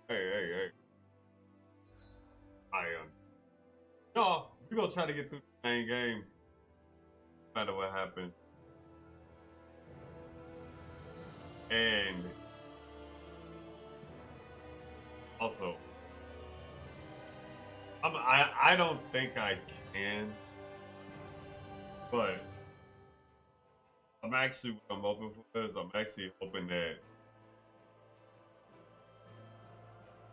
Hey. I am. No, we're gonna try to get through the main game, no matter what happens. And also, I don't think I can, but what I'm hoping for is I'm actually hoping that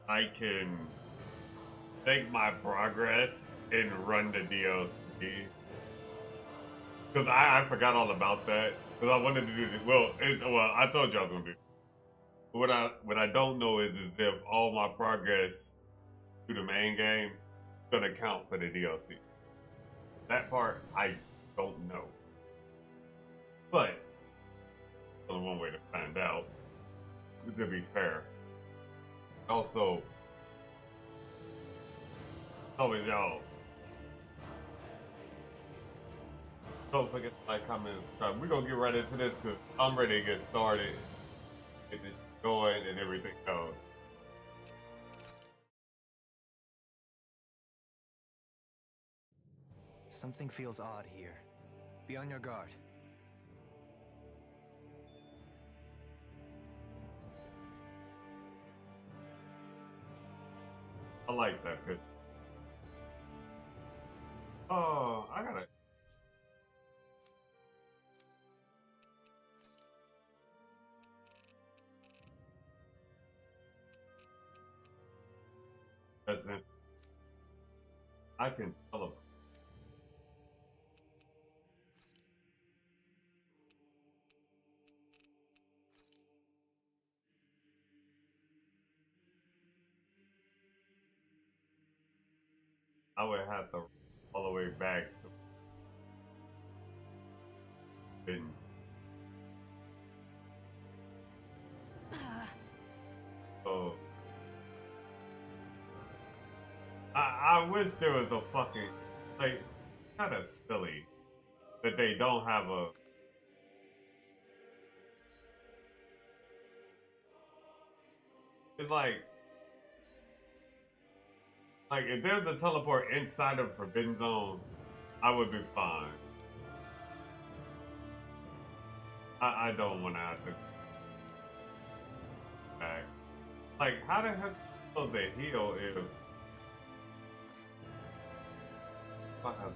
I can take my progress and run the DLC. Because I forgot all about that. Because I wanted to do this. Well, I told you I was gonna do. What I don't know is if all my progress through the main game is gonna count for the DLC. That part I don't know. But only one way to find out. To be fair. Also, always y'all. Don't forget to like, comment, and subscribe. We're gonna get right into this because I'm ready to get started. Get this going and everything else. Something feels odd here. Be on your guard. I like that picture. Oh, I gotta. That's it. I can teleport. I would have to all the way back to been. So I wish there was a fucking like kind of silly that they don't have a. It's like if there's a teleport inside of Forbidden Zone, I would be fine. I don't want to have to go back. Like how the heck supposed to heal if I have.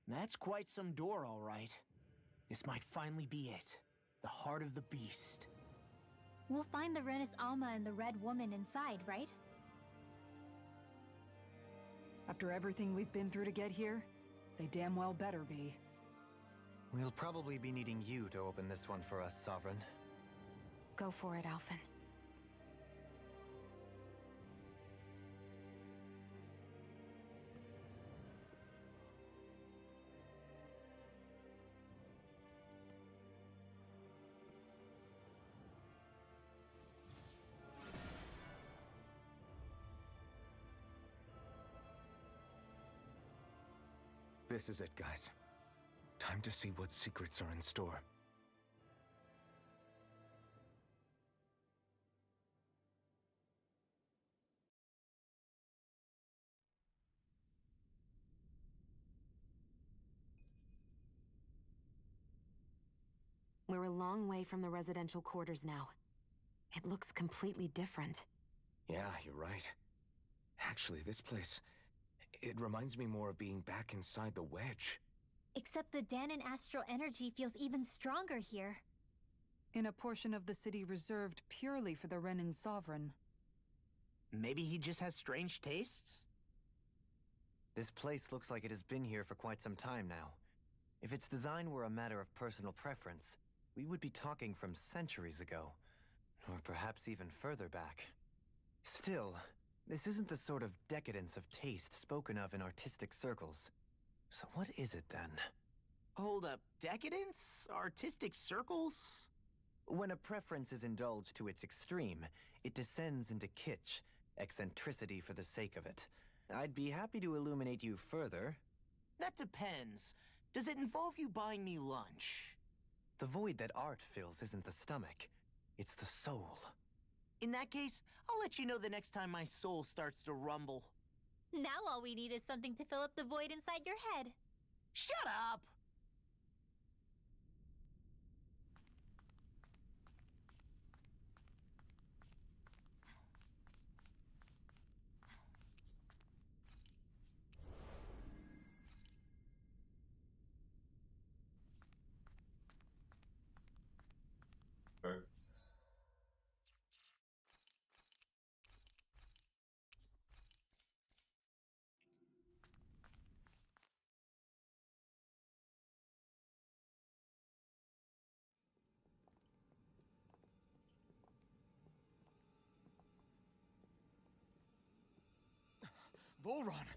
That's quite some door, all right. This might finally be it. The heart of the beast. We'll find the Renis Alma and the Red Woman inside, right? After everything we've been through to get here, they damn well better be. We'll probably be needing you to open this one for us, Sovereign. Go for it, Alphen. This is it, guys. Time to see what secrets are in store. We're a long way from the residential quarters now. It looks completely different. Yeah, you're right. Actually, this place... it reminds me more of being back inside the wedge. Except the Danon astral energy feels even stronger here. In a portion of the city reserved purely for the Renin Sovereign. Maybe he just has strange tastes? This place looks like it has been here for quite some time now. If its design were a matter of personal preference, we would be talking from centuries ago. Or perhaps even further back. Still, this isn't the sort of decadence of taste spoken of in artistic circles. So what is it then? Hold up, decadence? Artistic circles? When a preference is indulged to its extreme, it descends into kitsch, eccentricity for the sake of it. I'd be happy to illuminate you further. That depends. Does it involve you buying me lunch? The void that art fills isn't the stomach, it's the soul. In that case, I'll let you know the next time my soul starts to rumble. Now all we need is something to fill up the void inside your head. Shut up! Okay. Volron!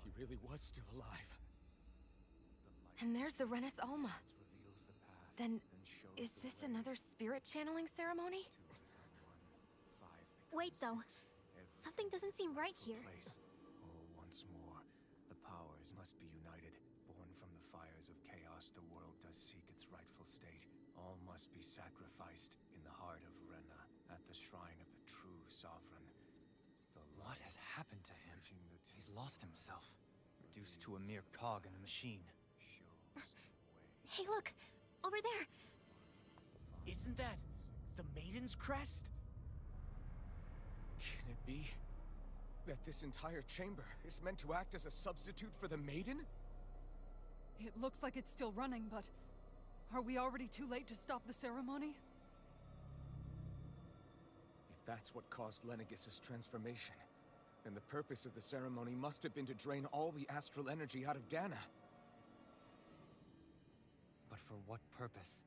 He really was still alive. And there's the Renis Alma. Then, is this another spirit channeling ceremony? Wait, though. Something doesn't seem right here. All once more, the powers must be united. Born from the fires of chaos, the world does seek its rightful state. All must be sacrificed in the heart of Rena, at the shrine of the true sovereign. What has happened to him? He's lost himself, reduced to a mere cog in the machine. Hey, look! Over there! Isn't that the Maiden's crest? Can it be that this entire chamber is meant to act as a substitute for the Maiden? It looks like it's still running, but... are we already too late to stop the ceremony? If that's what caused Lenegis' transformation, then the purpose of the ceremony must have been to drain all the astral energy out of Dana. But for what purpose?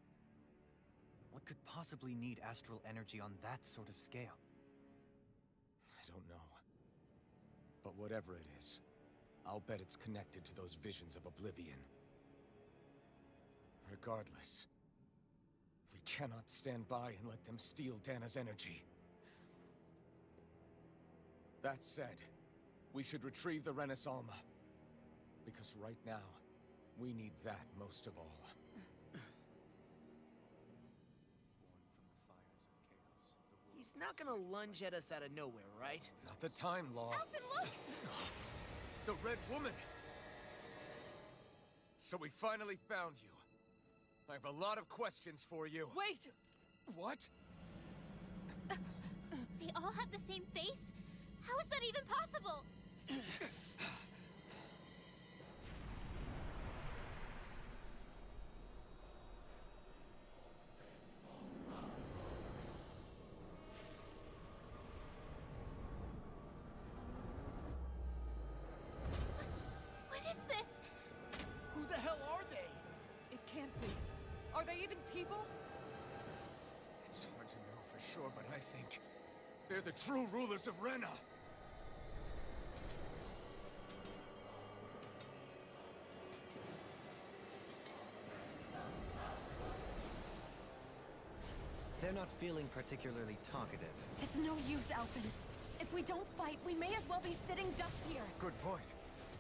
What could possibly need astral energy on that sort of scale? I don't know. But whatever it is, I'll bet it's connected to those visions of oblivion. Regardless, we cannot stand by and let them steal Dana's energy. That said, we should retrieve the Renis Alma. Because right now, we need that most of all. He's not gonna lunge at us out of nowhere, right? Not the time, Law. Alphen, look! The Red Woman! So we finally found you. I have a lot of questions for you. Wait! What? They all have the same face? How is that even possible? can't be. Are they even people? It's hard to know for sure, but I think they're the true rulers of Rena. They're not feeling particularly talkative. It's no use, Alphen. If we don't fight, we may as well be sitting ducks here. Good point.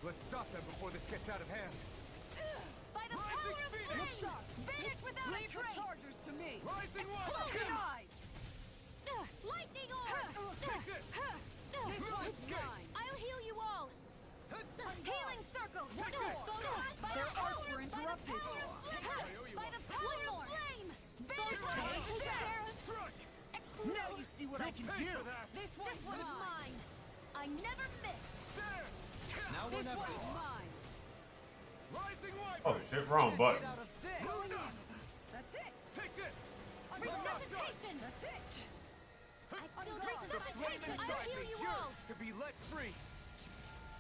Let's stop them before this gets out of hand. By the power of Look flame! sharp! Vanish without a Leave the trace! chargers to me! Rising Denied! Lightning orb! Take this! This one's mine! I'll heal you all! Healing circle! Their arts were interrupted! By the power of flame! Vanish! Struck! Now you see what I can Pay do! for that! This one's mine! I never miss! There! Now This we're never. one's mine! Rising wiper! Oh shit, wrong button. Get out of this. Going in! That's it! Take this! Resuscitation! That's it! Resuscitation! I'll heal you all! To be let free!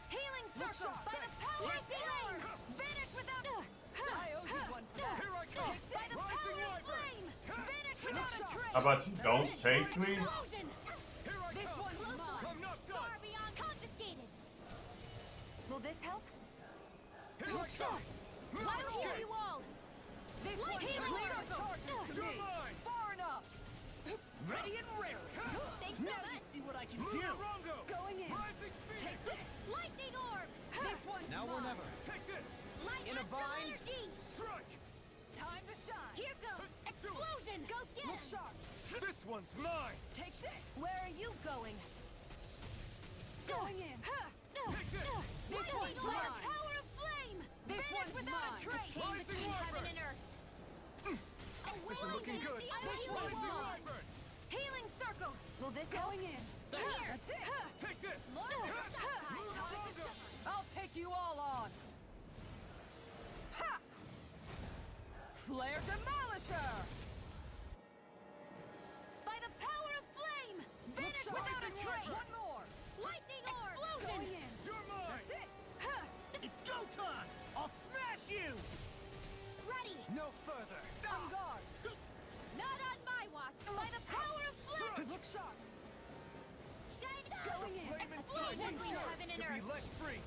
Healing circle! By the power of flame! Vanish without... I owe you one for that! Here I come! By the Rising power of wiper! flame! Vanish without a trace! How about you don't chase me? Explosion! Here I This come! one's mine! I'm not Far done! beyond confiscated! Will this help? Here I come! I'll heal you all! This one's healing clear the circle. chargers to You're me! mine! Far enough! Ready and raring! Thanks so Now you much! see what I can Blue do! Rondo! Going in! Rising Phoenix! Take this! Lightning orb! This one's Now mine! or never. Take this! Light In a astral bind. energy! Strike! Time to shine! Here goes! Explosion! Go get Look him! sharp! This one's mine! Take this! Where are you going? Going in! Take this! This one's By the mine! power of flame! This Vanish one's without mine. a trace! Chain between heaven and earth! This isn't looking good! I'll heal Rising you all! Wyvern! Healing circle! Will this Going in! Here! That's it! Take this! Lord, Blue Rondo! I'll take you all on! Ha! Flare Demolisher! By the power of flame! Vanish sharp. without a trace! One more! Lightning orb! Going Explosion! in! You're mine! That's it! It's go time! I'll smash you! Ready! No further! On guard! Not on my watch! By the power of flame! Look sharp! Shine Going in! Flame Explosion inside between you! heaven and To be earth! let free!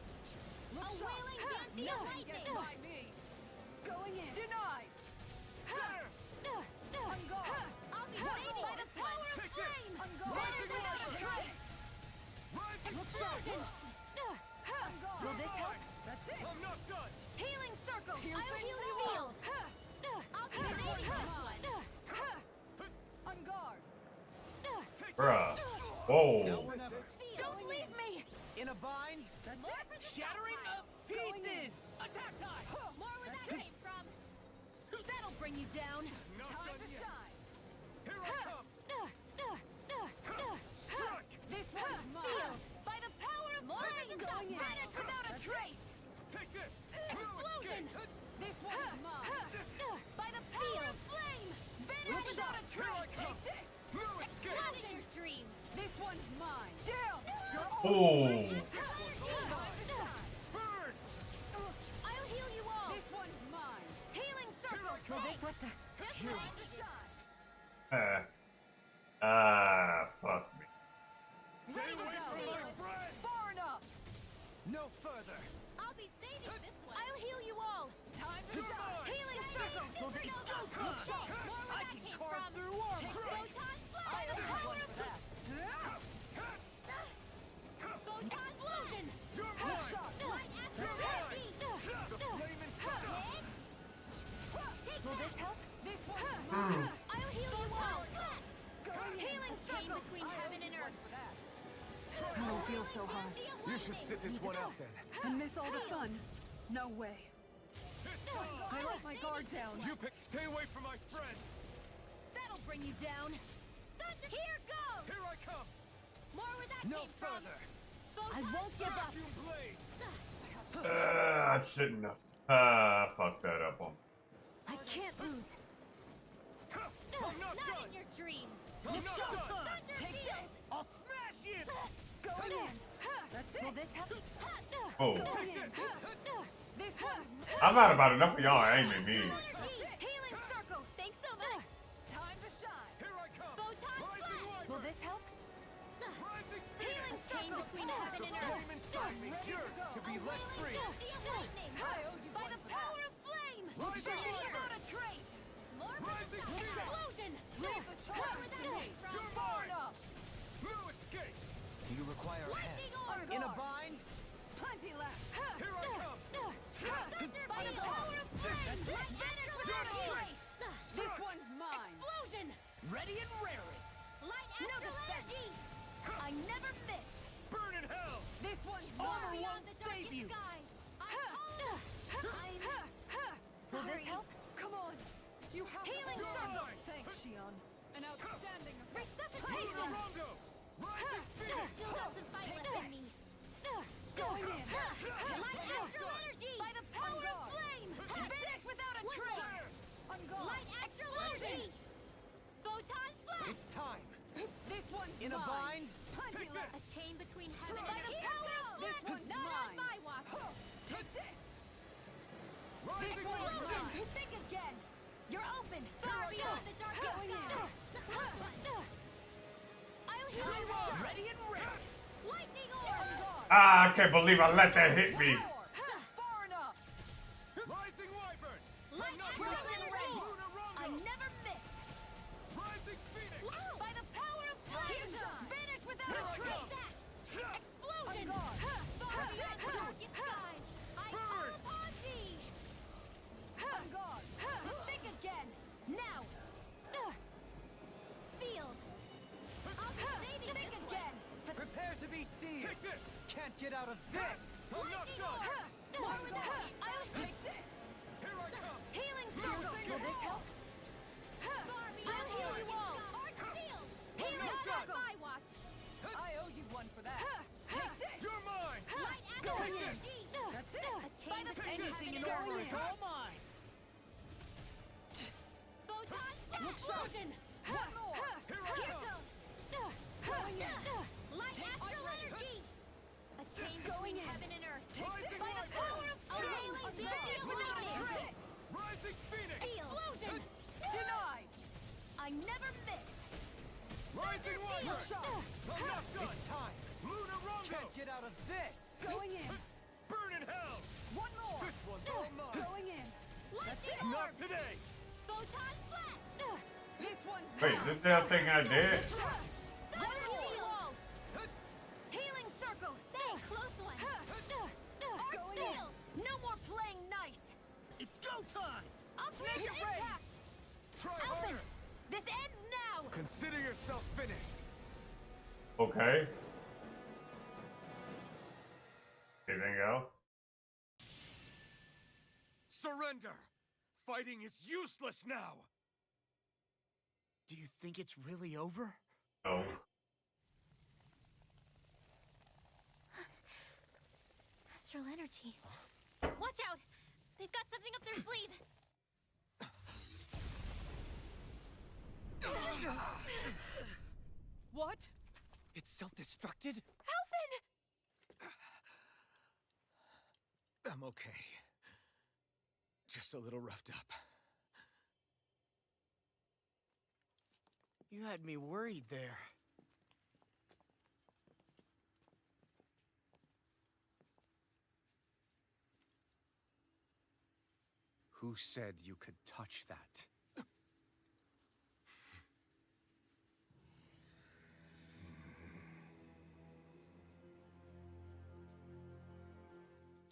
Look A sharp! wailing bastion of Nothing gets lightning! by me! Going in! Denied! There! On guard! I'll be waiting! By the power of Take this. flame! On guard! Vanish without a trace! Rising Look sharp! Phoenix! On guard! Will this help? That's it! I'm not done! Healing circle! I'll Piercing heal you all! I'll be This one's waiting! mine! On guard! Bruh. Whoa. Now or never. Don't leave me! In a bind. That's More it! for the Shattering stockpile. of pieces! Attack time! More where that came from! That'll bring you down! Not Time done to yet! shine! Here I come! Struck! This one's mine! Sealed! By the power of flame! Going in. Vanish without a trace! Take this! Explosion! This one's mine! By the power of flame! Vanish without a trace! Take this! No escape! Not in your dreams! This one's mine! Down! You're all Oh. Time to shine! Burn! I'll heal you all! This one's mine! Healing circle! I come. What the? Time to shine! Fuck me. Stay away from my friend! Far enough! No further! I'll be saving this one! I'll heal you all! Time to shine! Healing circle! It's go time! More where I that can came carve from! through armor! Photon blast! By the power of Photon explosion! You're Look mine! sharp! Light adversary! The flame inside! Will this help? This one's mine! I'll heal you all! Going in! Healing circle between I owe heaven you and one earth! for that. I don't feel so hot. You should sit this one out then. And miss all the fun? No way. I let my guard down. You pick. Stay away from my friend! That'll bring you down! Here goes! Here I come! More where that No came from! further! I won't give up! Vacuum blade! I shouldn't have. Fuck that up on. I can't lose! I'm not Not done! in your dreams! I'm not done! Thunder Take field! I'll smash you! Going in! That's Will it! this help? Oh. Going in! This one's I'm not about enough of y'all aiming me. That's it! Ready and raring. Light No astral defense. energy! I never miss! Burn in hell! This one's Armor mine! won't the save darkest you. skies! Will this Sorry. help? Come on! You have Healing to circle. Thanks, Shion. An outstanding effect. Resuscitation! Still got some fight left in me. Going in. Light astral energy! By the power of flame! Vanish without a trace! On guard. Light astral energy! Photon flash! It's time. This one's In a mine. bind. Plenty left. A chain between heaven By and the earth! power of this one's Not on mine. my watch! Take this. This one's mine. Think again! You're open! Far beyond the darkest Going in. sky! I'll heal you all! Ready and ready. Lightning On orb! guard. Ah, I can't believe I let that hit me. More. Far enough. Rising Wyvern! Light Frozen astral energy! red. I never miss! Rising Phoenix! By the power of flame! Time. Vanish without a trace! Explosion! On guard. Far beyond the darkest skies! I call upon thee! On guard. Think again! Now! Sealed! I'll be saving Think this again! Prepare to be seized. Take this! Can't get out of this. I'm not done! More with that! I'll Take this. Here I come! Healing circle! Will this help? I'll heal you all! Art sealed! Healing circle! My watch! I owe you one for that. Take this. You're mine! Light astral Going in. energy! That's it. A chain between Anything in heaven and armor earth! is all mine. Photon explosion! One more. Here I come! Going in. Light astral energy! A chain Going between in. heaven and earth! Rising By the Wyvern! power of flame! On Vanish guard. without a That's trace! it. Rising Phoenix! Explosion! Denied. I never miss! Rising Wyvern! Look sharp. I'm not done! It's time. Lunar Rondo! Can't get out of this. Going in. Burn in hell! One more. This one's all mine! Going in. Lightning Not orb! today! Photon flash! This one's Wait, mine. this damn thing I did. Thunder wall! Healing circle! Stay close one! Art Going sail! No more playing nice! It's go time. Operation Make it rain. impact! Try Alphen! harder! This ends now! Consider yourself finished! Okay. Anything else? Surrender! Fighting is useless now! Do you think it's really over? No. Astral energy. Watch out! They've got something up their sleeve! What? It's self-destructed? Alphen! I'm okay. Just a little roughed up. You had me worried there. Who said you could touch that?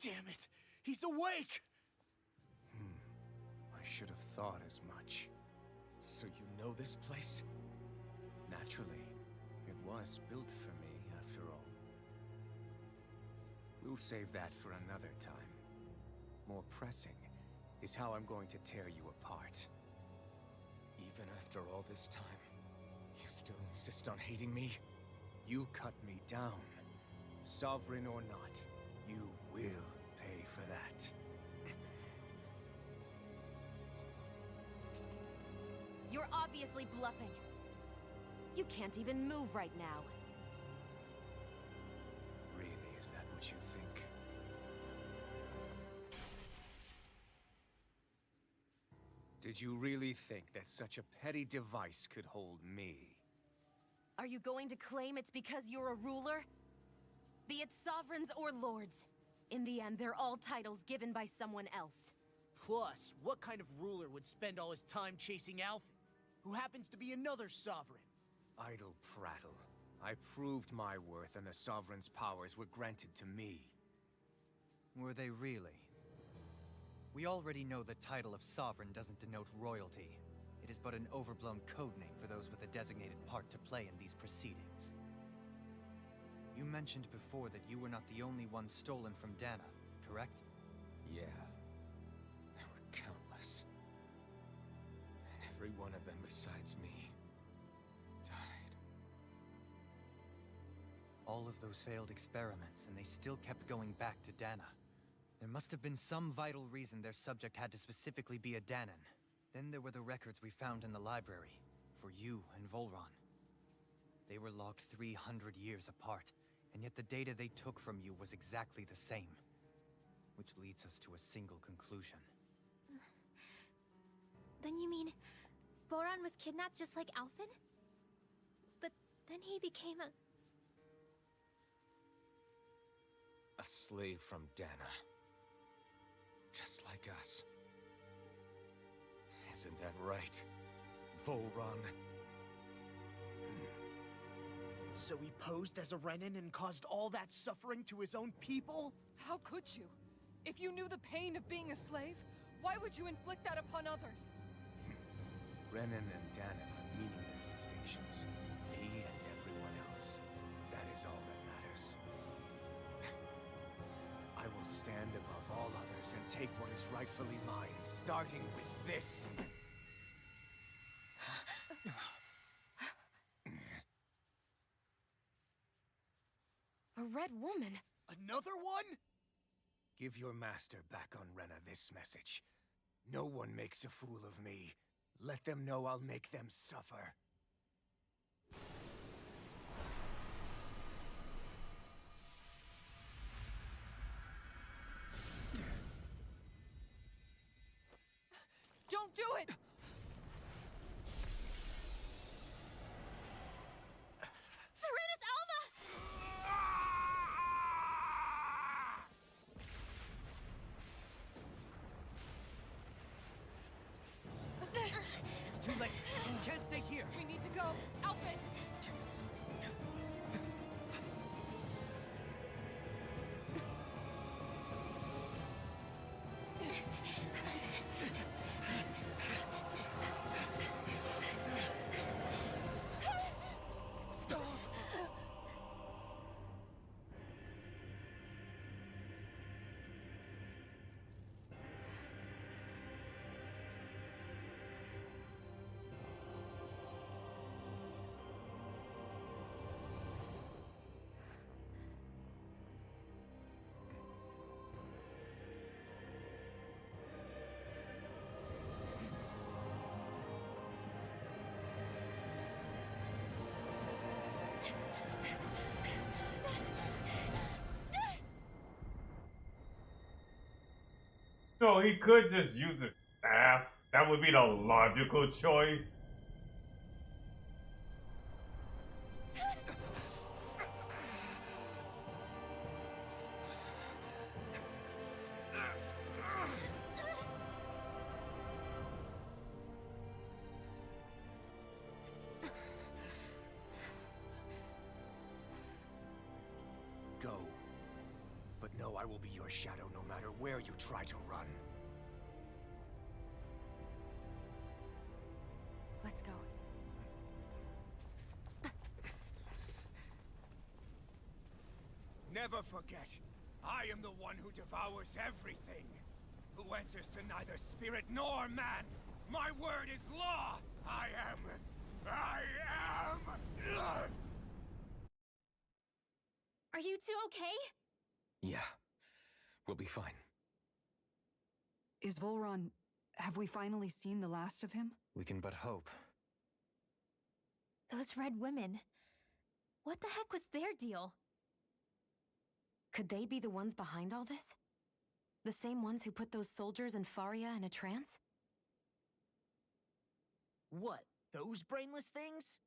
Damn it! He's awake! I should have thought as much. So you know this place? Naturally, it was built for me, after all. We'll save that for another time. More pressing is how I'm going to tear you apart. Even after all this time, you still insist on hating me? You cut me down. Sovereign or not, you will pay for that. You're obviously bluffing. You can't even move right now. Really, is that what you think? Did you really think that such a petty device could hold me? Are you going to claim it's because you're a ruler? Be it sovereigns or lords. In the end, they're all titles given by someone else. Plus, what kind of ruler would spend all his time chasing Alphen, who happens to be another sovereign? Idle prattle. I proved my worth and the Sovereign's powers were granted to me. Were they really? We already know the title of Sovereign doesn't denote royalty. it is but an overblown codename for those with a designated part to play in these proceedings. You mentioned before that you were not the only one stolen from Dana, correct? Yeah. There were countless. And every one of them besides me died. All of those failed experiments, and they still kept going back to Dana. There must have been some vital reason their subject had to specifically be a Danan. Then there were the records we found in the library, for you and Volron. They were logged 300 years apart, and yet the data they took from you was exactly the same. Which leads us to a single conclusion. Then you mean Volron was kidnapped just like Alphen? But then he became a slave from Dana. Just like us. Isn't that right, Volron? So he posed as a Renin and caused all that suffering to his own people? How could you? If you knew the pain of being a slave, why would you inflict that upon others? Renin and Danan are meaningless distinctions. Me and everyone else. That is all that matters. I will stand above all others and take what is rightfully mine, starting with this. A red woman? Another one? Give your master back on Rena this message. No one makes a fool of me. Let them know I'll make them suffer. Don't do it! Serenus Alma! It's too late. You can't stay here. We need to go. Alphen! No, he could just use his staff. That would be the logical choice. Go. But know I will be your shadow no matter where you try to run. Let's go. Never forget, I am the one who devours everything. Who answers to neither spirit nor man. My word is law. I am. Are you two okay? Yeah. We'll be fine. Is Volron... Have we finally seen the last of him? We can but hope. those red women. What the heck was their deal? Could they be the ones behind all this? The same ones who put those soldiers in Fahria in a trance? What, those brainless things?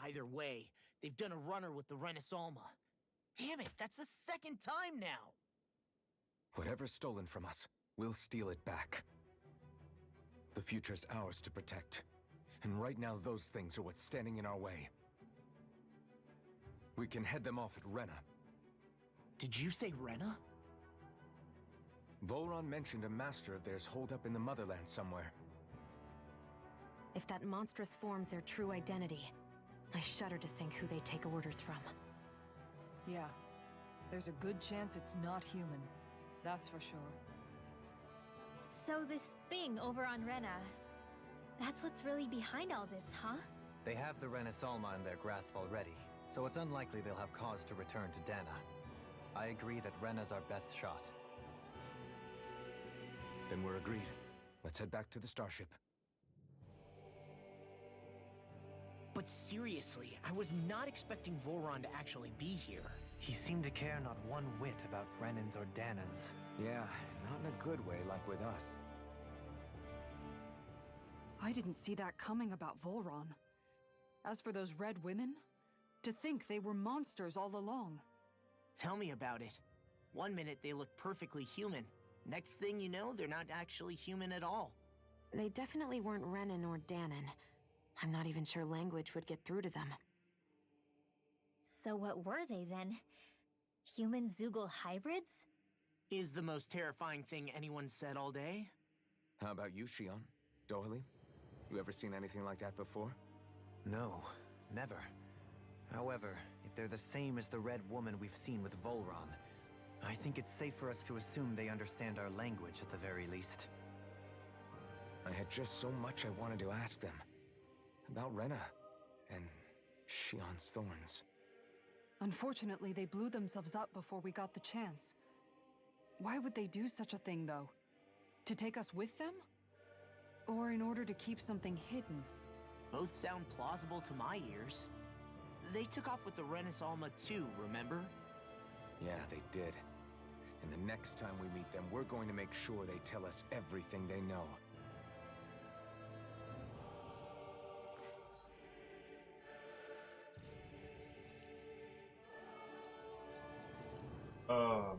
Either way, they've done a runner with the Renis Alma. Damn it, that's the second time now! Whatever's stolen from us, we'll steal it back. The future's ours to protect. And right now those things are what's standing in our way. We can head them off at Rena. Did you say Rena? Volron mentioned a master of theirs holed up in the motherland somewhere. If that monstrous form's their true identity, I shudder to think who they take orders from. Yeah. There's a good chance it's not human. That's for sure. So this thing over on Rena, that's what's really behind all this, huh? They have the Renaissance in their grasp already, so it's unlikely they'll have cause to return to Dana. I agree that Rena's our best shot. Then we're agreed. Let's head back to the starship. But seriously, I was not expecting Voron to actually be here. He seemed to care not one whit about Vrenans or Danans. Yeah, not in a good way like with us. I didn't see that coming about Volron. As for those red women, to think they were monsters all along. Tell me about it. One minute they look perfectly human. Next thing you know, they're not actually human at all. They definitely weren't Renan or Danan. I'm not even sure language would get through to them. So what were they then? Human zeugle hybrids? Is the most terrifying thing anyone said all day. How about you, Shion? Dohalim? You ever seen anything like that before? No, never. However, if they're the same as the red woman we've seen with Volron, I think it's safe for us to assume they understand our language at the very least. I had just so much I wanted to ask them. About Rena, and Shion's thorns. Unfortunately, they blew themselves up before we got the chance. Why would they do such a thing, though? To take us with them? Or in order to keep something hidden? Both sound plausible to my ears. They took off with the Renaissance too, remember? Yeah, they did. And the next time we meet them, we're going to make sure they tell us everything they know. Oh.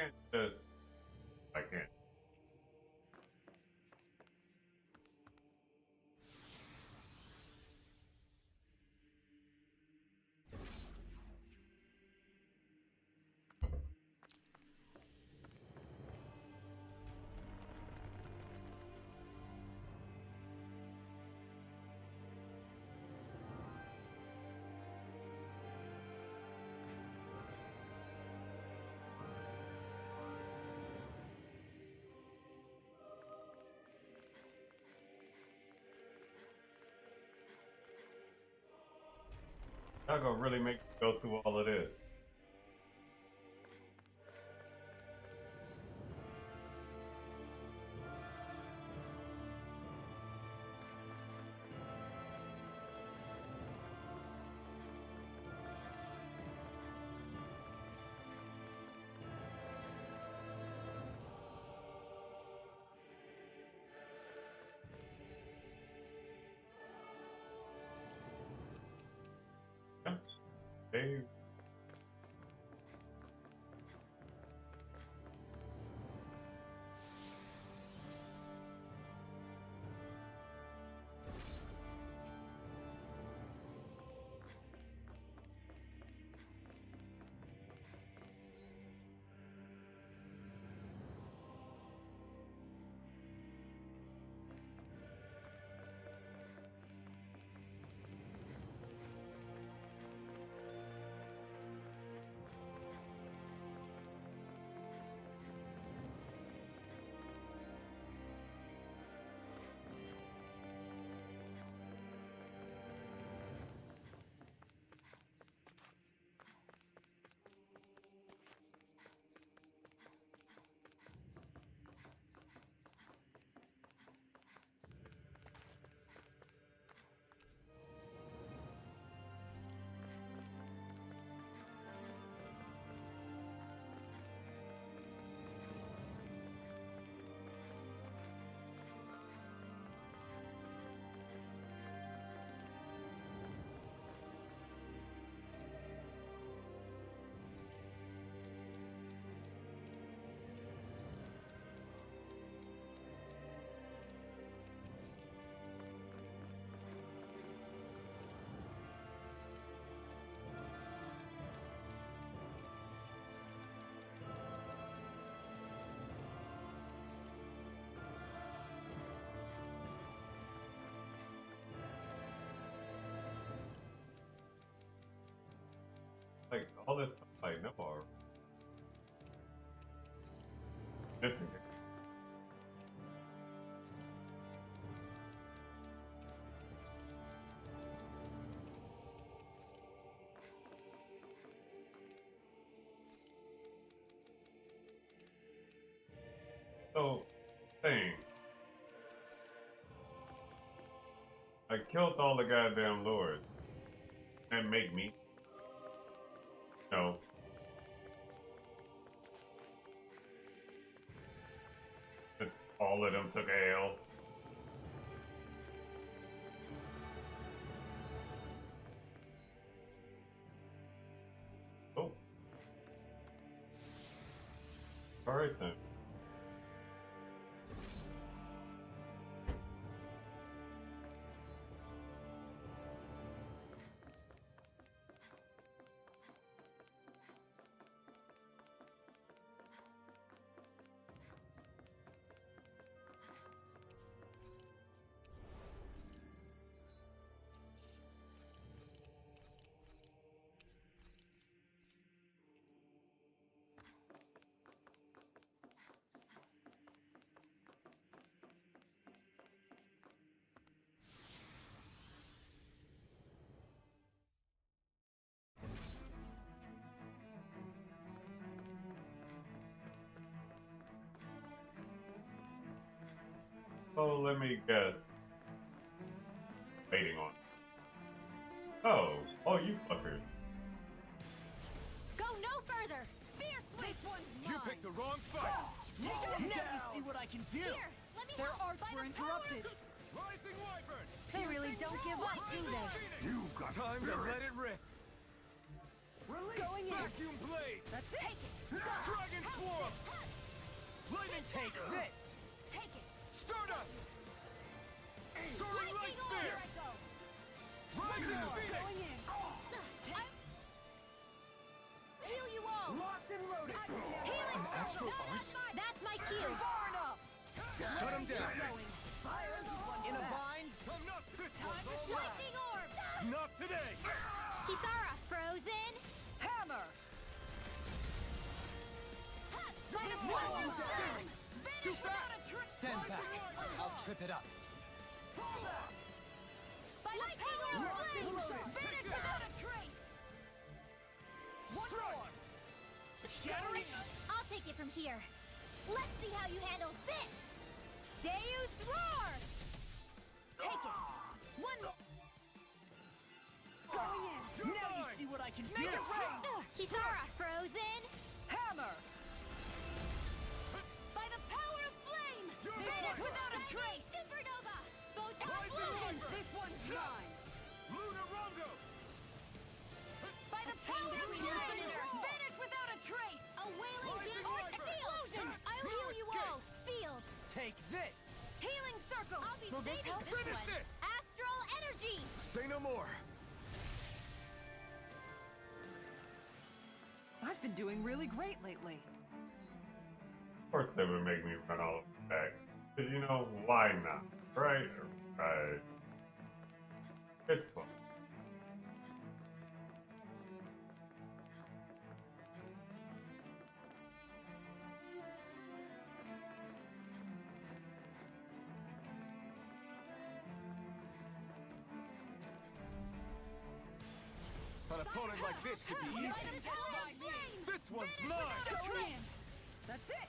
can't just... I can't. Y'all gonna really make me go through all of this. Hey. Like, all this stuff I know are missing it. So, thing. I killed all the goddamn lords. And make me. No. It's all of them took a L. Oh. Alright then. So let me guess. Waiting on. Oh, you fuckers. Go no further! Spear swing! This one's You mine. picked the wrong fight! Now you see what I can do. Here, let me Their help. arts By were the interrupted. Rising Wyvern! They really don't give up, do they? You got time to let it rip! Going in. Vacuum blade! That's it. Take it. Dragon swarm! Lightning Take this. Take it. Stardust! Soaring light spear! Here I go. Rising phoenix! Going in. Heal you all! Locked and loaded! Healing! Astral arts? That's my cue! Far enough. Shut him down! In a bind. I'm not this Time one! to shine. Lightning orb! Not today! Kisara, frozen. Hammer. By the power of flame! Too fast! Stand back. I'll trip it up. By the power of flame! Finish without a trace. One more. Shattering. I'll take it from here. Let's see how you handle this. Deus roar! Take it. One. Going in. Now you see what I can do. Make it rain. Kisara, frozen. Hammer. By the power of flame! Finish without a trace! Supernova. Explosion! This one's mine. Luna Rondo! By the power of flame! Finish without a trace! A wailing Rising damage. Viper. Explosion. I'll heal you all! Sealed. Take this. Healing circle! I'll be Will this saving help? this Finish one. it! Astral energy. Say no more. I've been doing really great lately. Of course they would make me run all the way back. Because, you know, why not? Right? Right. It's fun. An opponent like this should be By easy. the power of flame! This one's mine! Going in. That's it.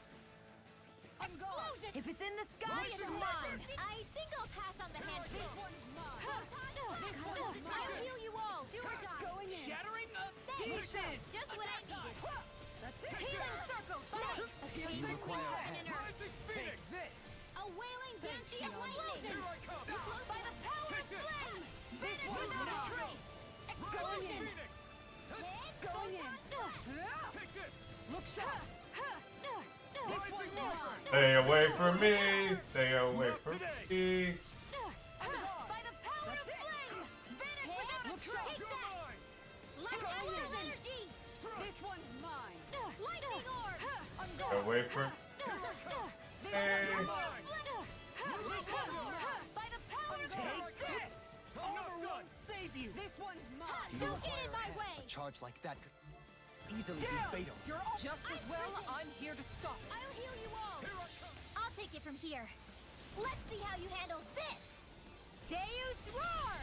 I'm gone. If it's in the sky, it's mine! I think I'll pass on the hand. This one's mine. I'll heal you all! Do or die. Going in. Shattering. Thanks. Just what I needed. That's it. Healing circle! Here's You require a hand. Rising phoenix! Take this. A wailing dancing lightning. Here I come! By the power of Take this. flame! Finish one's without a mine. trace! Going Rising in. phoenix! Going in. Take this! Look sharp. This Rising one's Viper! mine. Stay away from me. Stay away Not from today. me. By the power That's of it. flame! Finish without a Look trace! sharp. You're mine! Lightning Going in. energy! This one's mine. Lightning orb! I'm Stay gone. away from This Hey. one's Mine! By the power of Take this. I'm not done! Save you. This one's mine. Do you Don't get require in my a hand? way. A charge like that could easily be Down. fatal. You're all just as well. I'm here to stop. I'll heal you all. Here I come! I'll take it from here. Let's see how you handle this. Deus roar!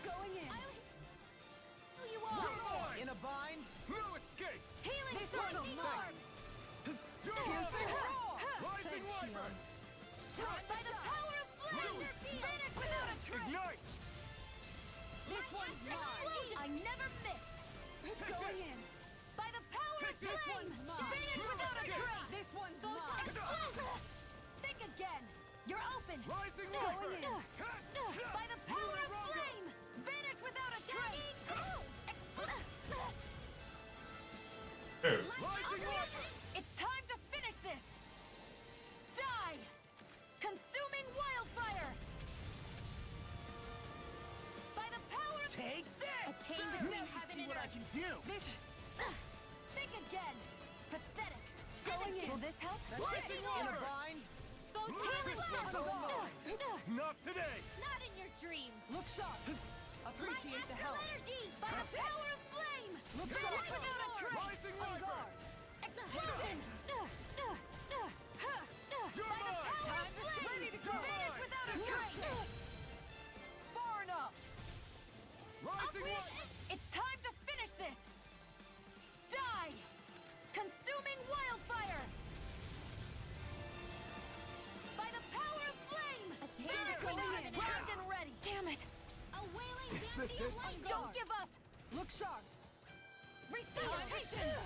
Going in. Heal you all! You're mine! In a bind. No escape! Healing This circle! one's mine. You're Piercing mine! roar. Rising Thanks, Viper! Time By to the shine. power of flame! Finish without a trace! Ignite! This one's mine. I never miss! Going in. By the power of This flame! one's mine. Finish without a trace! This one's mine. Explosive! Think again! You're open! Rising Going Viper! in. By the power of flame! Finish without a trace! Dude. Rising Viper! It's time to finish this! Die! Consuming wildfire! By the power of... Take this. A chain between Now you heaven see and what I earth. can do. This Think again! Pathetic! going in. Will this help? That's Lightning it. In orb! a bind. Both Look healing this blast. I'm gone. Not today! Not in your dreams. Look sharp. Appreciate the Astral help. energy. By the That's it. power of flame! Look Finish sharp. without a trace! Rising On Viper! guard. Explosion! You're By the mine! power Time of to flame! ready to go. Finish without a trace! Far enough. Rising Viper! It's time to finish this! Die! Consuming wildfire! By the power of flame! chain Finish between with heaven it! and Primed and ready! Damn it! A wailing Is this dancing it? lightning. Don't give up! Look sharp. Resuscitation!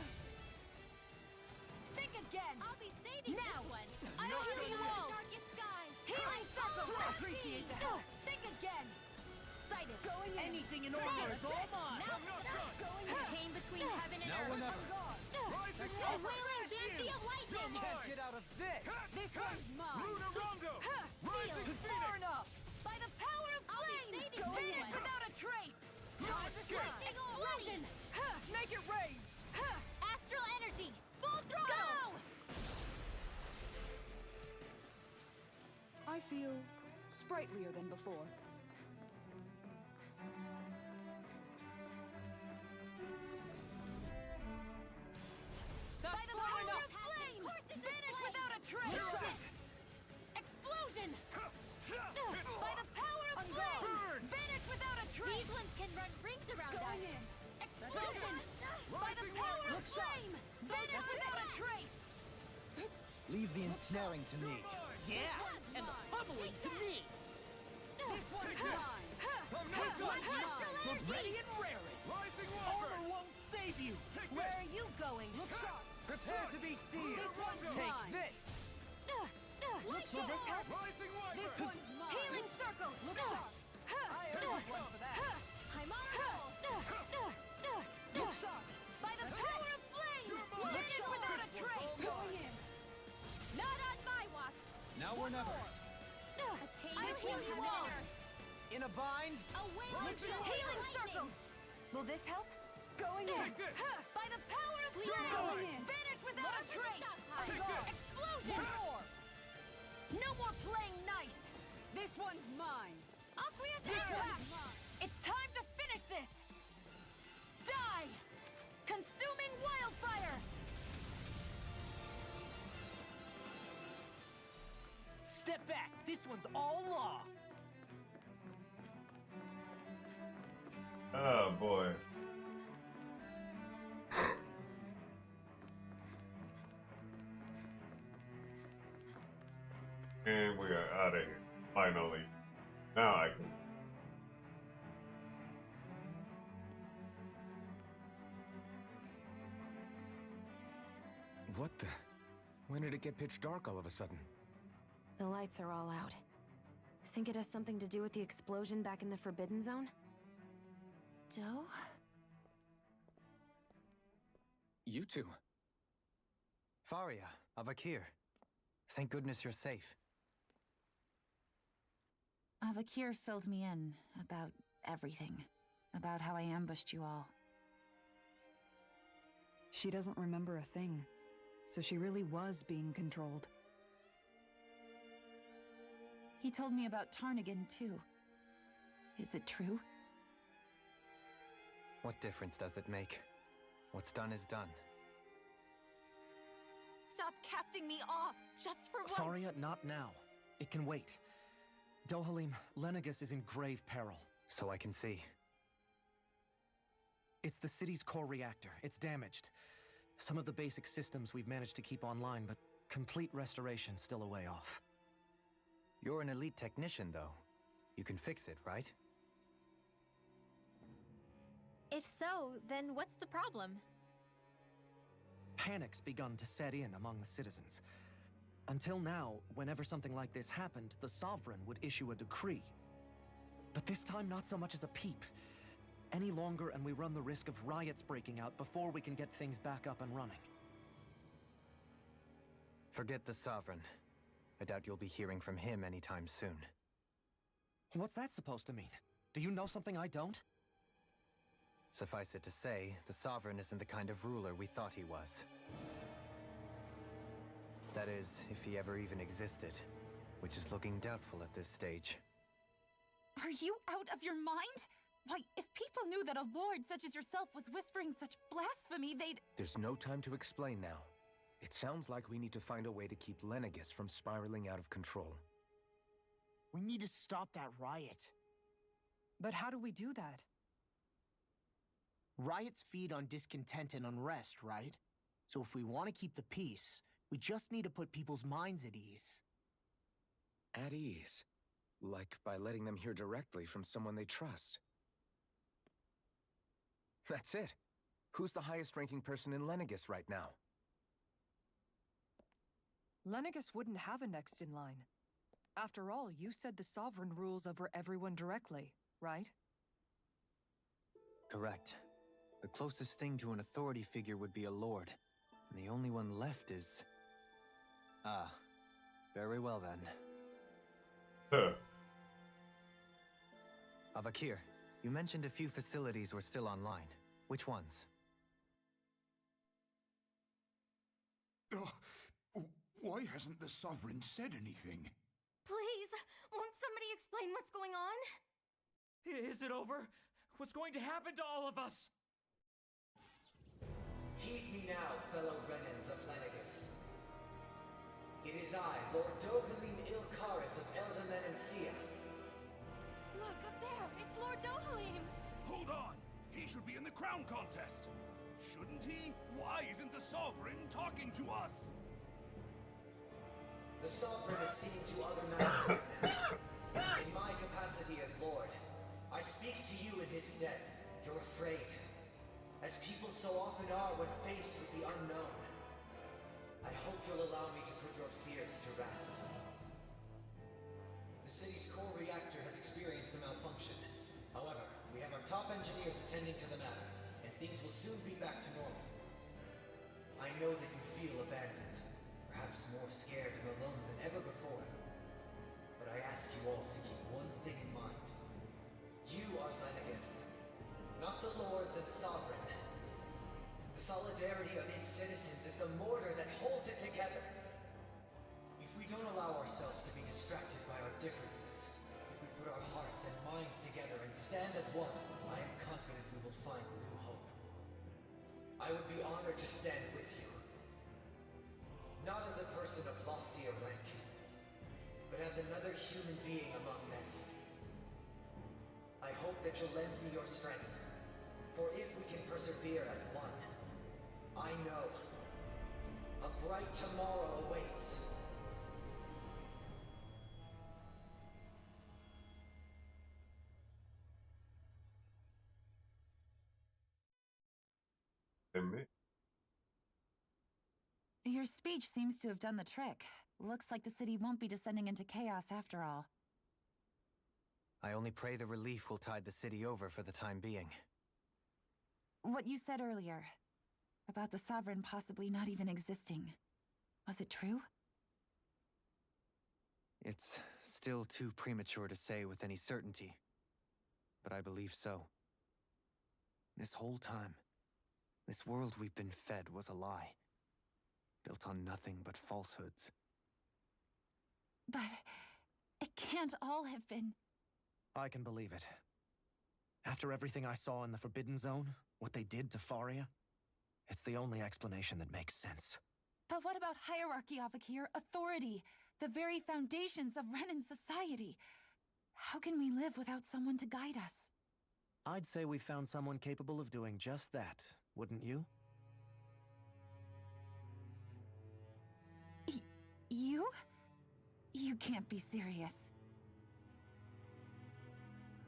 Think again! I'll be saving Now. this one. I'll heal you all! Darkest skies. Healing circle! Appreciate the help. Think again! sighted. Going in. Anything in order is all mine. Now, Going in. chain between heaven and Now or earth. never. A wailing banshee of lightning. Can't get out of this! This one's mine. Sealed. Far enough. By the power of I'll be flame, saving vanish this one. without a trace. Explosion. Make it rain. Astral energy. Full throttle. Go! I feel sprightlier than before. By the power of flame, vanish without a trace. Explosion. By the power of flame, vanish without a trace. These ones can run rings around us. Explosion. By the power of flame, vanish without a trace. Leave the ensnaring to me. Yeah, and the bubbling to me. This one's mine. This one's mine. Look ready and raring. Armor won't save you. Where are you going? Look sharp. Prepare to be sealed! This one's Take mine. this! Will this help? This one's mine. Healing circle. Look sharp. I owe you one for that. I'm on a roll. Look sharp. By the power of flame, vanish without a trace. Going in. Not on my watch. Now or never. A chain I'll heal between you heaven all. and earth. In a bind? A wailing Healing lightning. circle. Will this help? Going in. By the power of flame, Going in. vanish without a trace. Explosion. No more playing nice. This one's mine. Aqueous This attack. one's mine. It's time to finish this. Die. Consuming wildfire. Step back. This one's all law. Oh boy. And we are out of here. Finally. Now I can. What the? When did it get pitch dark all of a sudden? The lights are all out. Think it has something to do with the explosion back in the Forbidden Zone? Doe? You two. Fahria, Avakhir. Thank goodness you're safe. Avakhir filled me in about everything. About how I ambushed you all. She doesn't remember a thing, so she really was being controlled. He told me about Tarnigen, too. Is it true? What difference does it make? What's done is done. Stop casting me off, just for once! Fahria, not now. It can wait. Dohalim, Lenegis is in grave peril. So I can see. It's the city's core reactor. It's damaged. Some of the basic systems we've managed to keep online, but complete restoration's still a way off. You're an elite technician, though. You can fix it, right? If so, then what's the problem? Panic's begun to set in among the citizens. Until now, whenever something like this happened, the Sovereign would issue a decree. But this time, not so much as a peep. Any longer, and we run the risk of riots breaking out before we can get things back up and running. Forget the Sovereign. I doubt you'll be hearing from him anytime soon. What's that supposed to mean? Do you know something I don't? Suffice it to say, the Sovereign isn't the kind of ruler we thought he was. That is, if he ever even existed, which is looking doubtful at this stage. Are you out of your mind? Why, if people knew that a lord such as yourself was whispering such blasphemy, they'd... There's no time to explain now. It sounds like we need to find a way to keep Lenegis from spiraling out of control. We need to stop that riot. But how do we do that? Riots feed on discontent and unrest, right? So if we want to keep the peace, we just need to put people's minds at ease. At ease? Like by letting them hear directly from someone they trust. That's it. Who's the highest-ranking person in Lenegis right now? Lenegis wouldn't have a next in line. After all, you said the Sovereign rules over everyone directly, right? Correct. The closest thing to an authority figure would be a lord. And the only one left is... Ah. Very well then. Huh. Avakhir, you mentioned a few facilities were still online. Which ones? Why hasn't the Sovereign said anything? Please, won't somebody explain what's going on? Is it over? What's going to happen to all of us? Heed me now, fellow Renans of Lenegis. It is I, Lord Dohalim Ilkaris of Eldamenencia. Look, up there! It's Lord Dohalim! Hold on! He should be in the crown contest! Shouldn't he? Why isn't the Sovereign talking to us? The Sovereign is seeing to other matters right now. In my capacity as Lord, I speak to you in his stead. You're afraid. As people so often are when faced with the unknown. I hope you'll allow me to put your fears to rest. The city's core reactor has experienced a malfunction. However, we have our top engineers attending to the matter, and things will soon be back to normal. I know that you feel abandoned, perhaps more scared and alone than ever before. But I ask you all to keep one thing in mind. You are Lenegis, not the lords and sovereign. The solidarity of its citizens is the mortar that holds it together. If we don't allow ourselves to be distracted by our differences, if we put our hearts and minds together and stand as one, I am confident we will find new hope. I would be honored to stand with you. Not as a person of loftier rank, but as another human being among many. I hope that you'll lend me your strength, for if we can persevere as one, I know a bright tomorrow awaits. Your speech seems to have done the trick. Looks like the city won't be descending into chaos after all. I only pray the relief will tide the city over for the time being. What you said earlier, about the Sovereign possibly not even existing, was it true? It's still too premature to say with any certainty, but I believe so. This whole time, this world we've been fed was a lie, built on nothing but falsehoods. But it can't all have been... I can believe it. After everything I saw in the Forbidden Zone, what they did to Fahria, it's the only explanation that makes sense. But what about hierarchy, Avakhir? Authority? The very foundations of Renan society? How can we live without someone to guide us? I'd say we found someone capable of doing just that, wouldn't you? You? You can't be serious.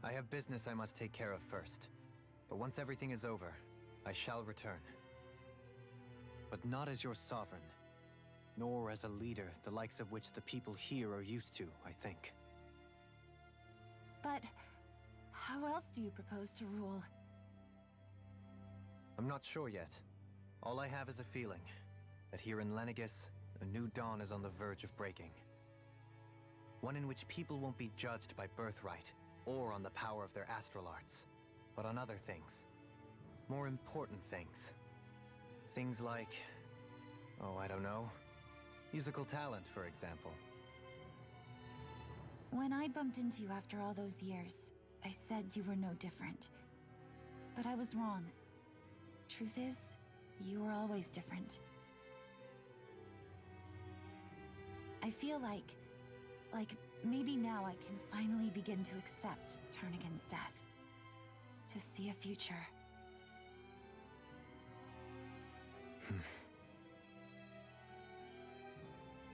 I have business I must take care of first. But once everything is over, I shall return. But not as your sovereign, nor as a leader the likes of which the people here are used to, I think. But how else do you propose to rule? I'm not sure yet. All I have is a feeling that here in Lenegis, a new dawn is on the verge of breaking. One in which people won't be judged by birthright or on the power of their astral arts, but on other things. More important things. Things like, oh, I don't know, musical talent, for example. When I bumped into you after all those years, I said you were no different. But I was wrong. Truth is, you were always different. I feel like maybe now I can finally begin to accept Tarnigen's death. To see a future.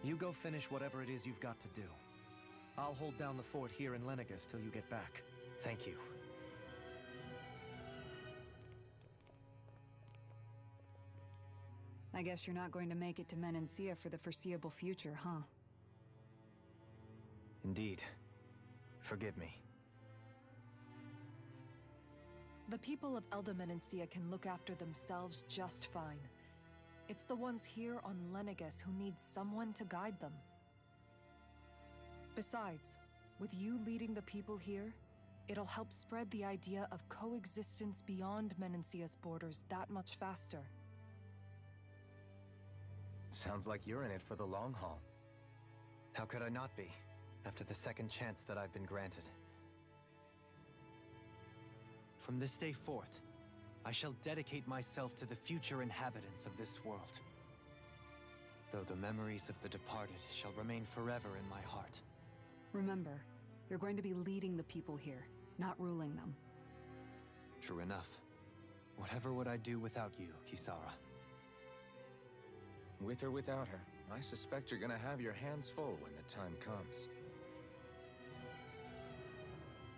You go finish whatever it is you've got to do. I'll hold down the fort here in Lenegis till you get back. Thank you. I guess you're not going to make it to Menencia for the foreseeable future, huh? Indeed. Forgive me. The people of Eldomenencia can look after themselves just fine. It's the ones here on Lenegis who need someone to guide them. Besides, with you leading the people here, it'll help spread the idea of coexistence beyond Menencia's borders that much faster. Sounds like you're in it for the long haul. How could I not be, after the second chance that I've been granted? From this day forth, I shall dedicate myself to the future inhabitants of this world. Though the memories of the departed shall remain forever in my heart. Remember, you're going to be leading the people here, not ruling them. True enough. Whatever would I do without you, Kisara? With or without her, I suspect you're gonna have your hands full when the time comes.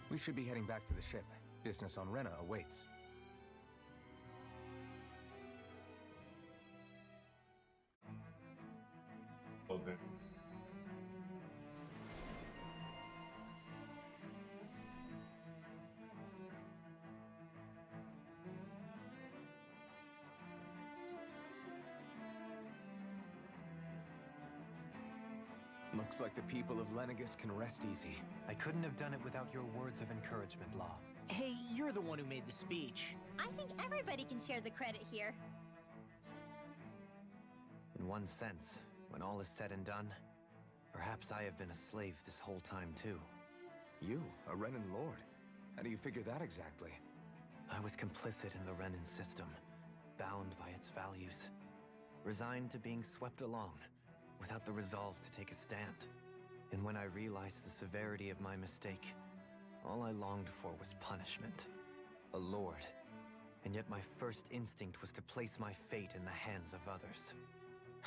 We should be heading back to the ship. Business on Rena awaits. Okay. Looks like the people of Lenegis can rest easy. I couldn't have done it without your words of encouragement, Law. Hey, you're the one who made the speech. I think everybody can share the credit here. In one sense, when all is said and done, perhaps I have been a slave this whole time too. You, a Renan lord? How do you figure that exactly? I was complicit in the Renan system, bound by its values, resigned to being swept along, without the resolve to take a stand. And when I realized the severity of my mistake, all I longed for was punishment. A lord. And yet my first instinct was to place my fate in the hands of others.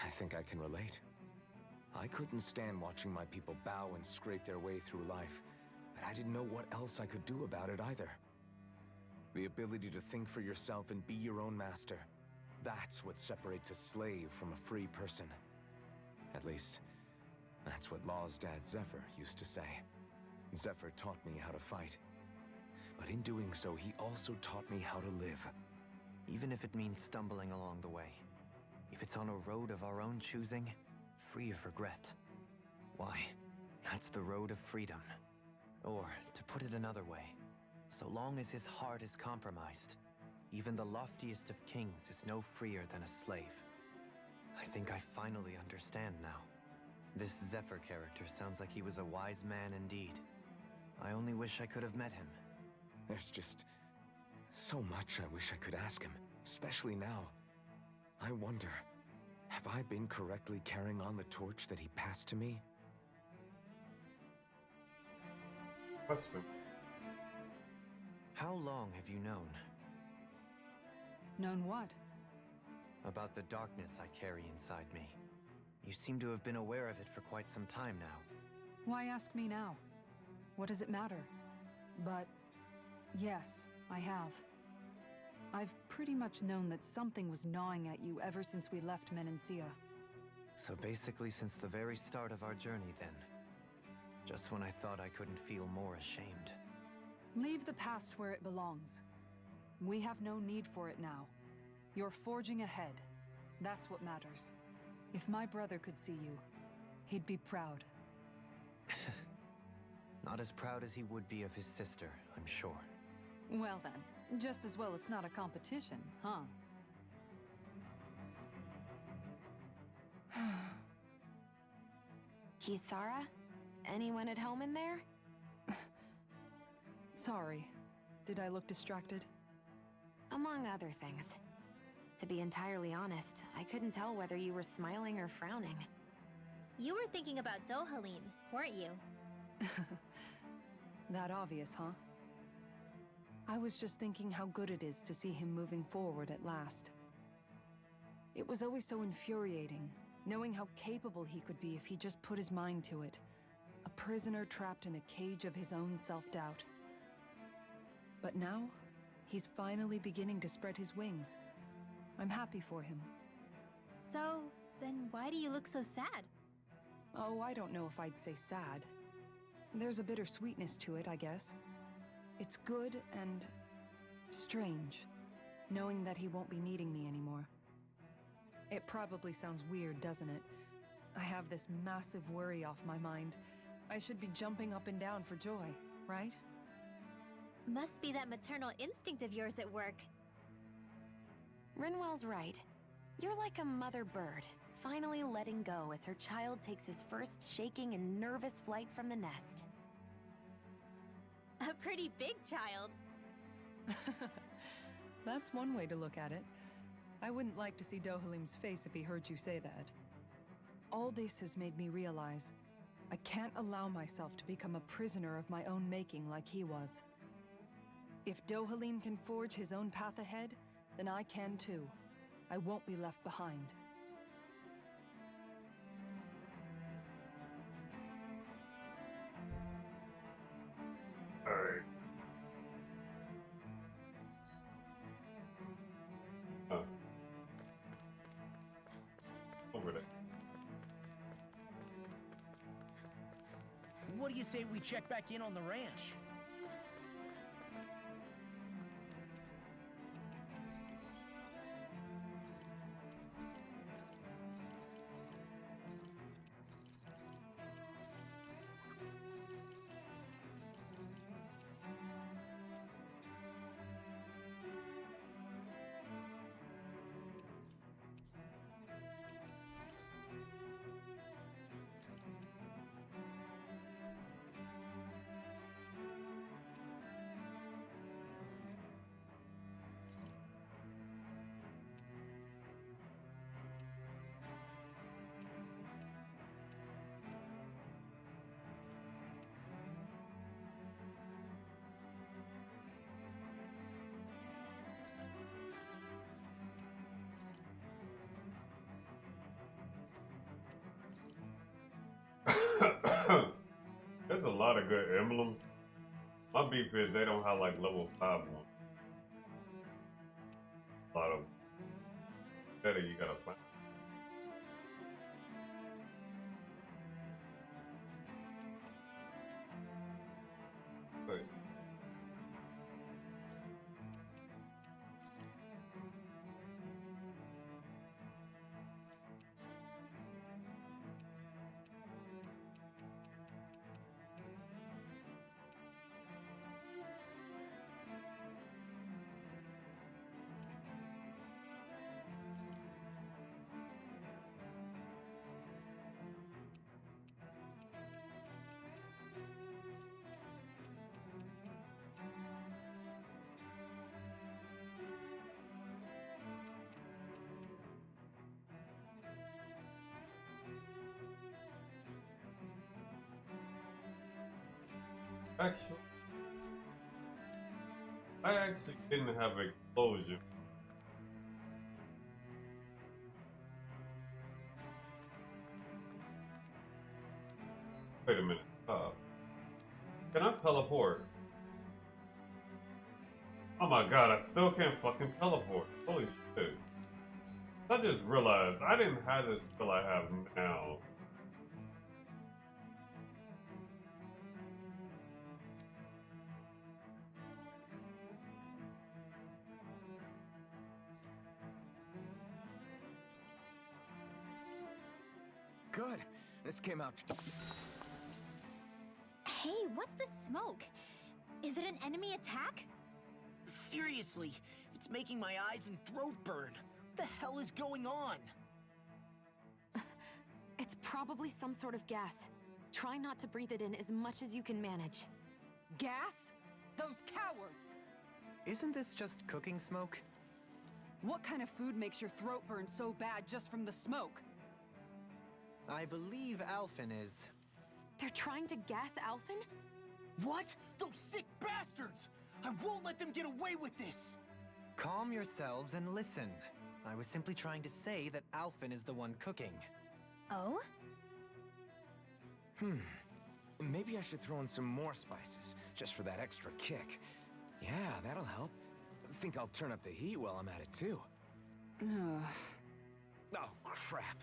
I think I can relate. I couldn't stand watching my people bow and scrape their way through life, but I didn't know what else I could do about it either. The ability to think for yourself and be your own master. That's what separates a slave from a free person. At least, that's what Law's dad Zephyr used to say. Zephyr taught me how to fight. But in doing so, he also taught me how to live. Even if it means stumbling along the way. If it's on a road of our own choosing, free of regret. Why, that's the road of freedom. Or, to put it another way, so long as his heart is compromised, even the loftiest of kings is no freer than a slave. I think I finally understand now. This Zephyr character sounds like he was a wise man indeed. I only wish I could have met him. There's just so much I wish I could ask him, especially now. I wonder, have I been correctly carrying on the torch that he passed to me? Question. How long have you known? Known what? About the darkness I carry inside me. You seem to have been aware of it for quite some time now. Why ask me now? What does it matter? But yes, I have. I've pretty much known that something was gnawing at you ever since we left Menencia. So basically since the very start of our journey then. Just when I thought I couldn't feel more ashamed. Leave the past where it belongs. We have no need for it now. You're forging ahead. That's what matters. If my brother could see you, he'd be proud. Not as proud as he would be of his sister, I'm sure. Well then, just as well it's not a competition, huh? Kisara? Anyone at home in there? Sorry. Did I look distracted? Among other things. To be entirely honest, I couldn't tell whether you were smiling or frowning. You were thinking about Dohalim, weren't you? That obvious, huh? I was just thinking how good it is to see him moving forward at last. It was always so infuriating, knowing how capable he could be if he just put his mind to it. A prisoner trapped in a cage of his own self-doubt. But now, he's finally beginning to spread his wings. I'm happy for him. So, then why do you look so sad? Oh, I don't know if I'd say sad. There's a bittersweetness to it, I guess. It's good and Strange, knowing that he won't be needing me anymore. It probably sounds weird, doesn't it? I have this massive worry off my mind. I should be jumping up and down for joy, right? Must be that maternal instinct of yours at work. Rinwell's right. You're like a mother bird, finally letting go as her child takes his first shaking and nervous flight from the nest. A pretty big child. That's one way to look at it. I wouldn't like to see Dohalim's face if he heard you say that. All this has made me realize I can't allow myself to become a prisoner of my own making like he was. If Dohalim can forge his own path ahead, then I can too. I won't be left behind. Alright. Oh. Over there. What do you say we check back in on the ranch? There's a lot of good emblems. My beef is they don't have like level 5 ones. A lot of better you gotta find. But I actually didn't have explosion. Wait a minute. Can I teleport? Oh my god, I still can't fucking teleport. Holy shit. I just realized I didn't have this skill I have now. Good. This came out. Hey, what's the smoke? Is it an enemy attack? Seriously, it's making my eyes and throat burn. What the hell is going on? It's probably some sort of gas. Try not to breathe it in as much as you can manage. Gas? Those cowards! Isn't this just cooking smoke? What kind of food makes your throat burn so bad just from the smoke? I believe Alphen is. They're trying to gas Alphen? What? Those sick bastards! I won't let them get away with this! Calm yourselves and listen. I was simply trying to say that Alphen is the one cooking. Oh? Maybe I should throw in some more spices, just for that extra kick. Yeah, that'll help. Think I'll turn up the heat while I'm at it, too. Oh, crap.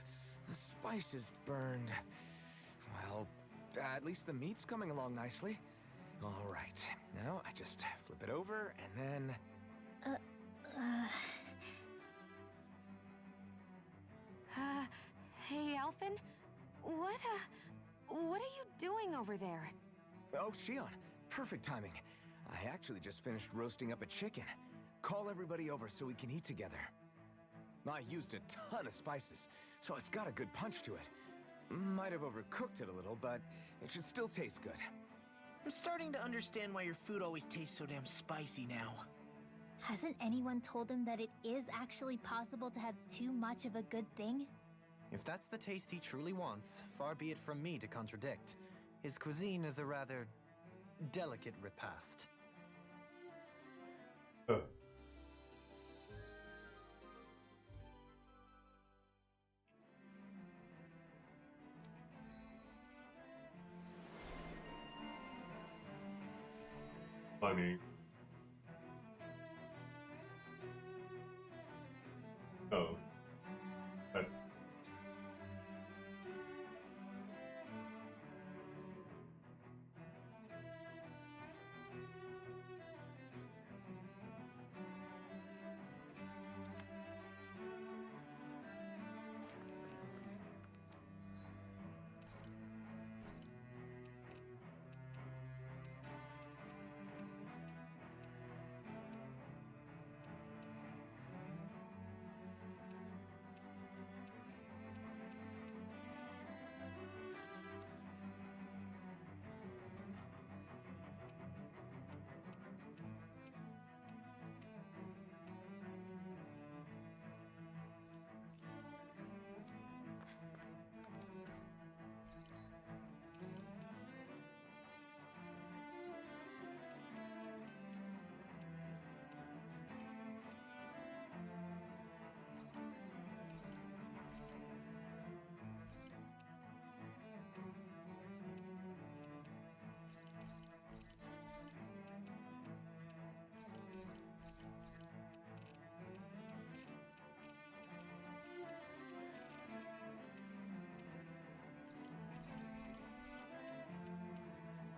The spice is burned. Well, at least the meat's coming along nicely. All right. Now I just flip it over and then... Hey, Alphen? What are you doing over there? Oh, Shion. Perfect timing. I actually just finished roasting up a chicken. Call everybody over so we can eat together. I used a ton of spices, so it's got a good punch to it. Might have overcooked it a little, but it should still taste good. I'm starting to understand why your food always tastes so damn spicy now. Hasn't anyone told him that it is actually possible to have too much of a good thing? If that's the taste he truly wants, far be it from me to contradict. His cuisine is a rather delicate repast. Funny. Oh. That's...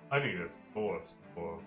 I need a source for...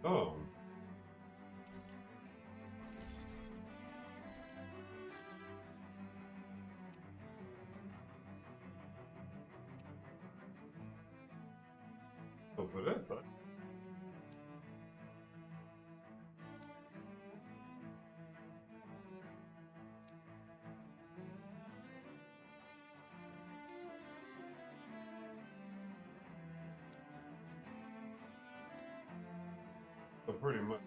Oh. So for this, so pretty much.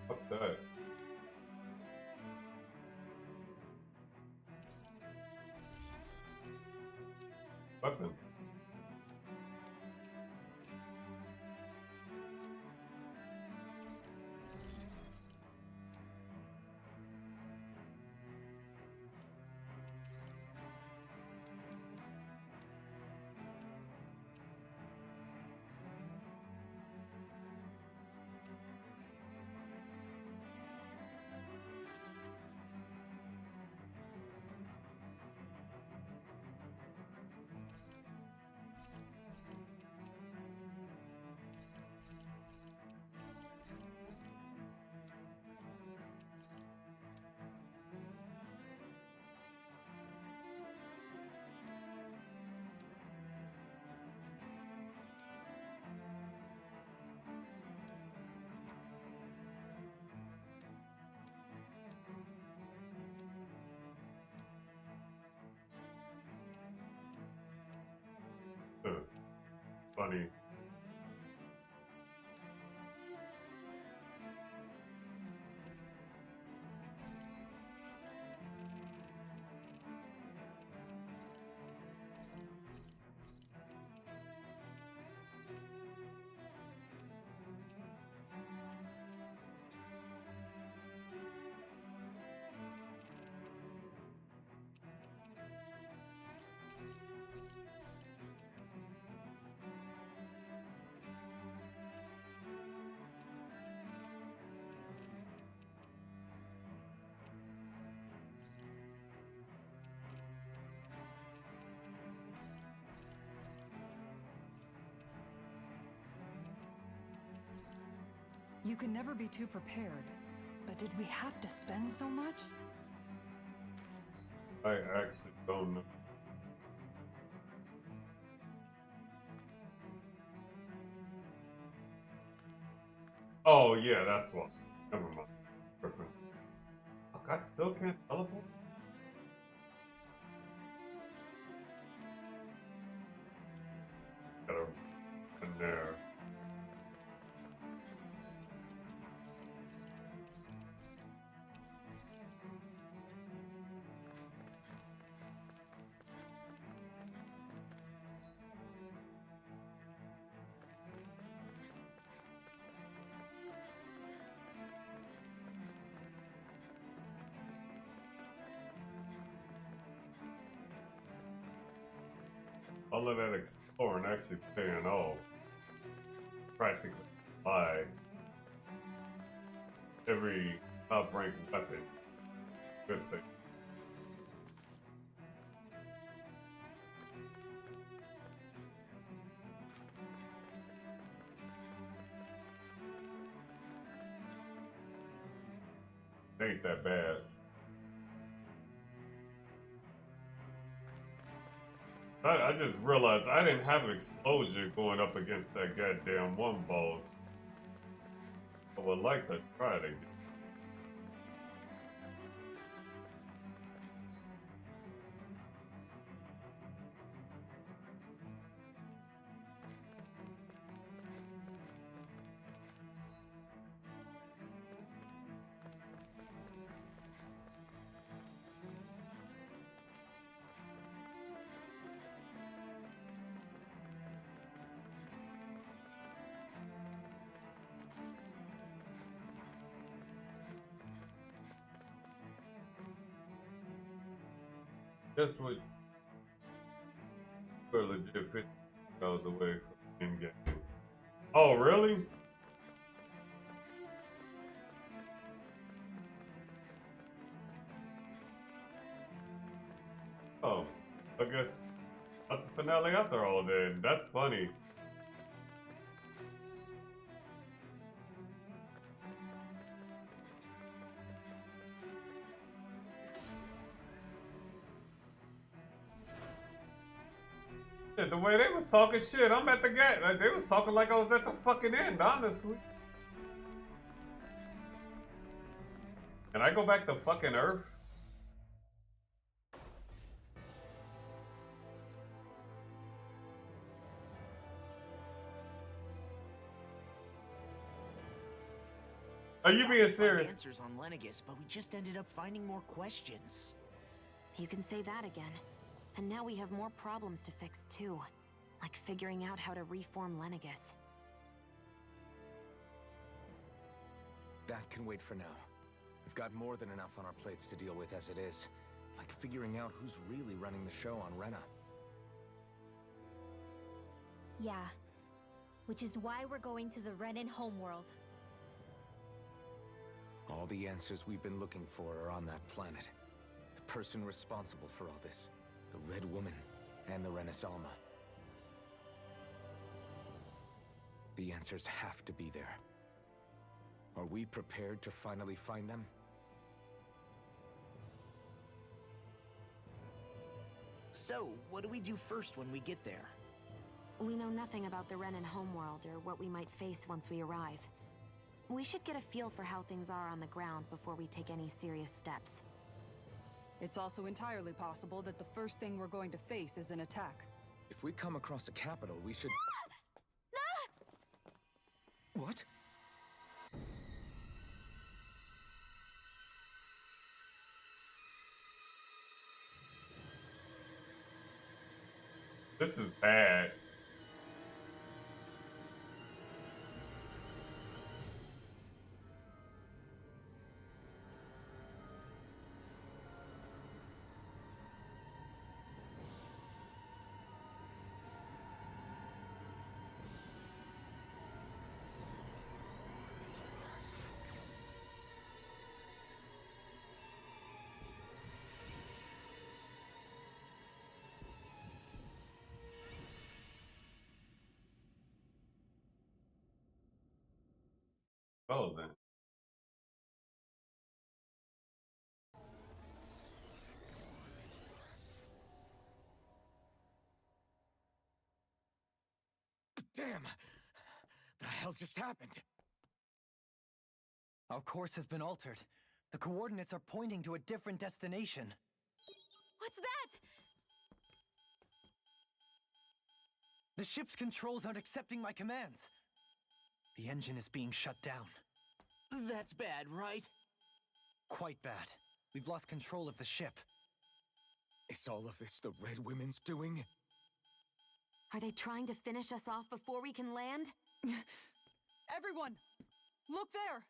Fuck that. Weapon. funny. You can never be too prepared. But did we have to spend so much? I actually don't know. Oh yeah, that's what. Never mind. Fuck, I still can't teleport? Got in there. All of that exploring actually paying off. Practically by every top ranked weapon. Good thing. Ain't that bad. I just realized I didn't have an explosion going up against that goddamn one boss. I would like to try it again. Guess what? We're legit 50 miles away from in-game. Oh, really? Oh, I guess not the finale after all then. That's funny. The way they was talking shit, I'm at the gate. Like, they was talking like I was at the fucking end, honestly. Can I go back to fucking Earth? Are you being serious? Answers on Lenegis, but we just ended up finding more questions. You can say that again. And now we have more problems to fix too. Like figuring out how to reform Lenegis. That can wait for now. We've got more than enough on our plates to deal with as it is. Like figuring out who's really running the show on Rena. Yeah. Which is why we're going to the Renan homeworld. All the answers we've been looking for are on that planet. The person responsible for all this. The Red Woman and the Renaissance. The answers have to be there. Are we prepared to finally find them? So, what do we do first when we get there? We know nothing about the Renan homeworld or what we might face once we arrive. We should get a feel for how things are on the ground before we take any serious steps. It's also entirely possible that the first thing we're going to face is an attack. If we come across a capital, we should... What? This is bad. Well then. Damn! The hell just happened? Our course has been altered. The coordinates are pointing to a different destination. What's that? The ship's controls aren't accepting my commands. The engine is being shut down. That's bad, right? Quite bad. We've lost control of the ship. Is all of this the Red Women's doing? Are they trying to finish us off before we can land? Everyone! Look there!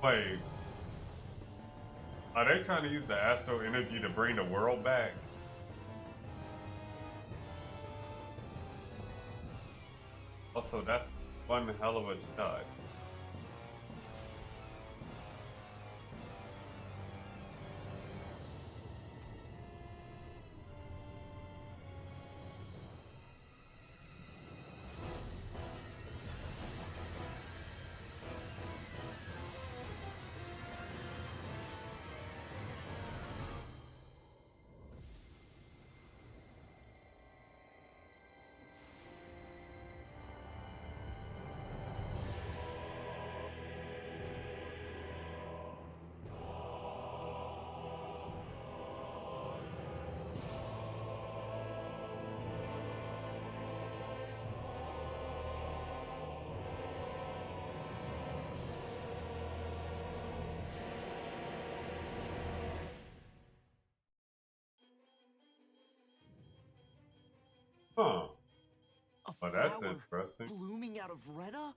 Wait. Are they trying to use the astral energy to bring the world back? Also, that's one hell of a shot. Huh. Oh, that's interesting. Blooming out of Rena?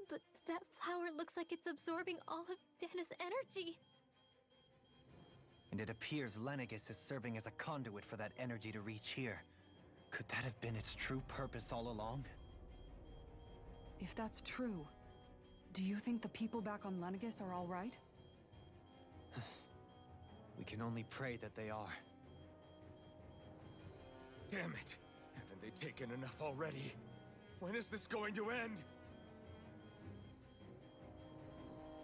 But that flower looks like it's absorbing all of Dana's energy. And it appears Lenegis is serving as a conduit for that energy to reach here. Could that have been its true purpose all along? If that's true, do you think the people back on Lenegis are all right? We can only pray that they are. Damn it! Haven't they taken enough already? When is this going to end?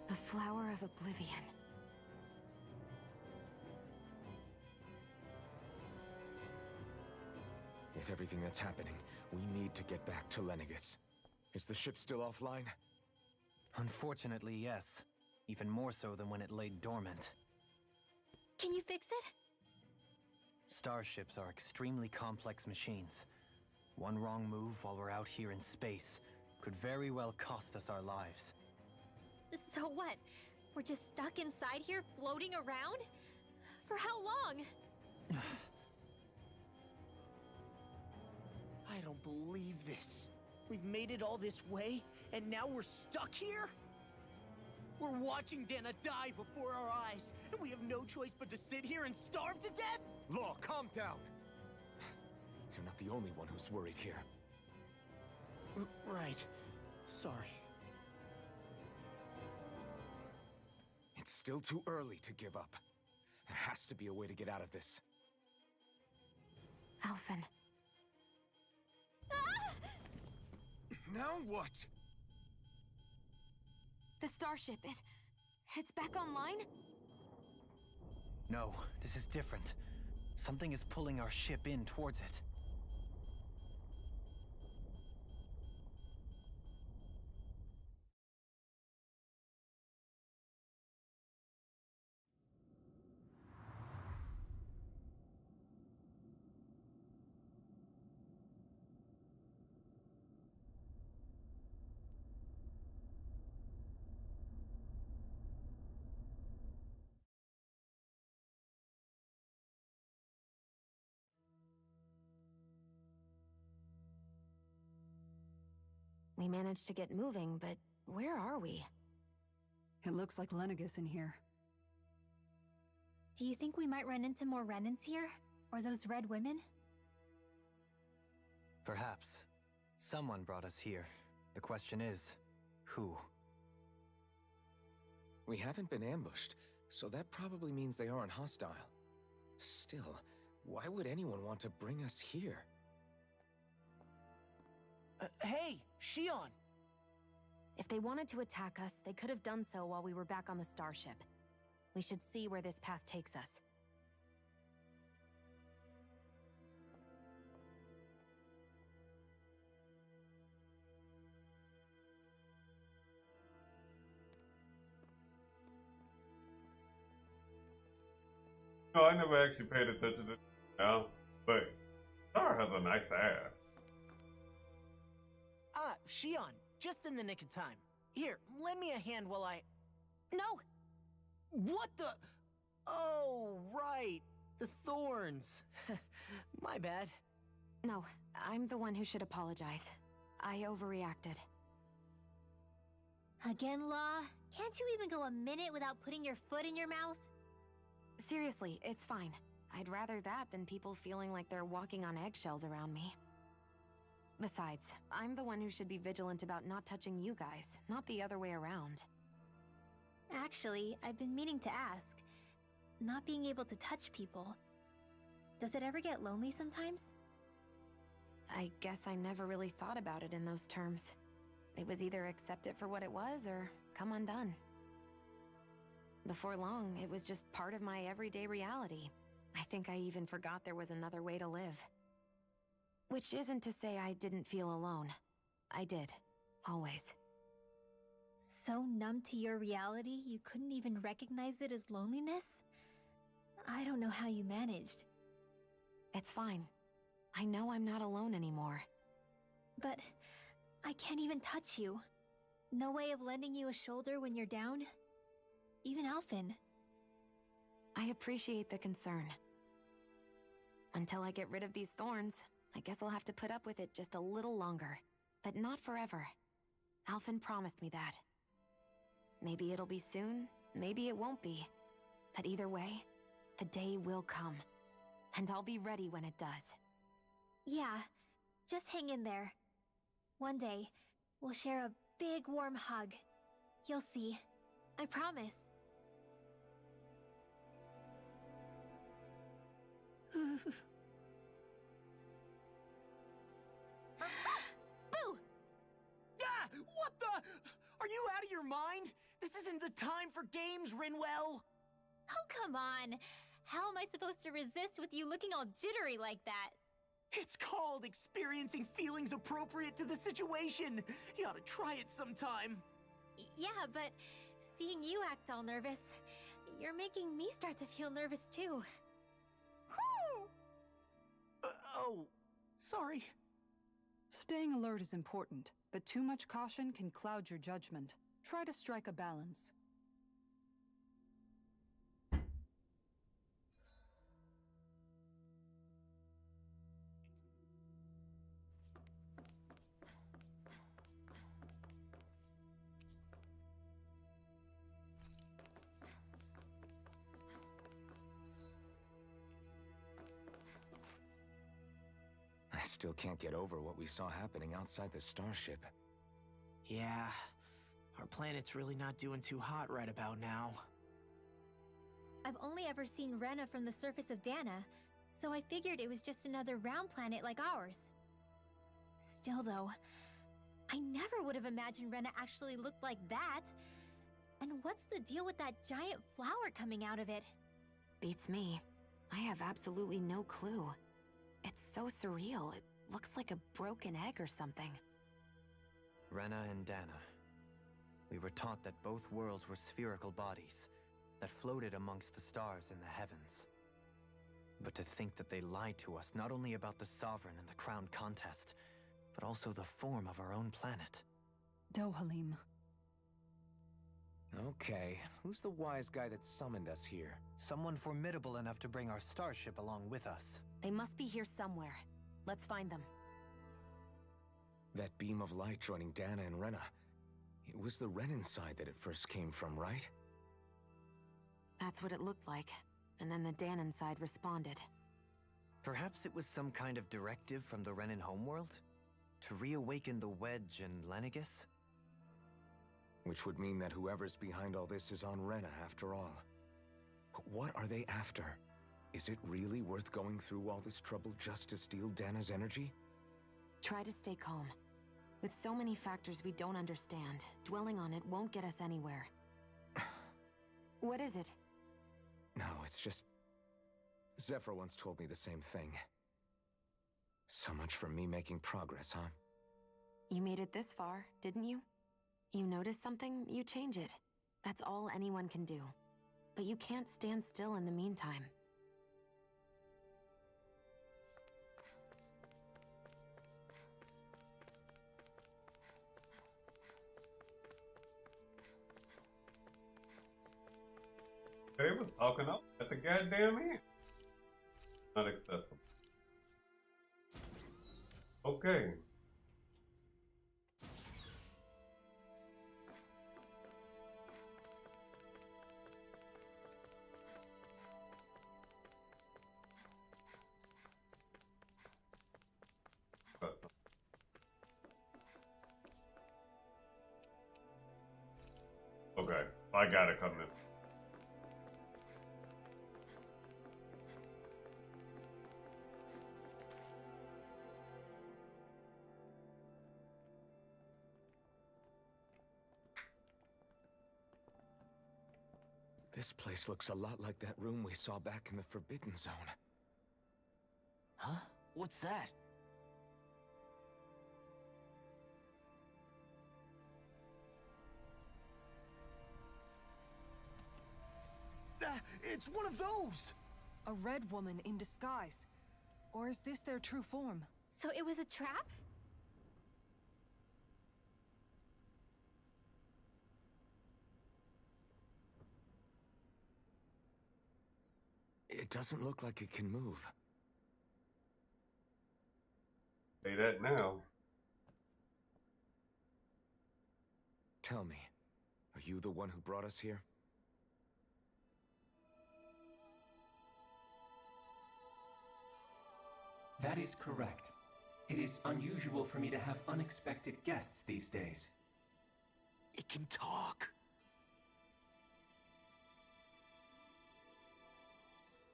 The flower of oblivion. With everything that's happening, we need to get back to Lenegis. Is the ship still offline? Unfortunately, yes. Even more so than when it lay dormant. Can you fix it? Starships are extremely complex machines. One wrong move while we're out here in space could very well cost us our lives. So what? We're just stuck inside here, floating around? For how long? I don't believe this. We've made it all this way, and now we're stuck here? We're watching Dana die before our eyes, and we have no choice but to sit here and starve to death? Law, calm down! You're not the only one who's worried here. Right. Sorry. It's still too early to give up. There has to be a way to get out of this. Alphen. Now what? The starship, it's back online? No, this is different. Something is pulling our ship in towards it. We managed to get moving, but where are we? It looks like Lenegis in here. Do you think we might run into more remnants here? Or those red women? Perhaps. Someone brought us here. The question is, who? We haven't been ambushed, so that probably means they aren't hostile. Still, why would anyone want to bring us here? Hey, Shion! If they wanted to attack us, they could have done so while we were back on the starship. We should see where this path takes us. No, I never actually paid attention to now, but Star has a nice ass. Ah, Shion, just in the nick of time. Here, lend me a hand while I... No! What the... Oh, right. The thorns. My bad. No, I'm the one who should apologize. I overreacted. Again, Law? Can't you even go a minute without putting your foot in your mouth? Seriously, it's fine. I'd rather that than people feeling like they're walking on eggshells around me. Besides, I'm the one who should be vigilant about not touching you guys, not the other way around. Actually, I've been meaning to ask. Not being able to touch people, does it ever get lonely sometimes? I guess I never really thought about it in those terms. It was either accept it for what it was or come undone. Before long, it was just part of my everyday reality. I think I even forgot there was another way to live. Which isn't to say I didn't feel alone. I did. Always. So numb to your reality, you couldn't even recognize it as loneliness? I don't know how you managed. It's fine. I know I'm not alone anymore. But I can't even touch you. No way of lending you a shoulder when you're down? Even Alphen. I appreciate the concern. Until I get rid of these thorns, I guess I'll have to put up with it just a little longer. But not forever. Alphen promised me that. Maybe it'll be soon, maybe it won't be. But either way, the day will come. And I'll be ready when it does. Yeah, just hang in there. One day, we'll share a big warm hug. You'll see. I promise. Boo! Ah! What the? Are you out of your mind? This isn't the time for games, Rinwell! Oh, come on. How am I supposed to resist with you looking all jittery like that? It's called experiencing feelings appropriate to the situation. You ought to try it sometime. Yeah, but seeing you act all nervous, you're making me start to feel nervous too. Oh, sorry. Staying alert is important, but too much caution can cloud your judgment. Try to strike a balance. I still can't get over what we saw happening outside the starship. Yeah, our planet's really not doing too hot right about now. I've only ever seen Rena from the surface of Dana, so I figured it was just another round planet like ours. Still though, I never would have imagined Rena actually looked like that. And what's the deal with that giant flower coming out of it? Beats me. I have absolutely no clue. It's so surreal. It looks like a broken egg or something. Rena and Dana. We were taught that both worlds were spherical bodies that floated amongst the stars in the heavens. But to think that they lied to us not only about the Sovereign and the Crown contest, but also the form of our own planet. Dohalim. Okay, who's the wise guy that summoned us here? Someone formidable enough to bring our starship along with us. They must be here somewhere. Let's find them. That beam of light joining Dana and Rena. It was the Renin side that it first came from, right? That's what it looked like. And then the Danon side responded. Perhaps it was some kind of directive from the Renin homeworld? To reawaken the wedge in Lenegis? Which would mean that whoever's behind all this is on Rena after all. But what are they after? Is it really worth going through all this trouble just to steal Dana's energy? Try to stay calm. With so many factors we don't understand, dwelling on it won't get us anywhere. What is it? No, it's just... Zephyr once told me the same thing. So much for me making progress, huh? You made it this far, didn't you? You notice something, you change it. That's all anyone can do. But you can't stand still in the meantime. They was talking up at the goddamn end. Not accessible. Okay. Okay, I gotta come this. This place looks a lot like that room we saw back in the Forbidden Zone. Huh? What's that? It's one of those! A red woman in disguise. Or is this their true form? So it was a trap? It doesn't look like it can move. Say that now. Tell me, are you the one who brought us here? That is correct. It is unusual for me to have unexpected guests these days. It can talk.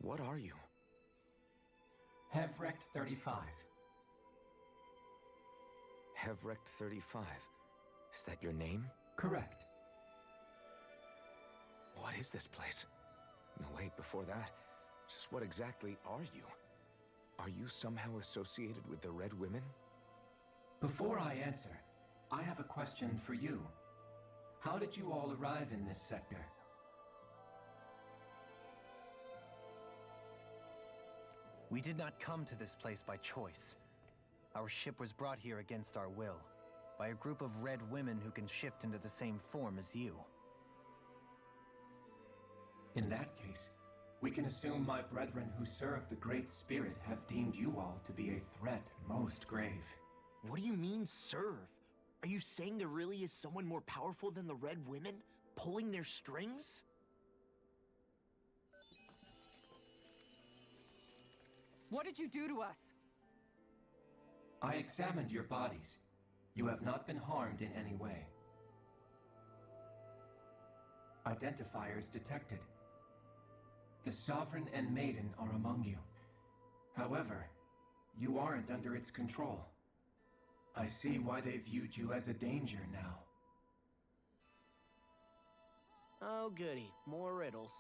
What are you? Hevrect 35. Hevrect 35. Is that your name? Correct. What is this place? No, wait, before that, just what exactly are you? Are you somehow associated with the Red Women? Before I answer, I have a question for you. How did you all arrive in this sector? We did not come to this place by choice. Our ship was brought here against our will, by a group of red women who can shift into the same form as you. In that case, we can assume my brethren who serve the Great Spirit have deemed you all to be a threat most grave. What do you mean, serve? Are you saying there really is someone more powerful than the Red Women, pulling their strings? What did you do to us? I examined your bodies. You have not been harmed in any way. Identifiers detected. The Sovereign and Maiden are among you. However, you aren't under its control. I see why they viewed you as a danger now. Oh goody, more riddles.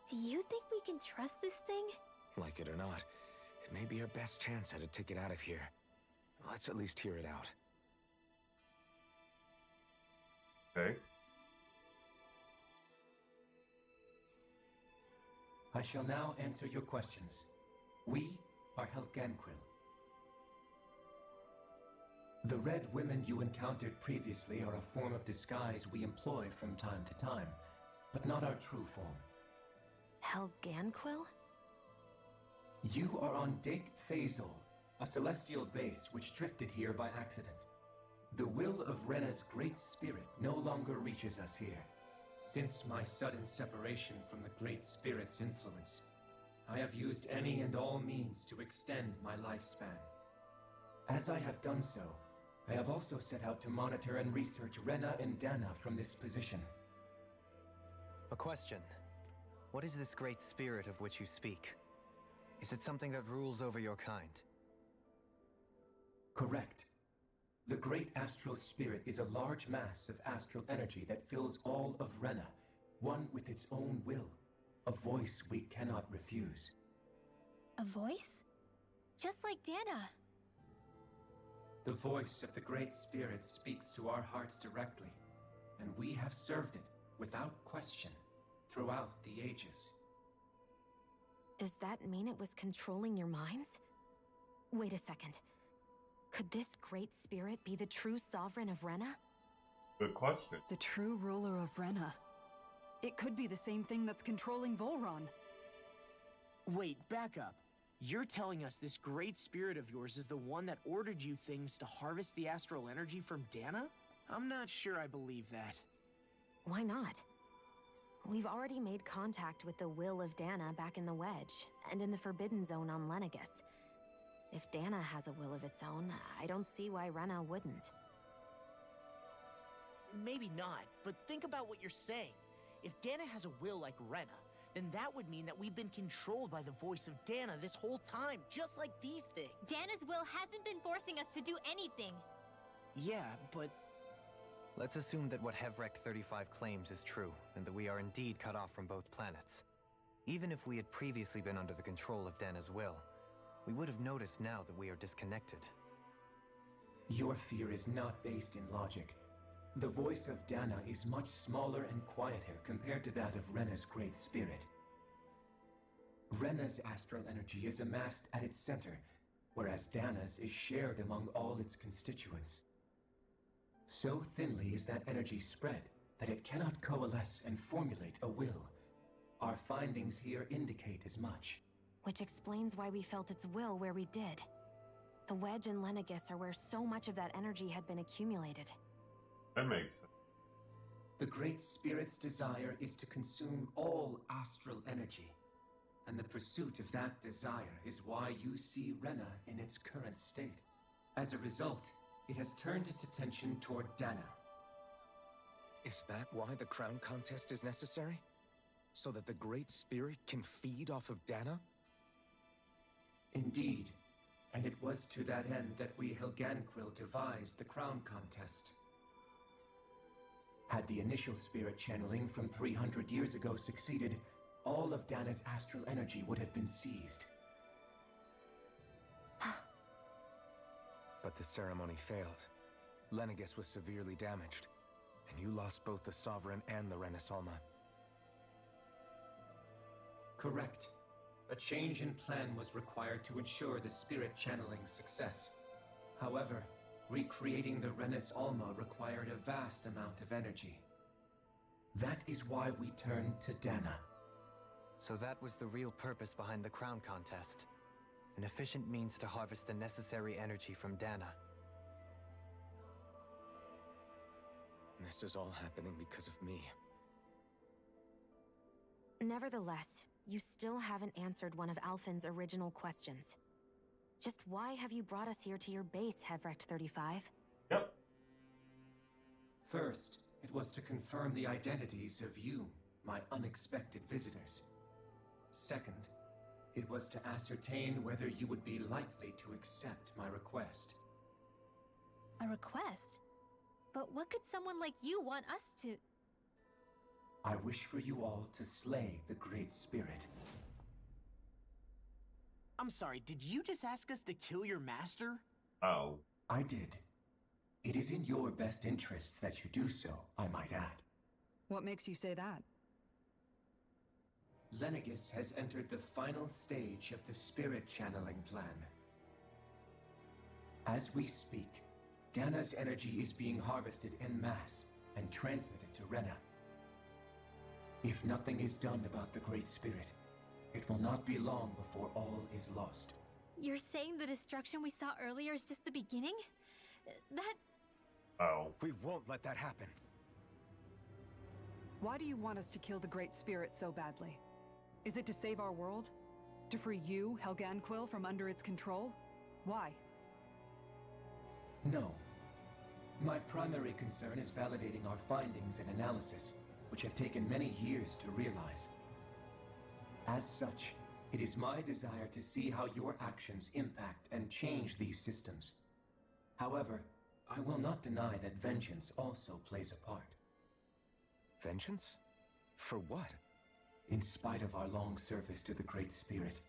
Do you think we can trust this thing? Like it or not, it may be our best chance at a ticket out of here. Let's at least hear it out. Okay. I shall now answer your questions. We are Helganquil. The red women you encountered previously are a form of disguise we employ from time to time, but not our true form. Helganquil? You are on Dake Phasol, a celestial base which drifted here by accident. The will of Rena's great spirit no longer reaches us here. Since my sudden separation from the Great Spirit's influence, I have used any and all means to extend my lifespan. As I have done so, I have also set out to monitor and research Rena and Dana from this position. A question. What is this Great Spirit of which you speak? Is it something that rules over your kind? Correct. The Great Astral Spirit is a large mass of astral energy that fills all of Rena, one with its own will, a voice we cannot refuse. A voice? Just like Dana. The voice of the Great Spirit speaks to our hearts directly, and we have served it, without question, throughout the ages. Does that mean it was controlling your minds? Wait a second. Could this Great Spirit be the true sovereign of Rena? Good question. The true ruler of Rena. It could be the same thing that's controlling Volron. Wait, back up. You're telling us this great spirit of yours is the one that ordered you things to harvest the astral energy from Dana? I'm not sure I believe that. Why not? We've already made contact with the will of Dana back in the Wedge, and in the Forbidden Zone on Lenegis. If Dana has a will of its own, I don't see why Rena wouldn't. Maybe not, but think about what you're saying. If Dana has a will like Rena, then that would mean that we've been controlled by the voice of Dana this whole time, just like these things. Dana's will hasn't been forcing us to do anything. Yeah, but... Let's assume that what Hevrect 35 claims is true, and that we are indeed cut off from both planets. Even if we had previously been under the control of Dana's will, we would have noticed now that we are disconnected. Your fear is not based in logic. The voice of Dana is much smaller and quieter compared to that of Rena's Great Spirit. Rena's astral energy is amassed at its center, whereas Dana's is shared among all its constituents. So thinly is that energy spread that it cannot coalesce and formulate a will. Our findings here indicate as much. Which explains why we felt its will where we did. The Wedge and Lenegis are where so much of that energy had been accumulated. That makes sense. The Great Spirit's desire is to consume all astral energy, and the pursuit of that desire is why you see Rena in its current state. As a result, it has turned its attention toward Dana. Is that why the crown contest is necessary? So that the Great Spirit can feed off of Dana? Indeed, and it was to that end that we Helganquil devised the crown contest. Had the initial spirit channeling from 300 years ago succeeded, all of Dana's astral energy would have been seized. But the ceremony failed. Lenegis was severely damaged, and you lost both the Sovereign and the Renasalma. Correct. A change in plan was required to ensure the spirit channeling's success. However, recreating the Renis Alma required a vast amount of energy. That is why we turned to Dana. So that was the real purpose behind the crown contest. An efficient means to harvest the necessary energy from Dana. This is all happening because of me. Nevertheless, you still haven't answered one of Alphen's original questions. Just why have you brought us here to your base, Hevrect 35? Yep. First, it was to confirm the identities of you, my unexpected visitors. Second, it was to ascertain whether you would be likely to accept my request. A request? But what could someone like you want us to... I wish for you all to slay the Great Spirit. I'm sorry, did you just ask us to kill your master? Oh. I did. It is in your best interest that you do so, I might add. What makes you say that? Lenegis has entered the final stage of the spirit channeling plan. As we speak, Dana's energy is being harvested en masse and transmitted to Rena. If nothing is done about the Great Spirit, it will not be long before all is lost. You're saying the destruction we saw earlier is just the beginning? That... Oh. We won't let that happen. Why do you want us to kill the Great Spirit so badly? Is it to save our world? To free you, Helganquil, from under its control? Why? No. My primary concern is validating our findings and analysis, which have taken many years to realize. As such, it is my desire to see how your actions impact and change these systems. However, I will not deny that vengeance also plays a part. Vengeance? For what? In spite of our long service to the Great Spirit,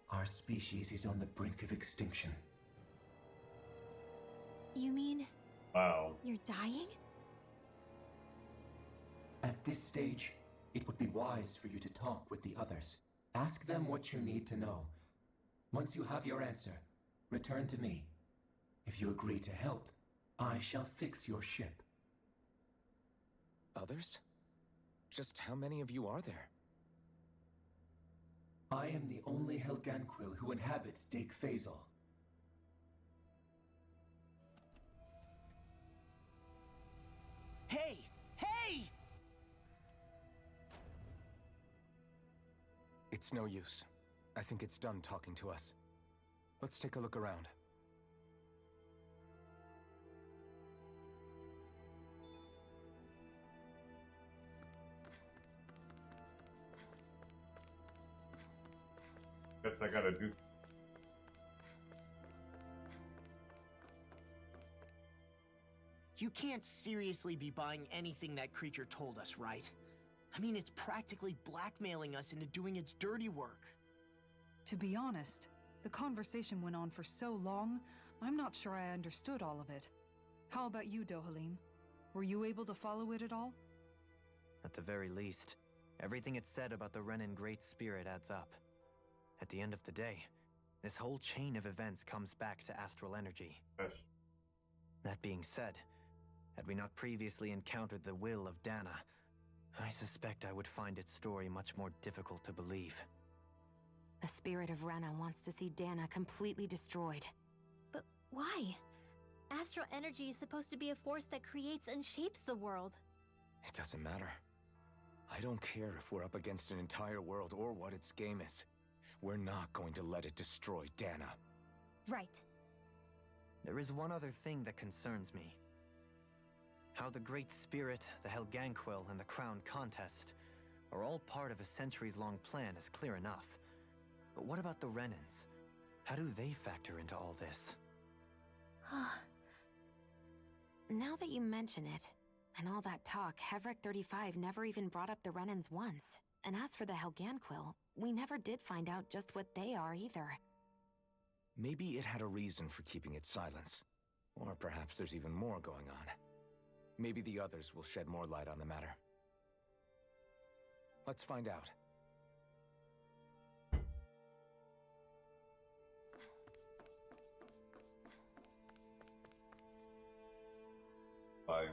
our species is on the brink of extinction. You mean... Wow. You're dying? At this stage, it would be wise for you to talk with the others. Ask them what you need to know. Once you have your answer, return to me. If you agree to help, I shall fix your ship. Others? Just how many of you are there? I am the only Helganquil who inhabits Dake Faisal. Hey! Hey! It's no use. I think it's done talking to us. Let's take a look around. Guess I gotta do. You can't seriously be buying anything that creature told us, right? I mean, it's practically blackmailing us into doing its dirty work. To be honest, the conversation went on for so long, I'm not sure I understood all of it. How about you, Dohalim? Were you able to follow it at all? At the very least, everything it said about the Renan Great Spirit adds up. At the end of the day, this whole chain of events comes back to astral energy. Yes. That being said, had we not previously encountered the will of Dana, I suspect I would find its story much more difficult to believe. The spirit of Rena wants to see Dana completely destroyed. But why? Astral energy is supposed to be a force that creates and shapes the world. It doesn't matter. I don't care if we're up against an entire world or what its game is. We're not going to let it destroy Dana. Right. There is one other thing that concerns me. How the Great Spirit, the Helganquil, and the Crown Contest are all part of a centuries-long plan is clear enough. But what about the Renans? How do they factor into all this? Now that you mention it, and all that talk, Hevric 35 never even brought up the Renans once. And as for the Helganquil, we never did find out just what they are either. Maybe it had a reason for keeping its silence. Or perhaps there's even more going on. Maybe the others will shed more light on the matter. Let's find out. Bye.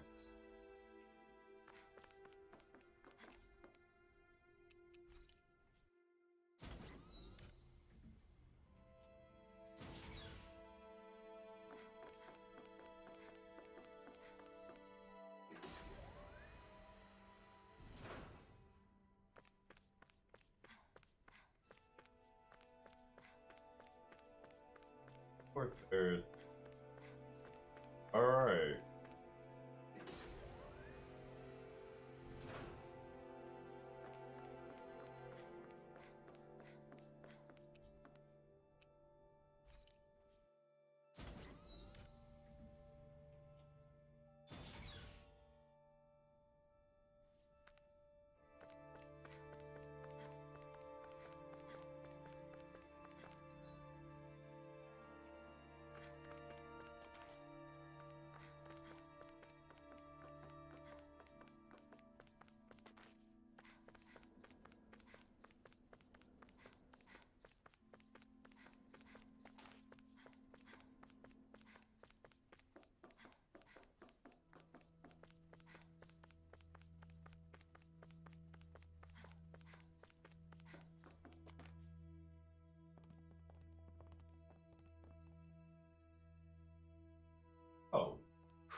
Of course there's... Alright.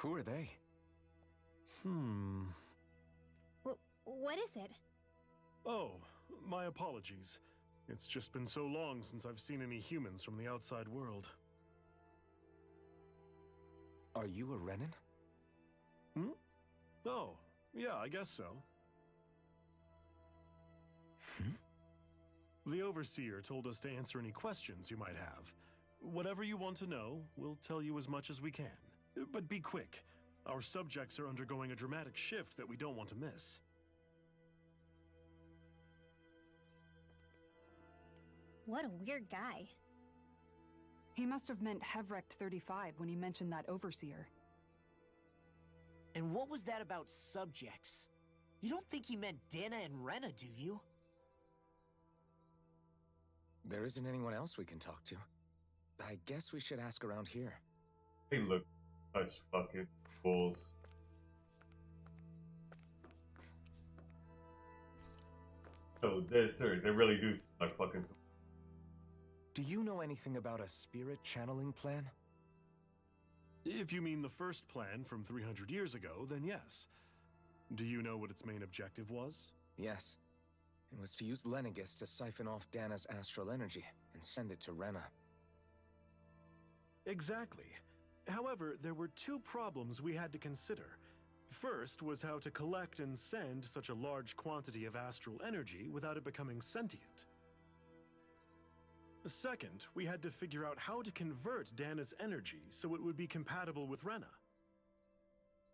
Who are they? What is it? Oh, my apologies. It's just been so long since I've seen any humans from the outside world. Are you a Renan? Oh, yeah, I guess so. The Overseer told us to answer any questions you might have. Whatever you want to know, we'll tell you as much as we can. But be quick. Our subjects are undergoing a dramatic shift that we don't want to miss. What a weird guy. He must have meant Hevrecht 35 when he mentioned that Overseer. And what was that about subjects? You don't think he meant Dana and Rena, do you? There isn't anyone else we can talk to. I guess we should ask around here. They look such fucking fools. Oh, they're serious. They really do seem like fucking. Do you know anything about a spirit channeling plan? If you mean the first plan from 300 years ago, then yes. Do you know what its main objective was? Yes. It was to use Lenegis to siphon off Dana's astral energy and send it to Rena. Exactly. However, there were two problems we had to consider. First was how to collect and send such a large quantity of astral energy without it becoming sentient. Second, we had to figure out how to convert Dana's energy so it would be compatible with Rena.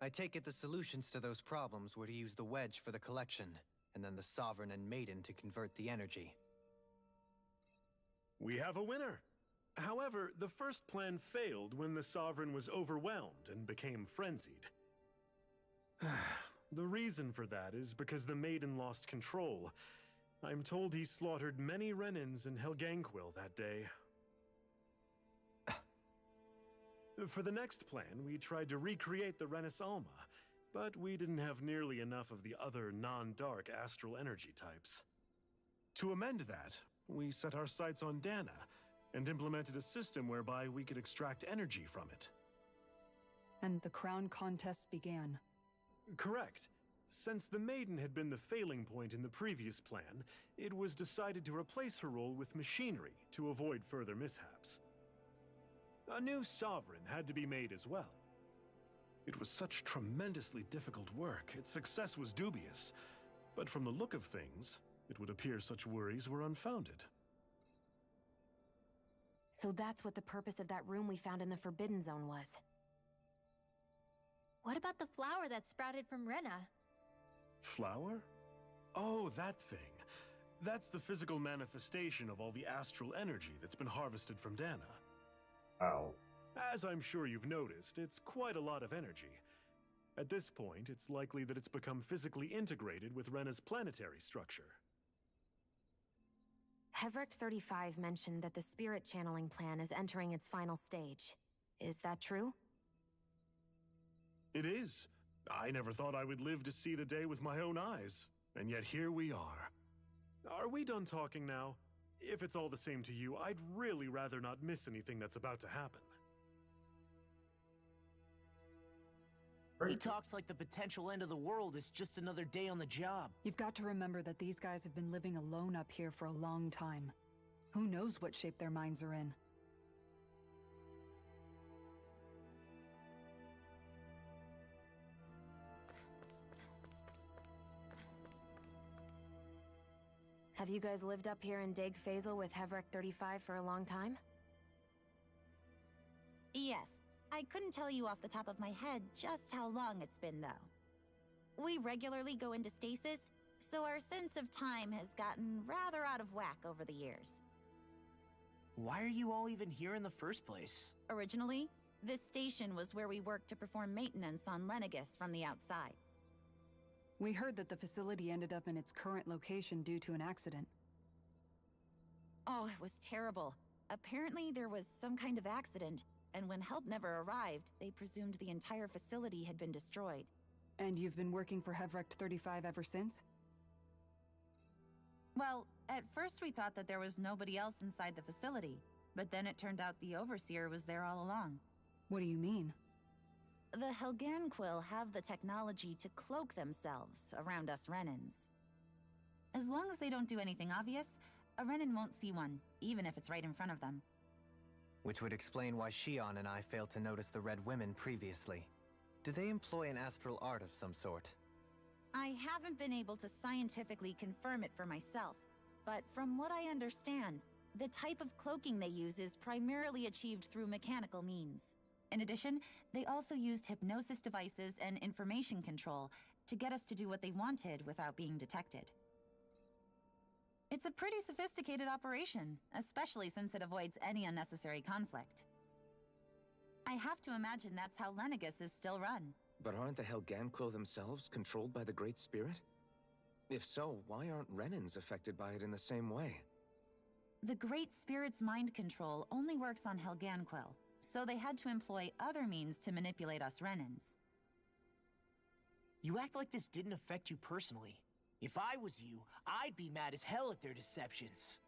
I take it the solutions to those problems were to use the wedge for the collection, and then the Sovereign and Maiden to convert the energy. We have a winner! However, the first plan failed when the Sovereign was overwhelmed and became frenzied. The reason for that is because the Maiden lost control. I'm told he slaughtered many Renans in Helganquil that day. For the next plan, we tried to recreate the Renis Alma, but we didn't have nearly enough of the other non-dark astral energy types. To amend that, we set our sights on Dana, and implemented a system whereby we could extract energy from it. And the crown contests began. Correct. Since the Maiden had been the failing point in the previous plan, it was decided to replace her role with machinery to avoid further mishaps. A new Sovereign had to be made as well. It was such tremendously difficult work, its success was dubious. But from the look of things, it would appear such worries were unfounded. So that's what the purpose of that room we found in the Forbidden Zone was. What about the flower that sprouted from Rena? Flower? Oh, that thing. That's the physical manifestation of all the astral energy that's been harvested from Dana. Ow. As I'm sure you've noticed, it's quite a lot of energy. At this point, it's likely that it's become physically integrated with Rena's planetary structure. Hevrecht 35 mentioned that the spirit channeling plan is entering its final stage. Is that true? It is. I never thought I would live to see the day with my own eyes, and yet here we are. Are we done talking now? If it's all the same to you, I'd really rather not miss anything that's about to happen. He talks like the potential end of the world is just another day on the job. You've got to remember that these guys have been living alone up here for a long time. Who knows what shape their minds are in? Have you guys lived up here in Deg Faisal with Hevrecht 35 for a long time? Yes. I couldn't tell you off the top of my head just how long it's been, though. We regularly go into stasis, so our sense of time has gotten rather out of whack over the years. Why are you all even here in the first place? Originally, this station was where we worked to perform maintenance on Lenegis from the outside. We heard that the facility ended up in its current location due to an accident. Oh, it was terrible. Apparently there was some kind of accident, and when help never arrived, they presumed the entire facility had been destroyed. And you've been working for Hevrecht 35 ever since? Well, at first we thought that there was nobody else inside the facility, but then it turned out the Overseer was there all along. What do you mean? The Helganquil have the technology to cloak themselves around us Renans. As long as they don't do anything obvious, a Renan won't see one, even if it's right in front of them. Which would explain why Shion and I failed to notice the Red Women previously. Do they employ an astral art of some sort? I haven't been able to scientifically confirm it for myself, but from what I understand, the type of cloaking they use is primarily achieved through mechanical means. In addition, they also used hypnosis devices and information control to get us to do what they wanted without being detected. It's a pretty sophisticated operation, especially since it avoids any unnecessary conflict. I have to imagine that's how Lenegis is still run. But aren't the Helganquil themselves controlled by the Great Spirit? If so, why aren't Renans affected by it in the same way? The Great Spirit's mind control only works on Helganquil, so they had to employ other means to manipulate us Renans. You act like this didn't affect you personally. If I was you, I'd be mad as hell at their deceptions.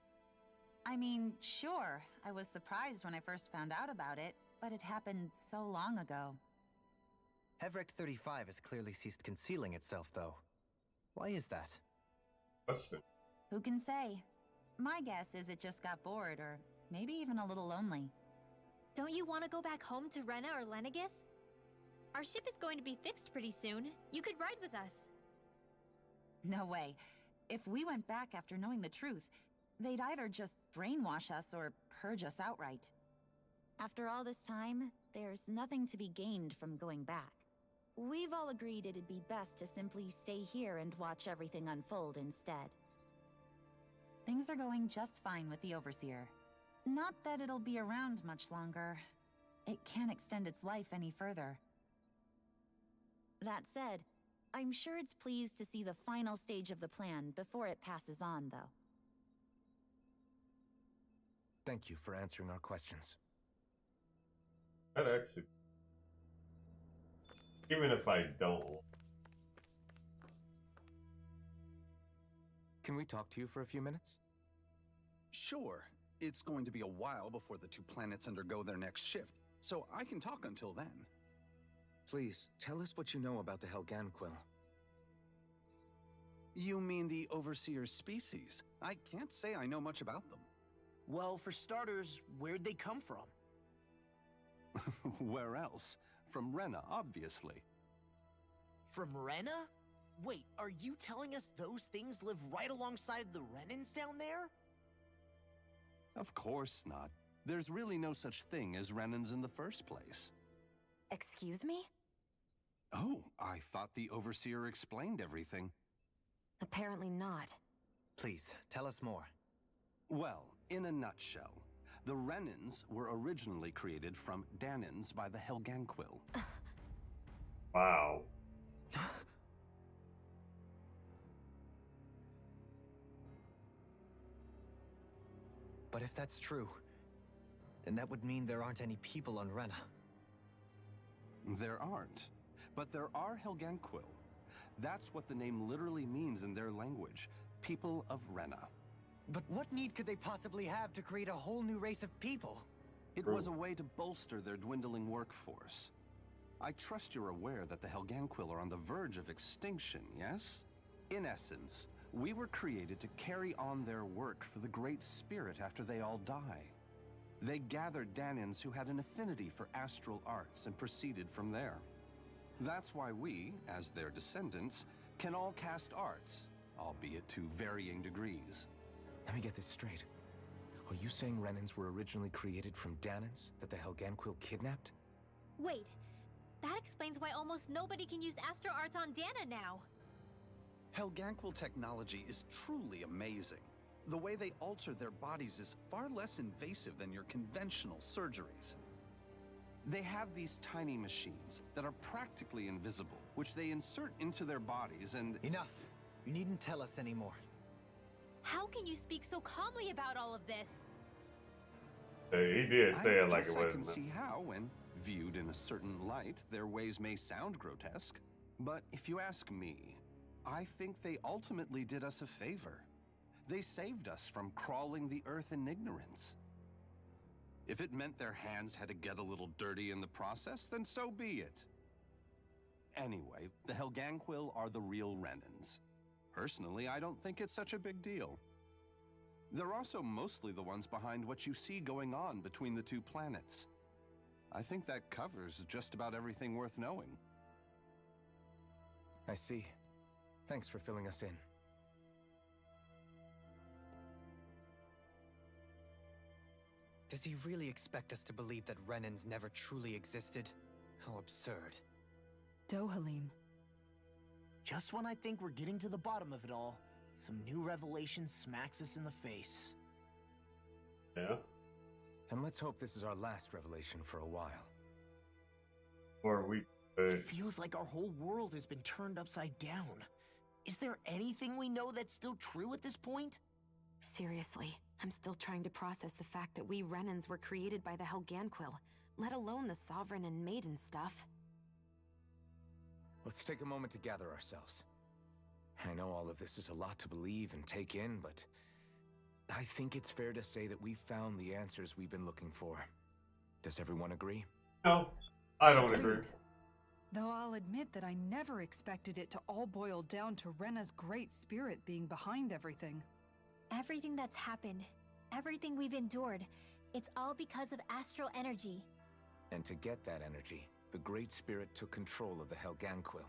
I mean, sure, I was surprised when I first found out about it, but it happened so long ago. Hevrek 35 has clearly ceased concealing itself, though. Why is that? Question. Who can say? My guess is it just got bored, or maybe even a little lonely. Don't you want to go back home to Rena or Lenegis? Our ship is going to be fixed pretty soon. You could ride with us. No way. If we went back after knowing the truth, they'd either just brainwash us or purge us outright. After all this time, there's nothing to be gained from going back. We've all agreed it'd be best to simply stay here and watch everything unfold instead. Things are going just fine with the Overseer. Not that it'll be around much longer. It can't extend its life any further. That said, I'm sure it's pleased to see the final stage of the plan before it passes on, though. Thank you for answering our questions. That actually... Even if I don't... Can we talk to you for a few minutes? Sure. It's going to be a while before the two planets undergo their next shift, so I can talk until then. Please, tell us what you know about the Helganquil. You mean the Overseer's species? I can't say I know much about them. Well, for starters, where'd they come from? Where else? From Rena, obviously. From Rena? Wait, are you telling us those things live right alongside the Renans down there? Of course not. There's really no such thing as Renans in the first place. Excuse me? Oh, I thought the Overseer explained everything. Apparently not. Please, tell us more. Well, in a nutshell, the Renans were originally created from Danans by the Helganquil. Wow. But if that's true, then that would mean there aren't any people on Rena. There aren't. But there are Helganquil. That's what the name literally means in their language. People of Rena. But what need could they possibly have to create a whole new race of people? It was a way to bolster their dwindling workforce. I trust you're aware that the Helganquil are on the verge of extinction, yes? In essence, we were created to carry on their work for the Great Spirit after they all die. They gathered Danans who had an affinity for astral arts and proceeded from there. That's why we, as their descendants, can all cast arts, albeit to varying degrees. Let me get this straight. Are you saying Renans were originally created from Danans that the Helganquil kidnapped? Wait, that explains why almost nobody can use astro arts on Dana now. Helganquil technology is truly amazing. The way they alter their bodies is far less invasive than your conventional surgeries. They have these tiny machines that are practically invisible, which they insert into their bodies and... Enough! You needn't tell us anymore. How can you speak so calmly about all of this? He did say it like it I was. can see how, when viewed in a certain light, their ways may sound grotesque. But if you ask me, I think they ultimately did us a favor. They saved us from crawling the earth in ignorance. If it meant their hands had to get a little dirty in the process, then so be it. Anyway, the Helganquil are the real Renans. Personally, I don't think it's such a big deal. They're also mostly the ones behind what you see going on between the two planets. I think that covers just about everything worth knowing. I see. Thanks for filling us in. Does he really expect us to believe that Renans never truly existed? How absurd. Dohalim. Just when I think we're getting to the bottom of it all, some new revelation smacks us in the face. Yeah? Then let's hope this is our last revelation for a while. Or we It feels like our whole world has been turned upside down. Is there anything we know that's still true at this point? Seriously, I'm still trying to process the fact that we Renans were created by the Helganquil, let alone the Sovereign and Maiden stuff. Let's take a moment to gather ourselves. I know all of this is a lot to believe and take in, but I think it's fair to say that we've found the answers we've been looking for. Does everyone agree? No, I don't agree. Though I'll admit that I never expected it to all boil down to Rena's great spirit being behind everything. Everything that's happened, everything we've endured, it's all because of astral energy. And to get that energy, the Great Spirit took control of the Helganquil.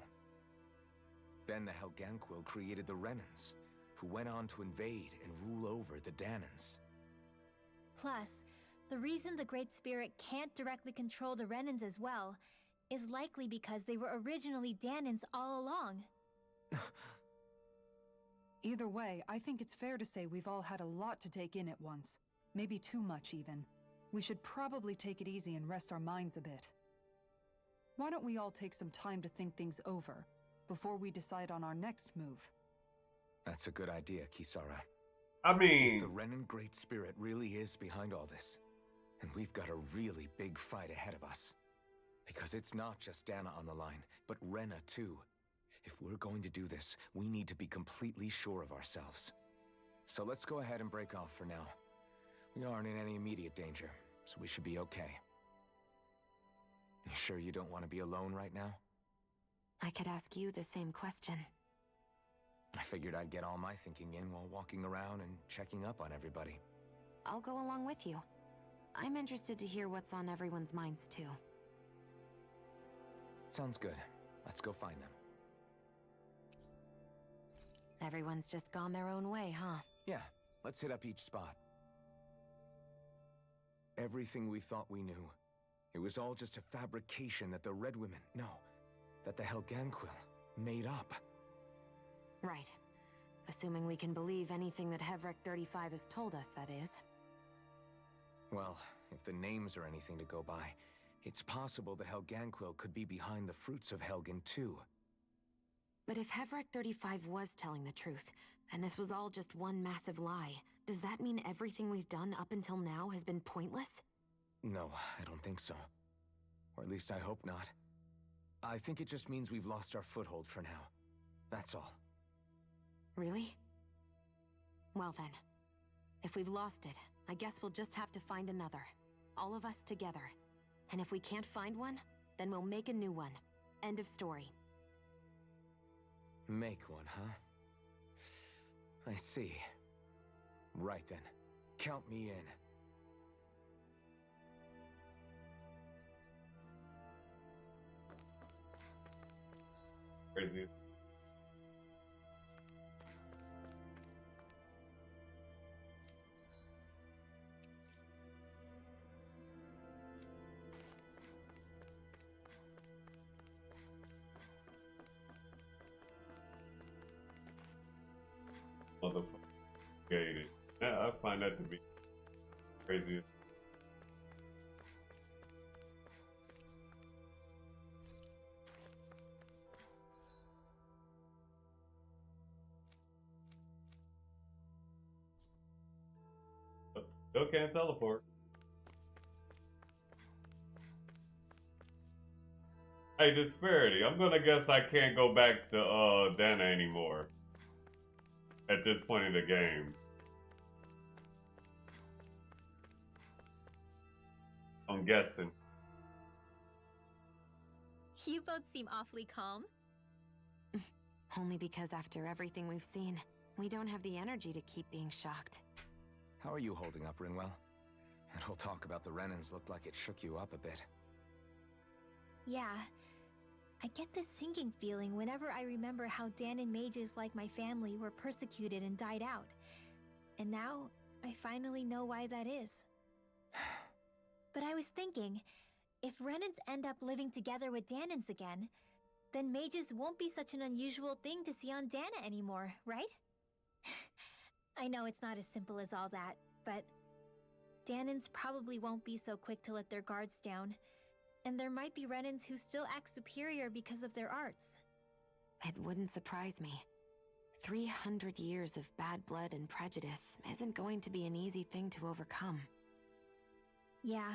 Then the Helganquil created the Renans, who went on to invade and rule over the Danans. Plus, the reason the Great Spirit can't directly control the Renans as well is likely because they were originally Danans all along. Either way, I think it's fair to say we've all had a lot to take in at once. Maybe too much, even. We should probably take it easy and rest our minds a bit. Why don't we all take some time to think things over, before we decide on our next move? That's a good idea, Kisara. I mean... If the Renan Great Spirit really is behind all this, then we've got a really big fight ahead of us. Because it's not just Dana on the line, but Rena too. If we're going to do this, we need to be completely sure of ourselves. So let's go ahead and break off for now. We aren't in any immediate danger, so we should be okay. You sure you don't want to be alone right now? I could ask you the same question. I figured I'd get all my thinking in while walking around and checking up on everybody. I'll go along with you. I'm interested to hear what's on everyone's minds too. Sounds good. Let's go find them. Everyone's just gone their own way, huh? Yeah, let's hit up each spot. Everything we thought we knew, it was all just a fabrication that the Red Women, that the Helganquil made up. Right. Assuming we can believe anything that Hevrek 35 has told us, that is. Well, if the names are anything to go by, it's possible the Helganquil could be behind the fruits of Helgen too. But if Hevrek 35 was telling the truth, and this was all just one massive lie, does that mean everything we've done up until now has been pointless? No, I don't think so. Or at least I hope not. I think it just means we've lost our foothold for now. That's all. Really? Well then, if we've lost it, I guess we'll just have to find another. All of us together. And if we can't find one, then we'll make a new one. End of story. Make one, huh? I see. Right then. Count me in. Crazy. Motherfucker. Gated. Yeah, I find that to be crazy. But still can't teleport. Hey, Disparity, I'm gonna guess I can't go back to Dana anymore at this point in the game. I'm guessing. You both seem awfully calm. Only because after everything we've seen, we don't have the energy to keep being shocked. How are you holding up, Rinwell? That whole talk about the Renans looked like it shook you up a bit. Yeah. I get this sinking feeling whenever I remember how Danon mages like my family were persecuted and died out. And now, I finally know why that is. But I was thinking, if Renans end up living together with Danons again, then mages won't be such an unusual thing to see on Dana anymore, right? I know it's not as simple as all that, but Danons probably won't be so quick to let their guards down, and there might be Renans who still act superior because of their arts. It wouldn't surprise me. 300 years of bad blood and prejudice isn't going to be an easy thing to overcome. Yeah,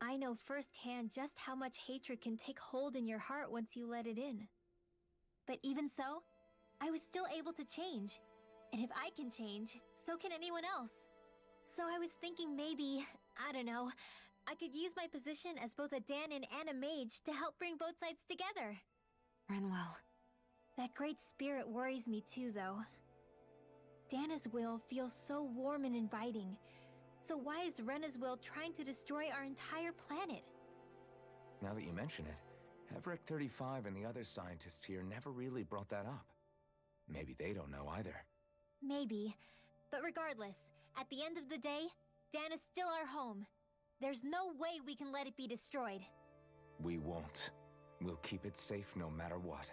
I know firsthand just how much hatred can take hold in your heart once you let it in. But even so, I was still able to change. And if I can change, so can anyone else. So I was thinking maybe, I don't know, I could use my position as both a Danon and a mage to help bring both sides together. Rinwell. That great spirit worries me too, though. Dana's will feels so warm and inviting. So why is Rena's will trying to destroy our entire planet? Now that you mention it, Everett 35 and the other scientists here never really brought that up. Maybe they don't know either. Maybe. But regardless, at the end of the day, Dana's still our home. There's no way we can let it be destroyed. We won't. We'll keep it safe no matter what.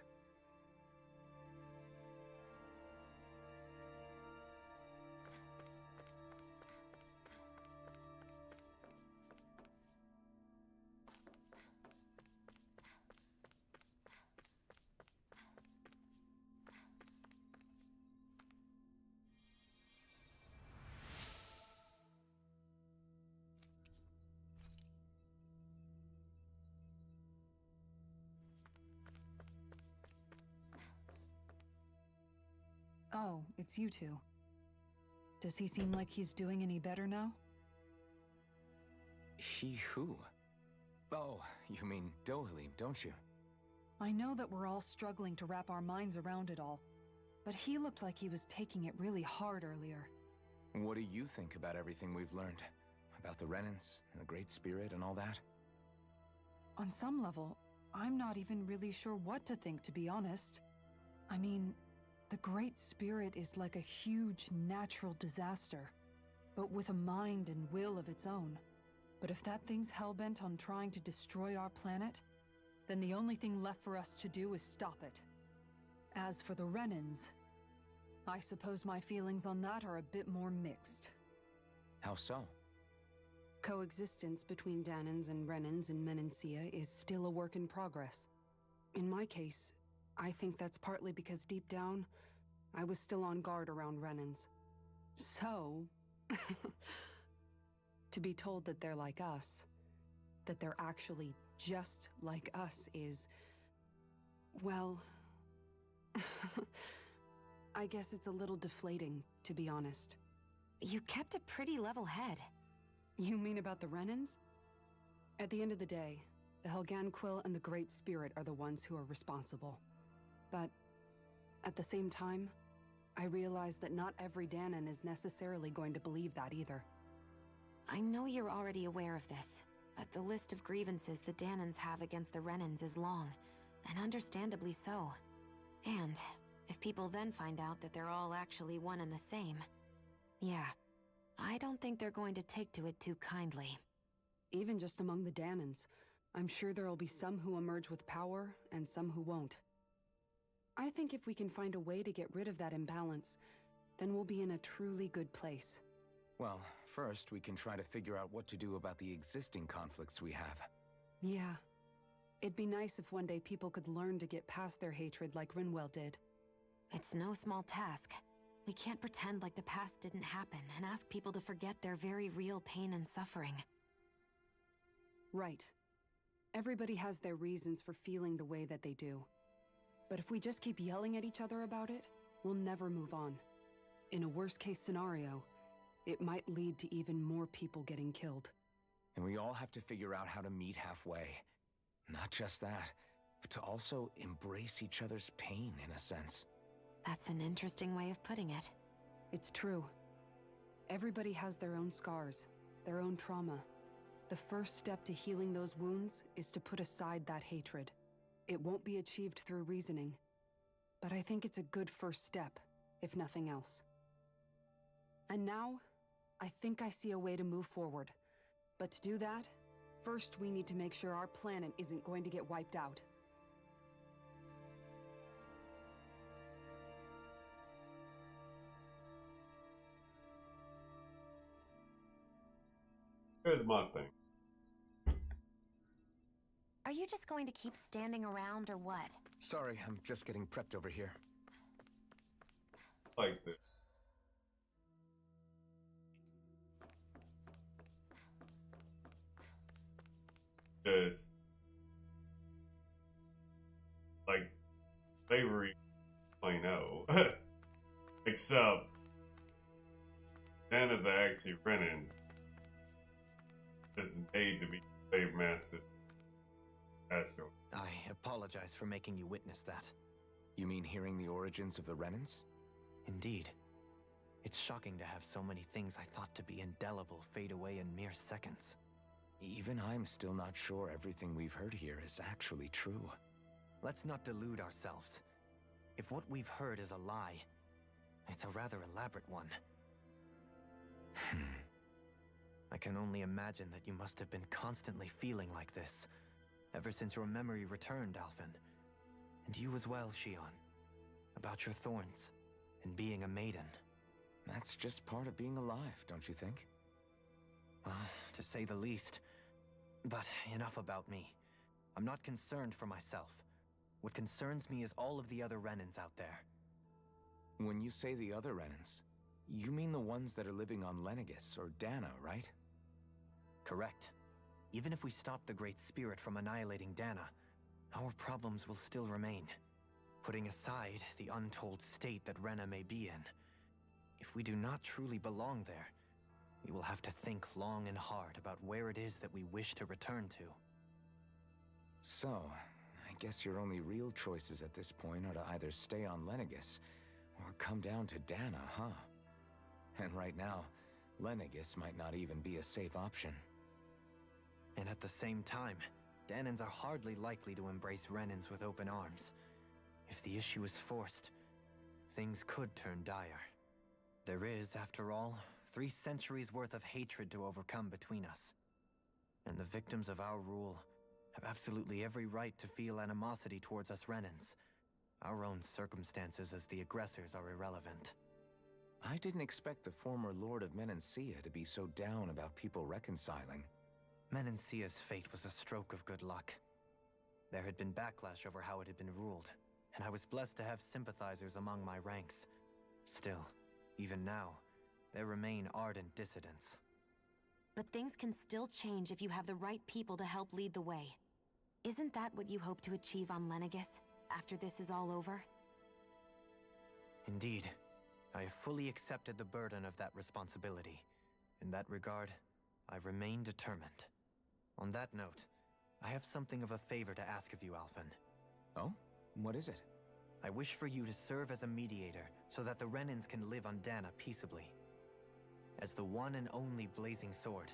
Oh, it's you two. Does he seem like he's doing any better now? He who? Oh, you mean Dohalim, don't you? I know that we're all struggling to wrap our minds around it all, but he looked like he was taking it really hard earlier. What do you think about everything we've learned? About the Renans, and the Great Spirit, and all that? On some level, I'm not even really sure what to think, to be honest. I mean, the Great Spirit is like a huge natural disaster, but with a mind and will of its own. But if that thing's hellbent on trying to destroy our planet, then the only thing left for us to do is stop it. As for the Renans, I suppose my feelings on that are a bit more mixed. How so? Coexistence between Danons and Renans in Menancia is still a work in progress. In my case, I think that's partly because deep down, I was still on guard around Renans. So, to be told that they're like us, that they're actually just like us is, well, I guess it's a little deflating, to be honest. You kept a pretty level head. You mean about the Renans? At the end of the day, the Helganquil and the Great Spirit are the ones who are responsible. But at the same time, I realize that not every Danon is necessarily going to believe that either. I know you're already aware of this, but the list of grievances the Danons have against the Renans is long, and understandably so. And if people then find out that they're all actually one and the same, yeah, I don't think they're going to take to it too kindly. Even just among the Danons, I'm sure there'll be some who emerge with power and some who won't. I think if we can find a way to get rid of that imbalance, then we'll be in a truly good place. Well, first we can try to figure out what to do about the existing conflicts we have. Yeah. It'd be nice if one day people could learn to get past their hatred like Rinwell did. It's no small task. We can't pretend like the past didn't happen and ask people to forget their very real pain and suffering. Right. Everybody has their reasons for feeling the way that they do. But if we just keep yelling at each other about it, we'll never move on. In a worst-case scenario, it might lead to even more people getting killed. And we all have to figure out how to meet halfway. Not just that, to also embrace each other's pain, in a sense. That's an interesting way of putting it. It's true. Everybody has their own scars, their own trauma. The first step to healing those wounds is to put aside that hatred. It won't be achieved through reasoning, but I think it's a good first step, if nothing else. And now, I think I see a way to move forward. But to do that, first we need to make sure our planet isn't going to get wiped out. Here's my thing. Are you just going to keep standing around or what? Sorry, I'm just getting prepped over here. Like this. Just like slavery 2.0. Except Dana's actually Renan's is made to be slave masters. Astro. I apologize for making you witness that. You mean hearing the origins of the Renans? Indeed. It's shocking to have so many things I thought to be indelible fade away in mere seconds. Even I'm still not sure everything we've heard here is actually true. Let's not delude ourselves. If what we've heard is a lie, it's a rather elaborate one. I can only imagine that you must have been constantly feeling like this, ever since your memory returned, Alphen. And you as well, Shion. About your thorns, and being a maiden. That's just part of being alive, don't you think? To say the least. But enough about me. I'm not concerned for myself. What concerns me is all of the other Renans out there. When you say the other Renans, you mean the ones that are living on Lenegis or Dana, right? Correct. Even if we stop the Great Spirit from annihilating Dana, our problems will still remain. Putting aside the untold state that Rena may be in, if we do not truly belong there, we will have to think long and hard about where it is that we wish to return to. So, I guess your only real choices at this point are to either stay on Lenegis or come down to Dana, huh? And right now, Lenegis might not even be a safe option. And at the same time, Danans are hardly likely to embrace Renans with open arms. If the issue is forced, things could turn dire. There is, after all, 3 centuries worth of hatred to overcome between us. And the victims of our rule have absolutely every right to feel animosity towards us Renans. Our own circumstances as the aggressors are irrelevant. I didn't expect the former Lord of Menancia to be so down about people reconciling. Menancia's fate was a stroke of good luck. There had been backlash over how it had been ruled, and I was blessed to have sympathizers among my ranks. Still, even now, there remain ardent dissidents. But things can still change if you have the right people to help lead the way. Isn't that what you hope to achieve on Lenegis, after this is all over? Indeed. I have fully accepted the burden of that responsibility. In that regard, I remain determined. On that note, I have something of a favor to ask of you, Alphen. Oh? What is it? I wish for you to serve as a mediator so that the Renans can live on Dana peaceably. As the one and only Blazing Sword,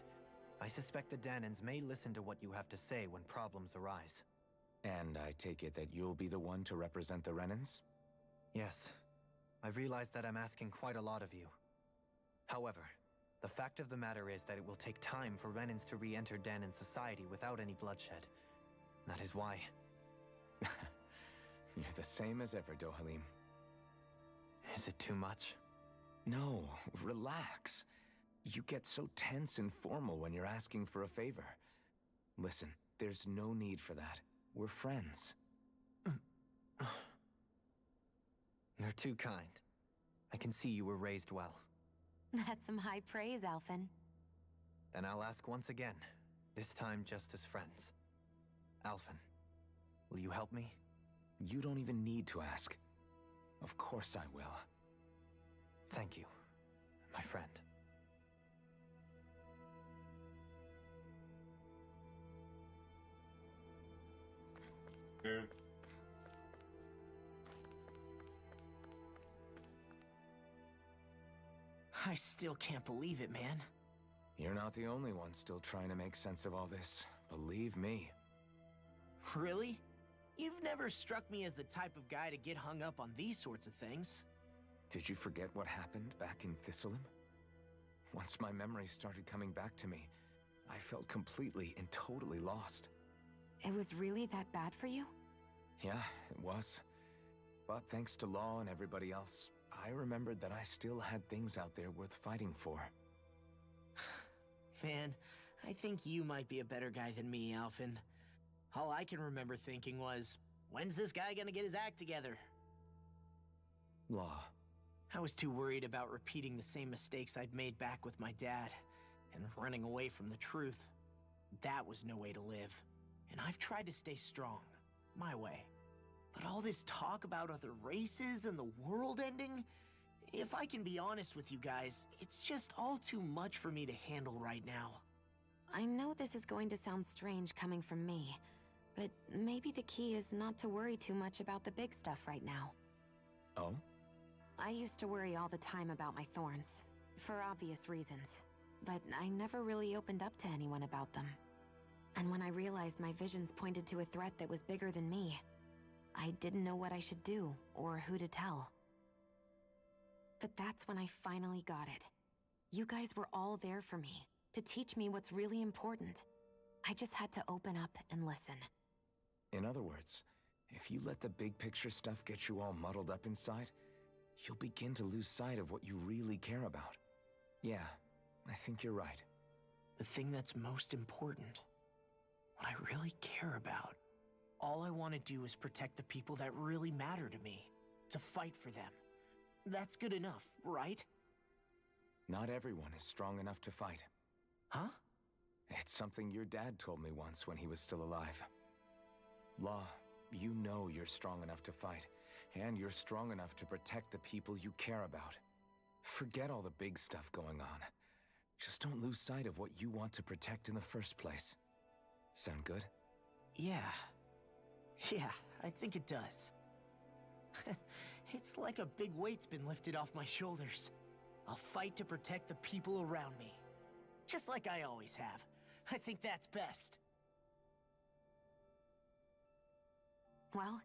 I suspect the Danans may listen to what you have to say when problems arise. And I take it that you'll be the one to represent the Renans? Yes. I realize that I'm asking quite a lot of you. However, the fact of the matter is that it will take time for Renans to re-enter Danan society without any bloodshed. That is why... You're the same as ever, Dohalim. Is it too much? No, relax. You get so tense and formal when you're asking for a favor. Listen, there's no need for that. We're friends. You're too kind. I can see you were raised well. That's some high praise, Alphen. Then I'll ask once again, this time just as friends. Alphen, will you help me? You don't even need to ask. Of course I will. Thank you, my friend. There's I still can't believe it, man. You're not the only one still trying to make sense of all this. Believe me. Really? You've never struck me as the type of guy to get hung up on these sorts of things. Did you forget what happened back in Thistleham? Once my memories started coming back to me, I felt completely and totally lost. It was really that bad for you? Yeah, it was. But thanks to Law and everybody else, I remembered that I still had things out there worth fighting for. Man, I think you might be a better guy than me, Alphen. All I can remember thinking was, when's this guy gonna get his act together? Law. I was too worried about repeating the same mistakes I'd made back with my dad, and running away from the truth. That was no way to live. And I've tried to stay strong, my way. But all this talk about other races and the world ending, if I can be honest with you guys, it's just all too much for me to handle right now. I know this is going to sound strange coming from me, but maybe the key is not to worry too much about the big stuff right now. Oh? I used to worry all the time about my thorns, for obvious reasons, but I never really opened up to anyone about them. And when I realized my visions pointed to a threat that was bigger than me, I didn't know what I should do or who to tell. But that's when I finally got it. You guys were all there for me, to teach me what's really important. I just had to open up and listen. In other words, if you let the big picture stuff get you all muddled up inside, you'll begin to lose sight of what you really care about. Yeah, I think you're right. The thing that's most important, what I really care about. All I want to do is protect the people that really matter to me, to fight for them. That's good enough, right? Not everyone is strong enough to fight. Huh? It's something your dad told me once when he was still alive. Law, you know you're strong enough to fight, and you're strong enough to protect the people you care about. Forget all the big stuff going on. Just don't lose sight of what you want to protect in the first place. Sound good? Yeah, I think it does. It's like a big weight's been lifted off my shoulders. I'll fight to protect the people around me. Just like I always have. I think that's best. Well,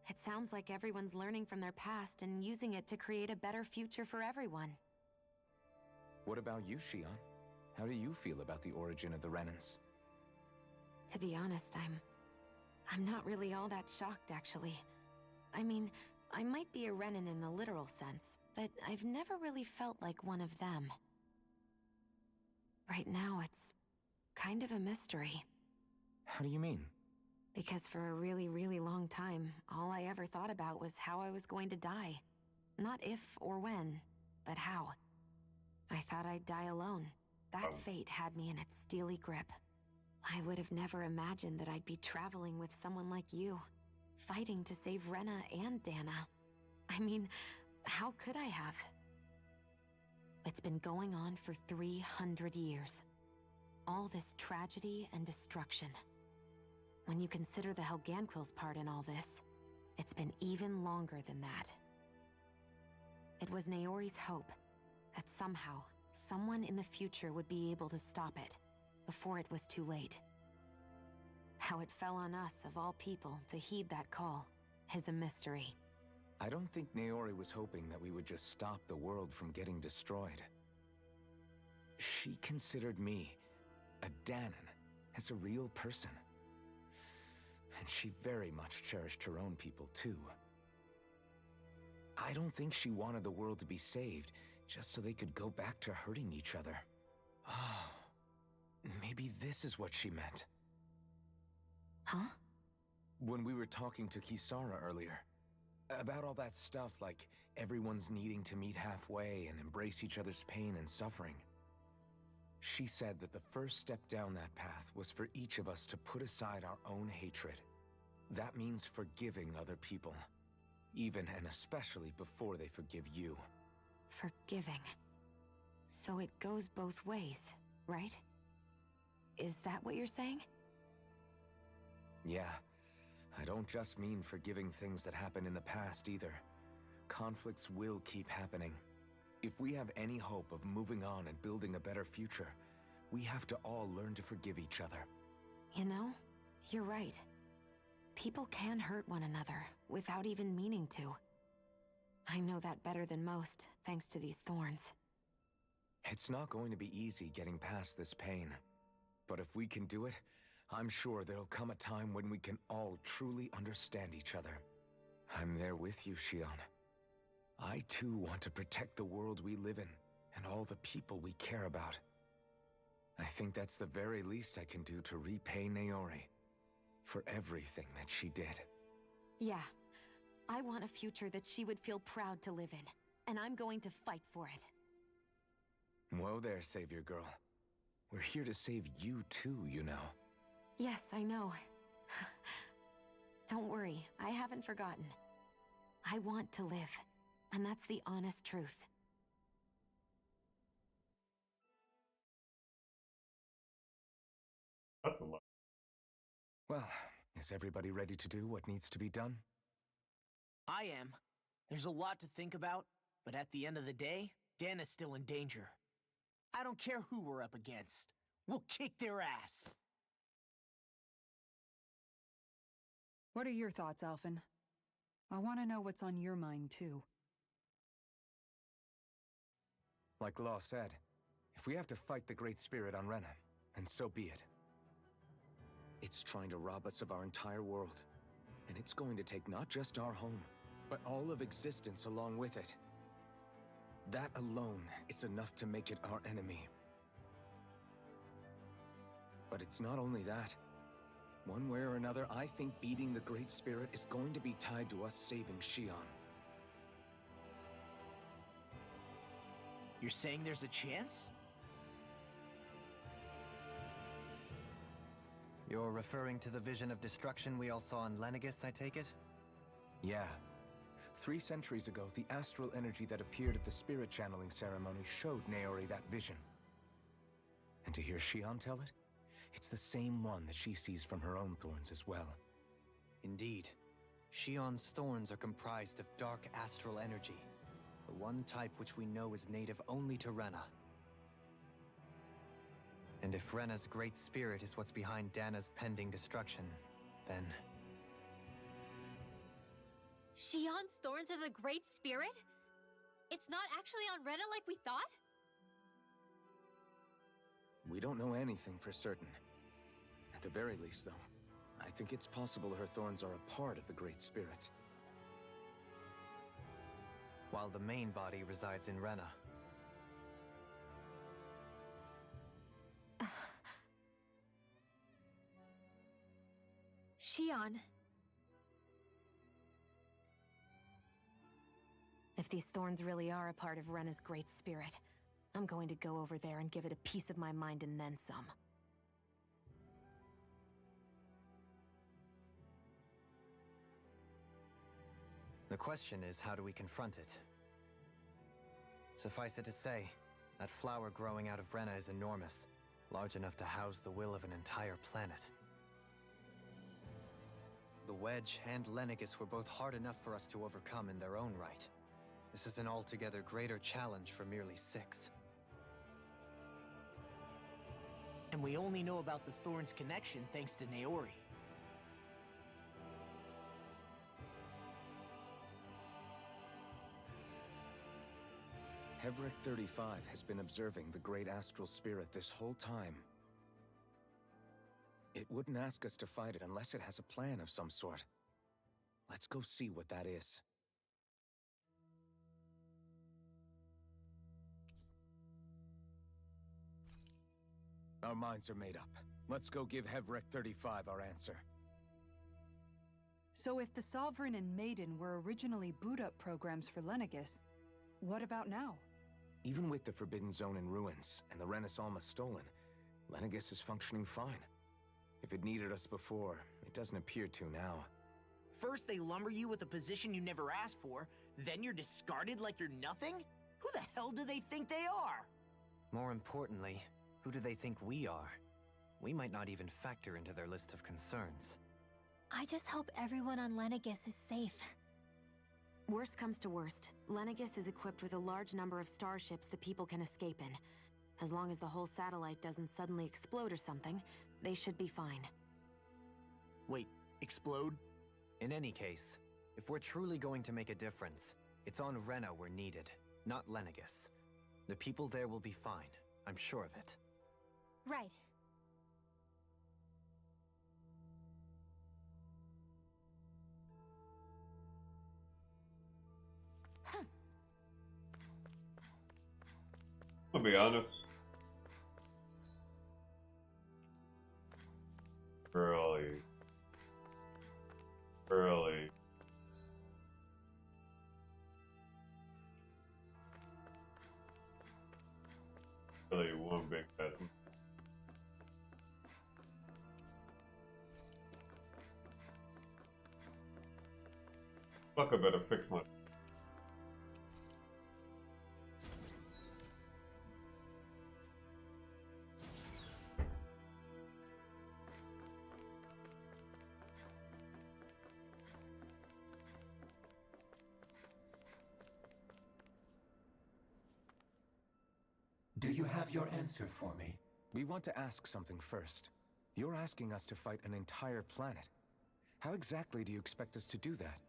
it sounds like everyone's learning from their past and using it to create a better future for everyone. What about you, Shion? How do you feel about the origin of the Renans? To be honest, I'm not really all that shocked, actually. I mean, I might be a Renan in the literal sense, but I've never really felt like one of them. Right now, it's kind of a mystery. How do you mean? Because for a really, really long time, all I ever thought about was how I was going to die. Not if or when, but how. I thought I'd die alone. That fate had me in its steely grip. I would have never imagined that I'd be traveling with someone like you, fighting to save Rena and Dana. I mean, how could I have? It's been going on for 300 years. All this tragedy and destruction. When you consider the Helganquil's part in all this, it's been even longer than that. It was Naori's hope that somehow, someone in the future would be able to stop it, before it was too late. How it fell on us, of all people, to heed that call, is a mystery. I don't think Naori was hoping that we would just stop the world from getting destroyed. She considered me, a Danon, as a real person. And she very much cherished her own people, too. I don't think she wanted the world to be saved, just so they could go back to hurting each other. Oh, maybe this is what she meant. Huh? When we were talking to Kisara earlier, about all that stuff like everyone's needing to meet halfway and embrace each other's pain and suffering. She said that the first step down that path was for each of us to put aside our own hatred. That means forgiving other people, even and especially before they forgive you. Forgiving. So it goes both ways, right? Is that what you're saying? Yeah. I don't just mean forgiving things that happened in the past either. Conflicts will keep happening. If we have any hope of moving on and building a better future, we have to all learn to forgive each other. You know, you're right. People can hurt one another without even meaning to. I know that better than most, thanks to these thorns. It's not going to be easy getting past this pain. But if we can do it, I'm sure there'll come a time when we can all truly understand each other. I'm there with you, Shion. I too want to protect the world we live in, and all the people we care about. I think that's the very least I can do to repay Naori for everything that she did. Yeah, I want a future that she would feel proud to live in, and I'm going to fight for it. Whoa there, Savior Girl. We're here to save you too, you know. Yes, I know. Don't worry, I haven't forgotten. I want to live, and that's the honest truth. That's a lot. Well, is everybody ready to do what needs to be done? I am. There's a lot to think about, but at the end of the day, Dana's still in danger. I don't care who we're up against. We'll kick their ass. What are your thoughts, Alphen? I want to know what's on your mind, too. Like Law said, if we have to fight the Great Spirit on Rena, then so be it. It's trying to rob us of our entire world. And it's going to take not just our home, but all of existence along with it. That alone is enough to make it our enemy. But it's not only that. One way or another, I think beating the Great Spirit is going to be tied to us saving Shion. You're saying there's a chance? You're referring to the vision of destruction we all saw in Lenegis, I take it? Yeah. 3 centuries ago, the astral energy that appeared at the spirit channeling ceremony showed Naori that vision. And to hear Shion tell it, it's the same one that she sees from her own thorns as well. Indeed. Shion's thorns are comprised of dark astral energy, the one type which we know is native only to Rena. And if Rena's great spirit is what's behind Dana's pending destruction, then... Shion's thorns are the Great Spirit? It's not actually on Rena like we thought? We don't know anything for certain. At the very least, though, I think it's possible her thorns are a part of the Great Spirit. While the main body resides in Rena. Shion. If these thorns really are a part of Rena's Great Spirit, I'm going to go over there and give it a piece of my mind and then some. The question is, how do we confront it? Suffice it to say, that flower growing out of Rena is enormous, large enough to house the will of an entire planet. The Wedge and Lenegis were both hard enough for us to overcome in their own right. This is an altogether greater challenge for merely 6. And we only know about the Thorns connection thanks to Naori. Hevric 35 has been observing the Great Astral Spirit this whole time. It wouldn't ask us to fight it unless it has a plan of some sort. Let's go see what that is. Our minds are made up. Let's go give Hevric 35 our answer. So if the Sovereign and Maiden were originally boot-up programs for Lenegis, what about now? Even with the Forbidden Zone in ruins and the Renaissance stolen, Lenegis is functioning fine. If it needed us before, it doesn't appear to now. First they lumber you with a position you never asked for, then you're discarded like you're nothing? Who the hell do they think they are? More importantly, who do they think we are? We might not even factor into their list of concerns. I just hope everyone on Lenegis is safe. Worst comes to worst, Lenegis is equipped with a large number of starships that people can escape in. As long as the whole satellite doesn't suddenly explode or something, they should be fine. Wait, explode? In any case, if we're truly going to make a difference, it's on Rena we're needed, not Lenegis. The people there will be fine, I'm sure of it. Right. I'll be honest. Really. Really one big peasant. Fuck, I better fix my... Do you have your answer for me? We want to ask something first. You're asking us to fight an entire planet. How exactly do you expect us to do that?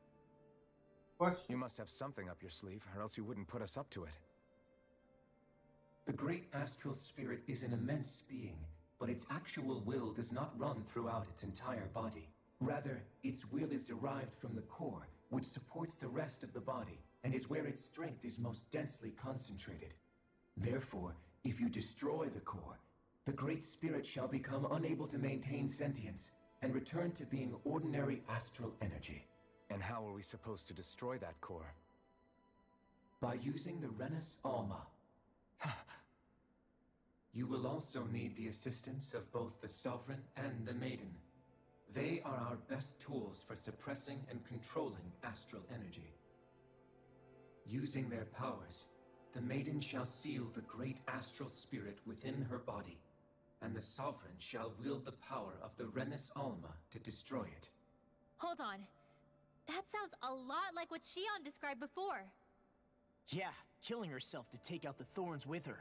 What? You must have something up your sleeve, or else you wouldn't put us up to it. The great astral spirit is an immense being, but its actual will does not run throughout its entire body. Rather, its will is derived from the core, which supports the rest of the body, and is where its strength is most densely concentrated. Therefore, if you destroy the core, the Great Spirit shall become unable to maintain sentience and return to being ordinary astral energy. And how are we supposed to destroy that core? By using the Renus Alma. You will also need the assistance of both the Sovereign and the Maiden. They are our best tools for suppressing and controlling astral energy. Using their powers, the Maiden shall seal the great astral spirit within her body, and the Sovereign shall wield the power of the Renus Alma to destroy it. Hold on. That sounds a lot like what Shion described before. Yeah, killing herself to take out the thorns with her.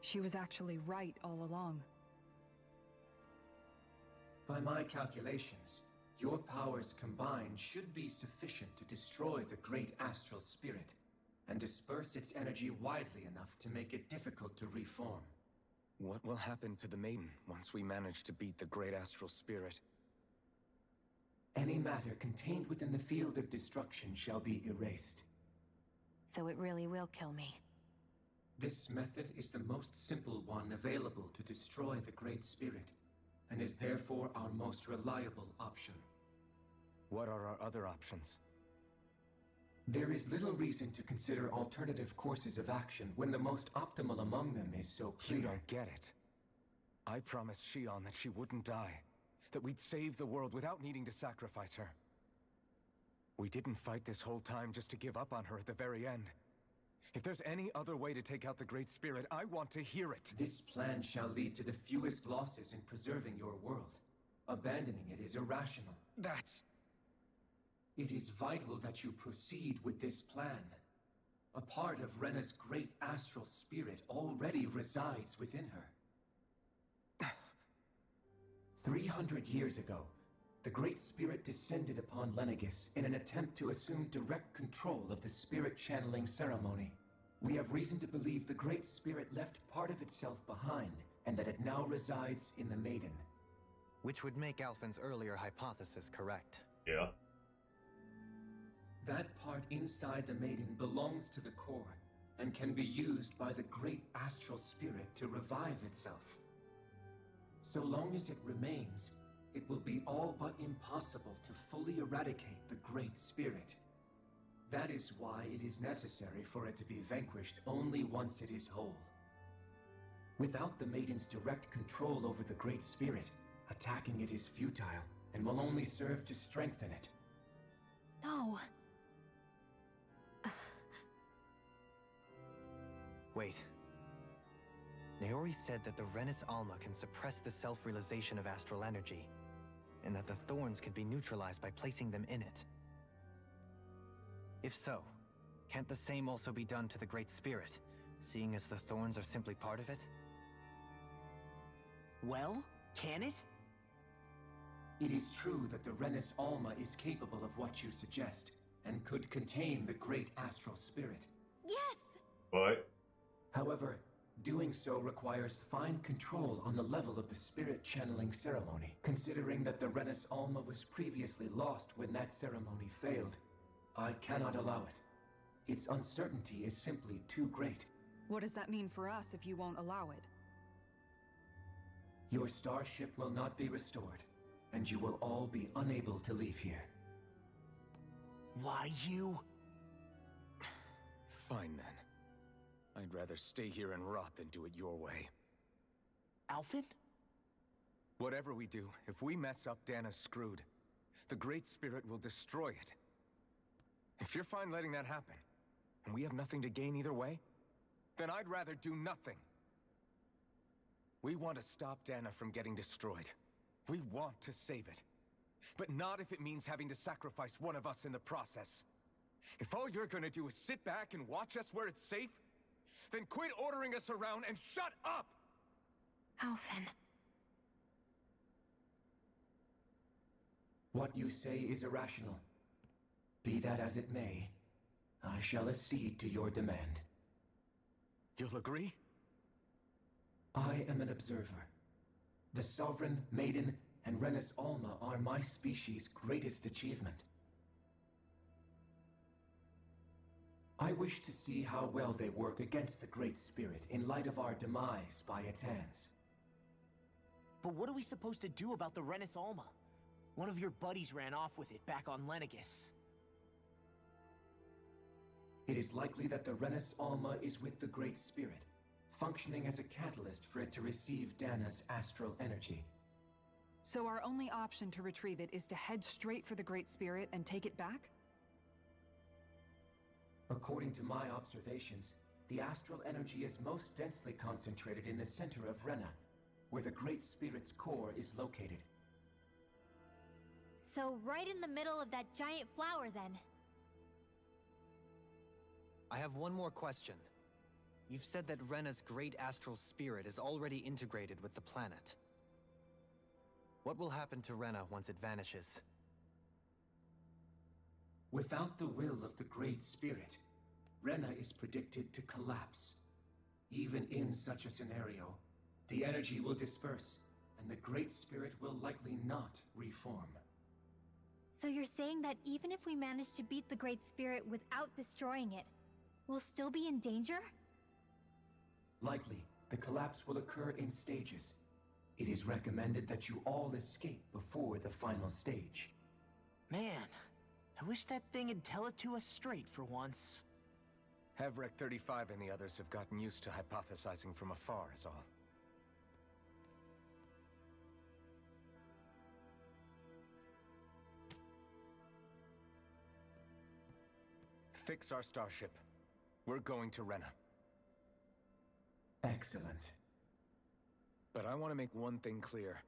She was actually right all along. By my calculations, your powers combined should be sufficient to destroy the great astral spirit and disperse its energy widely enough to make it difficult to reform. What will happen to the Maiden once we manage to beat the great astral spirit? Any matter contained within the field of destruction shall be erased. So it really will kill me. This method is the most simple one available to destroy the Great Spirit, and is therefore our most reliable option. What are our other options? There is little reason to consider alternative courses of action when the most optimal among them is so clear. You don't get it. I promised Shion that she wouldn't die, that we'd save the world without needing to sacrifice her. We didn't fight this whole time just to give up on her at the very end. If there's any other way to take out the Great Spirit, I want to hear it. This plan shall lead to the fewest losses in preserving your world. Abandoning it is irrational. That's... It is vital that you proceed with this plan. A part of Rena's great astral spirit already resides within her. 300 years ago, the Great Spirit descended upon Lenegis in an attempt to assume direct control of the spirit channeling ceremony. We have reason to believe the Great Spirit left part of itself behind, and that it now resides in the Maiden. Which would make Alphen's earlier hypothesis correct. Yeah. That part inside the Maiden belongs to the core, and can be used by the great astral spirit to revive itself. So long as it remains, it will be all but impossible to fully eradicate the Great Spirit. That is why it is necessary for it to be vanquished only once it is whole. Without the Maiden's direct control over the Great Spirit, attacking it is futile, and will only serve to strengthen it. No. Wait. Naori said that the Renus Alma can suppress the self-realization of astral energy. and that the thorns could be neutralized by placing them in it. If so, can't the same also be done to the Great Spirit, seeing as the thorns are simply part of it? Well, can it? It is true that the Renis Alma is capable of what you suggest, and could contain the great astral spirit. Yes! What? However, doing so requires fine control on the level of the spirit channeling ceremony, considering that the Renis Alma was previously lost when that ceremony failed. I cannot allow it. Its uncertainty is simply too great. What does that mean for us if you won't allow it? Your starship will not be restored, and you will all be unable to leave here. Why you? Fine then. I'd rather stay here and rot than do it your way. Alphen? Whatever we do, if we mess up, Dana's screwed. The Great Spirit will destroy it. If you're fine letting that happen, and we have nothing to gain either way, then I'd rather do nothing. We want to stop Dana from getting destroyed. We want to save it. But not if it means having to sacrifice one of us in the process. If all you're gonna do is sit back and watch us where it's safe, then quit ordering us around and shut up! Alphen. What you say is irrational. Be that as it may, I shall accede to your demand. You'll agree? I am an observer. The Sovereign, Maiden, and Renis Alma are my species' greatest achievement. I wish to see how well they work against the Great Spirit in light of our demise by its hands. But what are we supposed to do about the Renis Alma? One of your buddies ran off with it back on Lenegis. It is likely that the Renis Alma is with the Great Spirit, functioning as a catalyst for it to receive Dana's astral energy. So our only option to retrieve it is to head straight for the Great Spirit and take it back? According to my observations, the astral energy is most densely concentrated in the center of Rena, where the Great Spirit's core is located. So right in the middle of that giant flower, then. I have one more question. You've said that Rena's great astral spirit is already integrated with the planet. What will happen to Rena once it vanishes? Without the will of the Great Spirit, Rena is predicted to collapse. Even in such a scenario, the energy will disperse, and the Great Spirit will likely not reform. So you're saying that even if we manage to beat the Great Spirit without destroying it, we'll still be in danger? Likely, the collapse will occur in stages. It is recommended that you all escape before the final stage. Man, I wish that thing would tell it to us straight for once. Havrek 35 and the others have gotten used to hypothesizing from afar is all. Fix our starship. We're going to Rena. Excellent. But I want to make one thing clear.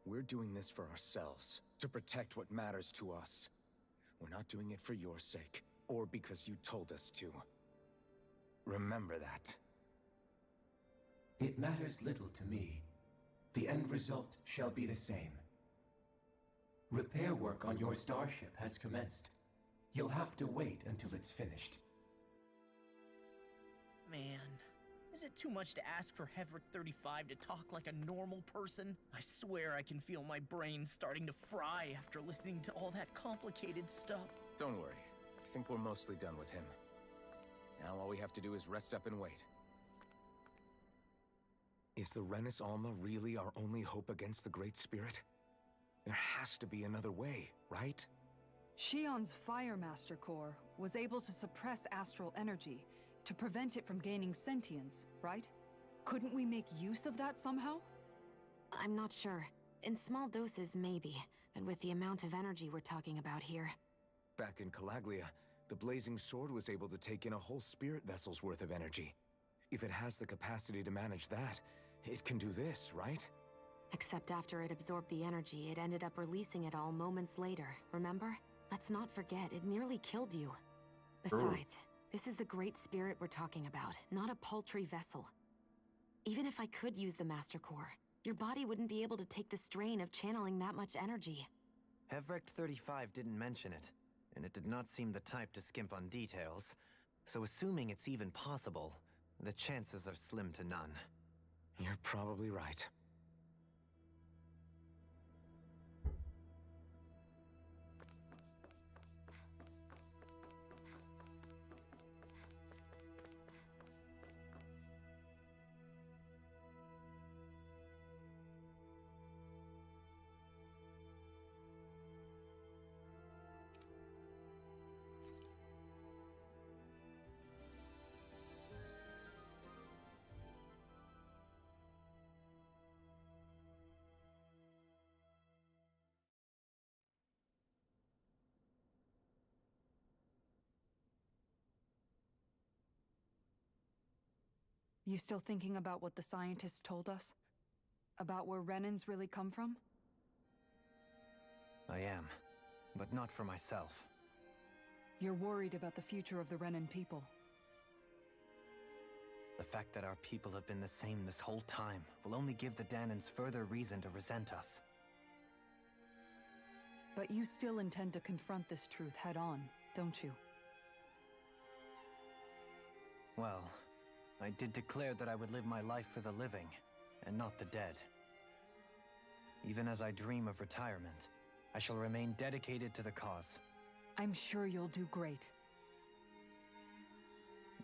We're doing this for ourselves, to protect what matters to us. We're not doing it for your sake, or because you told us to. Remember that. It matters little to me. The end result shall be the same. Repair work on your starship has commenced. You'll have to wait until it's finished. Man, is it too much to ask for Havrek 35 to talk like a normal person? I swear I can feel my brain starting to fry after listening to all that complicated stuff. Don't worry. I think we're mostly done with him. Now all we have to do is rest up and wait. Is the Renis Alma really our only hope against the Great Spirit? There has to be another way, right? Shion's Firemaster core was able to suppress astral energy to prevent it from gaining sentience, right? Couldn't we make use of that somehow? I'm not sure. In small doses, maybe. And with the amount of energy we're talking about here. Back in Calaglia, the Blazing Sword was able to take in a whole spirit vessel's worth of energy. If it has the capacity to manage that, it can do this, right? Except after it absorbed the energy, it ended up releasing it all moments later, remember? Let's not forget, it nearly killed you. Besides, this is the Great Spirit we're talking about, not a paltry vessel. Even if I could use the Master Core, your body wouldn't be able to take the strain of channeling that much energy. Hevrect 35 didn't mention it, and it did not seem the type to skimp on details, so assuming it's even possible, the chances are slim to none. You're probably right. You still thinking about what the scientists told us? About where Renans really come from? I am, but not for myself. You're worried about the future of the Renan people. The fact that our people have been the same this whole time will only give the Danans further reason to resent us. But you still intend to confront this truth head-on, don't you? Well, I did declare that I would live my life for the living, and not the dead. Even as I dream of retirement, I shall remain dedicated to the cause. I'm sure you'll do great.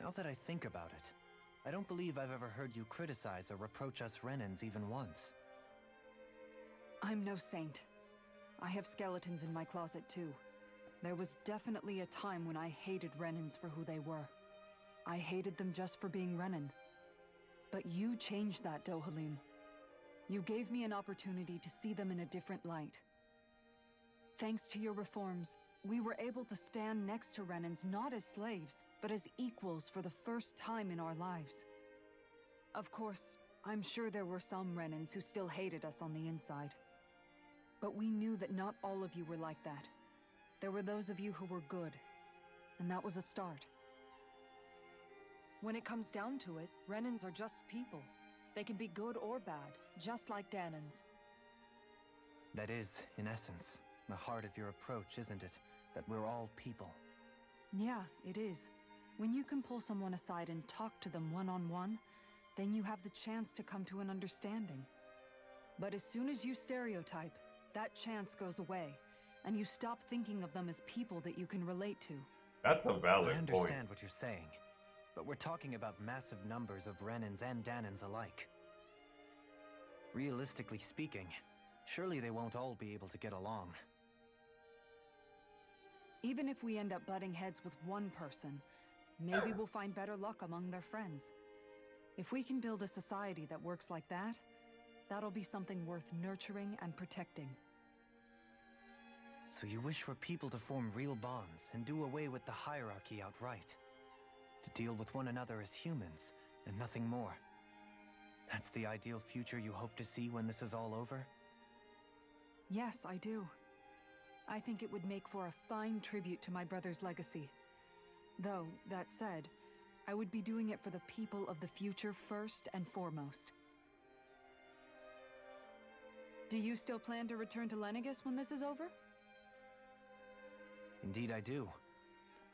Now that I think about it, I don't believe I've ever heard you criticize or reproach us Renans even once. I'm no saint. I have skeletons in my closet too. There was definitely a time when I hated Renans for who they were. I hated them just for being Renan. But you changed that, Dohalim. You gave me an opportunity to see them in a different light. Thanks to your reforms, we were able to stand next to Renans not as slaves, but as equals for the first time in our lives. Of course, I'm sure there were some Renans who still hated us on the inside. But we knew that not all of you were like that. There were those of you who were good, and that was a start. When it comes down to it, Renans are just people. They can be good or bad, just like Danans. That is, in essence, the heart of your approach, isn't it? That we're all people. Yeah, it is. When you can pull someone aside and talk to them one-on-one, then you have the chance to come to an understanding. But as soon as you stereotype, that chance goes away, and you stop thinking of them as people that you can relate to. That's a valid I point. understand what you're saying, but we're talking about massive numbers of Renans and Danans alike. Realistically speaking, surely they won't all be able to get along. Even if we end up butting heads with one person, maybe we'll find better luck among their friends. If we can build a society that works like that, that'll be something worth nurturing and protecting. So you wish for people to form real bonds and do away with the hierarchy outright? To deal with one another as humans, and nothing more? That's the ideal future you hope to see when this is all over? Yes, I do. I think it would make for a fine tribute to my brother's legacy. Though, that said, I would be doing it for the people of the future first and foremost. Do you still plan to return to Lenegis when this is over? Indeed I do.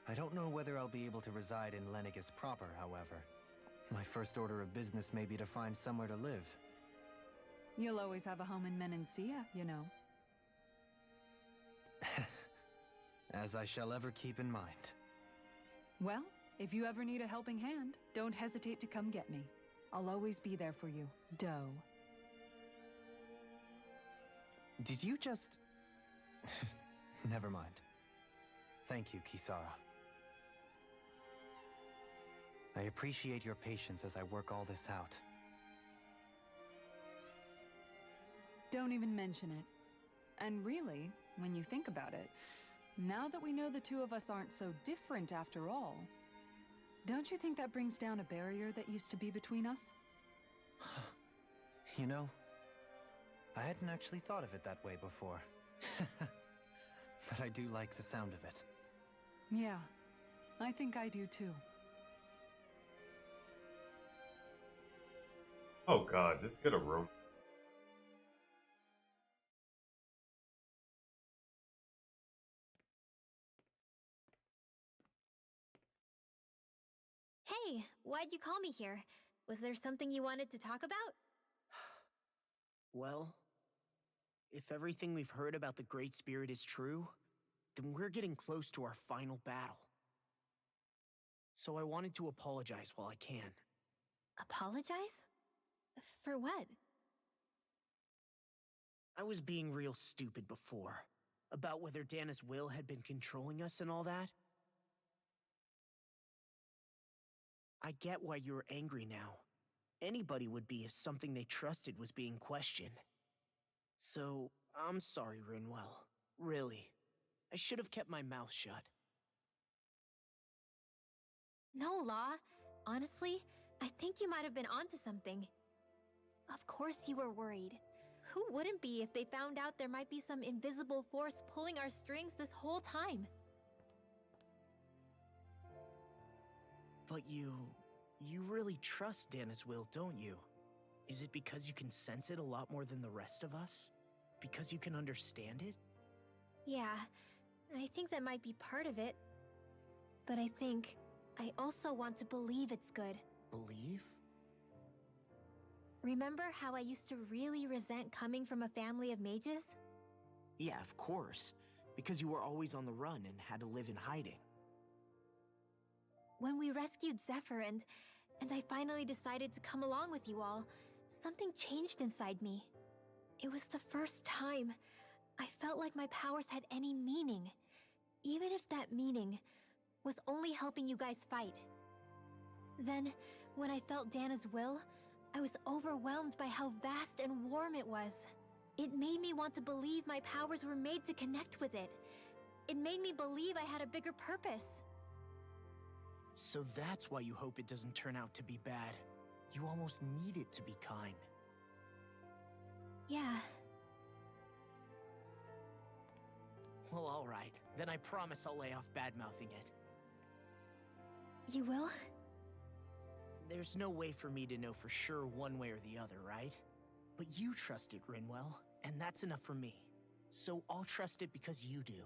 I don't know whether I'll be able to reside in Lenegis proper, however. My first order of business may be to find somewhere to live. You'll always have a home in Menancia, you know. As I shall ever keep in mind. Well, if you ever need a helping hand, don't hesitate to come get me. I'll always be there for you, Doe. Did you just... Never mind. Thank you, Kisara. I appreciate your patience as I work all this out. Don't even mention it. And really, when you think about it, now that we know the two of us aren't so different after all, don't you think that brings down a barrier that used to be between us? You know, I hadn't actually thought of it that way before. But I do like the sound of it. Yeah, I think I do too. Oh god, just get a room. Hey, why'd you call me here? Was there something you wanted to talk about? Well, if everything we've heard about the Great Spirit is true, then we're getting close to our final battle. So I wanted to apologize while I can. Apologize? For what? I was being real stupid before, about whether Dana's will had been controlling us and all that. I get why you're angry now. Anybody would be if something they trusted was being questioned. So, I'm sorry, Rinwell. Really. I should have kept my mouth shut. No, Law. Honestly, I think you might have been onto something. Of course you were worried. Who wouldn't be if they found out there might be some invisible force pulling our strings this whole time? But you really trust Dana's will, don't you? Is it because you can sense it a lot more than the rest of us? Because you can understand it? Yeah, I think that might be part of it. But I think I also want to believe it's good. Believe? Remember how I used to really resent coming from a family of mages? Yeah, of course. Because you were always on the run and had to live in hiding. When we rescued Zephyr and I finally decided to come along with you all, something changed inside me. It was the first time I felt like my powers had any meaning, even if that meaning was only helping you guys fight. Then, when I felt Dana's will, I was overwhelmed by how vast and warm it was. It made me want to believe my powers were made to connect with it. It made me believe I had a bigger purpose. So that's why you hope it doesn't turn out to be bad. You almost need it to be kind. Yeah. Well, alright. Then I promise I'll lay off bad-mouthing it. You will? There's no way for me to know for sure one way or the other, right? But you trust it, Rinwell, and that's enough for me. So I'll trust it because you do.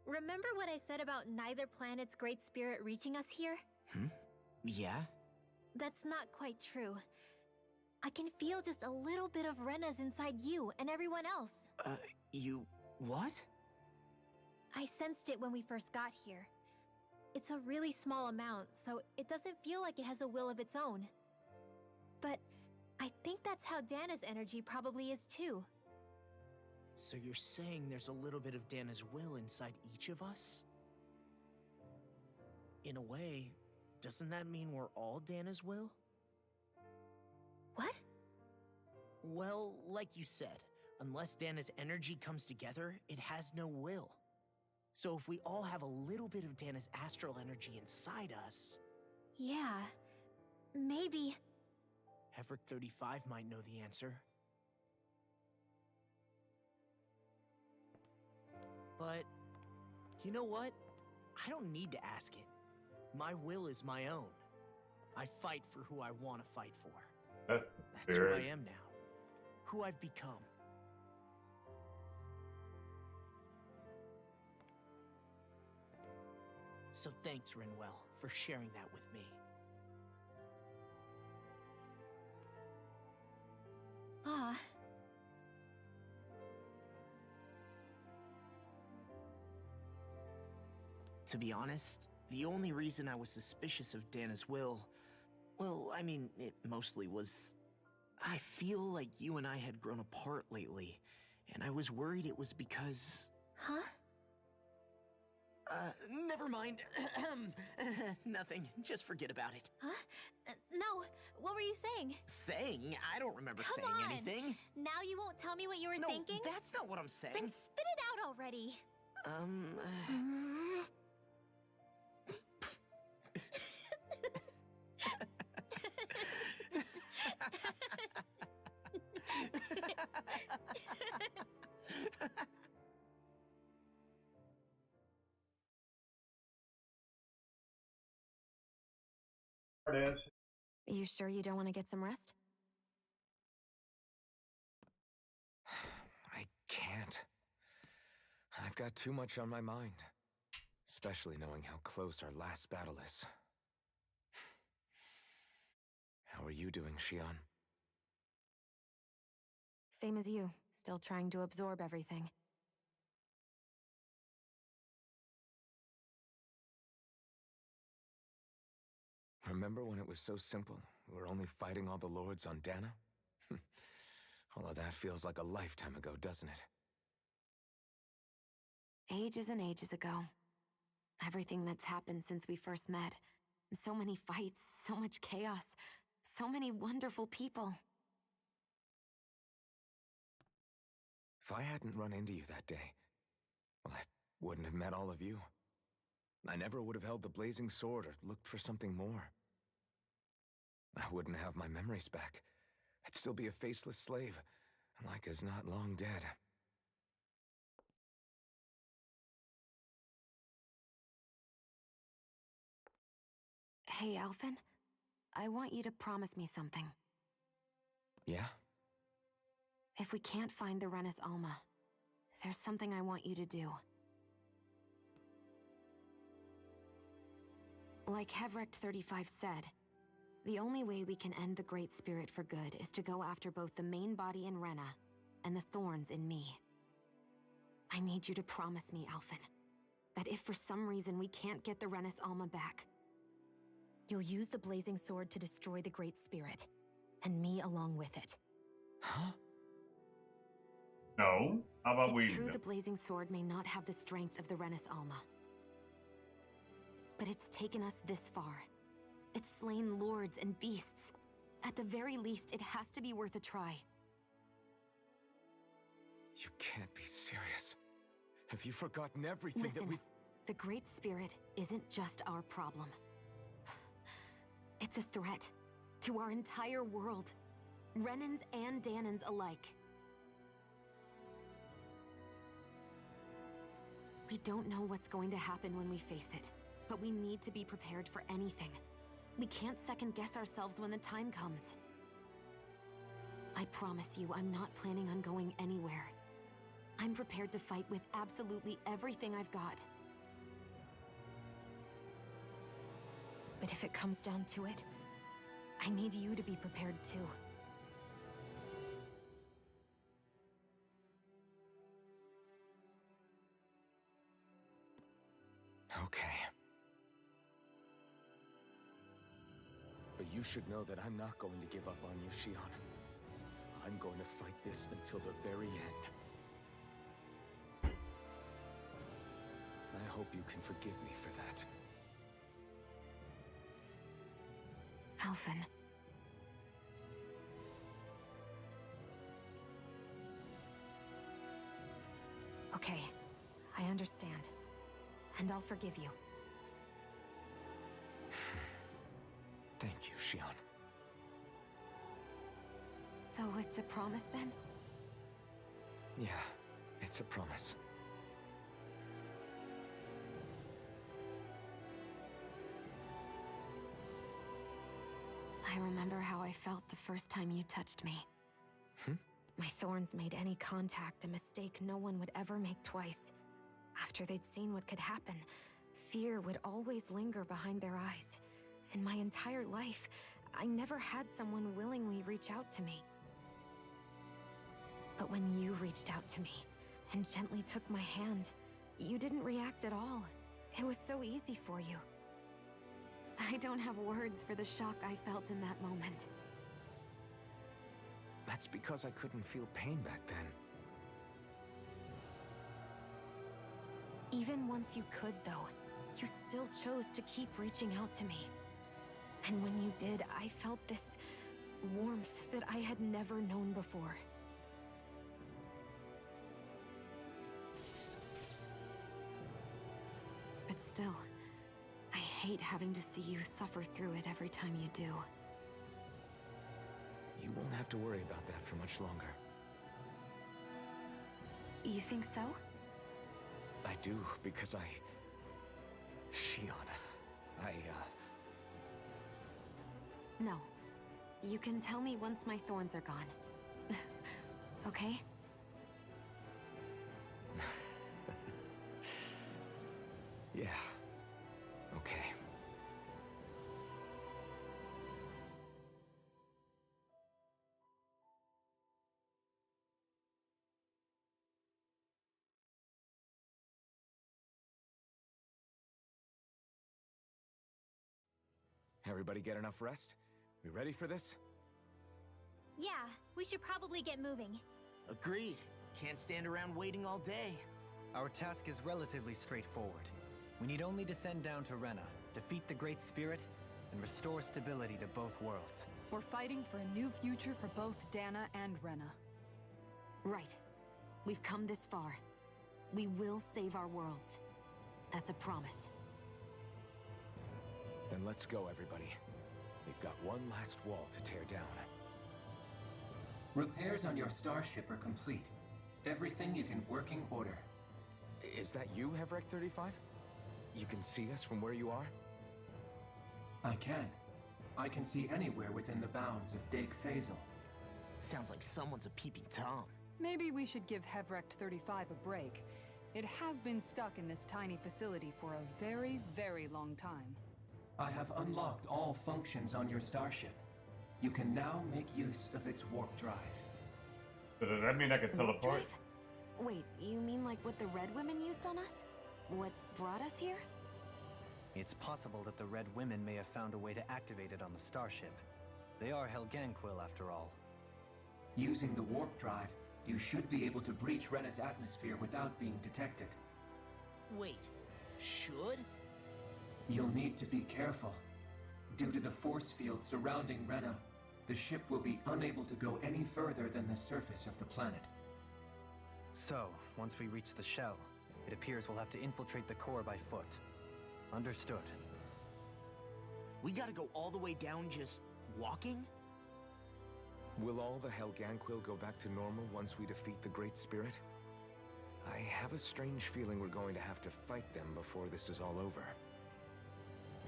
Remember what I said about neither planet's great spirit reaching us here? Yeah? That's not quite true. I can feel just a little bit of Rena's inside you and everyone else. You... what? I sensed it when we first got here. It's a really small amount, so it doesn't feel like it has a will of its own. But I think that's how Dana's energy probably is too. So you're saying there's a little bit of Dana's will inside each of us? In a way, doesn't that mean we're all Dana's will? What? Well, like you said, unless Dana's energy comes together, it has no will. So if we all have a little bit of Dana's astral energy inside us... Yeah, maybe... Heverick 35 might know the answer. But, you know what? I don't need to ask it. My will is my own. I fight for who I want to fight for. That's who I am now. Who I've become. So thanks, Rinwell, for sharing that with me. To be honest, the only reason I was suspicious of Dana's will, well, I mean, it mostly was... I feel like you and I had grown apart lately, and I was worried it was because... Huh? Never mind. Nothing. Just forget about it. Huh? No, what were you saying? Saying? I don't remember Come saying on. anything. Now you won't tell me what you were thinking? No, that's not what I'm saying. Then spit it out already. You sure you don't want to get some rest? I can't. I've got too much on my mind. Especially knowing how close our last battle is. How are you doing, Xion? Same as you, still trying to absorb everything. Remember when it was so simple? We were only fighting all the lords on Dana? All of that feels like a lifetime ago, doesn't it? Ages and ages ago. Everything that's happened since we first met. So many fights, so much chaos, so many wonderful people. If I hadn't run into you that day, well, I wouldn't have met all of you. I never would have held the blazing sword or looked for something more. I wouldn't have my memories back. I'd still be a faceless slave, like as not long dead. Hey, Alphen. I want you to promise me something. Yeah? If we can't find the Renis Alma, there's something I want you to do. Like Hevrecht 35 said, the only way we can end the Great Spirit for good is to go after both the main body in Rena and the thorns in me. I need you to promise me, Alphen, that if for some reason we can't get the Renis Alma back, you'll use the blazing sword to destroy the Great Spirit, and me along with it. Huh? No. How about It's true the blazing sword may not have the strength of the Renis Alma. But it's taken us this far. It's slain lords and beasts. At the very least, it has to be worth a try. You can't be serious. Have you forgotten everything Listen, that we've... The Great Spirit isn't just our problem. It's a threat to our entire world. Renans and Danans alike. We don't know what's going to happen when we face it, but we need to be prepared for anything. We can't second-guess ourselves when the time comes. I promise you, I'm not planning on going anywhere. I'm prepared to fight with absolutely everything I've got. But if it comes down to it, I need you to be prepared too. Okay. But you should know that I'm not going to give up on you, Xion. I'm going to fight this until the very end. I hope you can forgive me for that. Alphen. Okay, I understand. And I'll forgive you. Thank you, Xion. So it's a promise then? Yeah, it's a promise. I remember how I felt the first time you touched me. My thorns made any contact a mistake no one would ever make twice. After they'd seen what could happen, fear would always linger behind their eyes. In my entire life, I never had someone willingly reach out to me. But when you reached out to me and gently took my hand, you didn't react at all. It was so easy for you. I don't have words for the shock I felt in that moment. That's because I couldn't feel pain back then. Even once you could, though, you still chose to keep reaching out to me. And when you did, I felt this warmth that I had never known before. But still, I hate having to see you suffer through it every time you do. You won't have to worry about that for much longer. You think so? I do, because Xion, No. You can tell me once my thorns are gone. Okay? Yeah. Okay. Everybody get enough rest? We ready for this? Yeah, we should probably get moving. Agreed. Can't stand around waiting all day. Our task is relatively straightforward. We need only descend down to Rena, defeat the Great Spirit, and restore stability to both worlds. We're fighting for a new future for both Dana and Rena. Right. We've come this far. We will save our worlds. That's a promise. Then let's go, everybody. We've got one last wall to tear down. Repairs on your starship are complete. Everything is in working order. Is that you, Hevrek 35? You can see us from where you are? I can. I can see anywhere within the bounds of Dake Faisal. Sounds like someone's a peeping Tom. Maybe we should give Hevrek 35 a break. It has been stuck in this tiny facility for a very, very long time. I have unlocked all functions on your starship. You can now make use of its warp drive. Does that mean I can teleport? Wait, you mean like what the Red Women used on us? What brought us here? It's possible that the Red Women may have found a way to activate it on the starship. They are Helganquil, after all. Using the warp drive, you should be able to breach Rena's atmosphere without being detected. Wait, should? You'll need to be careful. Due to the force field surrounding Rena, the ship will be unable to go any further than the surface of the planet. So, once we reach the shell, it appears we'll have to infiltrate the core by foot. Understood. We gotta go all the way down just walking? Will all the Helganquil go back to normal once we defeat the Great Spirit? I have a strange feeling we're going to have to fight them before this is all over.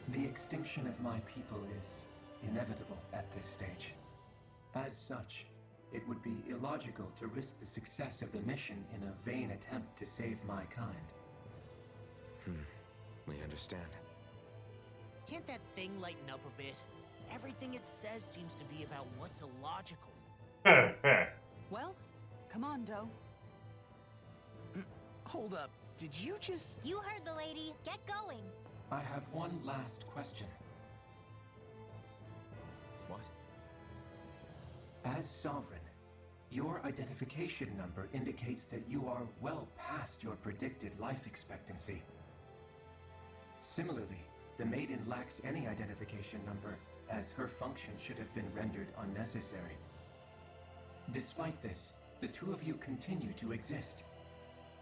The extinction of my people is inevitable at this stage. As such, it would be illogical to risk the success of the mission in a vain attempt to save my kind. We understand. Can't that thing lighten up a bit? Everything it says seems to be about what's illogical. Well, come on, Doe. Hold up, did you just... You heard the lady. Get going. I have one last question. What? As Sovereign, your identification number indicates that you are well past your predicted life expectancy. Similarly, the Maiden lacks any identification number, as her function should have been rendered unnecessary. Despite this, the two of you continue to exist.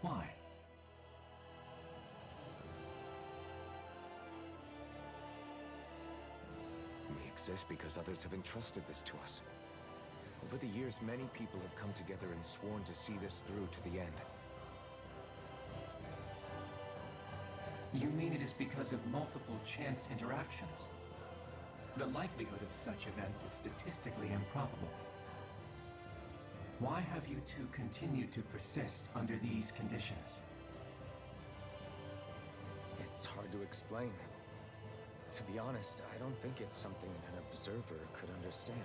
Why? We exist because others have entrusted this to us. Over the years, many people have come together and sworn to see this through to the end. You mean it is because of multiple chance interactions? The likelihood of such events is statistically improbable. Why have you two continued to persist under these conditions? It's hard to explain. To be honest, I don't think it's something an observer could understand.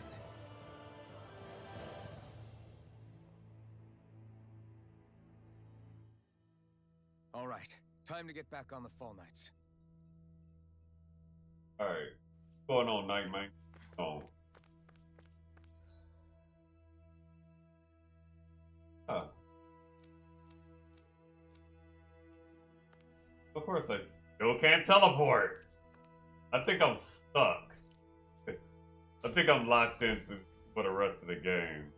All right, time to get back on the Fall Knights. Alright. What's going on, Night Man? Oh. Huh. Of course, I still can't teleport. I think I'm stuck. I think I'm locked in for the rest of the game.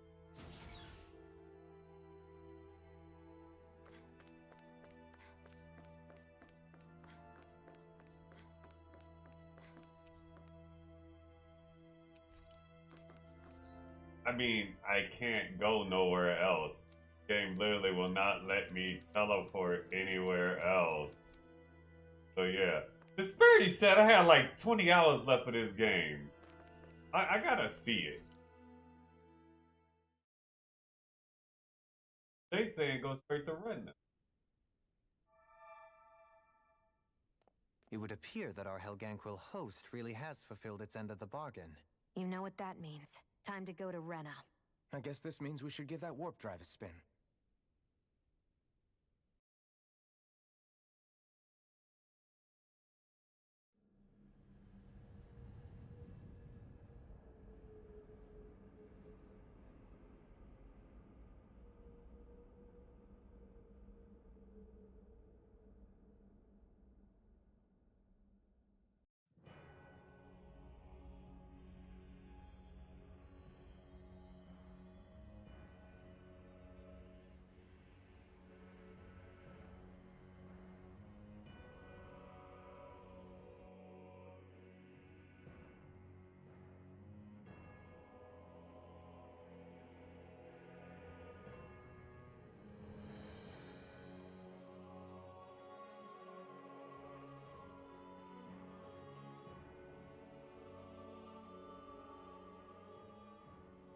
I mean, I can't go nowhere else. The game literally will not let me teleport anywhere else. So yeah. Disparity said I had like 20 hours left of this game. I gotta see it. They saying go straight to Redna. It would appear that our Helganquil host really has fulfilled its end of the bargain. You know what that means. Time to go to Rena. I guess this means we should give that warp drive a spin.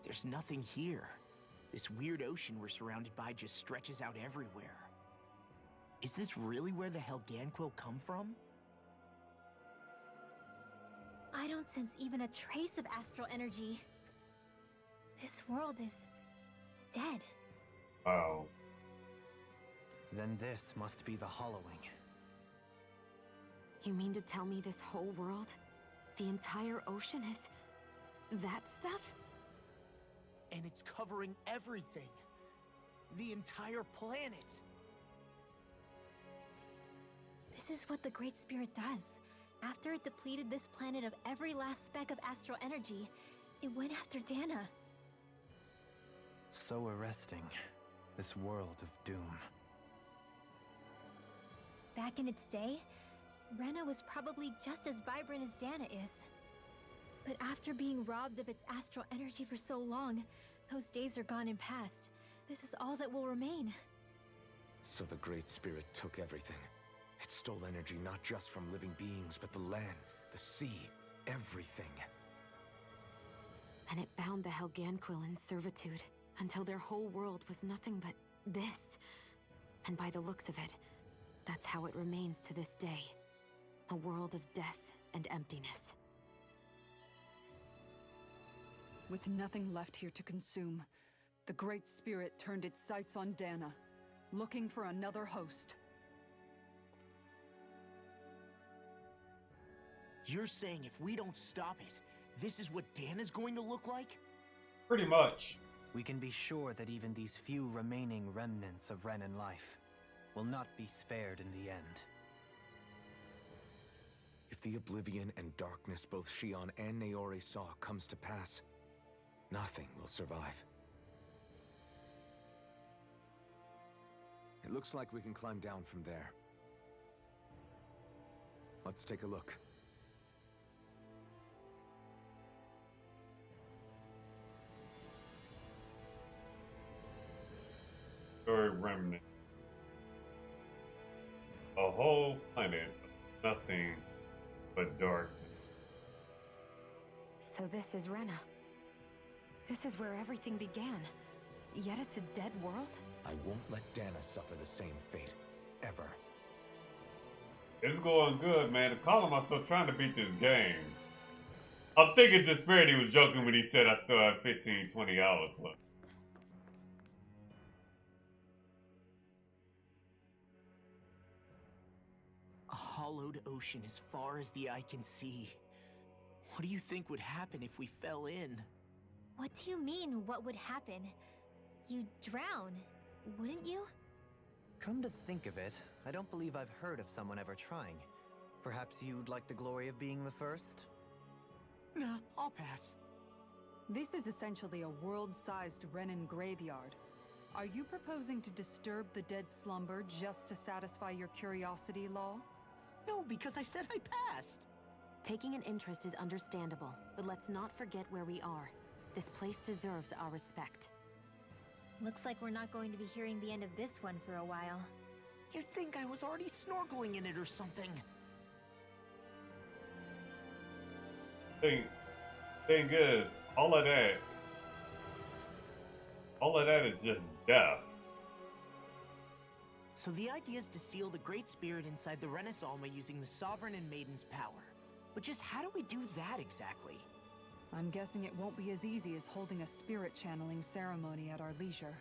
There's nothing here. This weird ocean we're surrounded by just stretches out everywhere. Is this really where the Helganquil come from? I don't sense even a trace of astral energy. This world is dead. Oh. Then this must be the hollowing. You mean to tell me this whole world, the entire ocean is that stuff? And it's covering everything. The entire planet. This is what the Great Spirit does. After it depleted this planet of every last speck of astral energy, it went after Dana. So arresting. This world of doom. Back in its day, Rena was probably just as vibrant as Dana is. But after being robbed of its astral energy for so long, those days are gone and past. This is all that will remain. So the Great Spirit took everything. It stole energy not just from living beings, but the land, the sea, everything. And it bound the Helganquil in servitude, until their whole world was nothing but this. And by the looks of it, that's how it remains to this day. A world of death and emptiness. With nothing left here to consume, the Great Spirit turned its sights on Dana, looking for another host. You're saying if we don't stop it, this is what Dana's going to look like? Pretty much. We can be sure that even these few remaining remnants of Renan life will not be spared in the end. If the oblivion and darkness both Shion and Naori saw comes to pass, nothing will survive. It looks like we can climb down from there. Let's take a look. Story remnant. A whole planet of nothing but darkness. So this is Rena. This is where everything began. Yet it's a dead world? I won't let Dana suffer the same fate. Ever. It's going good, man. To call myself trying to beat this game. I'm thinking Disparity was joking when he said I still have 15, 20 hours left. A hollowed ocean as far as the eye can see. What do you think would happen if we fell in? What do you mean, what would happen? You'd drown, wouldn't you? Come to think of it, I don't believe I've heard of someone ever trying. Perhaps you'd like the glory of being the first? Nah, I'll pass. This is essentially a world-sized Renan graveyard. Are you proposing to disturb the dead slumber just to satisfy your curiosity, Law? No, because I said I passed. Taking an interest is understandable, but let's not forget where we are. This place deserves our respect. Looks like we're not going to be hearing the end of this one for a while. You'd think I was already snorkeling in it or something. Think Thing is, all of that is just death. So the idea is to seal the Great Spirit inside the Renaissance using the Sovereign and Maiden's power. But just how do we do that exactly? I'm guessing it won't be as easy as holding a spirit channeling ceremony at our leisure.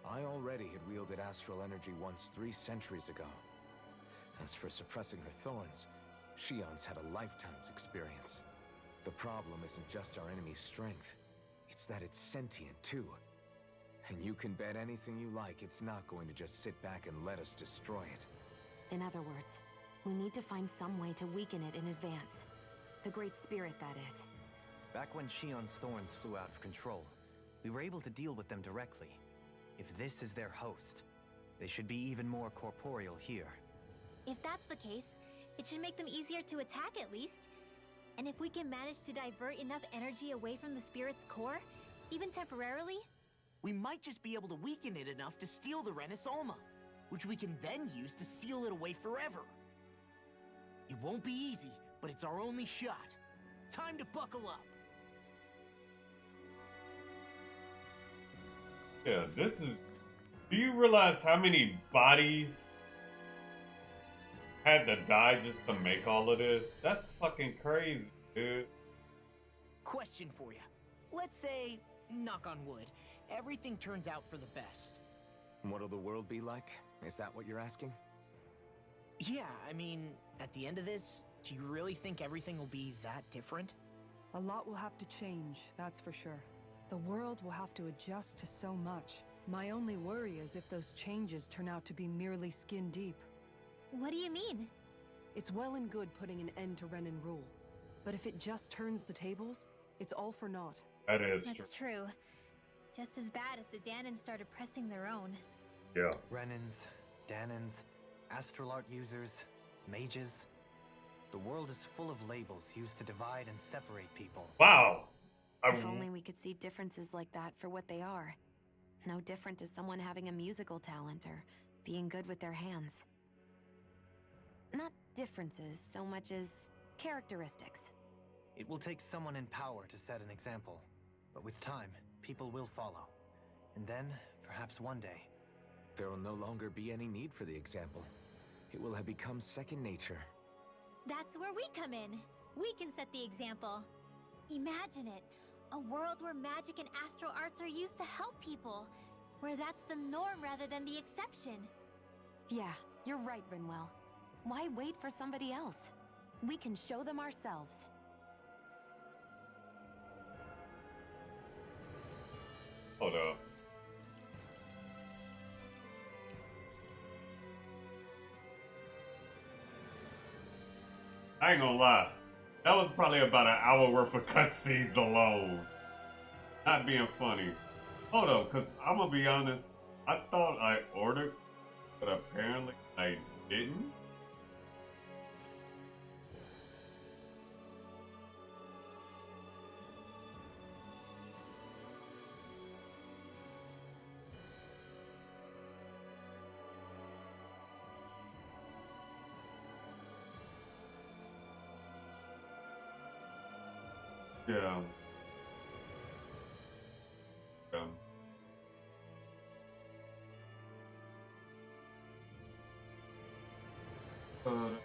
I already had wielded astral energy once 3 centuries ago. As for suppressing her thorns, Shion's had a lifetime's experience. The problem isn't just our enemy's strength, it's that it's sentient too. And you can bet anything you like it's not going to just sit back and let us destroy it. In other words, we need to find some way to weaken it in advance. The Great Spirit, that is. Back when Shion's thorns flew out of control, we were able to deal with them directly. If this is their host, they should be even more corporeal here. If that's the case, it should make them easier to attack at least. And if we can manage to divert enough energy away from the spirit's core, even temporarily, we might just be able to weaken it enough to steal the Renaissance, which we can then use to seal it away forever. It won't be easy, but it's our only shot. Time to buckle up. Yeah, this is... Do you realize how many bodies had to die just to make all of this? That's fucking crazy, dude. Question for you. Let's say, knock on wood, everything turns out for the best. What'll the world be like? Is that what you're asking? Yeah, I mean, at the end of this, do you really think everything will be that different? A lot will have to change, that's for sure. The world will have to adjust to so much. My only worry is if those changes turn out to be merely skin deep. what do you mean? It's well and good putting an end to Renan rule. But if it just turns the tables, it's all for naught. That's true. Just as bad if the Danans started pressing their own. Yeah. Renans, Danans, astral art users, mages. The world is full of labels used to divide and separate people. Wow! If only we could see differences like that for what they are. No different to someone having a musical talent or being good with their hands. Not differences so much as characteristics. It will take someone in power to set an example. But with time, people will follow. And then, perhaps one day... There will no longer be any need for the example. It will have become second nature. That's where we come in. We can set the example. Imagine it. A world where magic and astral arts are used to help people. Where that's the norm rather than the exception. Yeah, you're right, Rinwell. Why wait for somebody else? We can show them ourselves. Hold up. I ain't gonna lie. That was probably about an hour worth of cutscenes alone. Not being funny. Hold up, cause I'm gonna be honest. I thought I ordered, but apparently I didn't. Yeah. Yeah. Okay.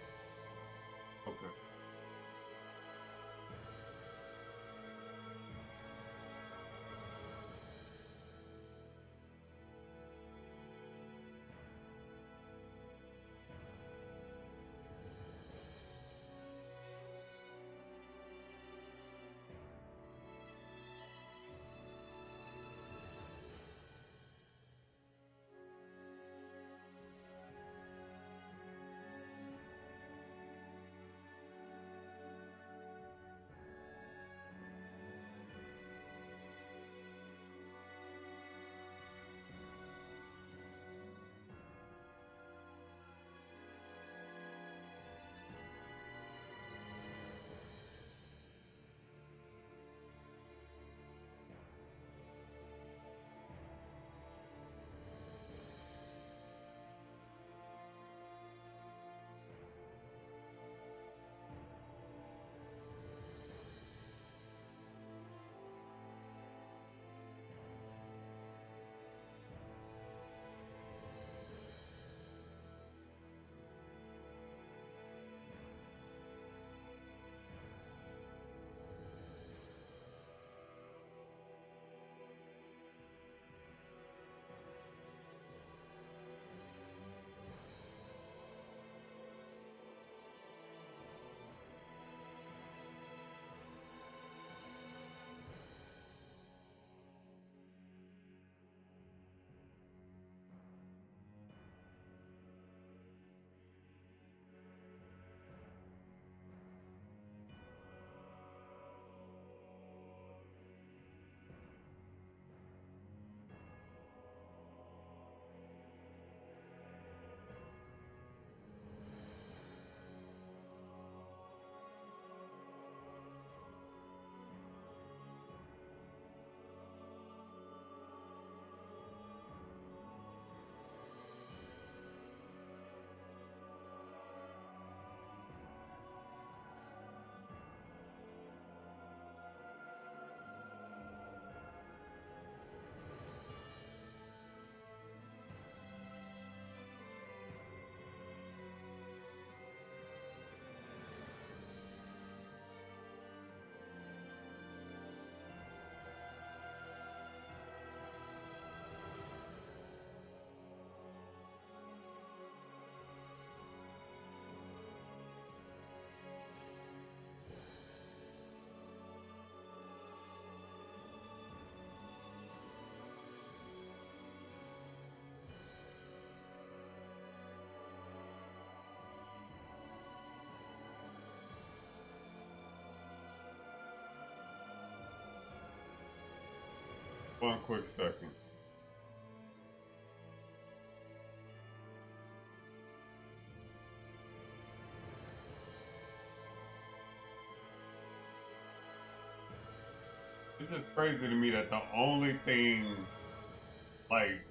One quick second. It's just crazy to me that the only thing, like,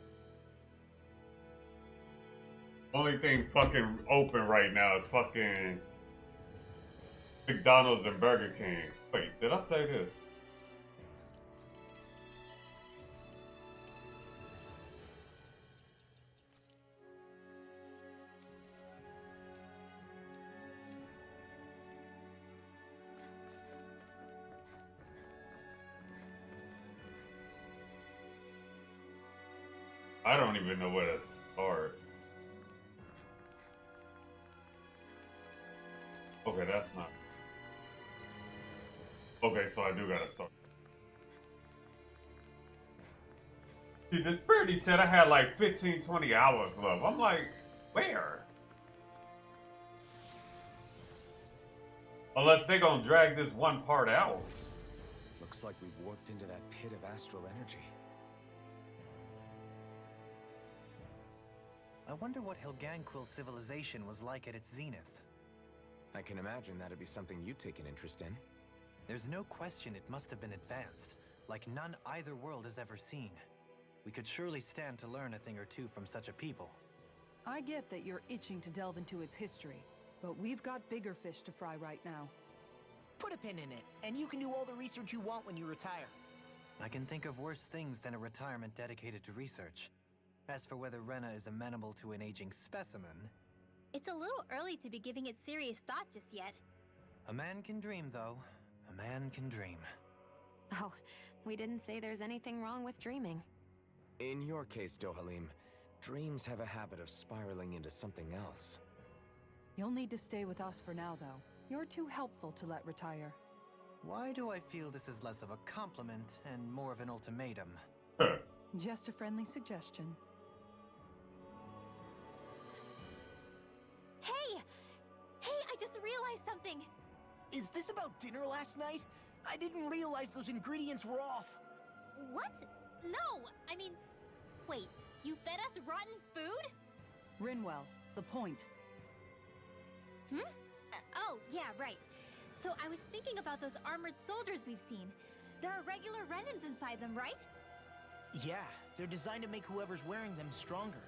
only thing fucking open right now is fucking McDonald's and Burger King. Wait, did I say this? I don't even know where to start. Okay, that's not. Okay, so I do gotta start. See, Disparity said I had like 15, 20 hours left. I'm like, where? Unless they gonna drag this one part out. Looks like we've warped into that pit of astral energy. I wonder what Helganquil civilization was like at its zenith. I can imagine that'd be something you'd take an interest in. There's no question it must have been advanced, like none either world has ever seen. We could surely stand to learn a thing or two from such a people. I get that you're itching to delve into its history, but we've got bigger fish to fry right now. Put a pin in it, and you can do all the research you want when you retire. I can think of worse things than a retirement dedicated to research. As for whether Rena is amenable to an aging specimen... It's a little early to be giving it serious thought just yet. A man can dream, though. A man can dream. Oh, we didn't say there's anything wrong with dreaming. In your case, Dohalim, dreams have a habit of spiraling into something else. You'll need to stay with us for now, though. You're too helpful to let retire. Why do I feel this is less of a compliment and more of an ultimatum? Just a friendly suggestion. Hey! Hey, I just realized something! Is this about dinner last night? I didn't realize those ingredients were off. What? No! I mean, wait, you fed us rotten food? Rinwell, the point. Hmm? Oh, yeah, right. So I was thinking about those armored soldiers we've seen. There are regular Renans inside them, right? Yeah, they're designed to make whoever's wearing them stronger.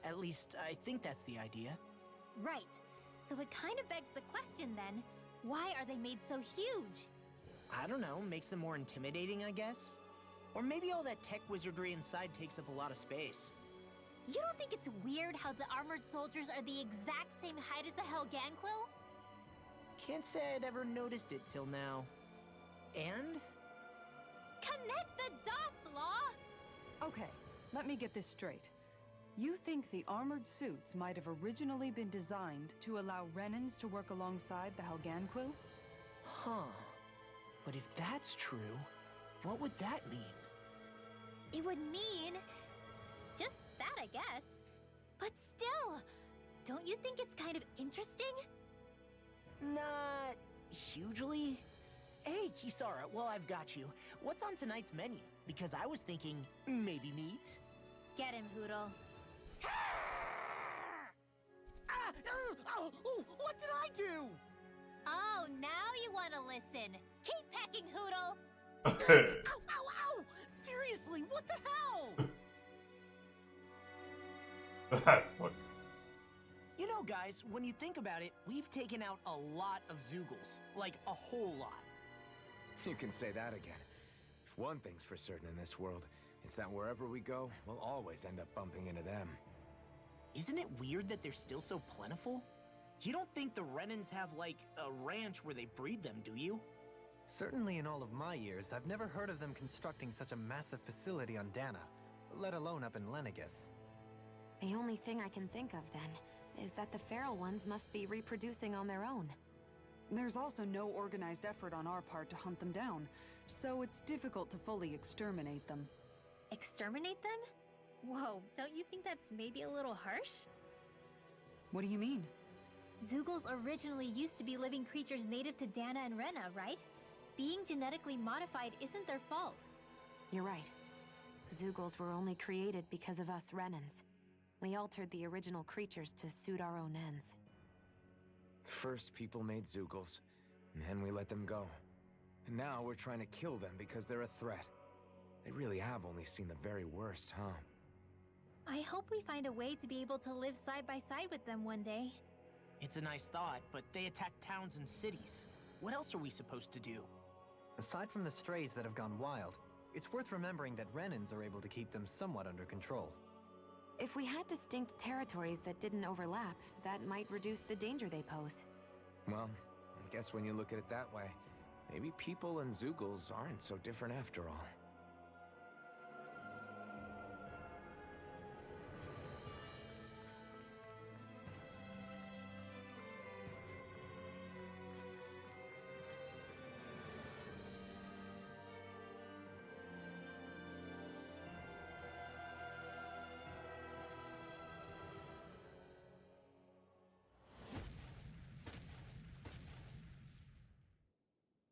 At least, I think that's the idea. Right. So it kind of begs the question then, why are they made so huge? I don't know, makes them more intimidating, I guess? Or maybe all that tech wizardry inside takes up a lot of space. You don't think it's weird how the armored soldiers are the exact same height as the Helganquil? Can't say I'd ever noticed it till now. And? Connect the dots, Law! Okay, let me get this straight. You think the armored suits might have originally been designed to allow Renans to work alongside the Helganquil? Huh. But if that's true, what would that mean? It would mean... just that, I guess. But still, don't you think it's kind of interesting? Not... hugely? Hey, Kisara, while I've got you, what's on tonight's menu? Because I was thinking, maybe meat? Get him, Hoodle. What did I do? Oh, now you want to listen. Keep pecking, Hoodle. Ow! Seriously, what the hell? That's funny. You know, guys, when you think about it, we've taken out a lot of zeugles. Like, a whole lot. You can say that again. If one thing's for certain in this world, it's that wherever we go, we'll always end up bumping into them. Isn't it weird that they're still so plentiful? You don't think the Renans have, like, a ranch where they breed them, do you? Certainly in all of my years, I've never heard of them constructing such a massive facility on Dana, let alone up in Lenegis. The only thing I can think of, then, is that the feral ones must be reproducing on their own. There's also no organized effort on our part to hunt them down, so it's difficult to fully exterminate them. Exterminate them? Whoa, don't you think that's maybe a little harsh? What do you mean? Zeugles originally used to be living creatures native to Dana and Rena, right? Being genetically modified isn't their fault. You're right. zeugles were only created because of us Renans. We altered the original creatures to suit our own ends. First, people made zeugles, and then we let them go. And now we're trying to kill them because they're a threat. They really have only seen the very worst, huh? I hope we find a way to be able to live side by side with them one day. It's a nice thought, but they attack towns and cities. What else are we supposed to do? Aside from the strays that have gone wild, it's worth remembering that Renans are able to keep them somewhat under control. If we had distinct territories that didn't overlap, that might reduce the danger they pose. Well, I guess when you look at it that way, maybe people and zeugles aren't so different after all.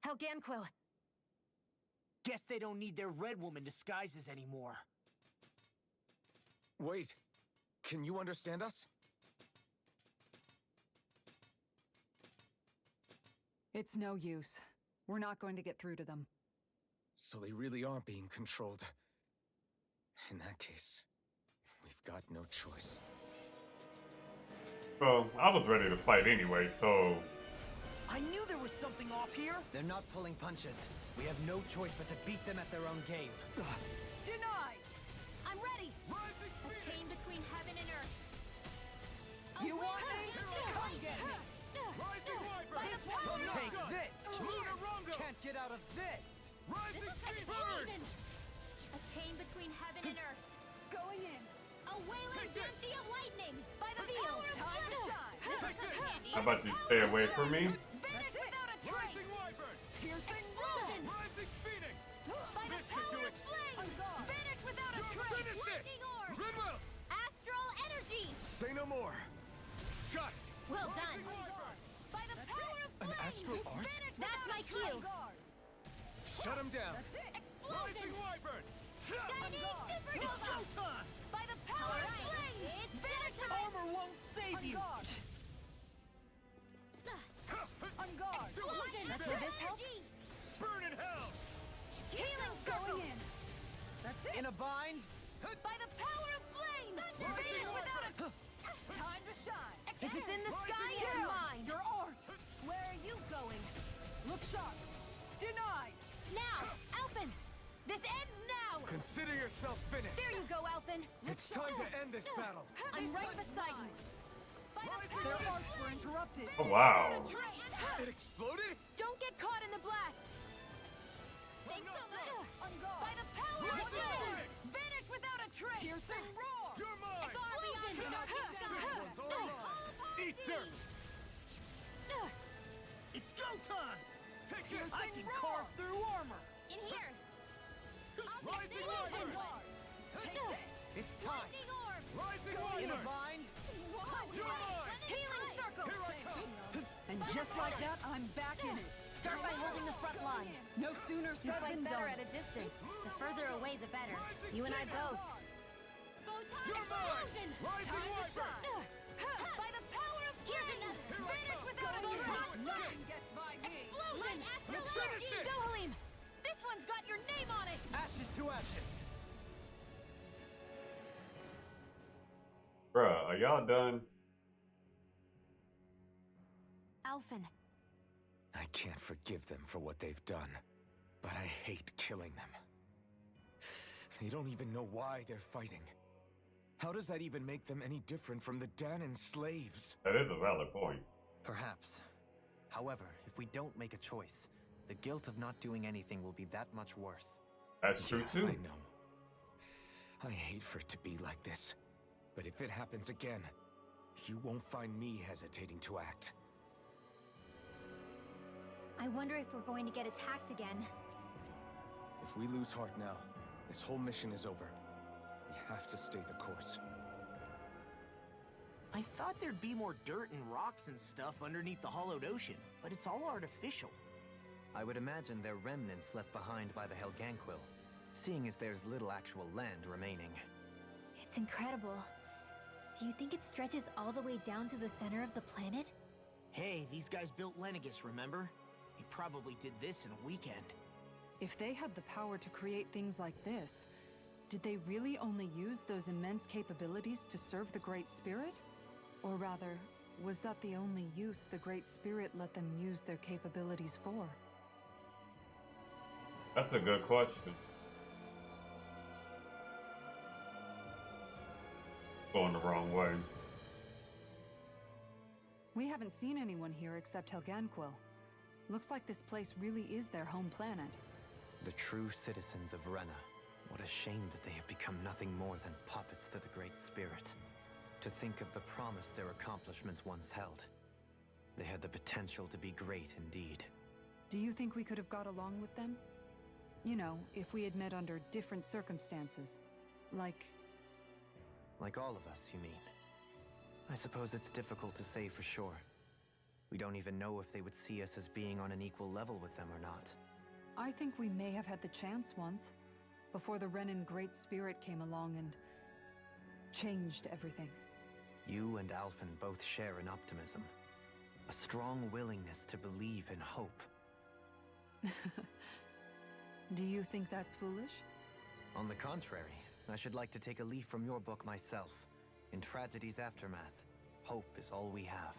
Helganquil! Guess they don't need their Red Woman disguises anymore. Wait, can you understand us? It's no use. We're not going to get through to them. So they really are being controlled. In that case, we've got no choice. Well, I was ready to fight anyway, so... I knew there was something off here! They're not pulling punches. We have no choice but to beat them at their own game. Denied! I'm ready! A chain between heaven and earth. You want me? Come get me! Take this! Can't get out of this! Explosion! A chain between heaven and earth. Going in! A wailing density of lightning! By the power of Time to shine! This is handy. How about you stay away from me? Vanish without a trace! Piercing Explosion! Rising Phoenix! By the power of flame! Vanish without a trace! Lightning orb! Goodwill! Astral energy! Say no more! Got it! Well done! By the power of flame! An astral art? Vanish That's my cue! Shut him down! Explosion! Wyvern! Shining supernova! By the power of flame! Vanish Armor won't save you! On guard! Explosion! Will this help? Burn in hell! Healing Going in! That's it! In a bind? By the power of flame! Vanish without a... Time to shine! If it's in the sky, it's Down! mine! Your art! Where are you going? Look sharp! Denied! Now! Alphen! This ends now! Consider yourself finished! There you go, Alphen! It's time to end this battle! I'm right beside you! By the Their power arts were interrupted! Oh, wow. It exploded? Don't get caught in the blast! Thanks so much! On guard! By the power of flame! Vanish without a trace! Piercing roar! You're mine! Explosion! Eat dirt! It's go time! Take this! I can carve through armor! In here! Rising Explosion! Wyvern! Take this! It's time! Lightning orb! Rising In a Wyvern! bind? You're mine! Healing circle! Here I come! And just like that, I'm back in it! Start by holding the front line. No sooner You said fight than better done. at a distance. The further away, the better. You and I both. Photon You're mine! explosion! Rising Time to Wyvern! shine! By the power of flame! Vanish without a trace! Nothing gets by me! Explosion! Astral Finish energy! it! Dohalim! This one's got your name on it! Ashes to ashes! Bruh, are y'all done? Alphen, I can't forgive them for what they've done, but I hate killing them. They don't even know why they're fighting. How does that even make them any different from the Danon slaves? That is a valid point. Perhaps. However, if we don't make a choice, the guilt of not doing anything will be that much worse. That's true too. I know. I hate for it to be like this. But if it happens again, you won't find me hesitating to act. I wonder if we're going to get attacked again. If we lose heart now, this whole mission is over. We have to stay the course. I thought there'd be more dirt and rocks and stuff underneath the hollowed ocean, but it's all artificial. I would imagine they're remnants left behind by the Helganquil. seeing as there's little actual land remaining. It's incredible. Do you think it stretches all the way down to the center of the planet? Hey, these guys built Lenegis, remember? They probably did this in a weekend. If they had the power to create things like this, did they really only use those immense capabilities to serve the Great Spirit? Or rather, was that the only use the Great Spirit let them use their capabilities for? That's a good question. Going the wrong way. We haven't seen anyone here except Helganquil. Looks like this place really is their home planet. The true citizens of Rena. What a shame that they have become nothing more than puppets to the Great Spirit. To think of the promise their accomplishments once held. They had the potential to be great indeed. Do you think we could have got along with them? You know, if we had met under different circumstances. Like all of us, you mean? I suppose it's difficult to say for sure. We don't even know if they would see us as being on an equal level with them or not. I think we may have had the chance once, before the Renan Great Spirit came along and changed everything. You and Alphen both share an optimism. A strong willingness to believe in hope. Do you think that's foolish? On the contrary, I should like to take a leaf from your book myself. In tragedy's aftermath, hope is all we have.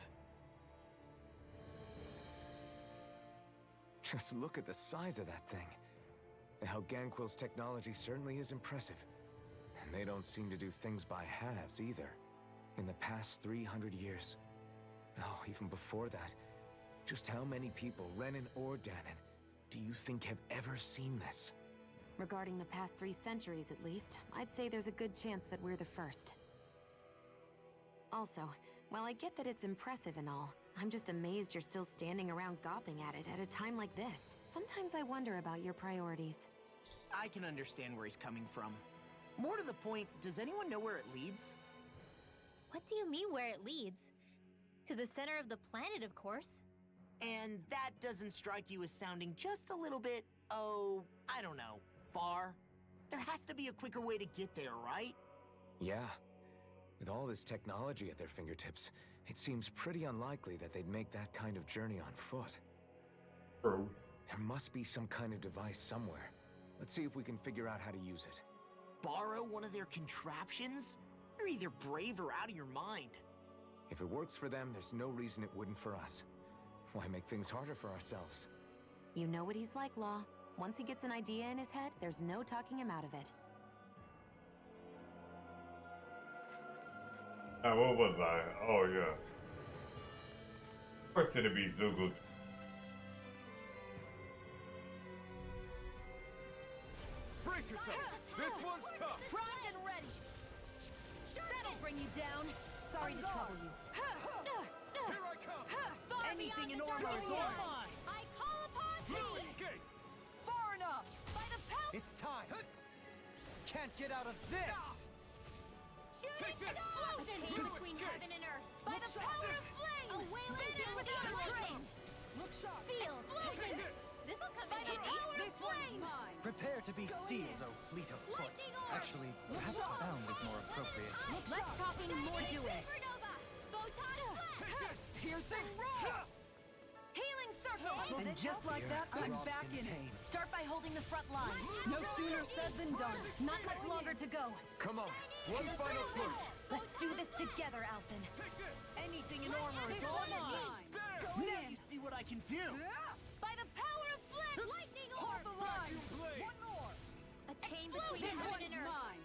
Just look at the size of that thing. The Helganquil's technology certainly is impressive. And they don't seem to do things by halves either. In the past 300 years. Oh, even before that. Just how many people, Renan or Danon, do you think have ever seen this? Regarding the past 3 centuries at least, I'd say there's a good chance that we're the first. Also, while I get that it's impressive and all, I'm just amazed you're still standing around gawping at it at a time like this. Sometimes I wonder about your priorities. I can understand where he's coming from. More to the point, does anyone know where it leads? What do you mean where it leads? To the center of the planet, of course. And that doesn't strike you as sounding just a little bit, oh, I don't know, far? There has to be a quicker way to get there, right? Yeah. With all this technology at their fingertips, it seems pretty unlikely that they'd make that kind of journey on foot. True. There must be some kind of device somewhere. Let's see if we can figure out how to use it. Borrow one of their contraptions? You're either brave or out of your mind. If it works for them, there's no reason it wouldn't for us. Why make things harder for ourselves? You know what he's like, Law. Once he gets an idea in his head, there's no talking him out of it. What was I? Oh, yeah. Of course it'd be zeugle. Brace yourselves! This one's tough! Primed and ready! That'll bring you down! Sorry to trouble you. Here I come! Anything in order is all mine! I call upon thee! Engage! Far enough! By the power... It's time! Can't get out of this! Shooting explosion! A chain between heaven and earth! By the power of flame! A wailing finish without a trace! Look sharp! Seal! Explosion! This'll come by the power of flame! Prepare to be sealed, O fleet of foot. Actually, perhaps bound is more appropriate. Less talking, more doing. Supernova! Photon flash! Piercing rock! Healing circle! And just like that, I'm back in it. Start by holding the front line. No sooner said than done. Not much longer to go. Come on, one final push. Let's do this together, Alphen. Anything in armor is all mine! Now you see what I can do! By the power of flame! Lightning orb! Hold the line! One more! A chain between heaven and earth. Mine!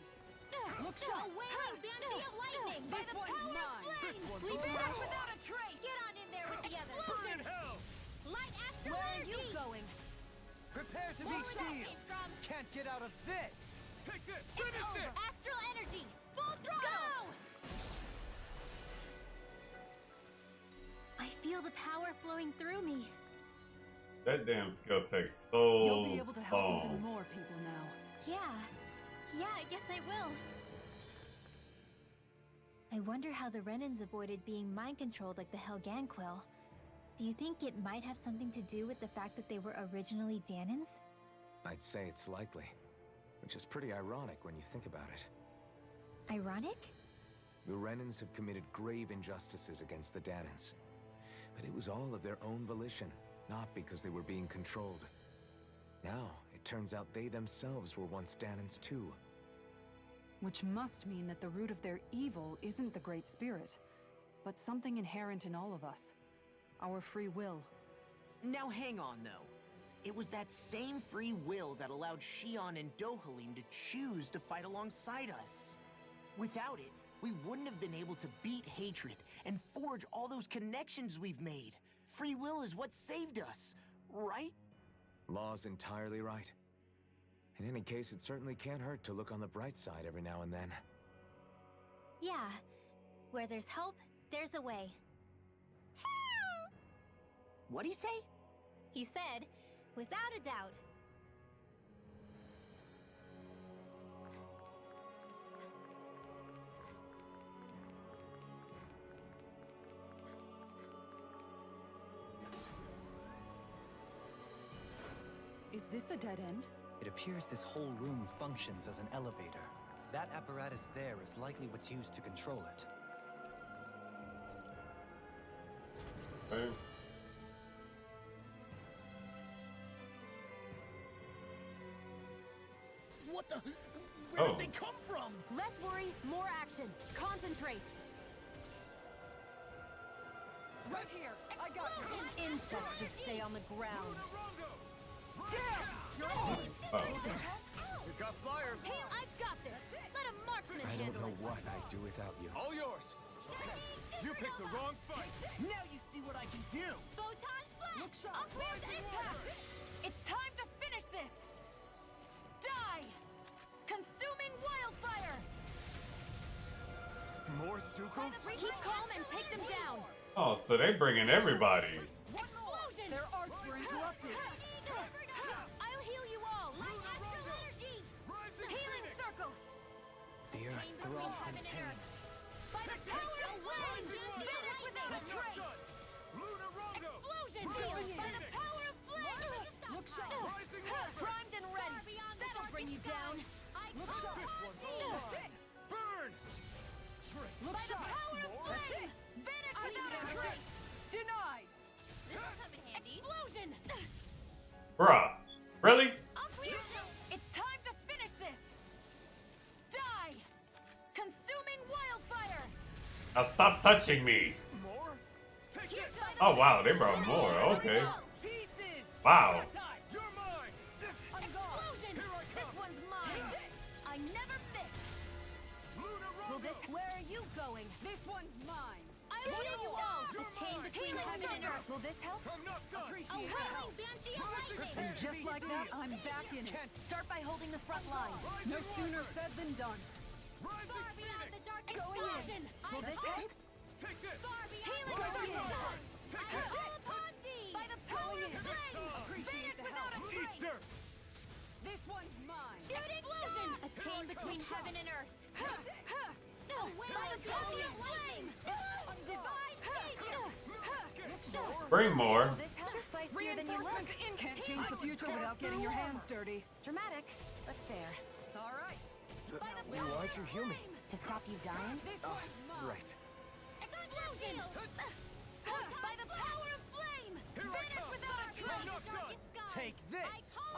Look sharp! A wailing banshee of lightning! By the power of flame! Sleep back without a trace! Get on in there with the others! Burn in hell! Light astral Where are energy! you going? Prepare to be Where that sealed! came from? Can't get out of this! Take this! It's Finish over! it! Astral energy! Full throttle! Go! I feel the power flowing through me. That damn skill takes so You'll be able to help long. even more people now. Yeah, I guess I will. I wonder how the Renans avoided being mind-controlled like the Helganquil. Do you think it might have something to do with the fact that they were originally Danans? I'd say it's likely. Which is pretty ironic when you think about it. Ironic? The Renans have committed grave injustices against the Danans. But it was all of their own volition, not because they were being controlled. Now, it turns out they themselves were once Danans too. Which must mean that the root of their evil isn't the Great Spirit, but something inherent in all of us. Our free will. Now hang on, though. It was that same free will that allowed Xion and Dohalim to choose to fight alongside us. Without it, we wouldn't have been able to beat hatred and forge all those connections we've made. Free will is what saved us, right? Law's entirely right. In any case, it certainly can't hurt to look on the bright side every now and then. Yeah. Where there's hope, there's a way. What'd he say? He said, without a doubt. Is this a dead end? It appears this whole room functions as an elevator. That apparatus there is likely what's used to control it. Hey. What the? Where did they come from? Less worry, more action. Concentrate. Right here! I got you! Insects should stay on the ground. You got flyers! Hey, I've got this! Let a marksman I don't handle know it! what I'd do without you. All yours! You picked the wrong fight! Now you see what I can do! Photon flash! Look sharp! Uplift impact! It's time to finish this! Die! Consuming wildfire! More zeugles? Keep calm and take them down! Oh, so they bringing everybody. Explosion! Their arts were interrupted! I'll heal you all! Astral energy! Healing circle! The earth throbs in pain. By the power of wind! Vanish without a trace! Explosion! By the power of flame! Look sharp! Primed and ready! That'll bring you down! Look sharp! Burn! Look By the sharp! power of flame! Vanish without a trace! Denied! Explosion! Bruh. Really? It's time to finish this! Die! Consuming wildfire! Now stop touching me. More? Take it! Oh wow, they brought more. Okay. Wow. You're mine! Explosion! This one's mine! I never miss! Will this... Where are you going? This one's mine! I'll heal you all! A chain between heaven and earth. Will this help? I'm not done! Appreciate the help! Banshee of lightning! And just like that, I'm back in it! Start by holding the front line. No sooner said than done! Far beyond the dark Going in. Will this help? Take this! Far beyond the Going in. dark I call upon thee! By the power of flame! Appreciate Vanish the without a help! Eat trace! dirt! This one's mine! Explosion! A chain between heaven and earth. Away by the power of flame! Divide Bring more. Will this help? Feistier than you look. Reinforcements in! Can't change the future without getting your hands dirty. Dramatic, but fair. All right. By the Hey, why'd you heal me? To stop you dying? This one's mine. Right. Explosion! By the power of flame! Vanish without a trace! Take this!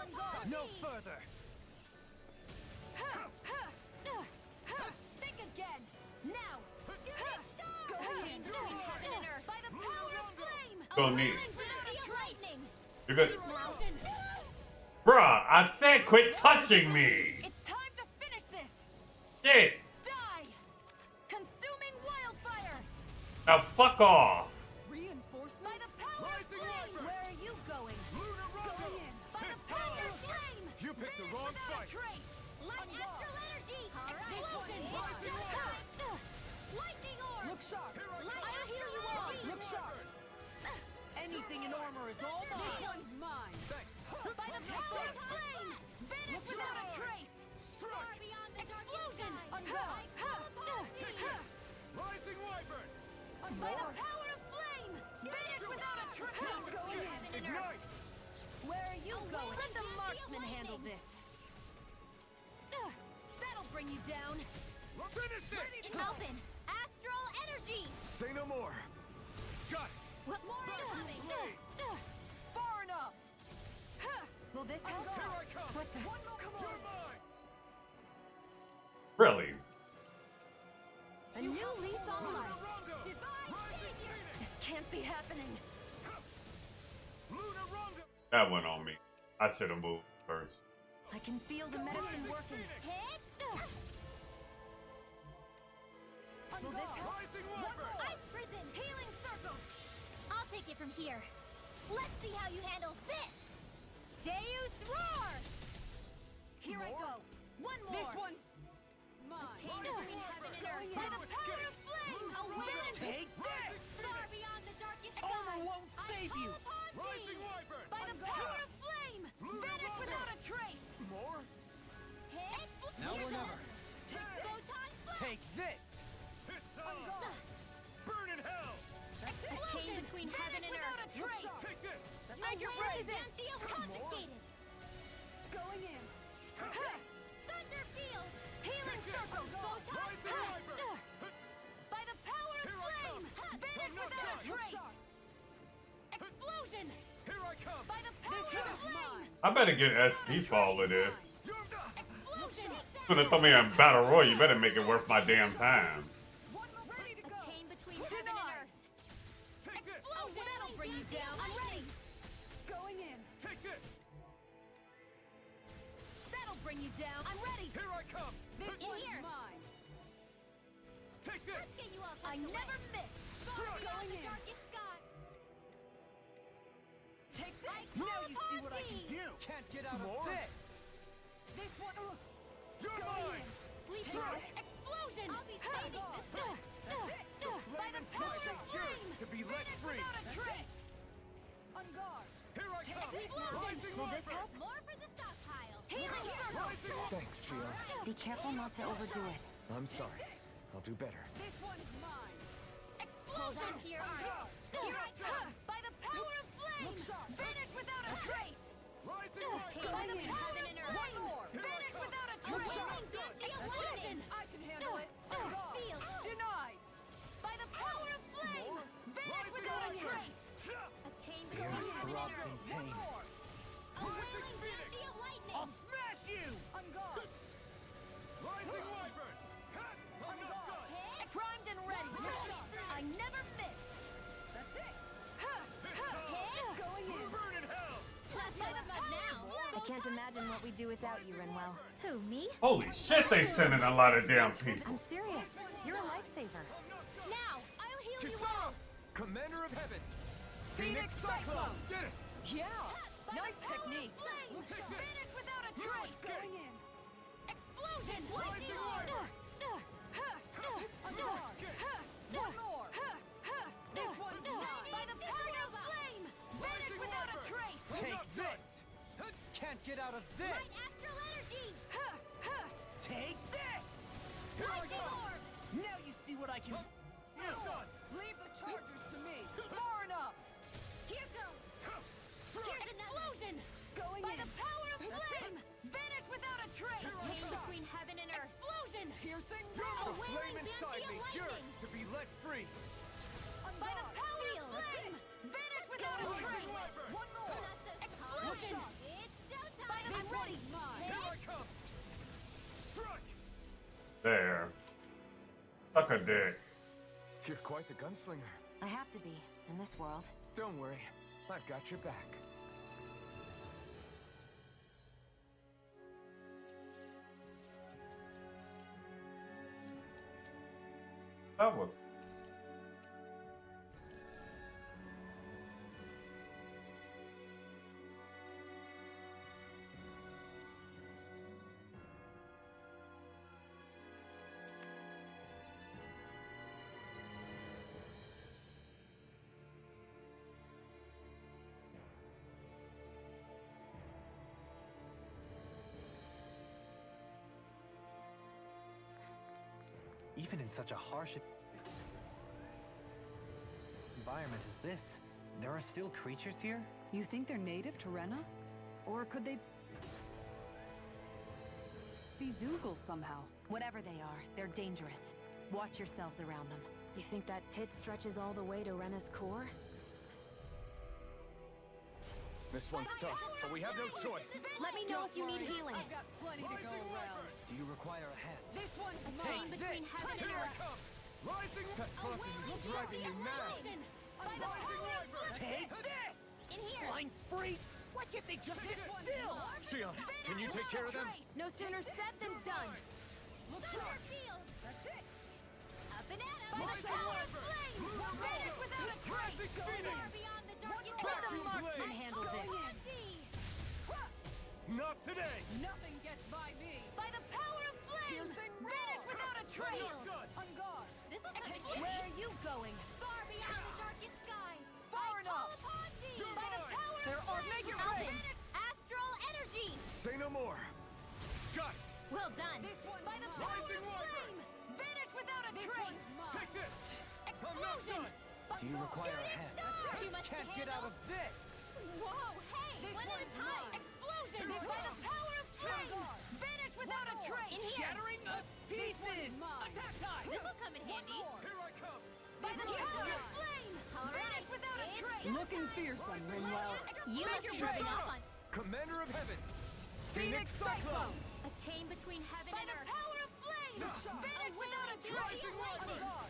On guard! No further! Think again! Now! Shooting star! Chain between heaven and earth! By the power of flame! Don't need. Lightning! You're good. Explosion! Bruh, I said quit touching me. It's time to finish this! Shit. Die! Consuming wildfire! Now fuck off. Reinforcements? By the power of flame! Where are you going? Going in! By the power of flame! You picked the wrong Without a fight! trace! Light astral energy! Explosion! Lightning orb! Look sharp! I'll heal you all! Look sharp! Anything in armor is all This mine! one's mine! By the power of flame! Vanish without a trace! Far beyond the explosion! On guard! Rising wyvern! By the power of flame! Vanish without a trace! Going in! Where are you going? Let the marksman handle this! bring you down. Finish it! Alphen, astral energy. Say no more. Got it! What more incoming? Far enough! Will this help? Here I come! What the? One more, come on! Really? A new lease on life. Divine savior. This can't be happening. That went on me. I should have moved first. I can feel the medicine working. Will this help? Ice prison, healing circle. I'll take it from here. Let's see how you handle this. Deus roar. Here I go. One more. This one. A chain between heaven and earth. By the power of flame, a wind. Take this! Far beyond the darkest sky. Armor won't save you! Rising wyvern! By the power of flame, vanish without a trace. More? Now or never. Take this! It's on! Burn in hell! A chain between heaven and earth. Take this! Make your presence. Shield confiscated. Going in. Thunder field. Healing circle. By the power of flame, vanish without a trace. Explosion. Here I come! By the power of flame. I better get SP for all of this. Explosion. Gonna throw me in battle royal. You better make it worth my damn time. Ready to go. A chain between heaven and earth. Take this! Explosion. That'll bring you down. I'm ready. Going in. Take this! That'll bring you down. I'm ready. Here I come! This In one's here. mine. Take this! Let's get you off. I never miss. Far beyond Going the in. darkest sky. Take this. Now you see what I can do! Can't get out More? of this. This one. You're Going mine! in. Sleep. Strike. Explosion. I'll be saving this. That's it. By the power of flame, to be let vanish free. without a trace. On guard. Here I come! Explosion. Rising Will this wyvern! help? More for the stockpile. Healing circle. Thanks, Shion. Be careful not to overdo it. I'm sorry. I'll do better. This one's mine. Explosion. Here I come. By the power of flame, vanish without a trace. Rising By the wyvern! power of flame, One more. vanish without a trace. Illusion. I can handle it. On guard. Sealed. Denied. By the power of flame, vanish without a trace. A chain The earth between heaven and throbs earth. in pain. A wailing banshee of lightning. I'll smash you! On guard. Rising wyvern! On guard. Primed and ready. I never miss. That's it. Going in. Burn in hell! By the now. I can't imagine what we'd do without you, Renwell. Who, me? Holy shit, they sending a lot of damn people. I'm serious. You're a lifesaver. Now, I'll heal you all. Commander of Heavens. Phoenix Cyclone. Did it! Yeah. By Nice the power of technique. flame, vanish without a trace. Going in. Explosion. Rising wyvern! On guard. One more. This one's mine. By the power of flame, vanish without a trace. Take this. Can't get out of this. Light astral energy. Take this! Lightning orb. Now you see what I can do! Leave the chargers to me. Far enough. Here goes. Here's explosion. Going By in. the power of flame, vanish without a trace. Chain between heaven and earth. Explosion. Piercing. A The flame wailing inside banshee me of lightning. yearns to be let free. On By the guard. power of flame, vanish without a trace. One more. Explosion. It's showtime. By the I'm ready. Here I come! Strike! There. Suck a dick. You're quite the gunslinger. I have to be, in this world. Don't worry. I've got your back. That was. Even in such a harsh environment as this, there are still creatures here? You think they're native to Rena? Or could they be zeugle somehow? Whatever they are, they're dangerous. Watch yourselves around them. You think that pit stretches all the way to Rena's core? This one's tough, but we have no choice. Let me know if you need healing. I've got plenty to go around. Do you require a hand? This one's Chain between heaven and earth. Rising Fucking is driving you mad. By the power of flame. Take this! In here. Flying freaks! Why can't they just sit still? Sion, can you take care of them? No sooner said than done. Look sharp. That's it. Up and at 'em. By By the power of flame. Vanish without a trace. Go far beyond the darkest Let the hour. marksman handle this. Not today! Nothing gets by me. By the power of flame. Piercing Vanish without a trace. On guard. This'll come in handy. Where are you going? Far beyond the darkest skies. Far I enough. call upon thee. By the power There of are- flame. make it Alphen. rain. Astral energy. Say no more! Got it! Well done. This one's By the mine. power of Rising flame. Vanish without a This trace. one's mine. Take this! Explosion. Do you require a hand? Too much to handle. this! Whoa, hey, This one at a one's time. mine. Explosion. By the power of flame. Vanish without a trace. In here. Shattering of pieces! mine. Attack time! This'll come in handy. Here I come! By the power of flame. Vanish without a trace. Looking fearsome, Rinwell. You must be rubbing off on Commander of Heavens! Phoenix Cyclone. a chain between heaven and earth. By the power of flame. Vanish without a trace.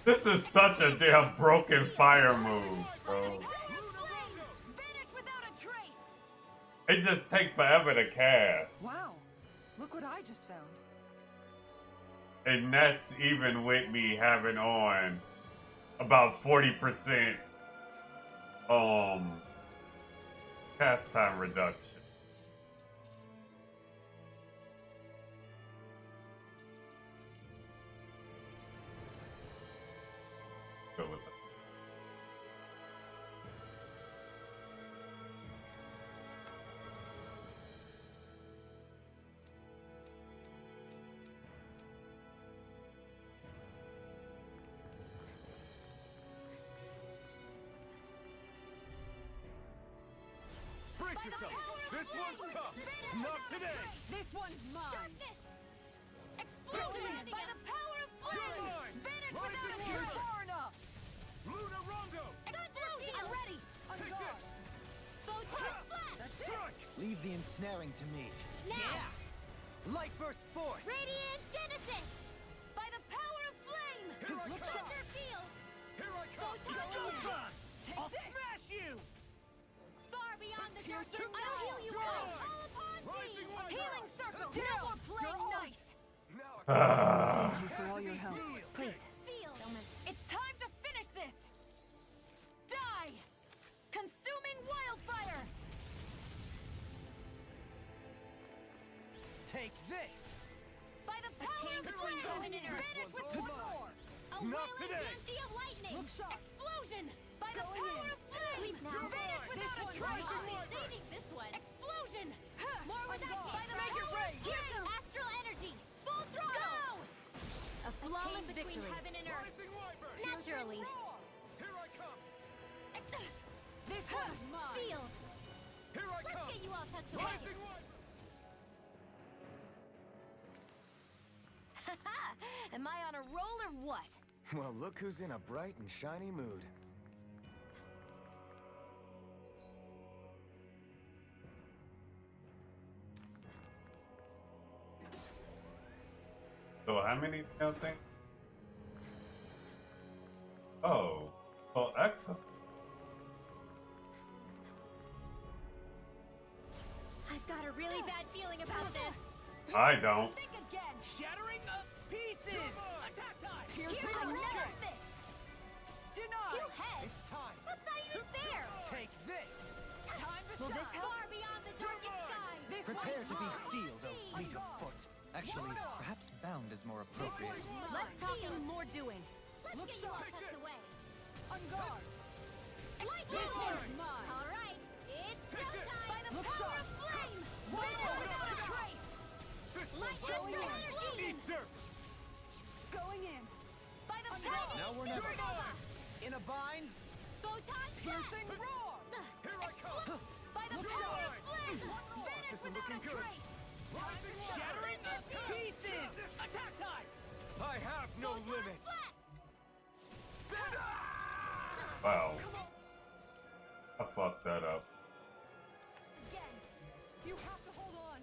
This is such a damn broken fire move, bro. Vanish without a trace. It just takes forever to cast. Wow. Look what I just found. And that's even with me having on about 40% cast time reduction. Go with it. Brace yourself! This one's tough! Not today! This one's mine. Sharpness. Explosion. By the power of flame. mine. Vanish Rising without a wind. You're trace. far enough. Luna Rondo! Explosion. I'm ready. On Take guard. Photon flash. Strike! Leave the ensnaring to me. Now. Light burst forth! Radiant Genesis. By the power of flame. Here I come. Thunder field. Here I come! Photon. I'll smash you! Far beyond the darkest Piercing I'll heal you all. Come on. Call upon Rising thee. wind. Healing circle. Down. Now we're playing You're nice. Now Thank you for all your help. Please. Sealed. It's time to finish this. Die. Consuming wildfire. Take this! By the power of between flame. heaven and earth. Vanish with This one one's more. A Not wailing today. banshee of lightning. Look sharp. Explosion. By the Going power in. of flame. Sleep now. Vanish without a one's trace. mine. I'll be saving this one. Explosion. More with that. God. By the Make it power of rain. flame. Astral energy. Full throttle. A flawless Chain between victory. heaven and earth. Rising Wyvern! Naturally. Here I come! This one's mine. Sealed. Here I Let's come! get you all tucked away. Rising Wyvern! Am I on a roll or what? Well, look who's in a bright and shiny mood. So how many thing? Oh, well, excellent. I've got a really bad feeling about this. I don't. Think again. Shattering of pieces! Attack time! Here's another fist. Denied. Two heads. time! That's not even fair. Take this! Time to Will this shine. far beyond the darkest skies? This Prepare one's to be mine. sealed, O fleet of foot. Actually, perhaps bound is more appropriate. Less talking, more doing. Let's Look get you all sharp. tucked away. On guard. Lightning This Lord. one's mine. All right, it's Take showtime. this. By the Look power sharp. of flame. One Vanish more. without a trace. This Light one's astral in. energy. Eat dirt! Going in. By the Under. power Now of or never. supernova. In a bind? Photon Piercing blast. roar. Here I come! By the Look power sharp. of flame. One more. Vanish This is without looking a good. trace. Shattering the pieces! Attack time! I have no limits! Wow. I fucked that up. Again. You have to hold on.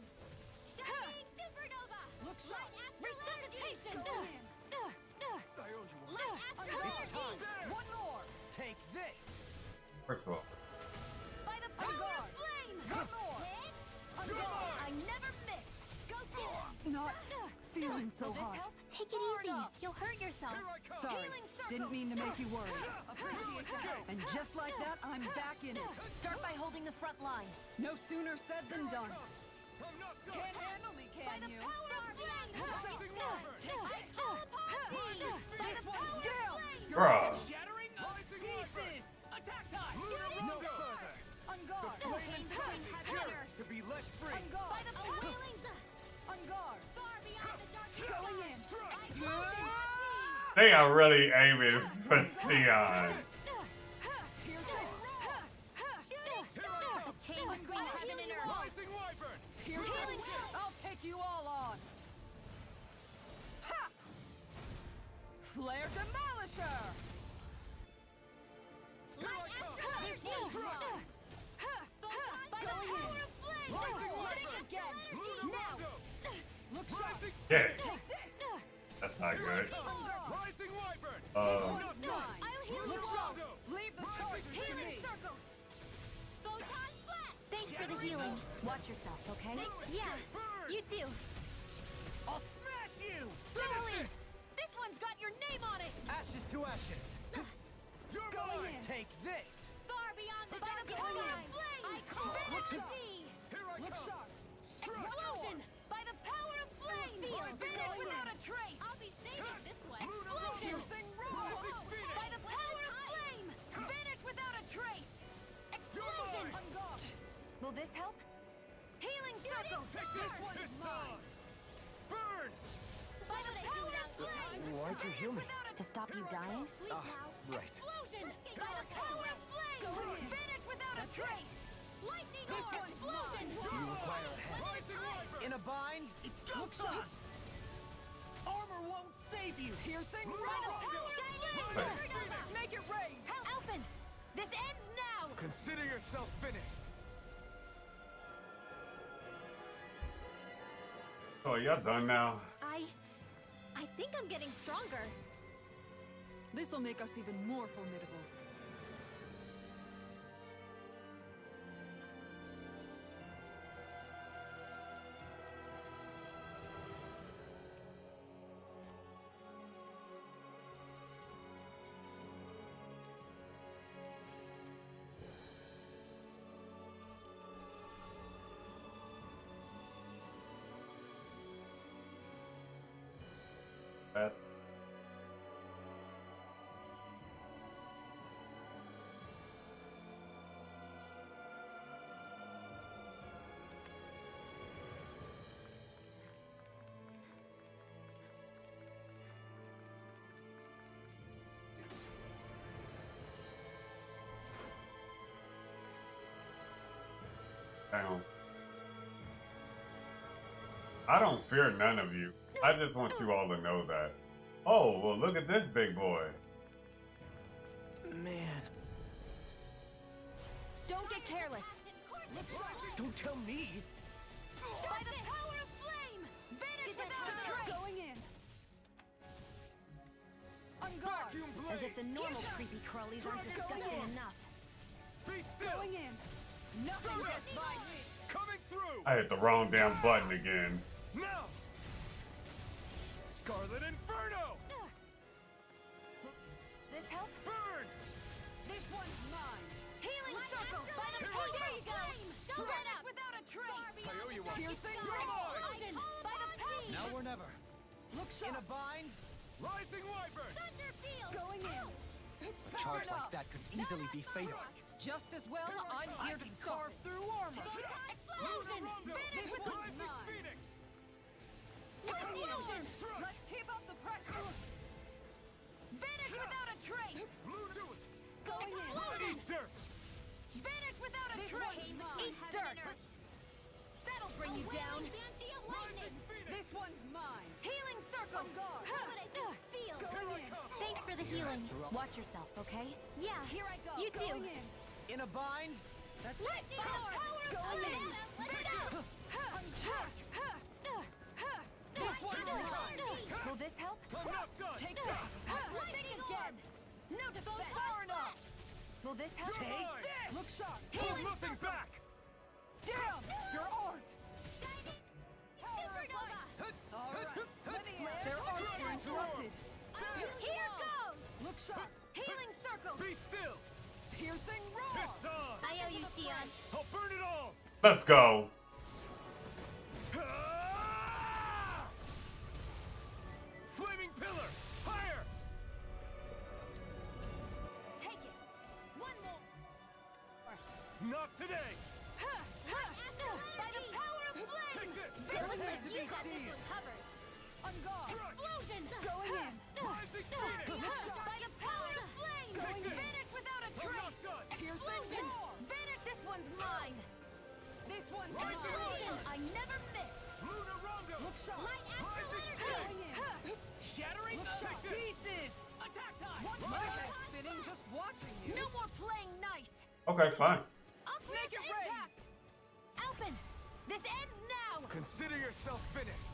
Shining supernova! Look sharp. Resuscitation! Go in. I owe you one. Light Time. One more. Take this! First of all, By the power of flame! One more. I never miss! Go get it! Not feeling so Will this hot. help? Take it easy. You'll hurt yourself. Sorry, Healing circle. didn't mean to make you worry. Appreciate that. And just like that, I'm back in it. Start by holding the front line. No sooner said than done. I'm not done! Can't handle me, By can the you? power of flame! Rising Wyvern! I call upon thee! By the power of flame! bruh. Shattering the Rising pieces! Attack time! No further! On guard. Yearns to be let free! On guard. By the wielding! On guard. Far beyond the darkness! Going in. They are really aiming for Sion. Rising Wyvern! I'll take you all on. Ha! Flare Demolisher. Look sharp. Yes. That's not good. Rising Wyvern! I'll heal you Look all! sharp. Leave the charges to Healing me. circle! Photon flash! Thanks for the healing. Watch yourself, okay? Yeah, you too. I'll smash you! Dohalim! This one's got your name on it! Ashes to ashes! You're Going mine! in. Take this! Far beyond the By the darkest power of line! flame! I call Look upon sharp. thee! Here I Look come! sharp. Explosion! By the power of flame! Sealed. Finish Going without in. a trace! I'll be saving this one! Explosion! Piercing roar. By the power of flame! Vanish without a trace! Explosion! On guard. Will this help? Healing circle! This one's mine. Burn! By the power of flame! Why'd you heal me? To stop you dying? Right. Explosion! By the power of flame! Vanish without a trace! Lightning explosion! Do you require a hand? Rising Wyvern! In a bind? It's go Look sharp. time! Armor won't save you! Piercing By the roar. power of flame! Make it rain. Alphen! This ends now! Consider yourself finished! So are y'all done now? I think I'm getting stronger. This'll make us even more formidable. That's down. I don't fear none of you. I just want you all to know that. Oh, well, look at this big boy. Man, Don't get careless! don't tell me! By the power of flame! Vanish without a trace! Going in. On guard. Vacuum As blade! if the normal creepy crawlies aren't disgusting enough. Be still! Going in. Nothing gets by me! Coming through! I hit the wrong damn button again. Now! Scarlet Inferno! This help? Burn! This one's mine. Healing circle! By the power of flame! Vanish without a trace! I owe you one. Piercing Explosion! By the power! Now or never. Look In a sharp. bind? Rising Wyvern! Thunderfield! Going in. A charge like that could easily be fatal. Just as well, I'm here to start. Carve through armor! Explosion! Vanish This with the one's mine. Phoenix! explosion! Let's keep up the pressure. Vanish without a trace! Blue to it! Going in. Explosion! Eat dirt! Vanish without a This trace! one's mine. Eat dirt! That'll bring you down! This one's mine. Healing circle. On guard. Seal. Going in. Thanks for the healing. Watch yourself, okay? Yeah. Here I go. You too. Going in. In a bind? That's Let it. the power of Going in. Let it out. This one's mine. Will this help? I'm not done. Take that. Think again. No defense. Far enough. Will this help? Take this. Look sharp. Hold nothing back. Damn. Your art. All right. Let me in. Their arts were interrupted. Here goes. Look sharp. Healing circle. Be still. Piercing roar. It's on. I owe you, Sion. I'll burn it all. Let's go. Flaming pillar. Fire. Take it. One more. Not today. By the power of flame. Take this. It looks like to you be got this seized. one covered. On guard. Explosion. Going in. Rising Phoenix. Look sharp. By the power of flame. Going in. Vanish without a I'm trace. not done. Explosion. Vanish. This one's mine. This one's Explosion. mine. I never miss. Luna Rondo. Look sharp. Light astral energy. Going in. Shattering Look the sharp. pieces! Attack time! My head's spinning just watching you. No more playing nice. Okay, fine. Make it impact. Alphen, this ends now. Consider yourself finished.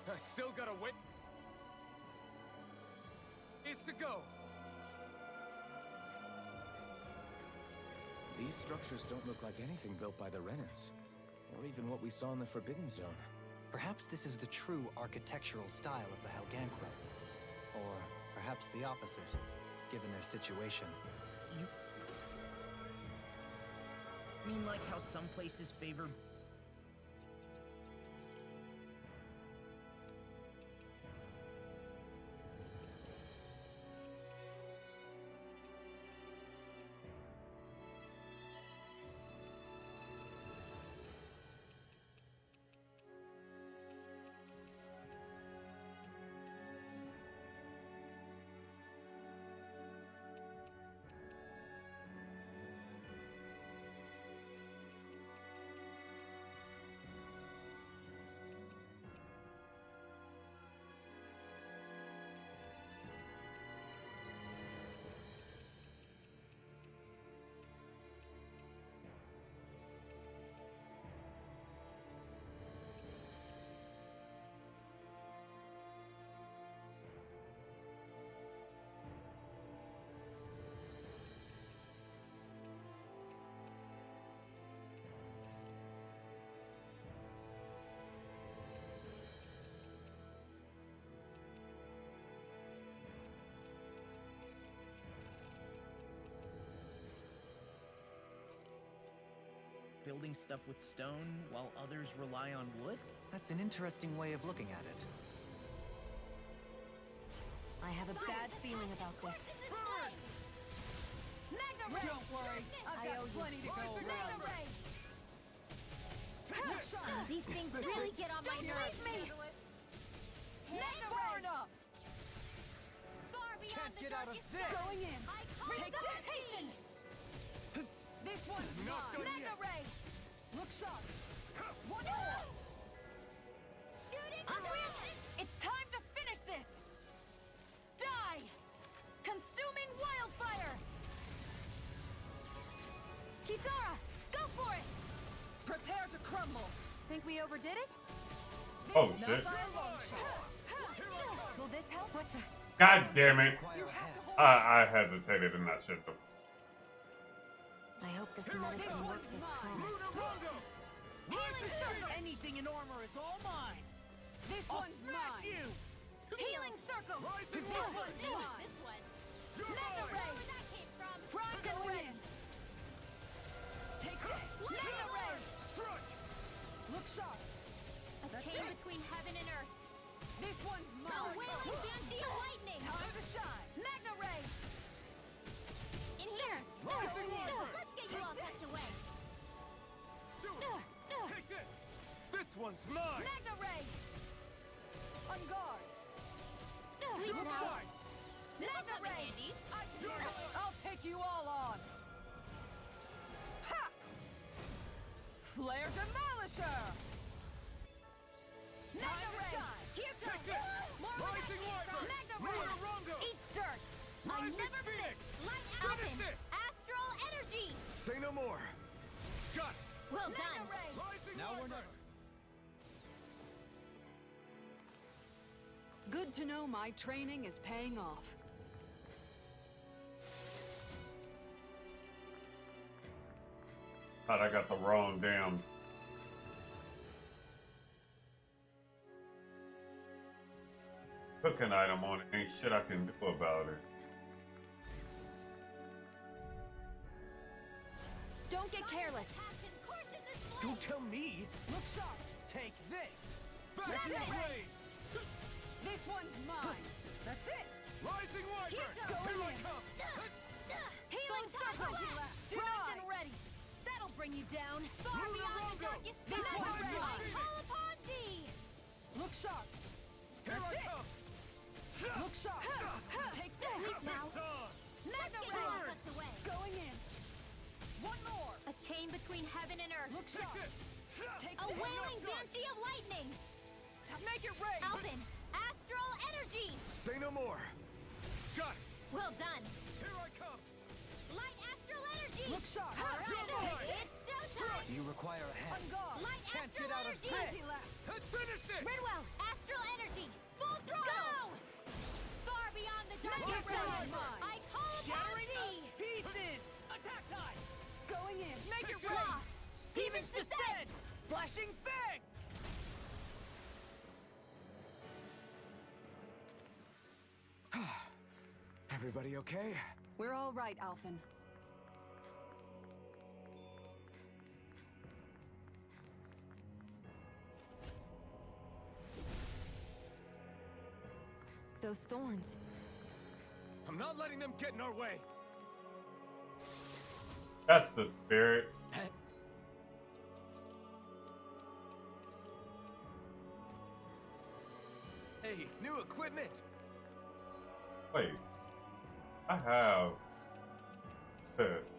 I still gotta wait. Is to go. These structures don't look like anything built by the Renans, or even what we saw in the Forbidden Zone. Perhaps this is the true architectural style of the Helganquil. Or perhaps the opposite, given their situation. You mean like how some places favor building stuff with stone while others rely on wood? That's an interesting way of looking at it. I have a bad feeling about this. Don't worry. I've got plenty to go around. These things really get on my nerves. Far enough. Far beyond Can't the get out of darkest this. Going in. Take Resuscitation. This one's Not mine. done yet. Ray. Look sharp. One more. shooting. It's time to finish this. Die. Consuming wildfire. Kisara, go for it. Prepare to crumble. Think we overdid it? Oh, Not shit. by a long shot. Will this help? What the? God damn it. You have to hold I hesitated and I shouldn't have. I hope this medicine works as promised. Anything in armor is all mine! This I'll one's smash mine. you! Healing circle. This one's mine. This one. Mega ray. Where that came from. Prime go in. Take this. Mega ray. Look sharp. A chain between heaven and earth. This one's The mine. wailing banshee of lightning. Time to shine. Magna ray. In here. Right in here. Let's get you all tucked away. Take this. This one's mine. Magna ray. On guard. Sleep Look now. sharp. This'll Magna come in ray. handy. I can handle it. I'll take you all on. Ha! Flare Demolisher! Magna Ray! Here comes! More Rising Wiper! Magna Lunar Ray! Rondo! Eat dirt! I Rising never Phoenix! miss! Light Finish Alphen! it! Astral Energy! Say no more. Got it! Well done! Rising Now Wiper! or never. Good to know my training is paying off. Thought I got the wrong damn. Cooking item on it. Ain't shit I can do about it. Don't get careless! Don't tell me! Look sharp! Take this! Back in That's it. blaze! This one's mine! That's it! Rising Wiper! Here Here I come! Healing Circle! Drive and ready! That'll bring you down! Far beyond the darkest This night! one's I mine. call upon thee! Look sharp! Here That's I it. come! Look sharp! Take this! Now! It's on! Magna Ray! Going in! One more! A chain between heaven and earth! Look sharp! Take A this! wailing banshee of lightning! Make it rain! Alphen! Astral energy! Say no more. Got it! Well done! Here I come! Light astral energy! Look sharp! Alright, it's showtime! Do you require a hand? On guard! Light Can't astral get out of energy! this! Finish it! Ridwell! Astral energy! Full throttle! Go! Far beyond the darkest Ray. night! I call upon Shattering thee! pieces! Attack time! Going in! Make it Blah! rain! Demons descend! Flashing Fang! Everybody okay? We're all right, Alphen. Those thorns. I'm not letting them get in our way. That's the spirit. Hey, new equipment! Wait. I have this.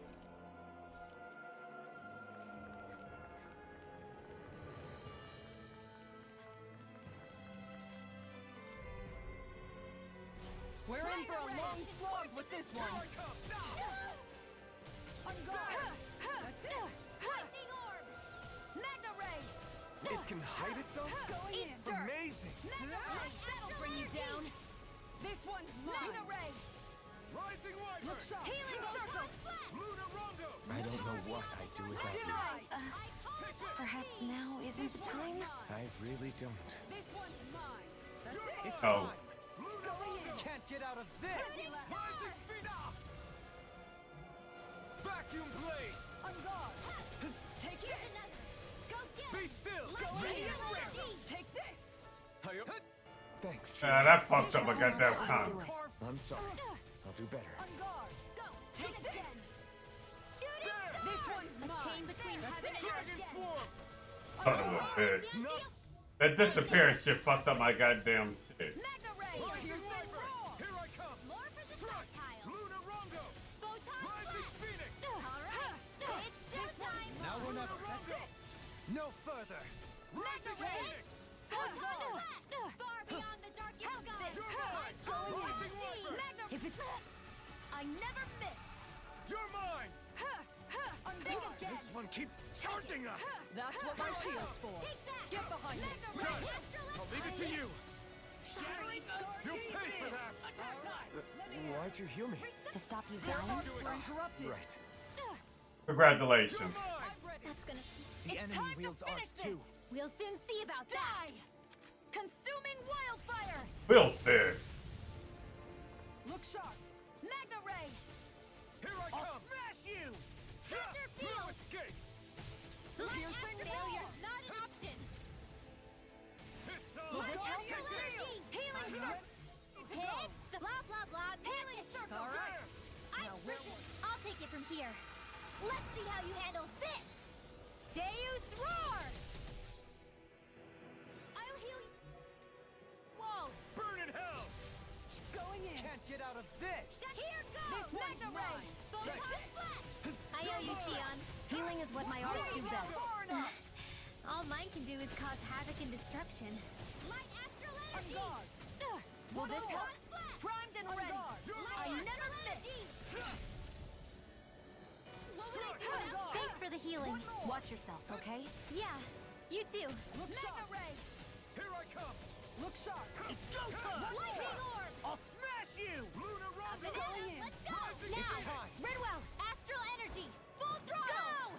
We're in for a long slog with this one. On guard! That's it! Lightning orb! Magna ray! It can hide itself? Going in! Amazing! Magna ray! That'll bring you down! This one's mine! Magna ray! Rising Wiper! Look sharp! Healing circle! Lunar Rondo! I don't know what I'd do without you. Denied! Perhaps now isn't the time? I really don't. This one's mine! That's it! It's Oh. fine! Lunar Rondo! Can't get out of this! Rising Phoenix! Vacuum Blaze! On guard! Take it! Go get Be it! still! Ready and ready! Take this! Thanks. That fucked up a goddamn con. I'm sorry. I'll do better. On guard! Go! Take this! Shooting star! This one's A mine! chain between heaven and Dragon earth! Swarm! Son of a bitch. That disappearance shit fucked up my goddamn shit. Magna ray! Rising Wiper! Here I come! More for the tactile! Lunar Rondo! Photon Rising blast! Phoenix! Alright! It's showtime! Now or never! That's it! No further! Magna Rising ray! Phoenix! Photon blast! Far beyond the darkest sky! You're mine! Rising Wiper! Magna If it's... I never miss! You're mine! On Think guard! again! This one keeps charging us! That's what my shield's for! Take that! Get behind me! Magna ray! Astral I'll leave it to you! Shattering You'll pay for that! Attack time! Why'd you heal me? To stop you Their down? arts were interrupted! Right. Congratulations. You're mine! I'm ready! That's gonna... The It's enemy time wields to finish arts this! too. We'll soon see about that! Consuming wildfire! Built this. Look sharp! Magna ray! Here I come! Smash you! Thunder No field! escape! Light astral failure's not an option! It's on! Light Go! astral energy! Healing circle! Hit! Blah blah blah! Healing circle! All right. I listen! I'll take it from here! Let's see how you handle this! Deus roar! I'll heal you! Whoa! Burn in hell! Going in! Can't get out of this! Here goes! This one's Magna ray! mine. Photon blast! I owe you, Tion. Healing is what my arts do best. All mine can do is cause havoc and destruction. Light astral energy! Will this help? Primed and ready! I never miss! Thanks for the healing. Watch yourself, okay? Yeah, you too. Look sharp! Here I come! Look sharp! It's go time! Lightning orb! I'll smash you! Luna Rondo! Let's go! Now! Redwell! Astral energy! Full throttle!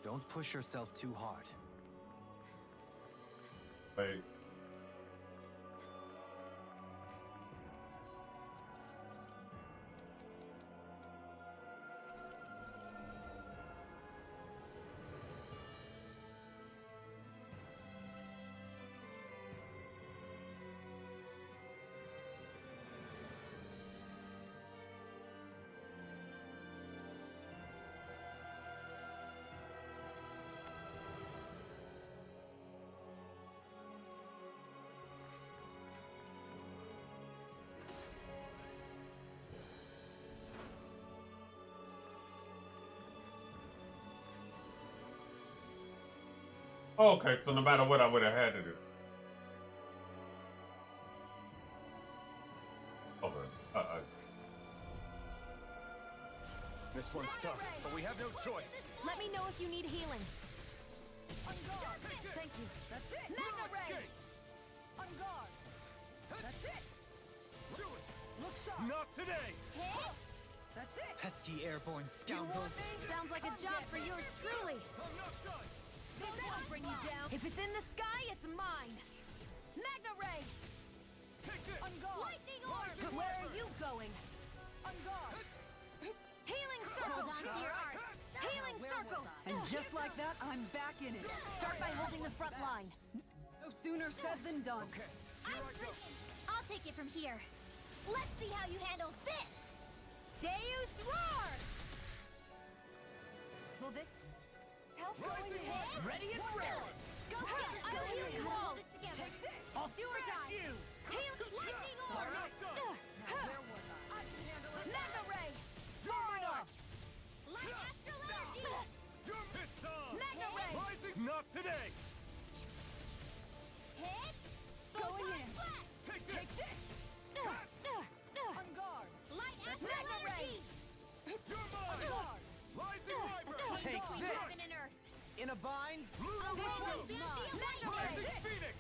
Go! Don't push yourself too hard. Wait. Okay, so no matter what, I would have had to do. Okay. This one's tough, but we have no choice. Let me know if you need healing. On guard! Thank you. That's it! Magna Ray! On guard! That's it! Do it! Look sharp! Not today! Hit! That's it! Pesky airborne scoundrels. Sounds like a job for yours truly. I'm not done! This won't bring you down! If it's in the sky, it's mine. Magna Ray! Take this! On guard! Lightning orb! Where are you going? On guard! Healing circle! Hold on to your art! Healing circle! And just like that, I'm back in it. Start by holding the front line. No sooner said than done. I'll take it from here. Let's see how you handle this. Deus Roar! Will this help? Going ahead! Ready and ready! Go get it! I'll heal you all! Take this! I'll do or die! You! Heal! Lightning orb! Where was I? I can handle it! Magna Ray! Florida! Light astral energy! Your pit's on! Magna Ray! Rising! Not today! Hit! Going Photon in. flash! Take this! Take this! On guard! Light astral Magna Ray! energy! You're mine! Guard! Rising Wyvern! Take Going this! heaven and earth! In a bind? Luna This Rondo! one's mine! Magna Rising Ray! Phoenix!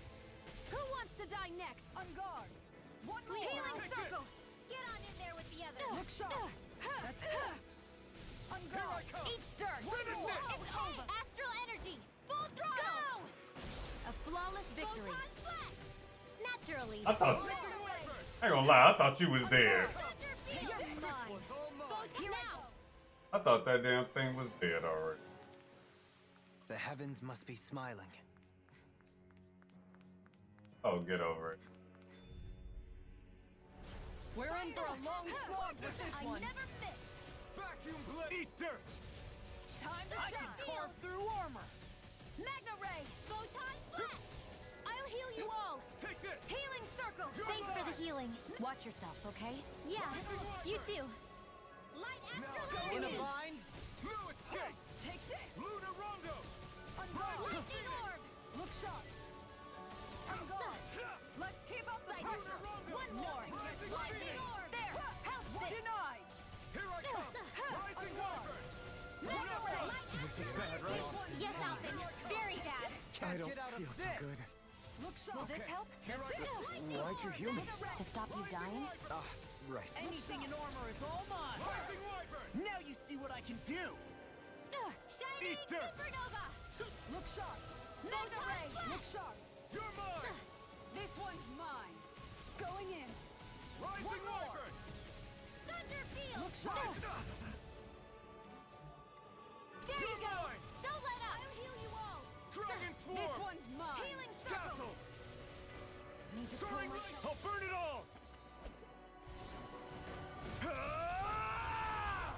Who wants to die next? On guard! One more! Healing Take circle! Get on in there with the others! Look sharp! That's it! On Here I guard! come! Eat dirt! Finish it! It's over! Astral energy! Full throttle! A flawless victory. Photon flash! Naturally. I thought. Rising Wyvern! I ain't gonna lie. I thought you was there. Thunder field! You're mine. It's all mine! Here now! I thought that damn thing was dead already. The heavens must be smiling. Oh, get over it. We're in for a long slog with this I one. never miss! Vacuum blade! Eat dirt! Time to I shine! can carve through armor! Magna Ray! Photon flash! I'll heal you all! Take this! Healing circle! Thanks for the healing. Watch yourself, okay? Yeah, you too. Light astral In a energy! bind? No escape! Take this! Luna Rondo! On guard! Lightning orb! Look sharp! On guard! Let's keep up the pressure! One more! Lightning orb! There! Help this! Denied! Here I come! Rising Wyvern! Magna Ray! This is bad, right? Yes, Alphen. Very bad. I don't get out of feel so this. good. Look sharp! Will this help? Why'd you heal me? To stop you dying? Ah, right. Anything in armor is all mine! Rising Wyvern! Now you see what I can do! Shining Eat dirt. supernova! Look sharp! Magna Ray! Look sharp! You're mine! This one's mine. Going in! Rising One more. Wyvern! Thunder field! Look sharp! There you You're go! mine! Don't let up! I'll heal you all! Dragon This Swarm! one's mine. Healing circle! Dazzle! Need to Soaring pull light! I'll burn it all! Ah!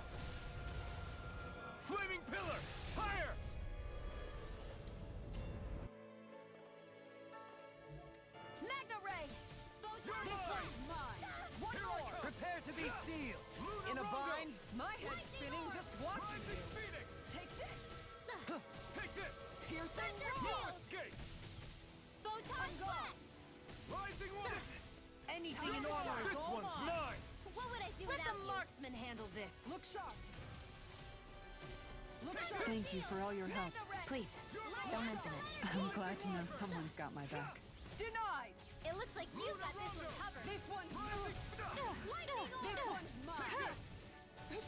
Flaming pillar! Fire! Magna Ray! You're This mine! one's mine. One more! Prepare to be sealed. Luna In a Rondo! bind? My head's spinning just watching you. Phoenix! Take this! Take this! Piercing No roll! escape! Photon blast! Rising one! Anything in order is This all one's mine. mine! What would I do Let without the you? marksman handle this. Look sharp. Look sharp. Thank you for all your help. Please, don't mention it. I'm glad to know someone's got my back. Denied! It looks like you got this one covered. This one's Lightning This order! one's mine.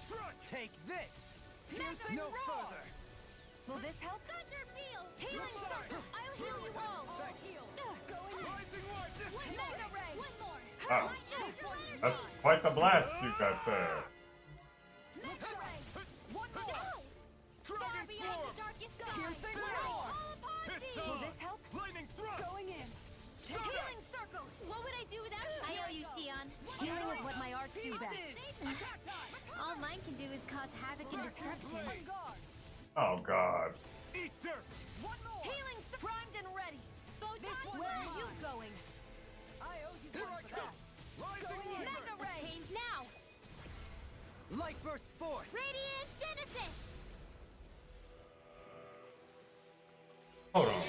Strike! Take this! Piercing No roll! further! Will this help? Thunder field! Healing circle! I'll heal you all! All healed. Going in. Rising one! This One time! more! One more! Wow. Lightning! That's quite the blast you got there. Look sharp. One more. Far Dragon beyond Swarm! the darkest sky! Piercing We're roar! all upon Hit thee! some! Will this help? Lightning thrust! Going in. Healing circle! What would I do without you? I owe you, Shion. Healing is what my arts do best. Attack time. All mine can do is cause havoc and destruction. On guard. Oh god. Eat dirt! One more. Healing primed and ready! This Photon one's Where are mine. you going? I owe you Here one I for come! that. Rising Going one! in. Mega ray! Change now! Light burst forth! Radiant Genesis! Hold on.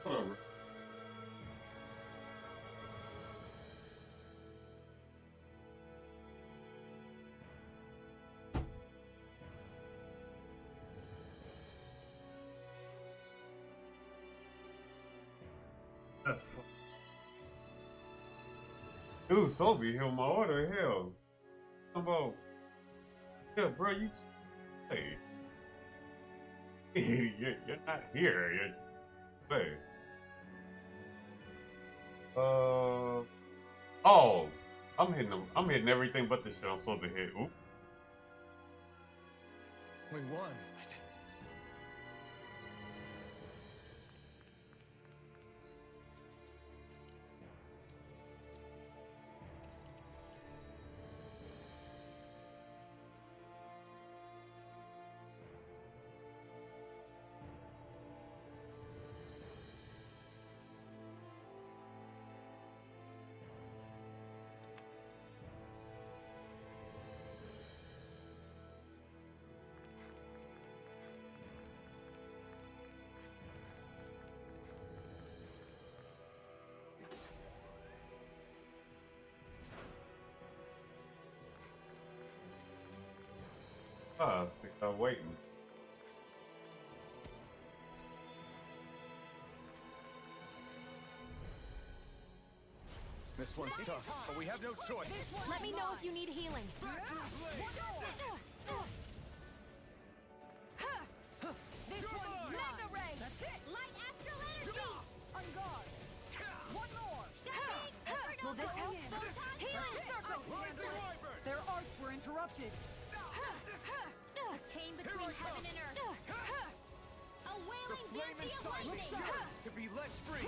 Hold on. That's fun. Dude, Sobe heal my order, hell. How about, yeah, bro, you, hey. You're not here, you're, hey. Oh, I'm hitting them. I'm hitting everything but the shit I'm supposed to hit. Oop. We won. Ah, I think I'm waiting. This one's tough, but we have no choice. Let me know if you need healing. This one's mine. interrupted. A chain between heaven and earth. A wailing beauty of lightning. To be let free.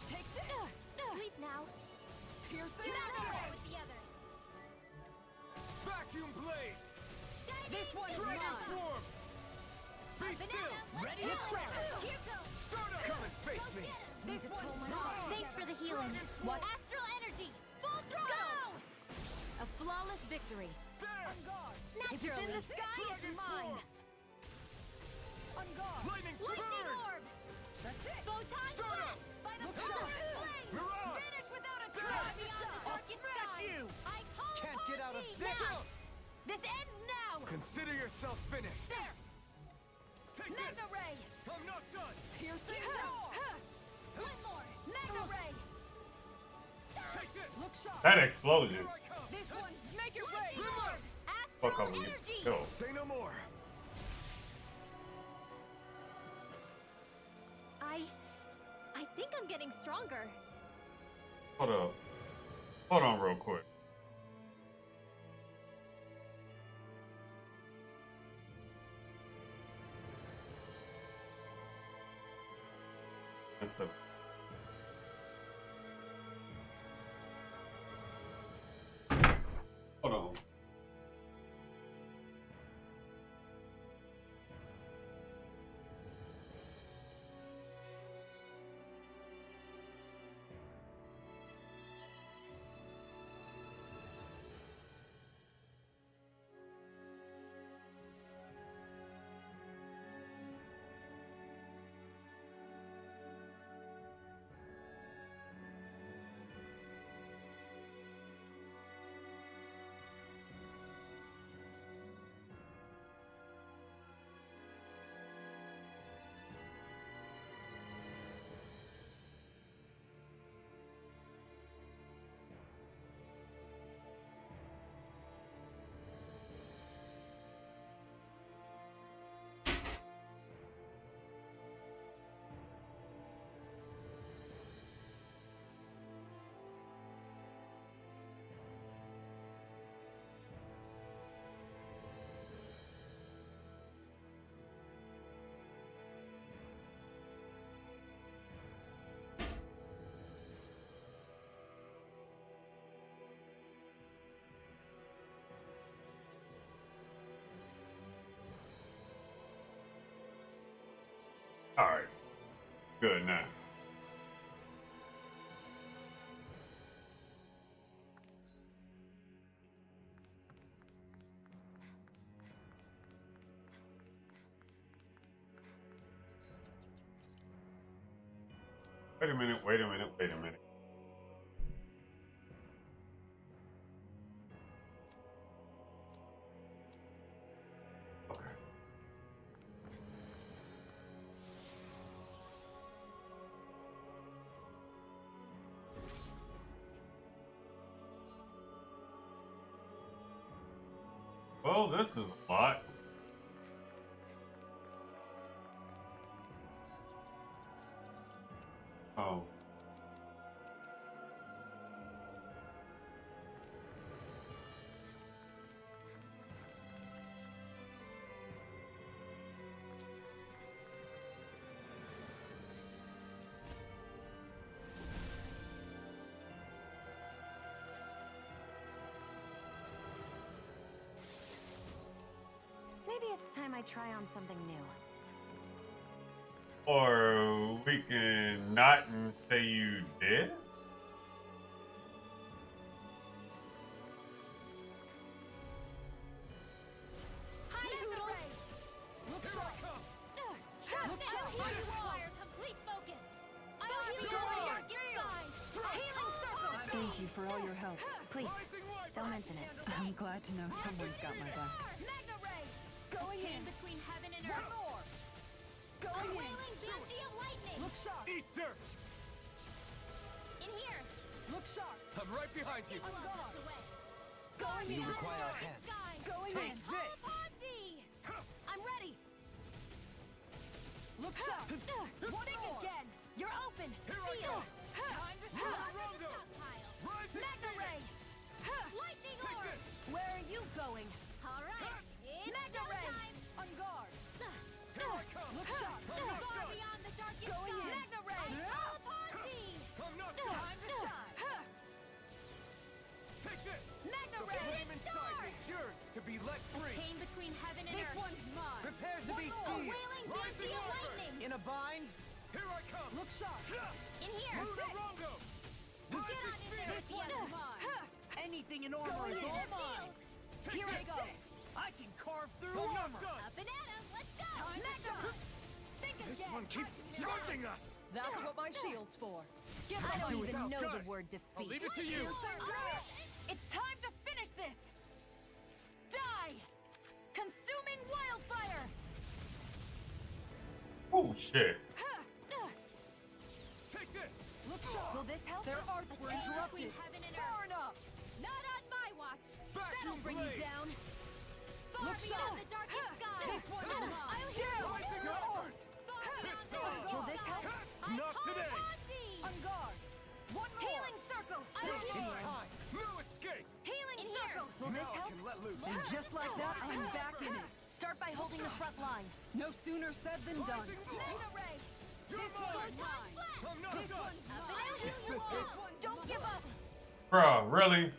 Take this. Sleep now. Piercing. With the others. Vacuum blades. This one's Dragon mine. swarm. Be still. Ready to trap. Here goes. Start up. Come and face me. This one's mine. Thanks for the healing. What? Astral energy. Full throttle. A flawless victory. There. On guard. If it's in the sky, Dragon it's mine. swarm. On guard. Lightning Lightning burn. orb. That's it. Photon Start flash. up. By the Look power sharp. of flame. Mirage. Vanish without a There. trace beyond the darkest smash sky. you. I call Can't upon get out of thee this. now. This ends now. Consider yourself finished. There. Take Mega this. ray. I'm not done. Piercing. One more. Mega ray. Take this. Look sharp. That explosion. Here I come. This one's mega ray. Fuck Astral over you. energy. Kill. Say no more. I think I'm getting stronger. Hold up. Hold on real quick. That's a... Hold on. Alright. Good now. Wait a minute, wait a minute, wait a minute. Okay. Well, this is a lot. Oh. Maybe it's time I try on something new. Or we can not and say you did? Hi, Poodle. Look sharp. Look sharp. Require complete focus. I will heal the darkest skies. Healing circle. Thank you for all your help. Please, don't mention it. I'm glad to know someone's got my back. Mega ray. Going Chain in. between heaven and One earth. more. A Going in. wailing beauty of lightning. Look sharp. Eat dirt. In here. Look sharp. I'm right behind you. On guard. Away. Going You in. require a hand. Skies. Going Take in. this. Upon thee. I'm ready. Look sharp. One Think more. again. You're open. Here I Seal. go. Time to Rondo. stockpile. Rise and Mega defeat ray. it. Lightning Take orb. this. Where are you going? Everything in armor is all mine. Here I go. I can carve through armor. Up and at 'em. Let's go. Time to shine. Think This again. one keeps charging us! That's what my shield's for. Give I up. don't even know the word defeat. I'll leave it to you. It's time to finish this. Die. Consuming wildfire. Oh shit. Take this! Look sharp. Will this help? Their arts were interrupted. Heaven and Far earth. enough. Not on my watch. That'll bring you down. Far Look beyond sharp. the darkest sky. This one's mine. I'll heal you. Down. Your art. Far beyond the Will darkest this sky. help? I Not call today. upon thee. On guard. One more. Healing circle. I'll Take heal it. you. No escape! Healing circle. Will this Now I help? can let loose. And just like that, I am back in it. Start by holding the front line. No sooner said than done. Mega ray. You're This mine! one's mine. I'm not This done! one's I'll mine. heal Is you this all. it? Don't give up. Bruh, really?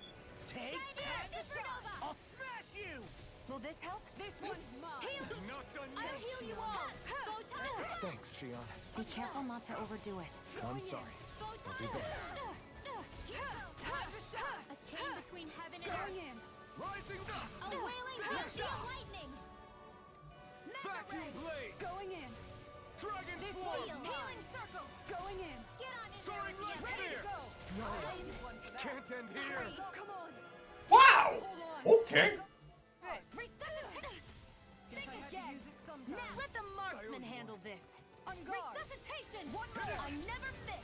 Take that. Supernova. I'll smash you. Will this help? This one's mine. Heal. Not done I'll yet! heal you all. Photon. Thanks, Shion. Be careful not to overdo it. I'm sorry. I'll do better. Time to shine. A chain between heaven and Going earth. in. Rising up! A wailing Fahria lightning. Vacuum blade! Going in. Dragon This form! one's Healing mine. circle. Going in. Get on in Soaring there. light Ready spear! to go. No. I need one for that. Can't end here! Come on. Wow. Hold on. Okay. Resuscitate. Guess I had to use it sometime. Now let the marksman handle this. On guard. Resuscitation. One minute. I never miss.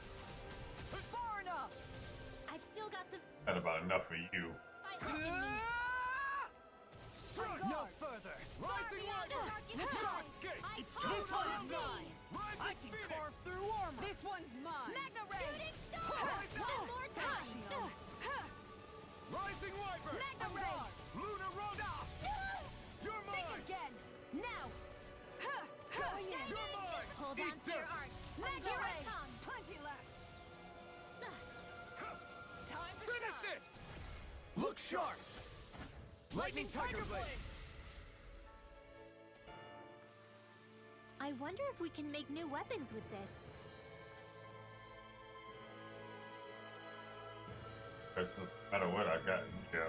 Far enough. I've still got some That's about enough for you. fight left in me. Strike On no guard. further! Far Rising beyond the wiper! darkest No sky. escape! I It's call This upon one's thee. mine. Rising I can phoenix! carve through armor. This one's mine. Magna ray. Shooting star. One more time. Rising wiper! Magna On ray. guard. Luna Roda! You're Think mine! again. Now. Going in. You're mine! Hold Eat on to your dirt. art. Magna Here I ray. come. Plenty left. Time to Finish shine. it! Look sharp! Lightning Tiger Blade! I wonder if we can make new weapons with this. That's no matter what I got. Yeah.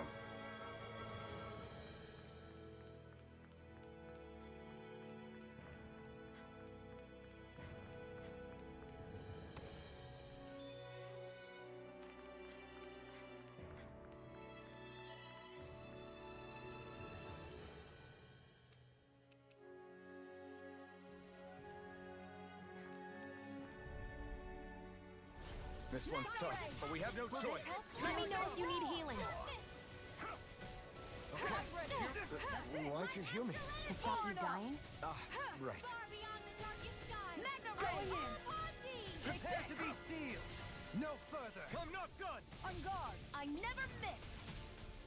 This one's tough, but we have no choice. Let me know if you need healing. Why'd you heal me? To stop you dying? Ah, right. Far beyond the darkest sky. Magna Going ray. in. Upon thee. Prepare to be sealed! No further! I'm not done! On guard. I never miss.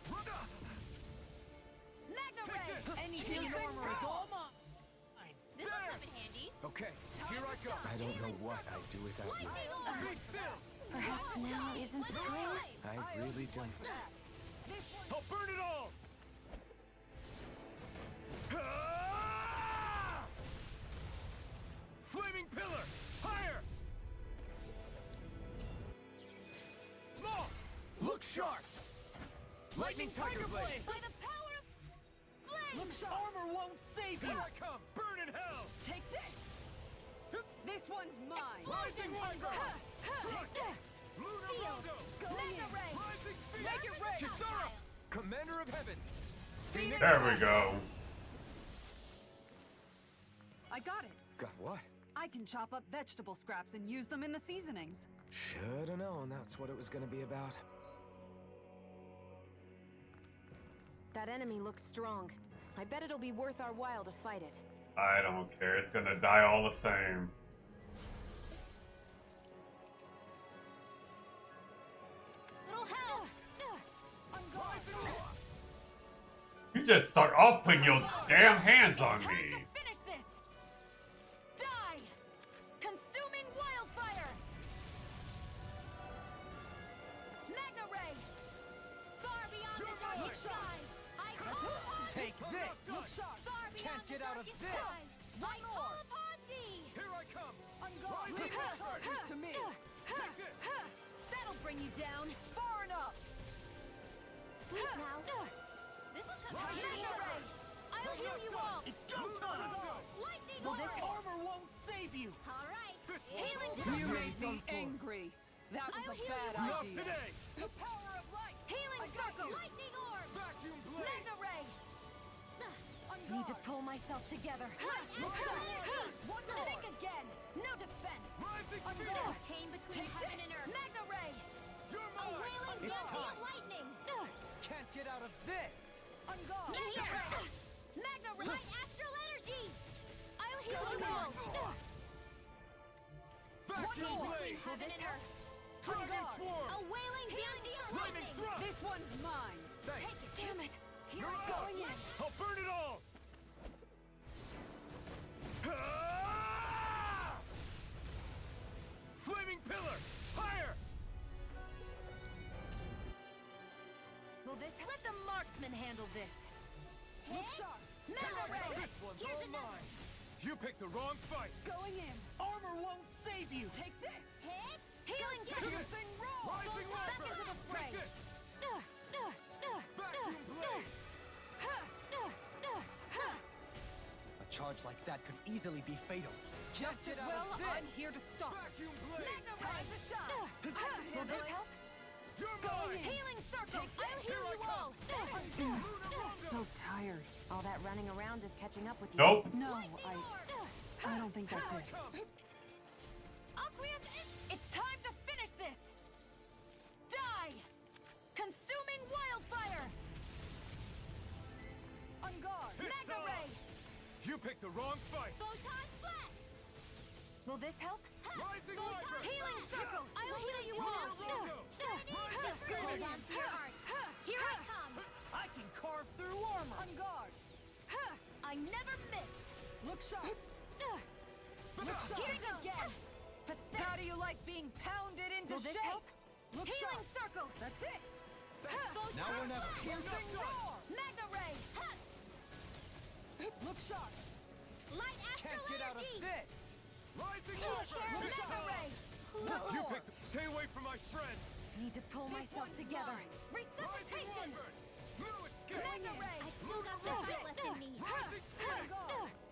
Roda! Magna Take ray. this. Anything in armor is all mine. This will come in handy. Okay, here I go. I don't know what I'd do without you. Be still! Perhaps now isn't the time? I really don't. I'll burn it all! Ah! Flaming pillar! Higher! Law! Look sharp! Lightning Tiger Blade! By the power of flame. Look, armor won't save you. Here I come! Burn in hell! Take this. This one's mine. Rising Wiper! Take this. Luna Rondo! Going in. Rising Phoenix! Make it rain. Kisara! Commander of Heavens! Phoenix! There we go. I got it. Got what? I can chop up vegetable scraps and use them in the seasonings. Should've known that's what it was gonna be about. That enemy looks strong. I bet it'll be worth our while to fight it. I don't care. It's gonna die all the same. Little help. You just start off putting your damn hands on Time me. to finish this. Die. Consuming wildfire. Magna ray. Far beyond the darkest skies. I call upon Take this. Look sharp. Far beyond Can't get the out of darkest this. skies. I call upon thee. Here I come! On guard. Leave the charges to me. Take this! That'll bring you down. Far enough. asleep now. This will come Ray! I'll heal you all! It's go time! Lightning Well, this orb! armor won't save you! Alright! This Healing You circle! made me angry. That was I'll a heal bad you all. idea. Not today! The power of light. Healing I got circle! you. Lightning orb! Vacuum blade! Mega ray! Need to pull myself together. Look shot. One more! Think again! No defense! Rising There's Phoenix! a chain between heaven and earth! Mega ray! You're A mine! wailing It's bolt time. of lightning! Can't get out of this! On guard. Mega ray! Mega ray! Light astral energy! I'll heal you all! Vacuum One more! blade! Heaven and earth! Dragon swarm! A wailing bounty of Lightning lightning! thrust! This one's mine. Thanks. Damn it. Here You're I'm up. going in. I'll burn it all! Ah! Flaming pillar! Fire! Will this let the marksman handle this? Look sharp. Mega ray! This one's Here's all another! mine! You picked the wrong fight! Going in. Armor won't save you! Take this. Hit! Healing Take circle! this. Thing roll. Rising Back Wyvern! into the fray! Take this! Vacuum blade! A charge like that could easily be fatal. Just as well, I'm here to stop. Vacuum blade! Time to shine. Will this help? You're Going mine! in. Healing circle! Take I'll heal you all! So tired. All that running around is catching up with you. Nope. No, Lightning orb! I don't think that's it. Aqueous, it's time to finish this! Die! Consuming wildfire! On guard. It's Mega on. ray! You picked the wrong fight! Photon flash! Will this help? Rising Photon Wyvern! healing circle! I'll heal you all! Hold on to your heart! Here I come! I can carve through armor! On guard. I never miss! Look sharp. Look sharp. Here again! How do you like being pounded into Will this shape? help? Look Healing sharp. circle! That's it. Photon Now or never. flash! Piercing roar. Mega ray! Look sharp. Light astral Can't get out of energy! this! Rising Share Wyvern! Mega ray! You picked Stay away from my friend! Need to pull This myself one's together. mine. Rising Resuscitation! Wyvern! No escape! Mega ray! I still got the bit left in me! Rising Phoenix!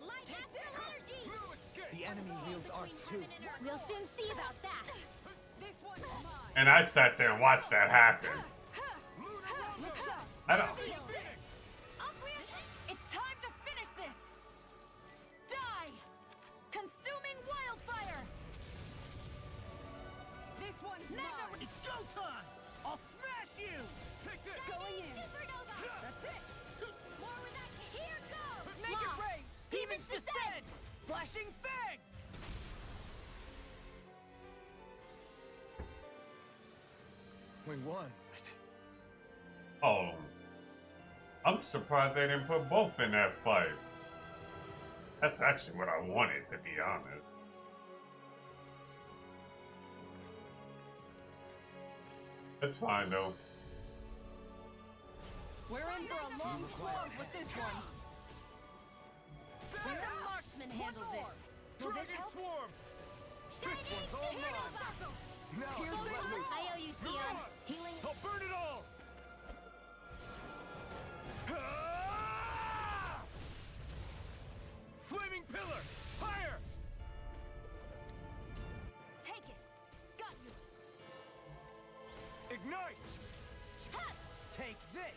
Light astral energy! No escape! The enemy wields arts too. We'll soon see about that! This one's mine. And I sat there and watched that happen. Look sharp. I don't. Aqueous, it's time to finish this! Die! Consuming wildfire! This one's Mega mine. It's go time! I'll smash you! Take this! Going in. Supernova! That's it. More with that! Here goes! Make it rain. Demons descend! Flashing fang! We won. Oh. I'm surprised they didn't put both in that fight. That's actually what I wanted, to be honest. It's fine, though. We're in for a long slog with this one. Let the marksman handle this! Will this Dragon help? swarm! This one's all mine! Now I can let loose! I owe you, Theon. Healing. I'll burn it all! Ah! Flaming pillar! Fire! Take it! Got you! Ignite! Take this!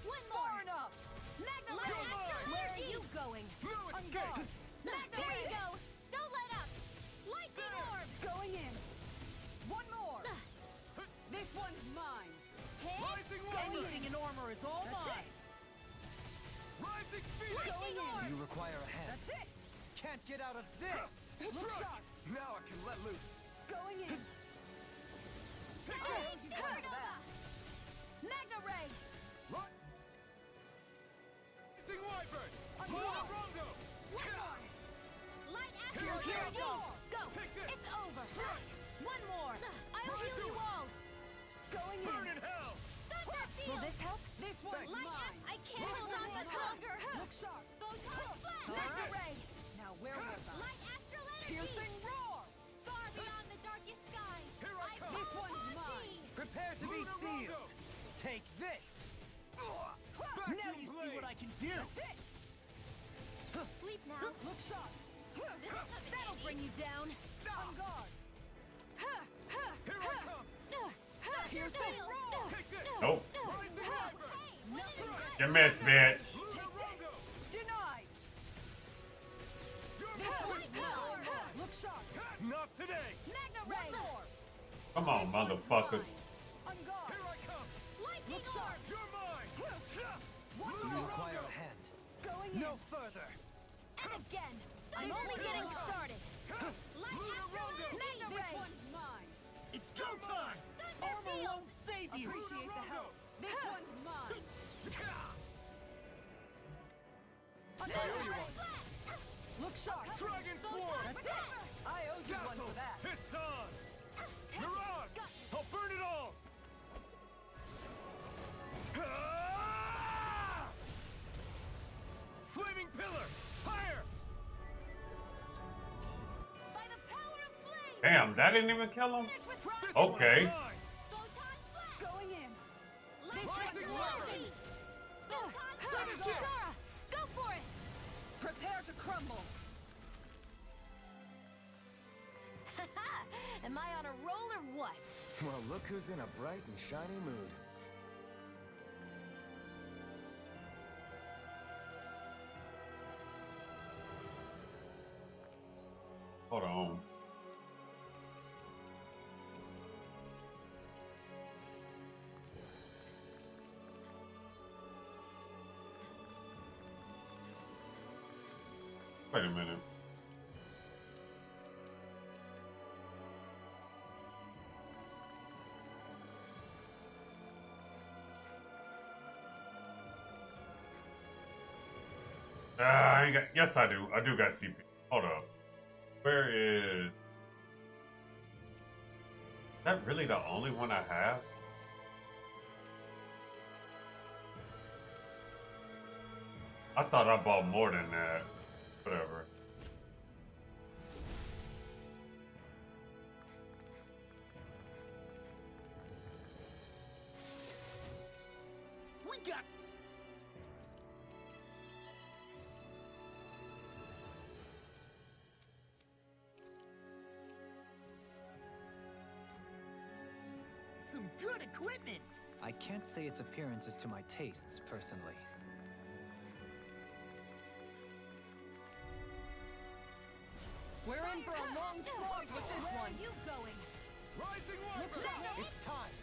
One more! Far enough. Mega You're ray! mine! Where are you going? No On escape! guard. There you go! Don't let up! Lightning orb! Going in. One more. This one's mine. Hit! Rising Wyvern! Anything in armor is all That's mine! Rising Phoenix! Going Do in. you require a hand? That's it. Can't get out of this! Look sharp. Now I can let loose! Going in. Take I it! owe you one for that. Mega ray! Rising Wyvern! On Pull guard. the Rondo! One more! Light astral Here we energy! go. Go! Take this. It's over! Strike. One more! I'll heal you all! Going Burn in. in hell! Thunder Will field! this help? This one's Light mine. I can't hold on much longer! Look sharp. Photon flash! Mega ray. Now where was I? Light astral energy! Piercing roar. Far beyond the darkest skies! Here I come. This one's upon mine. thee. Prepare to be Lunar sealed! Rondo! Take this! Now you see what I can do! Sleep now. Look sharp. That'll bring you down. On guard. Here I come. Here's the roll. Take this. Nope. Nothing. You missed, bitch. Denied! Look sharp! Not today. Magna Ray. Come on, motherfuckers. On guard. Here I come. Lightning orb. You're mine. Do you require a hand? Going in. No further! And again. I'm only getting started. Magna Ray. This one's mine! It's go time! Armor won't save you! Appreciate the help. This one's mine! I owe you one. Look sharp! Dragon Sword. That's it! I owe you one for that! It's on. Mirage. I'll burn it all. Ah! Flaming pillar. Fire. By the power of flame. Damn, that didn't even kill him? Okay. Going in. Rising Warrior. Kisara, go for it. Prepare to crumble! Am I on a roll or what? Well, look who's in a bright and shiny mood. Hold on. Wait a minute. I ain't got, yes, I do. I do got CP. Hold up. Where is that really the only one I have? I thought I bought more than that. Whatever. We got... some good equipment! I can't say its appearance is to my tastes, personally. We're in for a long slog with this Where one! are you going? Rising Look Warrior. sharp! It's time!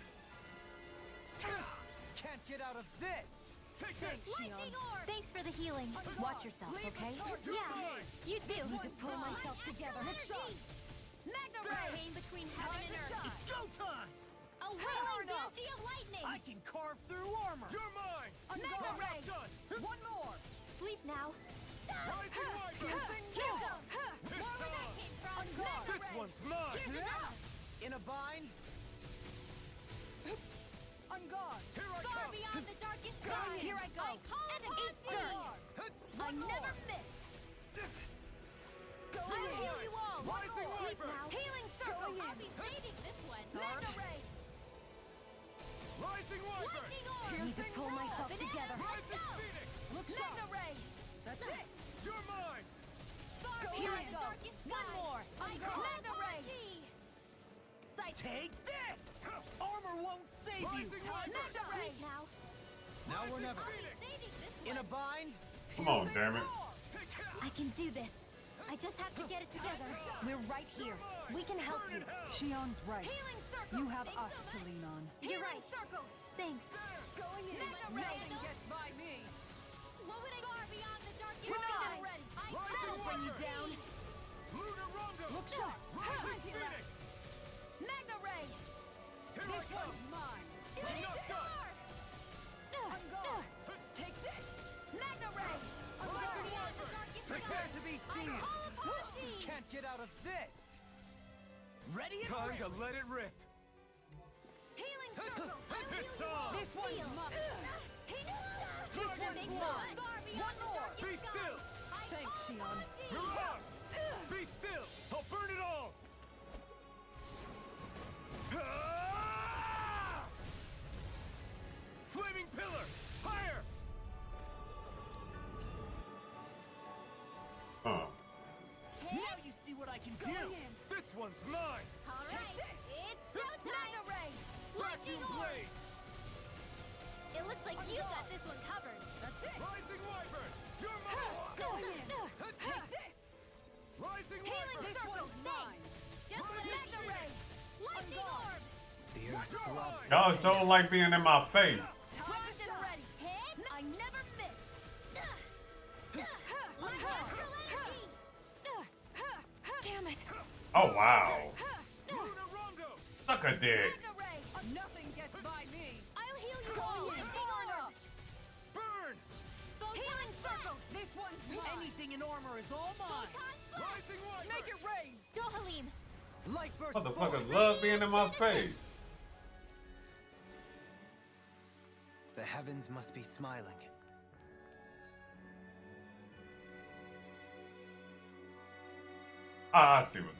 Can't get out of this! Take this. Lightning orb. Thanks for the healing. Watch yourself, okay? Yeah, you do. Need to pull myself together. Look sharp. Magna Ray. Chain between heaven and earth. It's go time! A wailing banshee of lightning. I can carve through armor! You're mine. Magna Ray. Done. One more! Sleep now. Rising Warrior. Here goes. More where that came from. Magna This Ray. one's mine. Here's enough. In a bind? On guard! Here I Far come. beyond the darkest sky. Here I go. I call And upon eat thee. dirt. I One never more. miss. Going I'll in. heal you all. One Rising more. Wyvern. Healing circle. Going in. I'll be saving this one. Guard. Magna Ray. Rising Wyvern. Lightning orb. Need to pull myself Banana. together. Rising Go. Phoenix. Look Magna sharp! Ray. That's it! You're mine. Far Here beyond I the go. darkest One sky. more. I Go. call Magna Ray. Sight. Take this! Armor won't save you! Rising Time Wyvern. to shine! Sleep now. Now or never. I'll be saving this In a one. bind? Come on, damn it. Take care. I can do this. I just have to get it together. We're right here. We can help you. Shion's right. Healing circle. You have Thanks us so to much. lean on. You're Healing right. circle. Thanks. Going in! Magna Ray. Nothing gets by me! What would I far beyond the darkest Denied. sky? That'll bring you down. Lunar Rondo. Look sharp! Rising Phoenix. Magna Ray. Here I This come. one's mine! Shooting Enough star. On guard! Take this! Magna Ray. Far beyond the darkest Prepare sky. to be I seized! call upon thee. Can't get out of this! Ready and Time ready! to let it rip. Healing circle. I'll heal It's you all. on. This one's Seal. mine! This This one's one's mine! Far beyond One the more! darkest Be sky. still. I Thanks, call Shion. upon thee. Mirage. Be still. I'll burn it all. Ah! one's mine! All right, it's showtime! Ray! Lightning orb! It looks like you got this one covered. That's it! Rising Wyvern! You're mine! Going in! Take this! Rising Healing Wyvern! circle, thanks! Just what I needed! Lightning orb! The earth throbs. Y'all so like being in my face. Primed and ready. Hit! I never miss! Astral energy! Damn it! Oh wow. Luna Rondo! Suck a dick. Nothing gets by me! I'll heal you all! Lightning orb! Burn! Healing circle! This one's mine! Anything in armor is all mine. Rising Wyvern! Make it rain! Dohalim! Light burst. Motherfuckers love being in my face. The heavens must be smiling. Ah, I see what.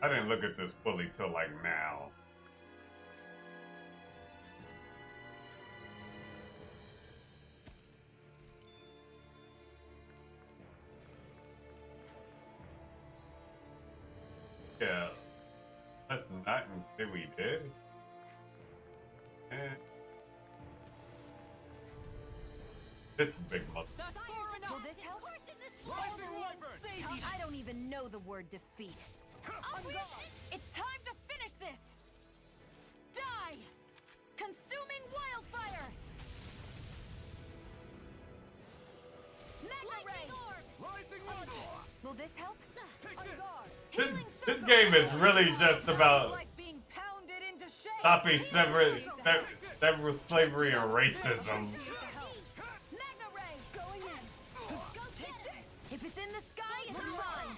I didn't look at this fully till like now. Yeah, let's not and say we did. And this is big mother. That's far enough! Will this help? Rising Wyvern! I don't even know the word defeat. On guard! It's time to finish this! Die! Consuming wildfire! Mega ray! Rising Wyvern! Will this help? Take On this! guard! This game is really just about Like being pounded into shape! stopping several slavery and racism. Mega ray! Going in! Go take this! If it's in the sky, it's mine!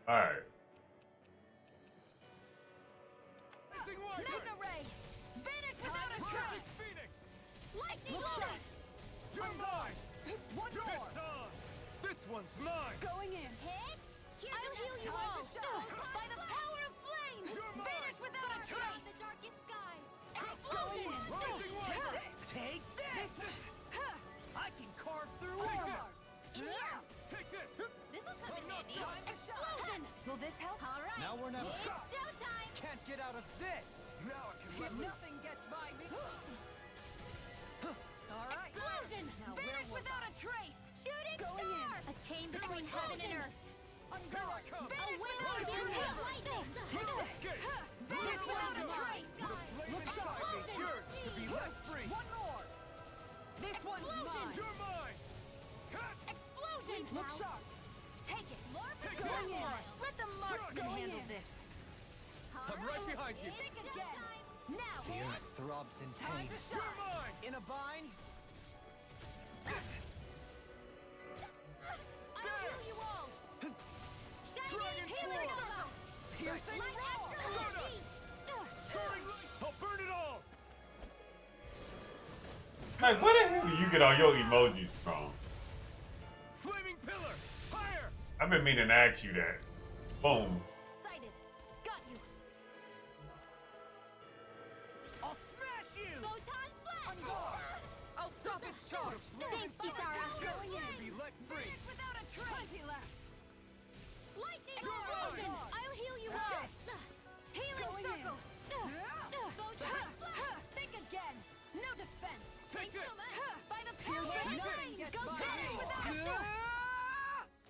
Alright. Rising Wyvern! Mega ray! Vanish without a trace! Phoenix! Lightning Look orb! sharp! You're mine! One more! It's on! This one's mine! Going in! Hit! I'll heal you Time all! to shine. By the power of flame! You're mine. Vanish without a trace! The darkest skies! Explosion! Rising Wyvern! Take this. I can carve through Take armor. Yeah! Take this! This'll come in handy! Time to Explosion! Will this help? Alright! Now we're never. It's showtime! Can't get out of this. Now I can let loose! Nothing gets by me! Alright! Explosion! Now Vanish where was without a trace! Shooting Going star! in. A chain between heaven and earth! On guard! Vanish without a trace! Lightning! Escape! Vanish without a trace! Look sharp. Yours to be left free! One more! This one's mine! You're mine! Explosion! Look sharp! Take it! Take Going in! Let the marksman Going handle in. this! I'm right behind you! Think again! Now! The earth throbs in Time pain. to You're shine! mine! In a bind. I'll heal you all! Shining Dragon healer Claw. Nova! Piercing Light roar! astral energy! Soaring light! I'll burn it all! Like, where the hell do you get all your emojis from? Flaming pillar! Fire! I've been meaning to ask you that. Boom. Sighted! Got you! I'll smash you. Photon flash! On guard! I'll stop its charge! Thanks, Kisara! Yours to be let free! Vanish without a trace! Plenty left! Lightning You're explosion! mine. I'll heal you That's all! it. Healing Going in. circle! Photon flash! Think again! No defense! Take this! By the power of Nothing flame! gets Go by vanish me. without a trace!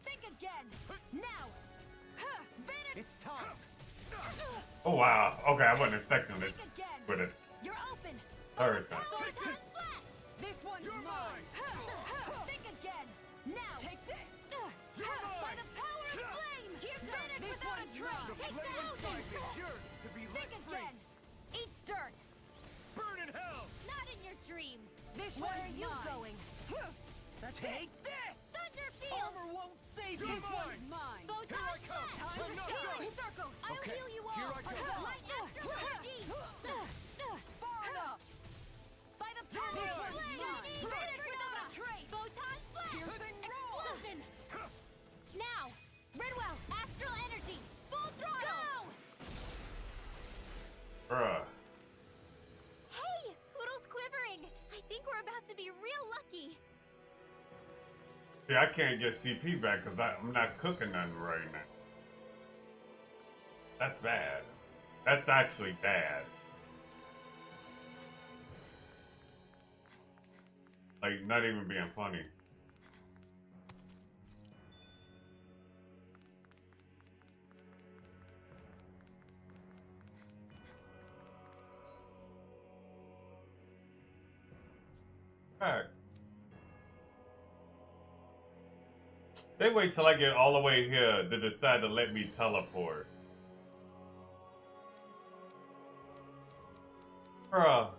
Think again! Now! Vanish! It's time. Oh wow. Okay, I wasn't expecting it Think again! with it. You're open! Third time. Photon flash! This one's You're mine! Think again! Now! Take this! By the power of flame! Vanish This without a one's trace! mine. Take Flame inside me! thousands! Yours to be let Think free! again! Eat dirt! Burn in hell! Not in your dreams! This Where one's are you mine. going? That's Take it! this. Thunder field! Armor won't save This you. one's mine! Photon Here I come. flash! Time to Enough shine. done. Circle! I'll Okay, heal you all! here I come. Light astral energy! Far enough! By the power This of one's flame! mine. Vanish without a trace! Photon flash! Piercing roar. Explosion! Now! Redwell! Astral energy! Full throttle! Bruh. Hey! Hoodle's quivering! I think we're about to be real lucky. See, I can't get CP back because I'm not cooking nothing right now. That's bad. That's actually bad. Like, not even being funny. Heck. They wait till I get all the way here to decide to let me teleport. Bruh.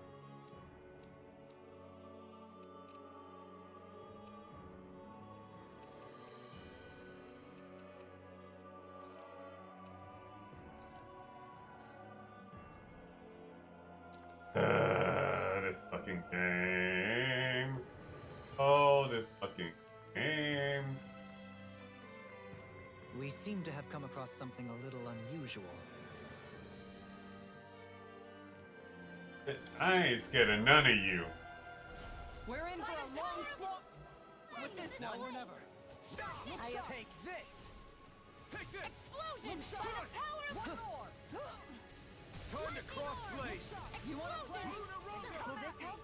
This fucking game. Oh, this fucking game. We seem to have come across something a little unusual. I ain't scared of none of you. We're in for a long slog with this Now one. or never. Take this. Take this. Explosion! To the power of One more. Time to cross blade. You want to play? Will this help?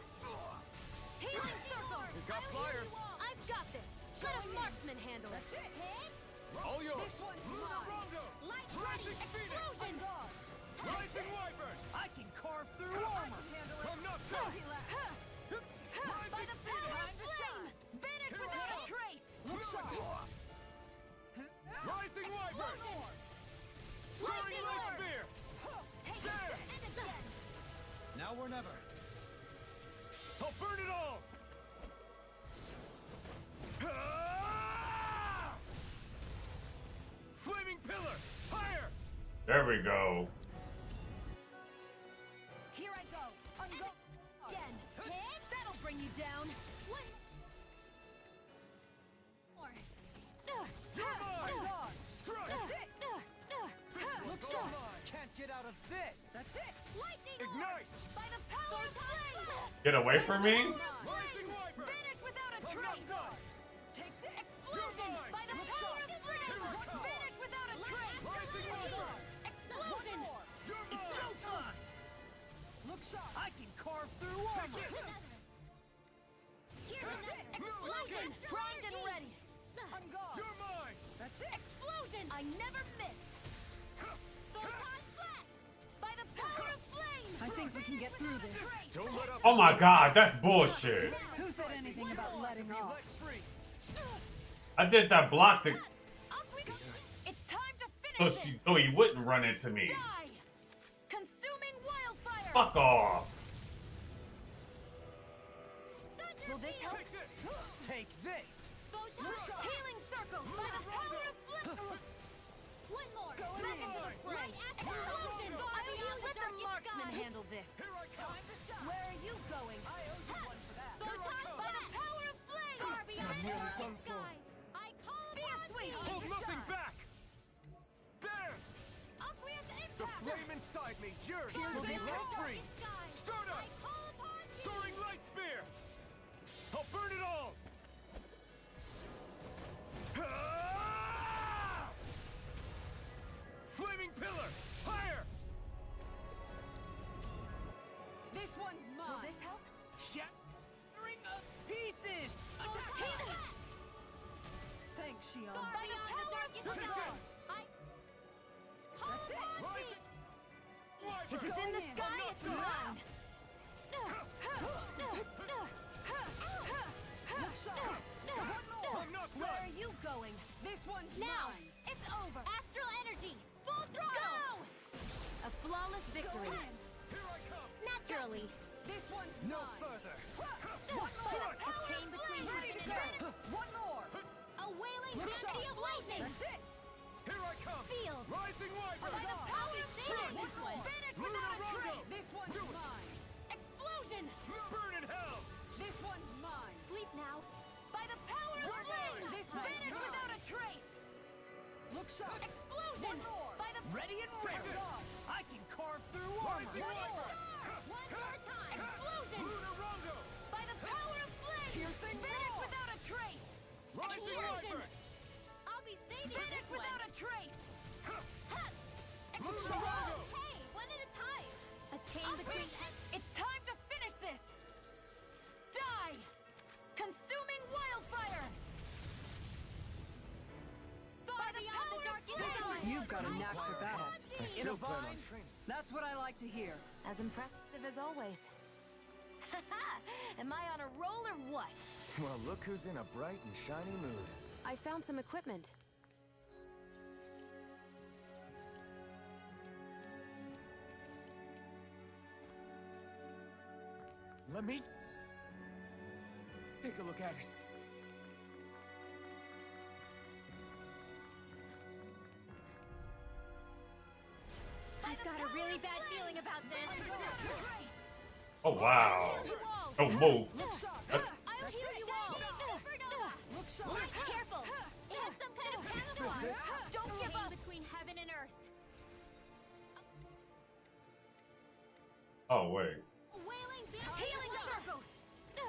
Healing circle! We got flyers. I've got this! Let a marksman handle it! All yours. This one's mine. Light ready! Explosion! Rising wyvern. I can carve through armor. Come not down. By the power of flame! Vanish without a trace! Look sharp. Rising wyvern. Soaring Lightning light orb! spear. Take Jam. it! And again! Now or never. I'll burn it all. Ah! Flaming pillar. Fire. There we go. Here I go! Again! That'll bring you down! One more! Strike. Look sharp. Can't get out of this. That's it. Lightning Ignite. orb! By the power of flame! Get away from me? Rising wyvern. Vanish without a trace! Take this. Explosion! By the power of flame! Vanish without a trace! Rising wyvern. Explosion! You're It's go mine. time. Look sharp. I can carve through armor. Explosion! Primed and ready! On guard. You're mine. That's it. Explosion! I never miss! Photon flash! By the power of flame! I think we can get through this. Don't let up. Oh my god, that's bullshit. Who said anything about letting off? Let free. I did that block to, Up we go! It's time to finish so, this! so he wouldn't run into me. Die! Consuming wildfire! Fuck off. Will this help? Take this. Take this. Healing circle! By the power of flip! One more! Back into the fray! Explosion! Let the marksman handle this! Here I come. Where are you going? I owe you one for that. Photon by the power of flame! Far beyond the nearly done for. skies! I call upon thee! Hold nothing back. Dance. Aqueous The impact! flame inside me yearns to Pure be let victory! free. Start I up. call upon thee! Soaring light spear. I'll burn it all. Ah! Flaming pillar. Fire. This one's mine. Will this help? Shattering of pieces. Thanks, Shion. By the power of Take flame! this. I call That's it. upon thee! Rising wyvern. If it's in the sky, it's mine! Look sharp. I'm not Where done. are you going? This one's Now! mine. It's over! Astral energy! Full throttle! Go! A flawless victory. Here I come. Naturally. This one's No mine. further. One To more. the power Chain of between flame! ready to go. One more. A wailing Look sharp. explosion! That's it. Here I come. Sealed! Rising wyvern. By the power of flame! One more. Vanish Lunar without a Rondo. trace! This one's Do it. mine. Explosion! Burn in hell. This one's mine. Sleep now. By the power of We're flame! mine. This one's Vanish mine. without a trace! Look sharp. Explosion! One more. By the Ready and Take ready. this. I can carve through armor. Rising wyvern. One more time! Explosion! Lunar Rondo. By the power of flame! Piercing Vanish roar. without a trace! Explosion! I'll be saving this without a trace! Explosion! Hey, one at a time! A chain between... It's time to finish this! Die! Consuming wildfire! By the power of You've got a knack for battle. I still plan on training. That's what I like to hear. As impressive as always. Am I on a roll or what? Well, look who's in a bright and shiny mood. I found some equipment. Let me take a look at it. I've got a really bad feeling about this. Oh wow! Don't move. I'll heal you all. Careful. It has some kind of camouflage. Don't give up between heaven and earth. Oh wait. Healing circle.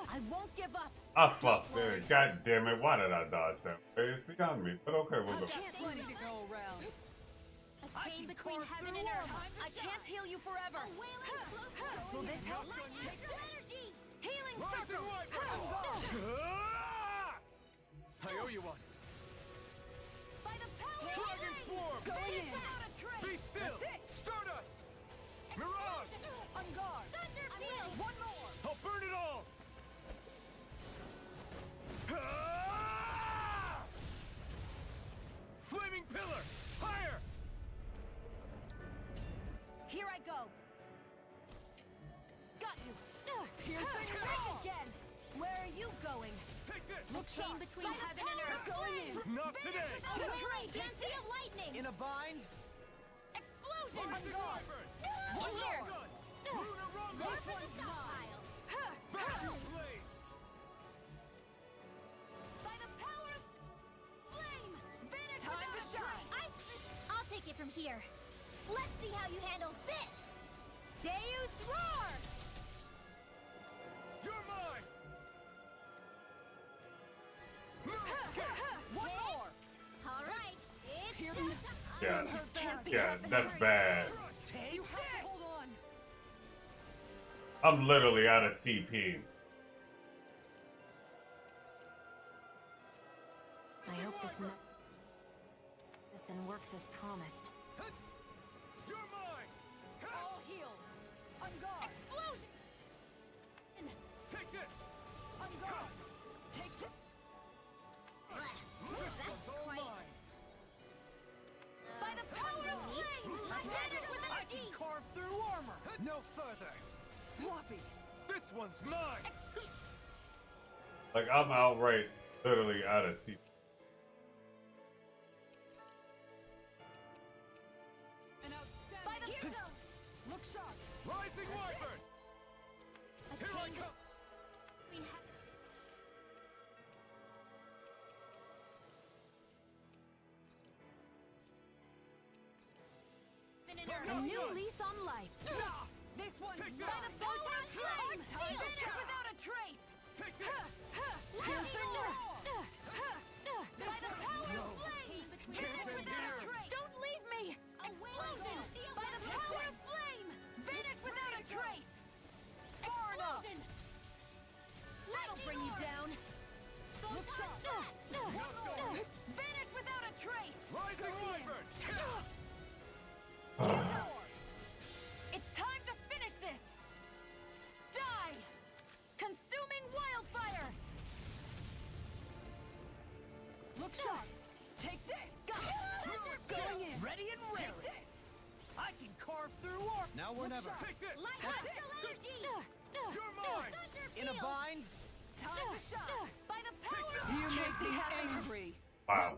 I won't give up. I fucked it. God damn it! Why did I dodge that? It's beyond me. But okay, we'll go. Plenty to go around. A chain between heaven and earth. I can't heal you forever. Will this help? Healing circle. I owe you one. By the power Dragon swarm. going in. Without a trace. Be still. Stardust. Mirage. On guard. Thunderfield. One more. I'll burn it all. Flaming pillar. Fire. Here I go. Got you. Piercing wall. Again. Where are you going? Take this. Look chain between heaven and earth. Going in. Not today. Dancing of lightning. In a bind. Explosion. On guard. One Here. more. Lunar rumble. This one's mine. Vacuum blaze. By the power of flame. Vanish Time to without a trace. I'll take it from here. Let's see how you handle this. Deus roar. You're mine. One more. All right. It's Yeah, yeah, that's bad. You have to hold on. I'm literally out of CP. I hope this medicine works as promised. You're mine. All healed. On guard. explosion. Take this. On guard. Take this. It's all mine. By the power of flame. Vanish with I can carve through armor. No further. Sloppy. This one's mine. Like I'm outright, literally out of CP. An outstanding. By the here goes. Look sharp. Rising Wyvern. A Here I chain come. between heaven and earth. A new lease on life. This one's Take mine. By the power of flame. Time to Vanish shine. without a trace. Take this. Piercing roar. By the power of flame. Can't Vanish end without a here. trace. Don't leave me. Explosion. By the power of flame. Vanish without a trace. Explosion. That'll bring you down. Look sharp. Vanish without a trace. Rising Wyvern. It's time to finish this. Die. Consuming wildfire. Look sharp. Take this. Going in. Ready and Take raring. this. I can carve through armor. Now or never. Take this. Celestial energy. You're mine. In a bind. Time to shine. By the power of You make me angry. Wow.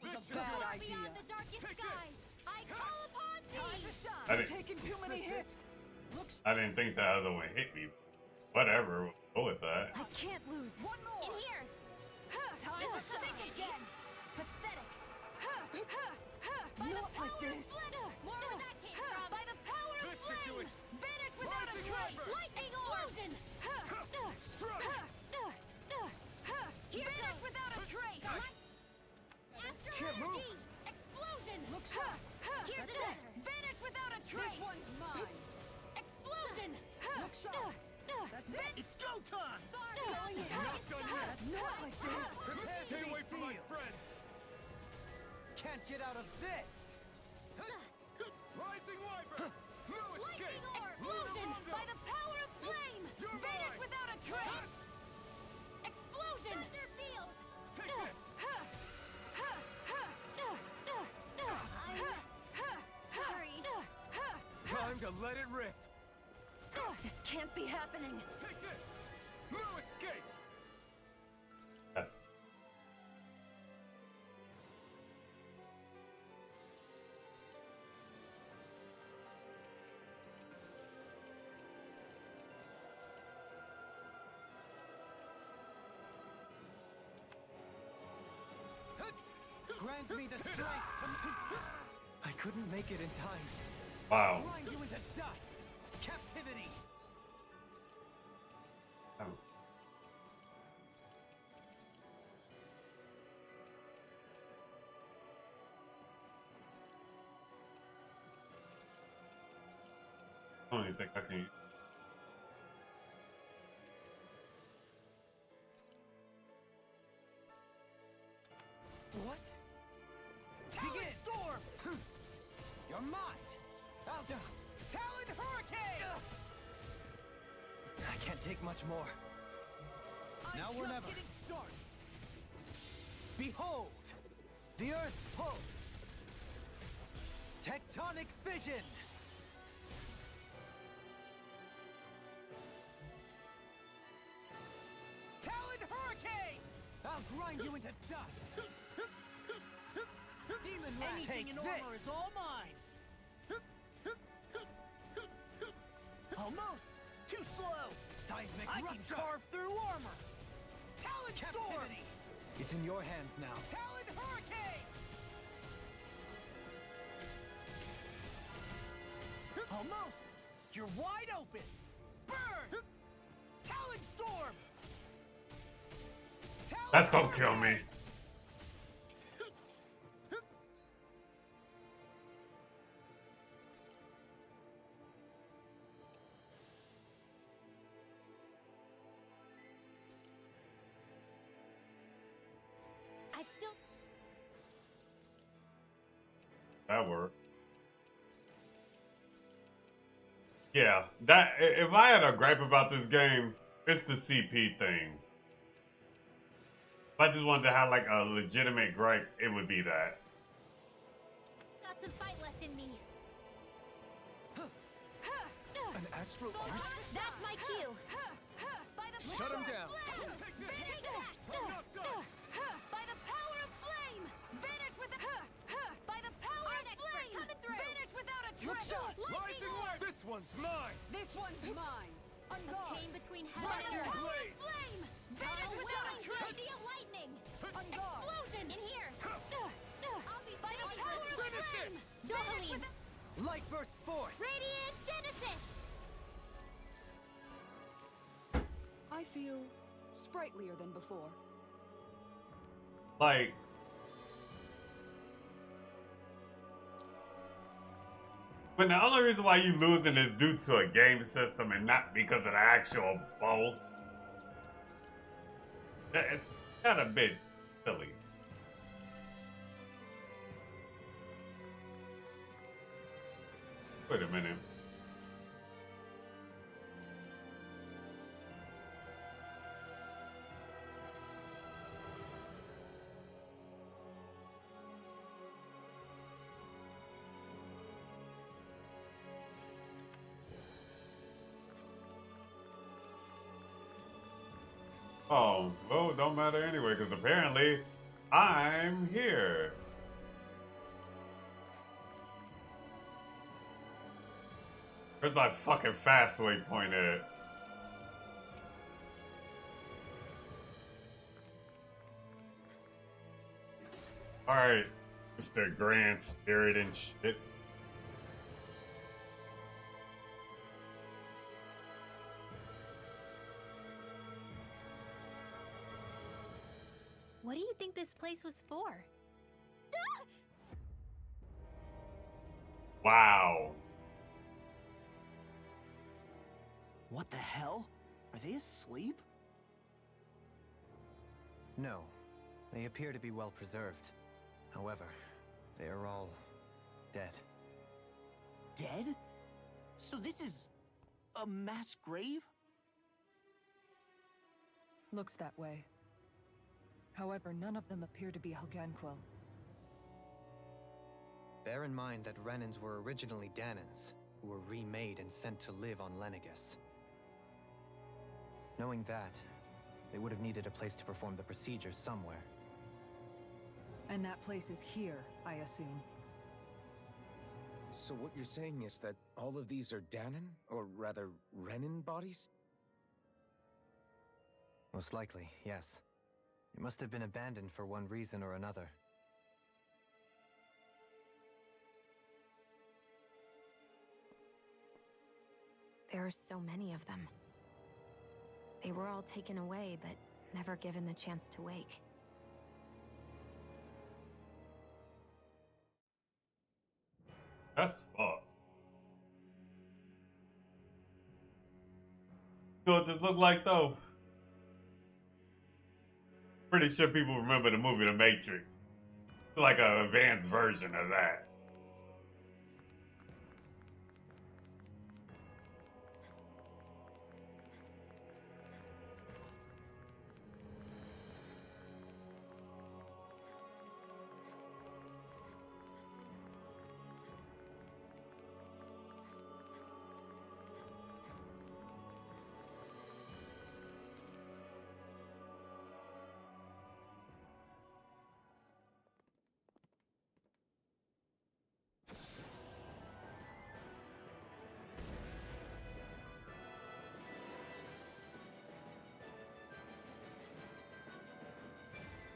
This is a Bad bad beyond idea. the darkest Take this. skies. I call upon Time thee. to shine. I didn't- Taking too many hits. Look I didn't think the other one hit me. Whatever, we'll go with that. I can't lose. One more. In here. Time to Think shine. again. Pathetic. By the Not like power this. of flame. More where that came from. By the power of This should do flame. it. Vanish without a Rising trace. Wyvern. Lightning explosion. Here's another. Vanish without a trace. This one's mine. Explosion. Look sharp. That's it. It's go time. Oh, yeah. Not done yet. Not like this. Prepare Stay away from my friend. Can't get out of this! Rising Wyvern! No escape! Explosion! By the power of flame! Vanish without a trace! Explosion! Thunderfield! Take this! Sorry. Time to let it rip! This can't be happening. Take this! No escape! Yes. Grant me the strength to... I couldn't make it in time. Wow. Grind you into dust! Captivity! Oh. I don't even think I can. What? Begin! Storm! You're mine! Talon Hurricane! I can't take much more. Now or never. Getting started. Behold! The Earth's pulse! Tectonic fission! Talon Hurricane! I'll grind you into dust! Demon Rat, Anything take in this! armor is all mine. Almost. Too slow. Seismic I rupture! can carve through armor. Talon Storm. Captivity! It's in your hands now. Talon Hurricane. Almost. You're wide open. Burn. Talon Storm. Talon That's gonna kill me. I've still... That worked. Yeah, that if I had a gripe about this game, it's the CP thing. If I just wanted to have like a legitimate gripe, it would be that. Got some fight left in me. An astral arch? That's my cue. By the Shut him power down. of flame. Take that. By the power of flame. Vanish with the... By the power of flame. Vanish without a trace. Lightning orb. This one's mine! This one's mine. On A guard. chain between Fire. heaven and earth. Blade. Flame. Vanish without a trace. Lightning. On guard. Explosion. In here. I'll be by the power of Finish flame. it. Dohalim. Light burst forth! Radiant Genesis. I feel sprightlier than before. Like, but the only reason why you losing is due to a game system and not because of the actual boss. It's kind of a bit silly. Wait a minute. Oh, well, it don't matter anyway, because apparently I'm here. Where's my fucking fast waypoint at? Alright, it's the grand spirit and shit. What do you think this place was for? Wow. What the hell? Are they asleep? No, they appear to be well preserved. However, they are all dead. Dead? So this is a mass grave? Looks that way. However, none of them appear to be Helganquil. Bear in mind that Renans were originally Danans, who were remade and sent to live on Lenegis. Knowing that, they would have needed a place to perform the procedure somewhere. And that place is here, I assume. So what you're saying is that all of these are Danon, or rather, Renan bodies? Most likely, yes. It must have been abandoned for one reason or another. There are so many of them. They were all taken away, but never given the chance to wake. That's fucked. You know what this look like though? Pretty sure people remember the movie The Matrix. It's like an advanced version of that.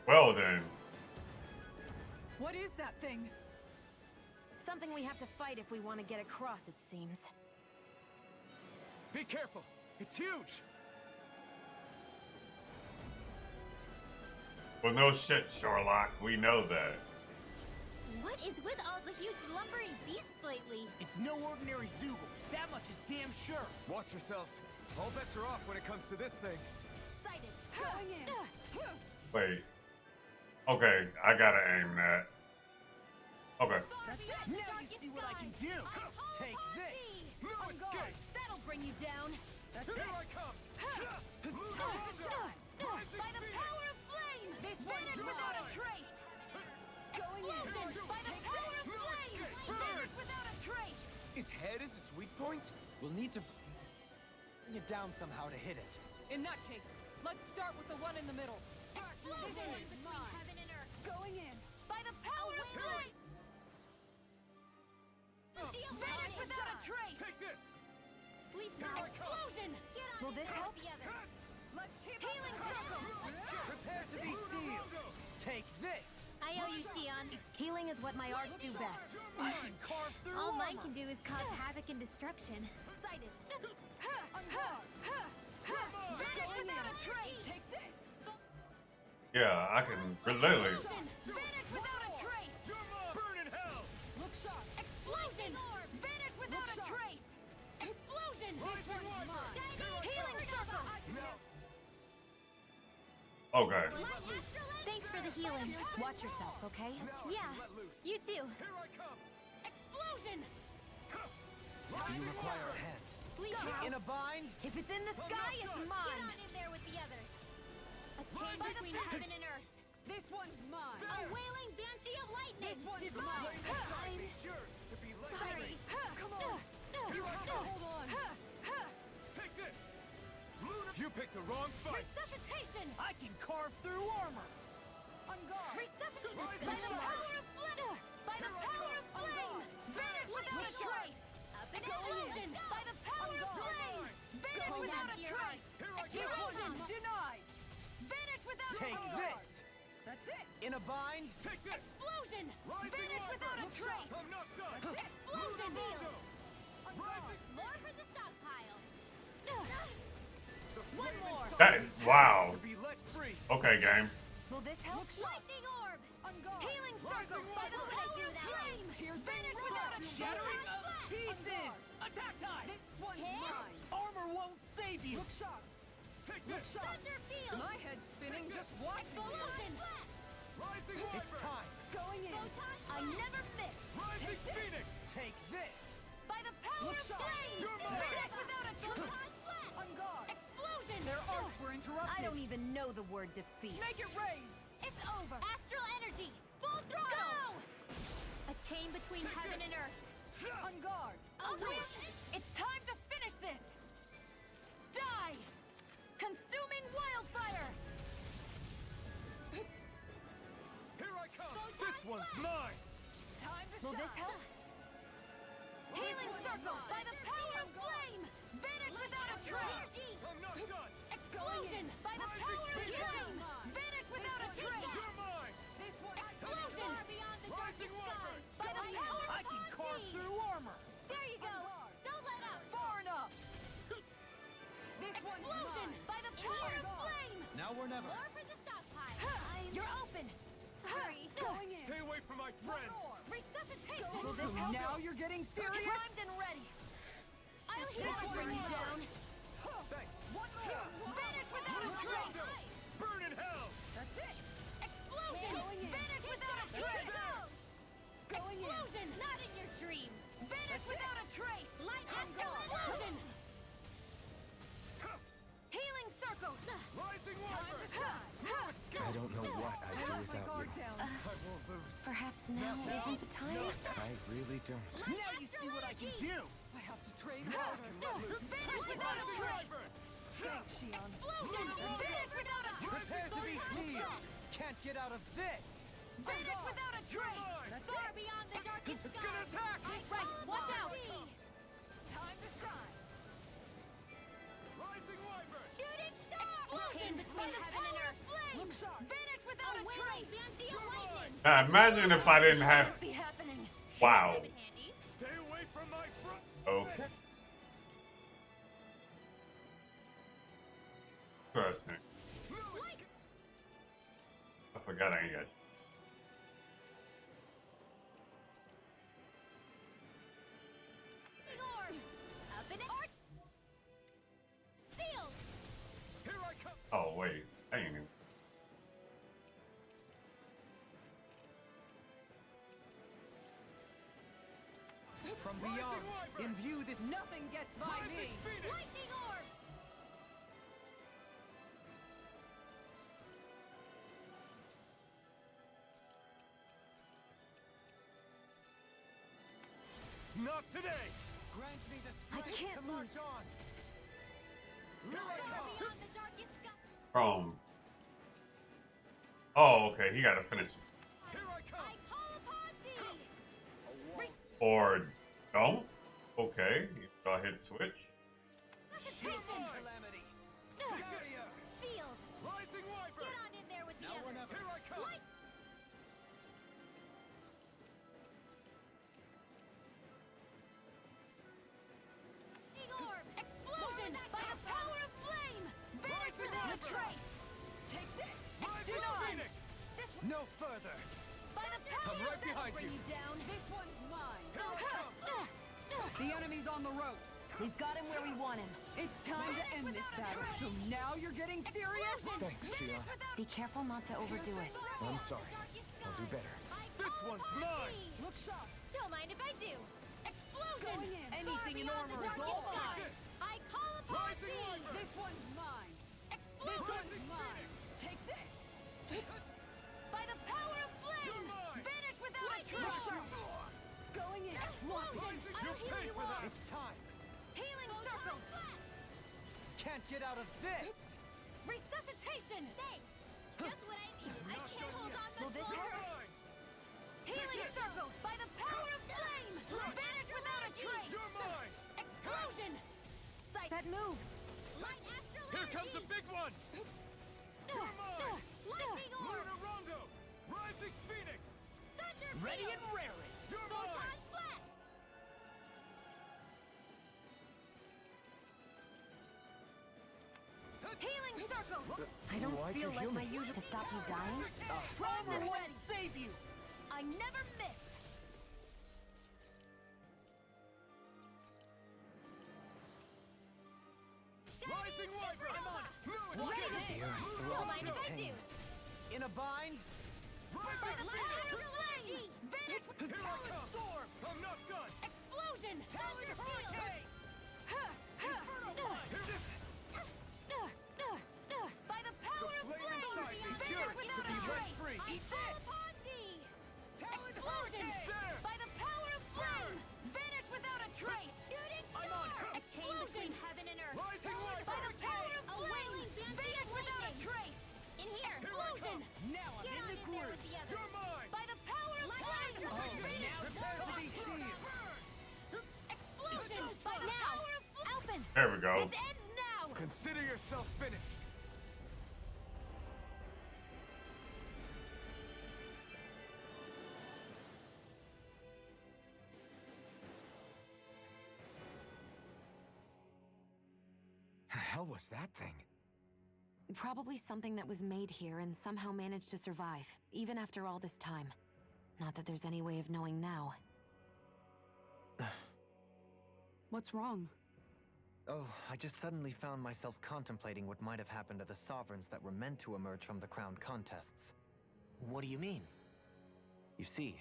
Well then. What is that thing? Something we have to fight if we want to get across, it seems. Be careful! It's huge! Well, no shit, Sherlock. We know that. What is with all the huge lumbering beasts lately? It's no ordinary zeugle. That much is damn sure. Watch yourselves. All bets are off when it comes to this thing. Sighted. Going in. Wait. Okay, I gotta aim that. Okay. Now you see what I can do. Take this. No escape! That'll bring you down. Here I come! By the power of flame! This vanish without a trace! Explosion! By the power of flame! Vanish without a trace! Its head is its weak point? We'll need to bring it down somehow to hit it. In that case, let's start with the one in the middle. Explosion! Between heaven and earth! Going in. By the power of flame! Vanish without a trace! Take this! Sleep now! Explosion! Get on Will this help? the others! Let's keep Healing circle! Prepare to be sealed. Take this. I owe you, Sion. Healing is what my arts do best. I can carve through All mine armor. can do is cause havoc and destruction. Sighted. Vanish without a trace! Take this. Yeah, I can literally. Vanish without a trace! Burn in hell! Look sharp. Explosion! Vanish without a trace! Explosion! This one's mine! Healing circle! Okay. Thanks for the healing. Watch yourself, okay? Yeah, you too. Here I come! Explosion! Do you require a hand? Sleep In a bind. If it's in the sky, it's Get mine. on in there with the others. A chain between heaven and earth. This one's mine. A wailing banshee of lightning. This one's mine. Sorry. Come on. Hold on. Take this! You picked the wrong fight! Resuscitation! I can carve through armor. On guard. Resuscitation! By the power of flame! By the power of flame! Vanish without a trace! Explosion! By the power of flame! Vanish without a trace! Explosion! Denied. Vanish without a Take trace! this. That's it. In a bind. Take this! Explosion! Rising Vanish lava. without a trace! I'm not done! Explosion! On guard. More for the stockpile! One more! That wow. Be let free. Okay, game. Will this help? Lightning orbs! Healing circle by the power of flame. Vanish without a Shattering of trace. pieces. Attack time. This one's mine. Armor won't save you. Look sharp. Take Look this! sharp. Thunder field. My head's spinning just watching you. Explosion. Rising It's Wyvern! time. Going in. I never miss. Rising Phoenix! Take this. By the power Look of sharp. flame. You're mine. Vanish without a trace. On guard. Explosion. Their arcs were interrupted. I don't even know the word defeat. Make it rain. It's over. Astral energy. Full throttle. Go. A chain between heaven and earth. On guard. A wish. It's time to finish this. Die. Consuming wildfire. Here I come! This one's mine! Time to Will shine. this help? Healing circle by the power of flame. Vanish without a trace. I'm not done! Explosion by the power of flame. Vanish without a trace. You're mine! This one. Explosion Rising Wyvern! by the power I of can carve thee. through armor. There you go. On guard. Don't let up. Far enough. This one's Explosion mine. by the power of guard. flame. Now or never. More for the stockpile. You're open. Sorry. Going in. Stay away from my One friends! more. Resuscitation. Will this help? Now you're getting serious. Primed and ready. I'll heal This to bring one's you down. Thanks! One more. Vanish without a trace. Burn in hell! That's it. Explosion. Going in. Vanish without a trace. Going in. Explosion. Not in your dreams. Vanish without a trace. Light astral illusion. Healing circle. Rising Time to Wyvern! shine. I don't know what I'd I do let my without guard you. down. I won't lose. Perhaps now isn't the time? I really don't. Now you see what I can do. I have to train harder. Vanish without a trace. Thanks, Shion. Explosion. Vanish without a trace. Prepare to be sealed! Can't get out of this! Vanish without a trace. That's Far it. beyond the darkest It's gonna attack! Right, watch out. Time to shine. Rising Wyvern! Shooting star. Explosion between heaven and earth. Flame. Look sharp. Vanish without a trace. Lightning. Now, imagine if I didn't have. Be happening. Wow. Stay away from my front! Okay. Interesting. I forgot I guess. Orb. Up in it. Sealed. Here I come! Oh wait, I ain't even. From beyond, in view this... Nothing gets by me. Lightning orb. Not today! Grant me the I strength can't to march lose. on! Here I Far come! beyond the darkest sky. Oh, okay, he gotta finish this. Here I come! I call upon thee. Or don't? Okay, go ahead, switch. Resuscitation. Calamity! Fahria! Sealed. Rising Wyvern! Get on in there with the Now or others. never. Here I come! Light. Orb. Explosion by the power of flame. Vanish without a trace. Take this. Rising Denied. Phoenix! No further! By the power I'm right of behind Bring you! you down. This one's mine. Here I come! The enemy's on the ropes. We've got him where we want him. It's time to end this battle. So now you're getting serious? Thanks, Shia. Be careful not to overdo it. I'm sorry. I'll do better. This one's mine! Look sharp. Don't mind if I do. Explosion. Going in. Anything in armor is all mine. I call upon Rising thee. Wyvern! This one's mine. This Explosion. one's mine. Take this. By the power of flame. You're mine. Vanish without a Look trace. sharp. Going in. Explosion. I'll You'll heal pay you for all. that. It's time! Healing circle. Can't get out of this! Resuscitation. Thanks. Just what I needed. I can't hold on Will much this longer. help? Healing circle. By the power of flame. Vanish without a trace. You're mine! Explosion. Sight. That move. Light astral Here comes a energy. big one! You're mine! Lightning orb. Lunar Rondo! Rising Phoenix! Thunder Ready field. and raring. You're Photon mine! blast. Healing circle I don't feel like my usual... To stop you dying? Trove will save you! I never miss! Rising Wyvern! I'm on it! Dear, through Mind if I do? In a bind? By the power of flame! Vanish with Here I come! Storm! I'm not done! explosion! Tally hurricane! By the power of flame flame! inside me Vanish yearns without to be a let trace! free. I Eat fall this. upon thee! Talon Explosion! hurricane! By the power of flame! Vanish without a trace! Shooting I'm on star! it. Explosion! Heaven and earth! Rising Wyvern! By the power of flame! Vanish without a trace! In here! Explosion! Now I'm in the groove! You're mine! By the power of flame! Vanish! Prepare to be sealed! Explosion! By the power of Alphen! There we go. This ends now! Consider yourself finished. The hell was that thing? Probably something that was made here and somehow managed to survive, even after all this time. Not that there's any way of knowing now. What's wrong? Oh, I just suddenly found myself contemplating what might have happened to the sovereigns that were meant to emerge from the crown contests. What do you mean? You see,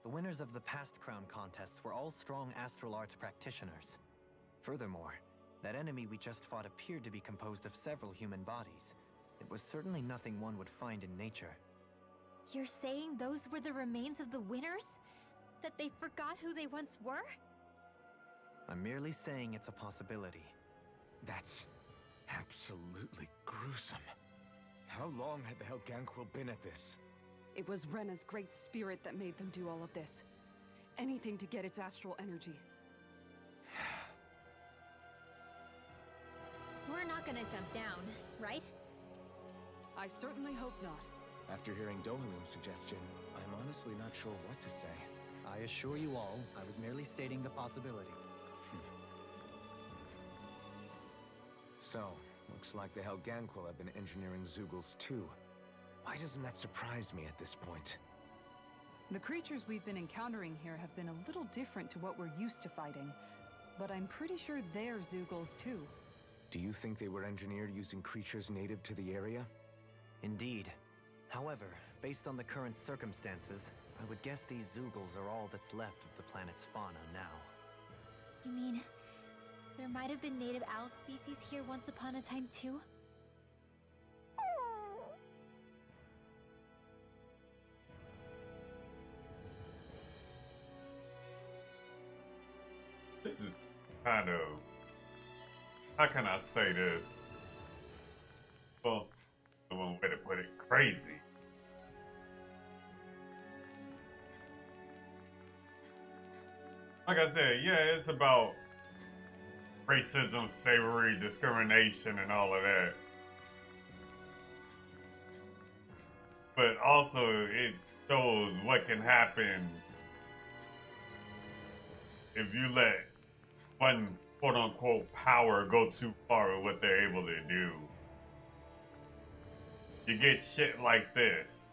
the winners of the past crown contests were all strong astral arts practitioners. Furthermore, that enemy we just fought appeared to be composed of several human bodies. It was certainly nothing one would find in nature. You're saying those were the remains of the winners? That they forgot who they once were? I'm merely saying it's a possibility. That's absolutely gruesome. How long had the Helganquil been at this? It was Rena's great spirit that made them do all of this. Anything to get its astral energy. We're not gonna jump down, right? I certainly hope not. After hearing Dohalim's suggestion, I'm honestly not sure what to say. I assure you all, I was merely stating the possibility. So, looks like the Helganquil have been engineering zeugles too. Why doesn't that surprise me at this point? The creatures we've been encountering here have been a little different to what we're used to fighting, but I'm pretty sure they're zeugles too. Do you think they were engineered using creatures native to the area? Indeed. However, based on the current circumstances, I would guess these zeugles are all that's left of the planet's fauna now. You mean, there might have been native owl species here once upon a time too? This is kind of, how can I say this? Well, the one way to put it, crazy. Like I said, yeah, it's about racism, slavery, discrimination, and all of that. But also, it shows what can happen if you let one quote-unquote power go too far with what they're able to do. You get shit like this.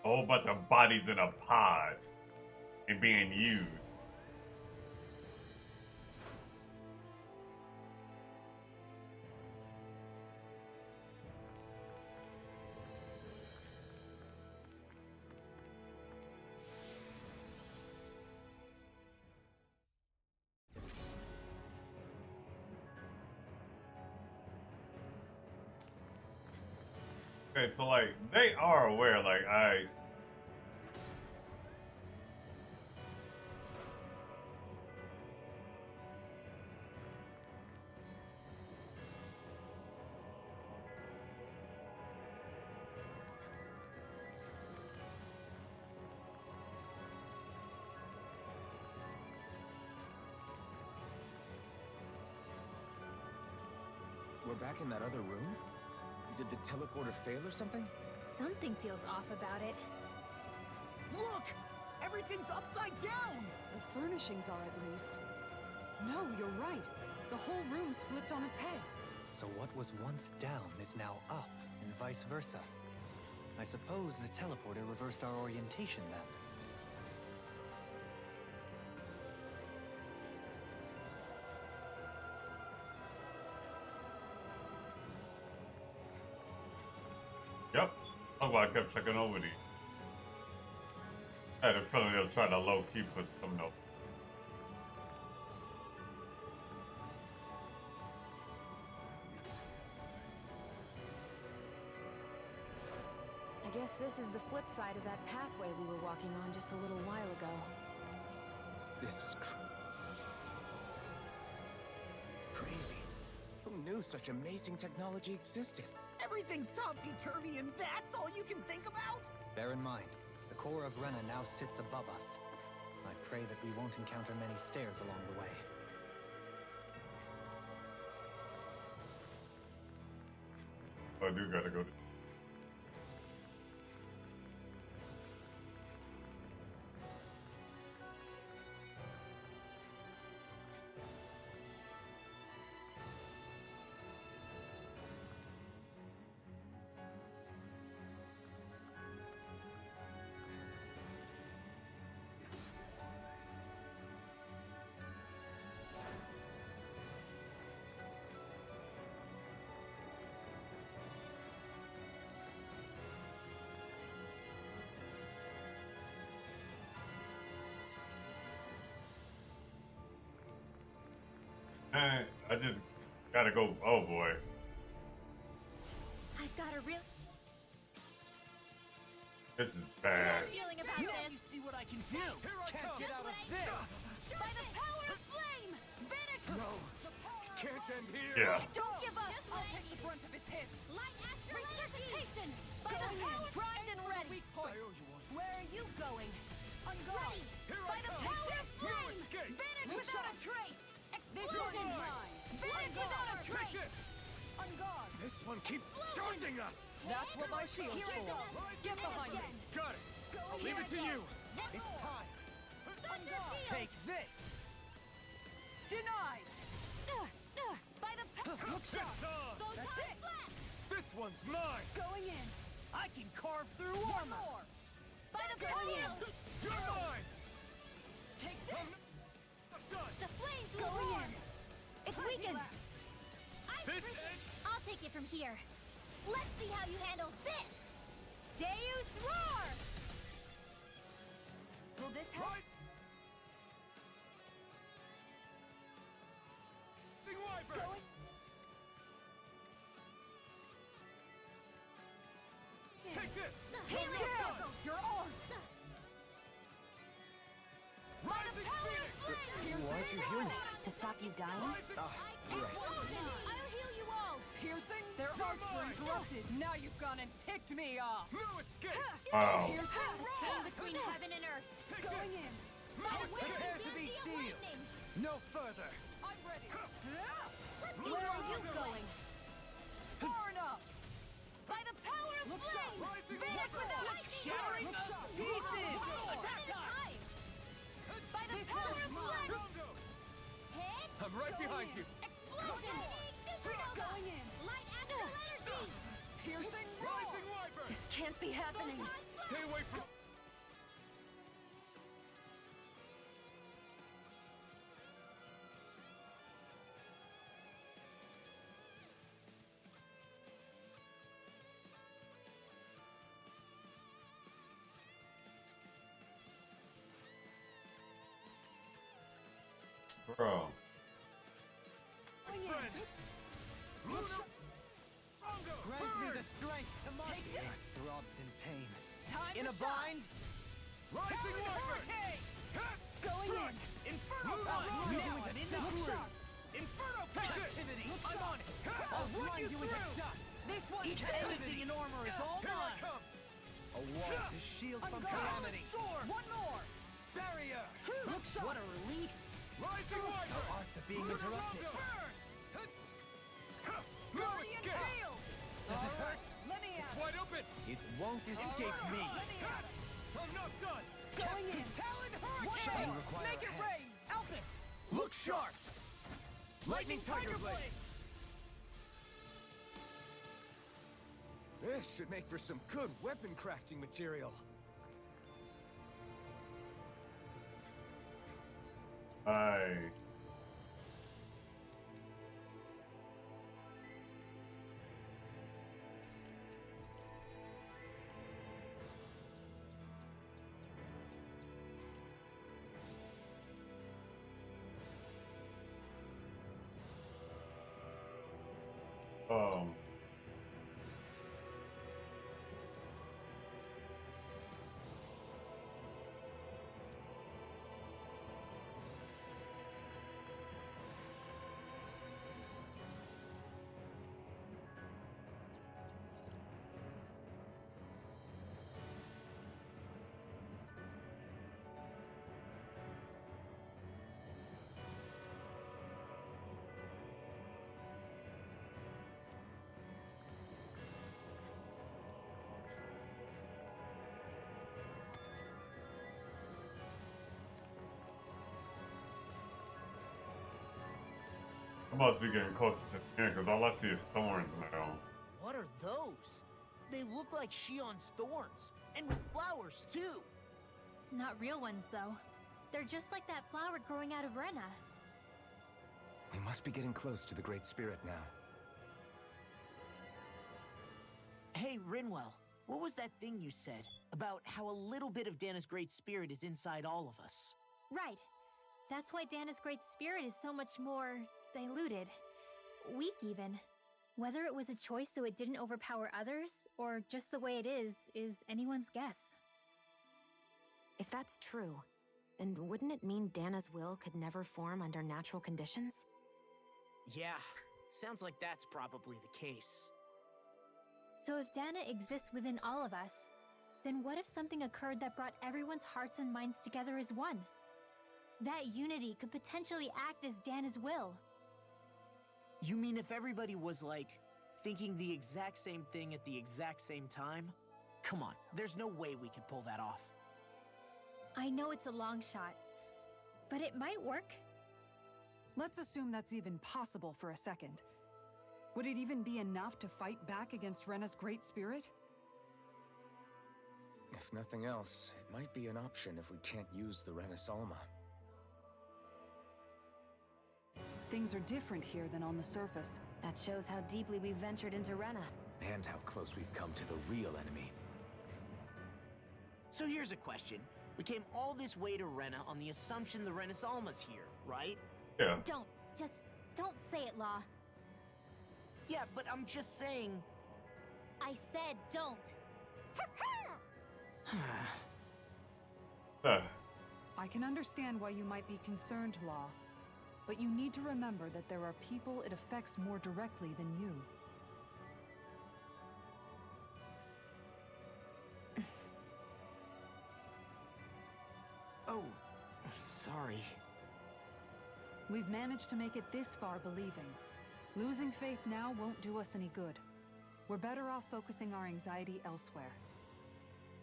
A whole bunch of bodies in a pod and being used. Okay, so like, they are aware, like, We're back in that other room? Did the teleporter fail or something? Something feels off about it. Look! Everything's upside down! The furnishings are, at least. No, you're right. The whole room's flipped on its head. So what was once down is now up, and vice versa. I suppose the teleporter reversed our orientation then. Yep. That's why I kept checking over these. I had a feeling they'll try to low-key put some notes. I guess this is the flip side of that pathway we were walking on just a little while ago. This is crazy. Who knew such amazing technology existed? Everything's topsy-turvy and that's all you can think about? Bear in mind, the core of Rena now sits above us. I pray that we won't encounter many stairs along the way. I do gotta go to... I just gotta go. Oh boy. I've got a real This is bad. Feeling about this. See what I can do. Can't get out of this. By the power of flame! Vanish! No. Can't end here. Yeah. Don't give up! I'll take the brunt of its hits! Light astral resuscitation! By the power primed and ready! Where are you going? On guard! By the power of flame! Vanish without a trace! Explosion! Vanish without a trace! On guard! This one keeps charging us. That's what my shield's for. Get behind me. Got it. I'll leave it to you. It's time. On guard! Take this. Denied! By the Look sharp! That's it. This one's mine. Going in! I can carve through One armor. more! By the power! You're mine. Take this! The flames will Going roar! in! It's weakened! This I'll take it from here. Let's see how you handle this! Deus Roar! Will this help? right. Wyvern. Going. Take this. Healing circle! You're armed! By the power of flame! Why'd you heal me? To stop you dying? Explosion! I'll heal you all! Piercing? Their arts were interrupted. Now you've gone and ticked me off. No escape. Wow. Here's Chain between heaven and earth! going in. My will Prepare is to be the sealed. lightning! No further. I'm ready. Where are you going? Far enough. By the power of Look flame! sharp. Vanish without a Shattering Look the sharp. pieces. Attack time! By the power of flame! Hit! I'm right behind you. Explosion! Supernova! Going in. Light astral energy! Piercing roar. Rising Wyvern. This can't be happening. Stay away from. Bro. Grant me the strength to march. Take this. Throbs in pain. Time In to a bind. Rising Talon Wyvern. Hurricane. Going in. Inferno Look Punch. sharp. Now I'm in the Look groove. sharp. Inferno Take this. Activity. Look I'm sharp. on it. I'll run you into through. dust. This one. Each anything in armor is all Here I mine. come. A wall to shield On from guard. calamity. Storm. One more. Barrier. Look sharp. What a relief. Rising Wyvern. Arts are being interrupted. Burn. No Guardian escape. field. Does it hurt? Let me It's out. wide open. It won't escape me. Let me out. I'm not done. Going in. Talon One Hurricane. more. Make it rain. Alphen. Look sharp. Lightning Tiger Blade. This should make for some good weapon crafting material. Aye. Um. I must be getting closer to the end because all I see is thorns now. What are those? They look like Shion's thorns, and with flowers too. Not real ones, though. They're just like that flower growing out of Rena. We must be getting close to the Great Spirit now. Hey, Rinwell, what was that thing you said about how a little bit of Dana's Great Spirit is inside all of us? Right. That's why Dana's Great Spirit is so much more diluted. Weak, even. Whether it was a choice so it didn't overpower others, or just the way it is anyone's guess. If that's true, then wouldn't it mean Dana's will could never form under natural conditions? Yeah, sounds like that's probably the case. So if Dana exists within all of us, then what if something occurred that brought everyone's hearts and minds together as one? That unity could potentially act as Dana's will. You mean if everybody was, like, thinking the exact same thing at the exact same time? Come on, there's no way we could pull that off. I know it's a long shot, but it might work. Let's assume that's even possible for a second. Would it even be enough to fight back against Rena's Great Spirit? If nothing else, it might be an option if we can't use the Renis Alma. Things are different here than on the surface. That shows how deeply we've ventured into Rena. And how close we've come to the real enemy. So here's a question. We came all this way to Rena on the assumption the Renis Alma's here, right? Yeah. Don't say it, Law. Yeah, but I'm just saying... I said don't. I can understand why you might be concerned, Law. But you need to remember that there are people it affects more directly than you. Oh, sorry. We've managed to make it this far believing. Losing faith now won't do us any good. We're better off focusing our anxiety elsewhere.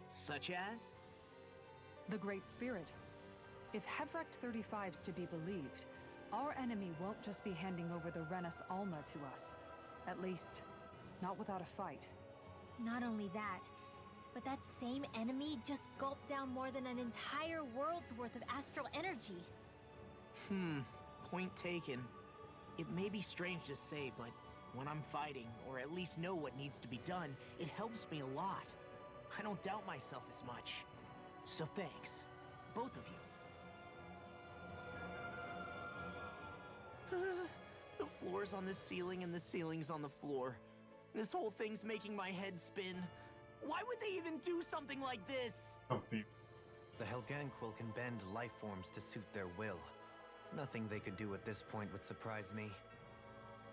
Such as? The Great Spirit. If Hevrecht 35's to be believed, our enemy won't just be handing over the Renis Alma to us. At least, not without a fight. Not only that, but that same enemy just gulped down more than an entire world's worth of astral energy. Point taken. It may be strange to say, but when I'm fighting, or at least know what needs to be done, it helps me a lot. I don't doubt myself as much. So thanks, both of you. The floor's on the ceiling and the ceiling's on the floor. This whole thing's making my head spin. Why would they even do something like this? The Helganquil can bend life forms to suit their will. Nothing they could do at this point would surprise me.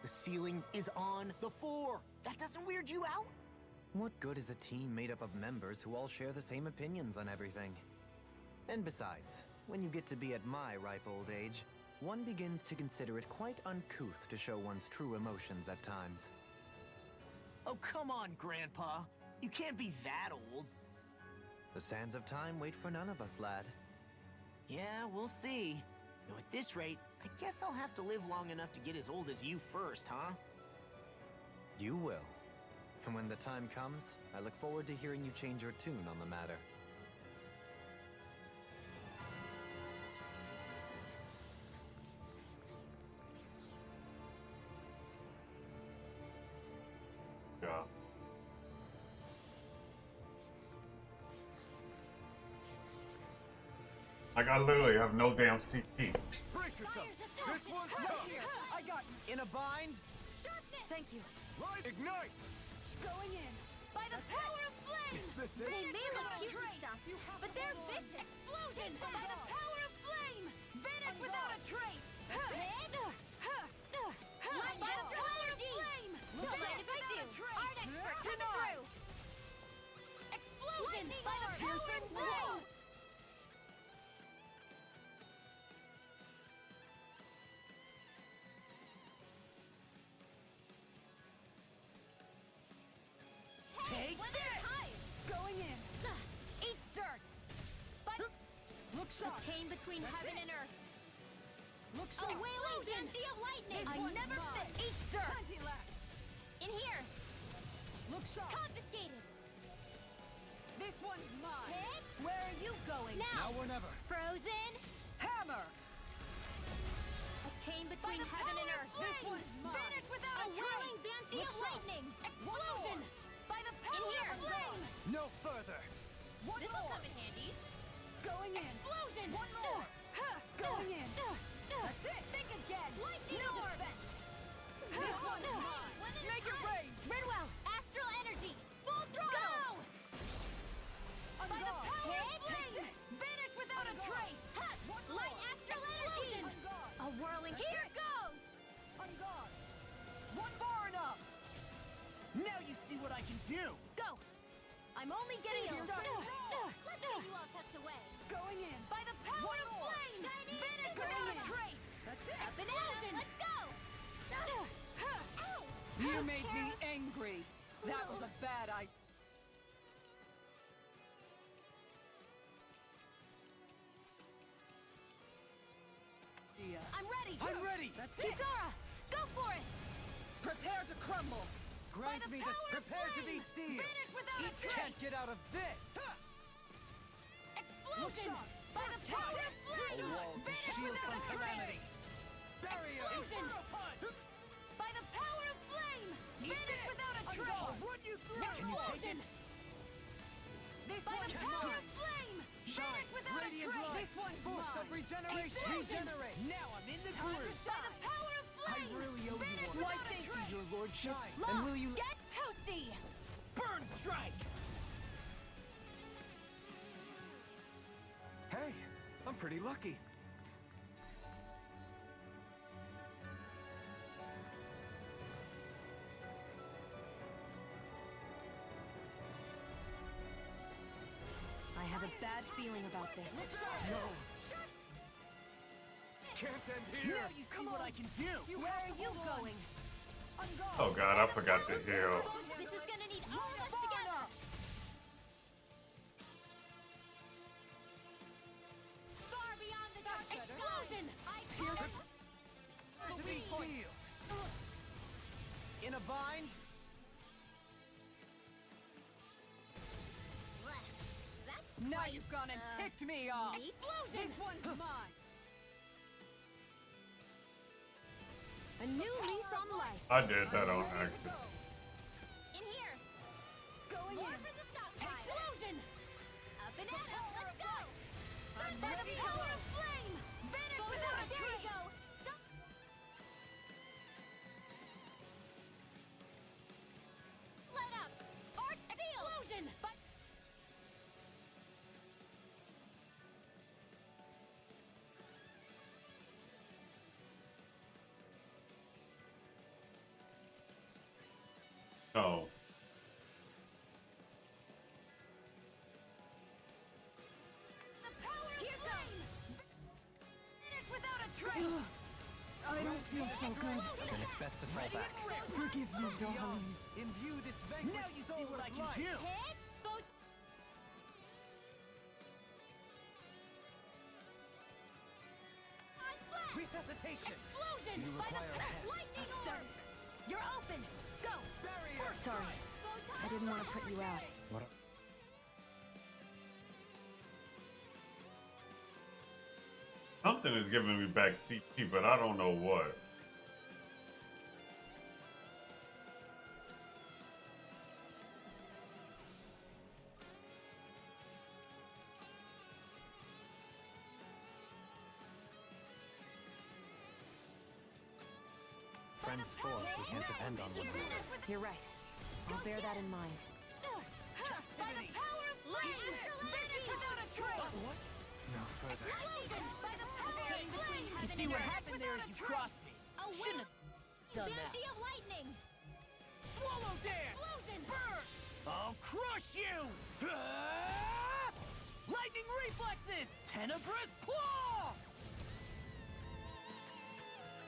The ceiling is on the floor. That doesn't weird you out? What good is a team made up of members who all share the same opinions on everything? And besides, when you get to be at my ripe old age, one begins to consider it quite uncouth to show one's true emotions at times. Oh, come on, Grandpa. You can't be that old. The sands of time wait for none of us, lad. Yeah, we'll see. Though at this rate, I guess I'll have to live long enough to get as old as you first, huh? You will. And when the time comes, I look forward to hearing you change your tune on the matter. Yeah. Like, I literally have no damn CP. Brace yourself. This one's tough. I got you. In a bind. Sharpness. Thank you. Right. Ignite. Going in. By the power of flame. Is this it? They may look Without a cute and trace. stuff, You have but to they're hold on. vicious. Explosion. By the power of flame. Vanish without a trace. Hit. By the power of flame. Vanish without a trace. Art expert coming through. Explosion. By the power of flame. Take this! Going in. Eat dirt. Look The sharp. chain between heaven and earth. Look A sharp. wailing banshee of lightning. This I one's never mine. fit. Eat dirt. Plenty left. In here. Look sharp. Confiscated. This one's mine. Hit. Where are you going? Now. or never. Frozen. Hammer. A chain between heaven and earth. This one's mine. Vanish without a wailing banshee Look of sharp. lightning. Explosion. By the power of flame. No further. One This'll more. come in handy. Going in. Explosion. One more. Going in. That's it. Think again. Lightning no orb. defense. This one's mine. Make it rain. Ridwell. Astral energy. Full throttle. On By the guard. power of Take flame. this. Vanish without a On guard. trace. One more. Light astral energy. On guard. A whirling. That's Here it. goes. On guard. One far enough. Now you see what I can do. Go. I'm only getting Seal. started. Let's get you all tucked away. Going in. By the power One of more. flame. Vanish Going without in. a trace. That's it. Explosion. Let's go. You made me angry. That was a bad idea. I'm ready. I'm ready. That's it. Kisara, go for it. Prepare to crumble. Grant the me power this. of Prepare to be flame. sealed. Vanish without a He trace. can't get out of this. Explosion. sharp. By the power of flame. A wall to Vanish shield without from a trace. calamity. Barrier. Explosion. By the power of flame. Vanish without a trace. I'll run you through. Can you take it? This By one the is power mine. of flame. Shine. Vanish without a Radiant trace. light. This one's Force mine. of regeneration. Explosion. Regenerate. Now I'm in the Time to groove. By the power of I flame. really owe you Vanish one. without Why, a thank you, trace. your lordship. Lock. And will you Get toasty. burn strike? Hey, I'm pretty lucky. I have a bad feeling about this. No. Can't end here. Now you see what I can do. Where are you going? On guard. Oh god, I forgot to heal. This is gonna need all of us together. Far beyond the dark explosion. I To be sealed. In a bind. Now you've gone and ticked me off. Explosion. This one's mine. A new lease on life. I did that on accident. In here. Going More in. for the stop time. Explosion. Up and at 'em. Let's go. I'm By the ready to power go. of flame. Vanish without a trace. There you go. Let up. Art seal. Explosion. But Oh. the power of flame. Vanish without a trace. I don't feel so good. Then it's best to fall back. Forgive me, Dohalim. Imbue this vanquished Now you see soul what with I can life. do. Hit. Both. On flat. Resuscitation. Explosion. Do you By the require a hand? lightning orb. You're open. Go. Barrier. Sorry. I didn't want to put you out. What? Something is giving me back CP, but I don't know what. Friends forth, we can't depend on one another. You're right. I'll bear that in mind. By the power of flame! Finish without a trace! What? No further. Explosion! By the power of flame! You see what happened there is you crossed me. Shouldn't have done that. Banshee of lightning! Swallow dance! Explosion! Burn! I'll crush you! Lightning reflexes! Tenebrous claw!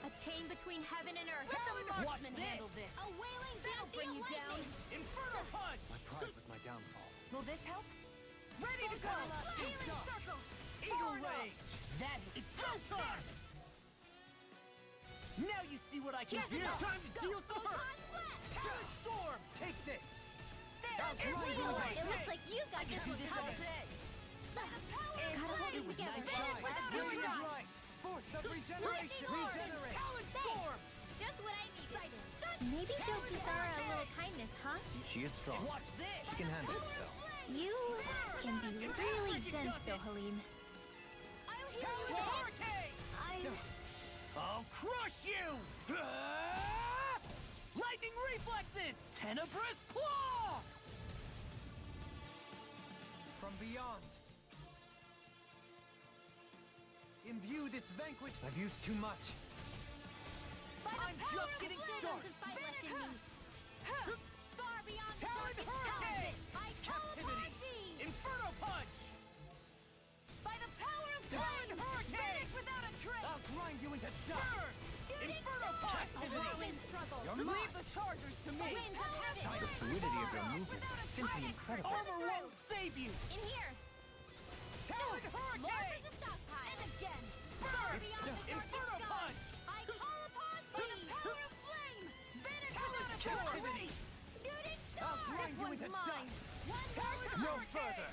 A chain between heaven and earth. Let the marksman handle this. A wailing banshee bring of you down. lightning! Inferno punch! My pride was my downfall. Will this help? Ready to go! Healing circle! Eagle rage! That it's go time! Now you see what I can do! Time to deal some hurt! Talon storm! Take this! It looks like you got this one covered. By the power of Gotta hold it flame with together. nice Finish shine. without a Doing it trace. right! Force of regeneration! Regenerate! Talon storm! Just what I needed. Maybe show Kisara a little kindness, huh? She is strong. Watch this! She can handle herself. You can be really dense, Dohalim. I'll heal Talon you. hurricane! I'll crush you! Lightning reflexes! Tenebrous claw! From beyond. Imbue this vanquished. I've used too much. I'm just getting started! Finish her! Far beyond the Talon darkest hurricane! powers, I call upon Captivity! thee! Inferno punch! By the power of Talon flame! hurricane! Finish without a trace! I'll grind you into dust. Burn! Inferno punch! A whirling struggle! Leave the chargers to me! Winds of heaven! The fluidity of your movements is simply incredible. Armor won't save you! In here! Talon More hurricane! for the stockpile! And again! Burn! Far beyond the Inferno darkest punch! skies, I call upon thee! By the power of flame! Finish Talon without a captivity! trace! Shooting I'll star! grind you into mine! dust. One Talon more no time! further!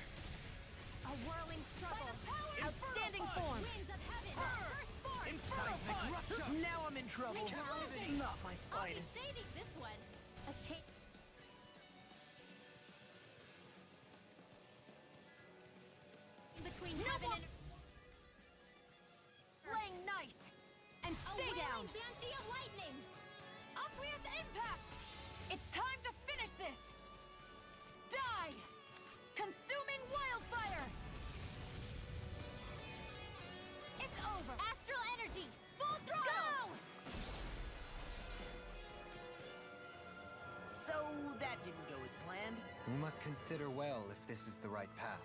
A whirling struggle! By the power of Outstanding punch. form. winds of heaven! Burn. First force! Inferno punch! rupture. Now I'm in trouble! Captivity. Not my I'll be finest! saving this one! A chain... Between heaven and... Playing nice. And A stay down. wailing banshee of lightning! Aqueous impact! It's time to finish this! Die! Consuming wildfire! It's over! Astral energy! Full throttle! Go! So that didn't go as planned. We must consider well if this is the right path.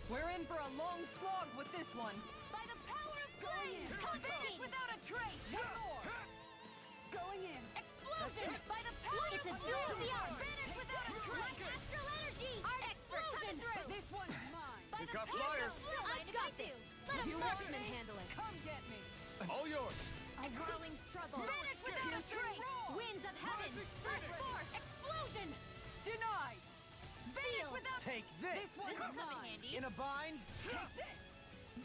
We're in for a long slog with this one. By the power of flame! Finish without a trace! One more. Going in. Explosion! By the power of duel the arm! Finish without a trace! Astral energy! Explosion! This one's mine. By the got power flyers. of flame! I've got this! Let You him let burn him me! handle it. Come get me. All yours. A whirling struggle! Finish without a trace! Winds of heaven! First force! Explosion! Denied. Finish without... Take this! This one's This will come in mine. handy! In a bind? Take this.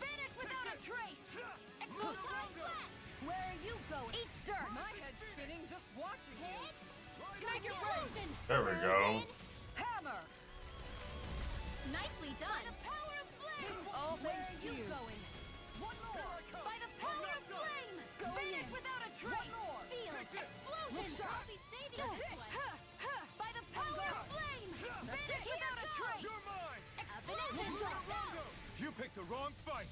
Finish without a trace! Explosion flat! Where are you going? Eat dirt! My head's spinning just watching you. Hit! Make it rain. Explosion! There we go. Hammer. Nicely done! By the power of flame! All Where thanks are to you you. going? One more. By the power of flame! Going Finish in. without a trace! One more. Seal! Take this. Explosion! Look sharp. I'll be saving That's this it. one! By the power of flame! Finish Wrong fight.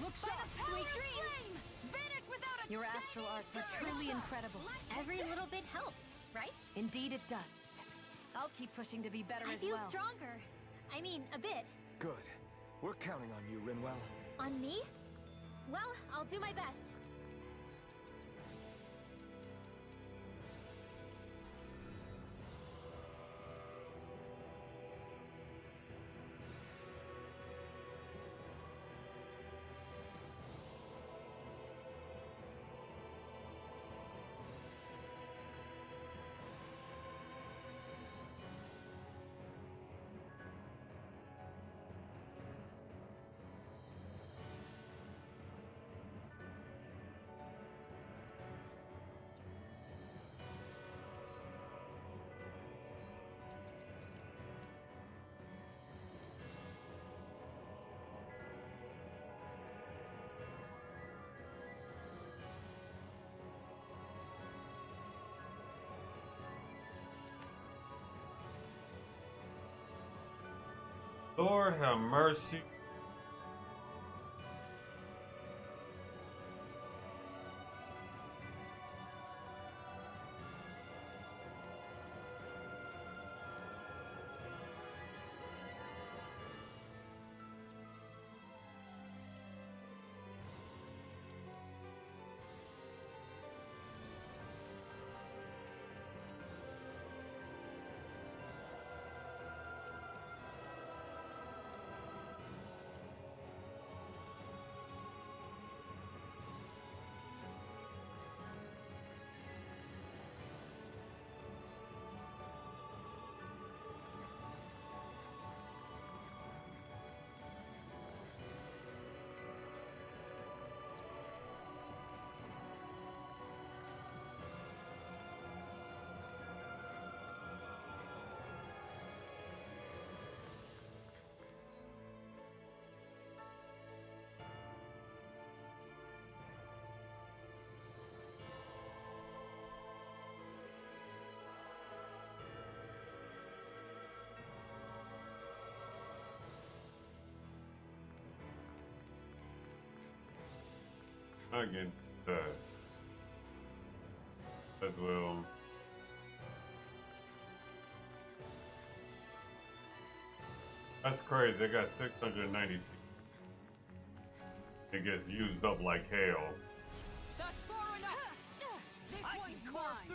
Look sharp, sweet dreams. Vanish without a Your astral arts are truly incredible. Every little bit helps, right? Indeed it does. I'll keep pushing to be better I as feel well. stronger. I mean, a bit. Good. We're counting on you, Rinwell. On me? Well, I'll do my best. Lord have mercy. Again, as well. That's crazy. I got 696. It gets used up like hell. That's far enough. This one's mine.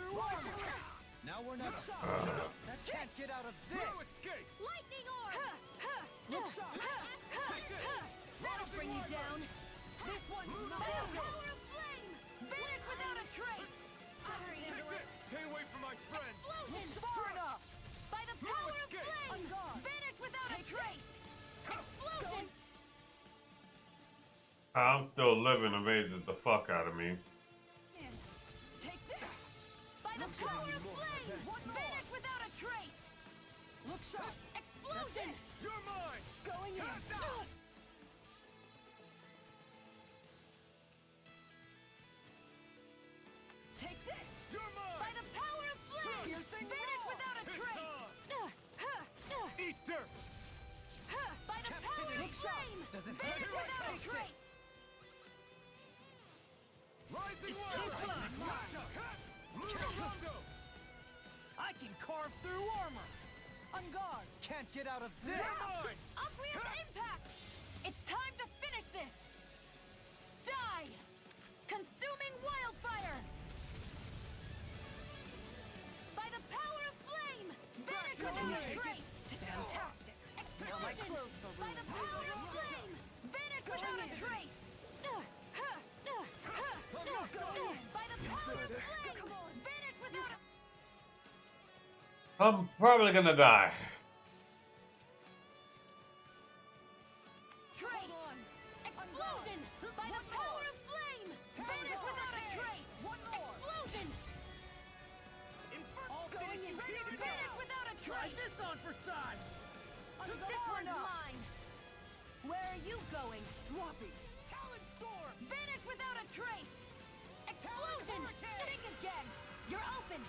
Now we're not that can't get out of this. No escape. Lightning orb. Look sharp. That'll bring you down. This one's mine. By the power of flame. Vanish without a trace. Stay away from my friends. Explosion. Far enough. By the power of flame. Vanish without a trace. Explosion. I'm still living amazes the fuck out of me. Take this. By the power of flame. Vanish without a trace. Look sharp. Explosion. You're mine. Going in. Take this. You're mine. By the power of flame. Vanish without a trace. Eat dirt. By the power of flame. Vanish without a trace. Rising I can carve through armor. On guard. Can't get out of this. Oblivious impact. It's time to finish this. Die. Consuming wildfire. By the power of flame. Vanish without a trace. Fantastic. Now my clothes are By the power of flame. Vanish without a trace. By the power of flame. Vanish without a... I'm probably gonna die. Trace. Explosion. By the power of flame. Vanish without a trace. Explosion. Vanish without a trace. This on for size. This one's mine. Where are you going? Swappy. Talon storm. Vanish without a trace. Explosion. Think again. You're open.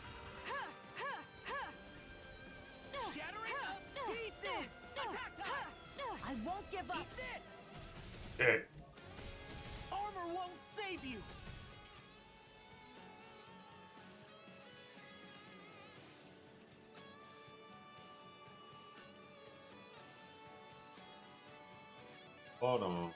Shattering pieces. Attack time. I won't give up. Eat this. Shit. Armor won't save you. Hold on.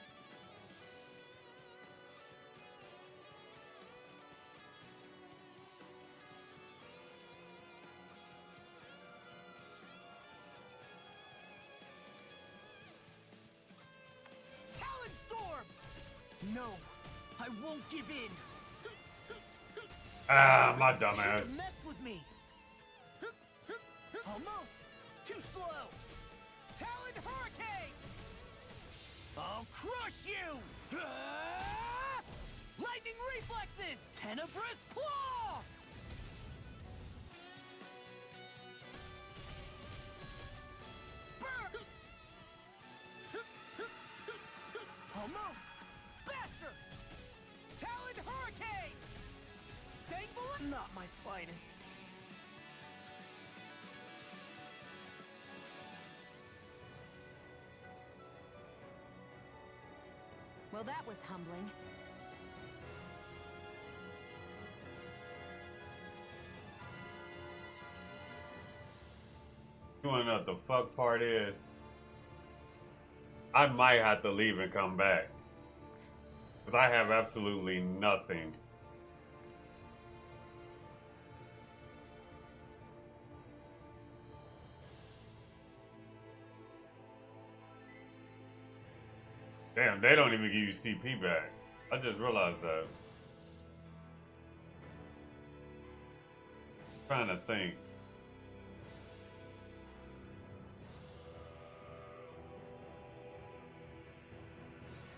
No, I won't give in. Ah, my dumbass. Should've messed with me. Almost. Too slow. Talon Hurricane. I'll crush you. Lightning reflexes. Tenebrous claw. Burn. Almost. Faster. Talon Hurricane. Thankful. Not my finest. Well, that was humbling. You wanna know what the fuck part is? I might have to leave and come back. Because I have absolutely nothing. Damn, they don't even give you CP back. I just realized that. Trying to think.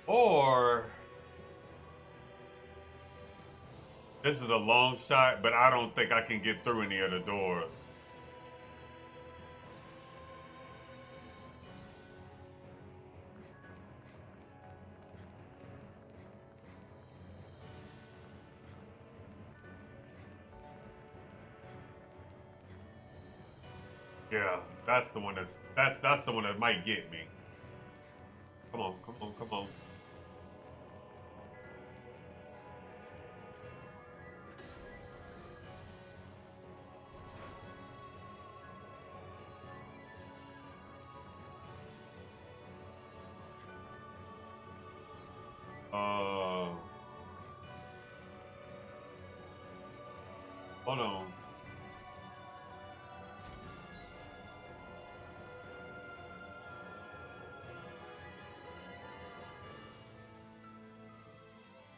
Or this is a long shot, but I don't think I can get through any of the doors. Yeah, that's the one that's the one that might get me. Come on, come on, come on. Hold on.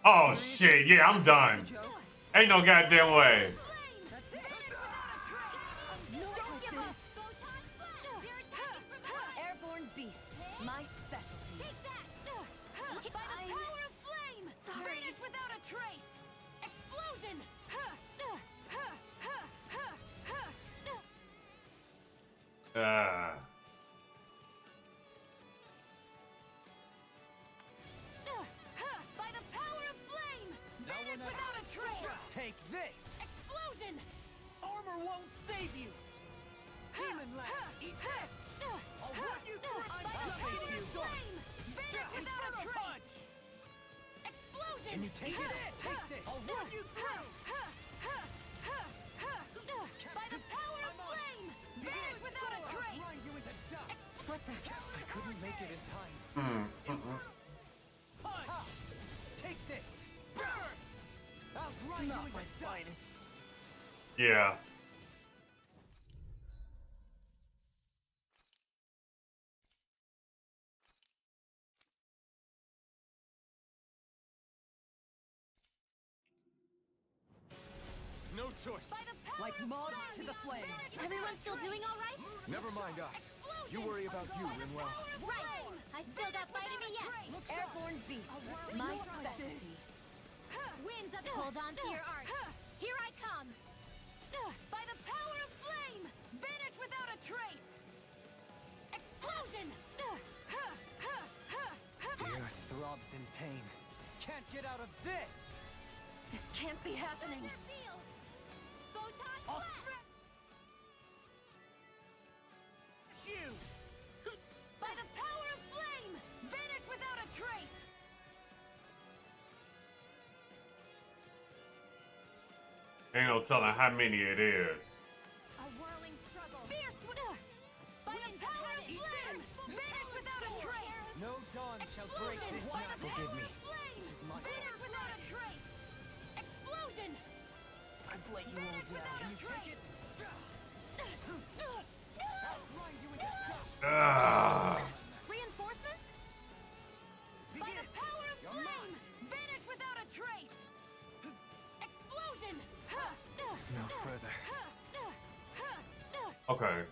Oh shit, yeah, I'm done. Ain't no goddamn way. Airborne beasts, my specialty. By the power of flame, finish without a trace. Explosion. Ah. By the power of flame, finish without a trace. Take this. Explosion. Armor won't save you. Demon Lad, eat this. I'll run you through. By the power of flame, finish without a trace. Explosion. Can you take it? Take this. I'll run you through. By the power of flame, finish without a trace. Grind you into dust. What the? I couldn't make it in time. Punch. Take this. Burn. I'll grind you into finest. Yeah. No choice. Like moths to the flame. Everyone still doing all right? Never mind us. You worry about you, Rinwell. Right. I still got fight in me yet. Airborne beasts, my specialty. Winds up. Hold on to your art. Here I come. By the power of flame, vanish without a trace. Explosion. The earth throbs in pain. Can't get out of this. This can't be happening. I'll smash you. By the power of flame, vanish without a trace. Ain't no telling how many it is. A whirling struggle. Fierce with by the power of flame. Vanish without a trace. No dawn shall break this night. Forgive me. This is my vanish without a trace. Explosion. I've let you all down. Can you take it? Reinforcements? By the power of flame! Vanish without a trace! Explosion! No further. Okay.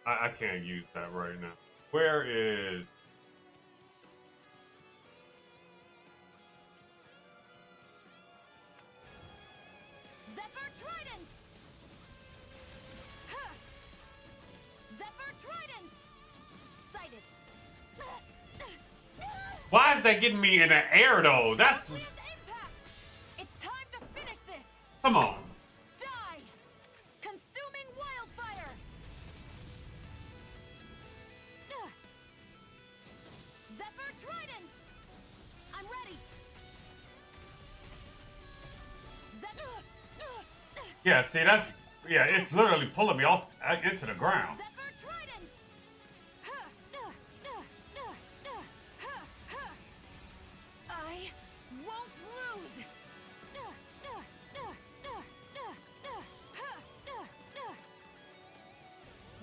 I can't use that right now. Where is... Zephyr Trident! Zephyr Trident! Sighted. Why is that getting me in the air though? That's... It's time to finish this! Come on. Die! Consuming wildfire! Zephyr Trident! I'm ready! Yeah, see, that's... Yeah, it's literally pulling me off into the ground. Zephyr Trident! I won't lose!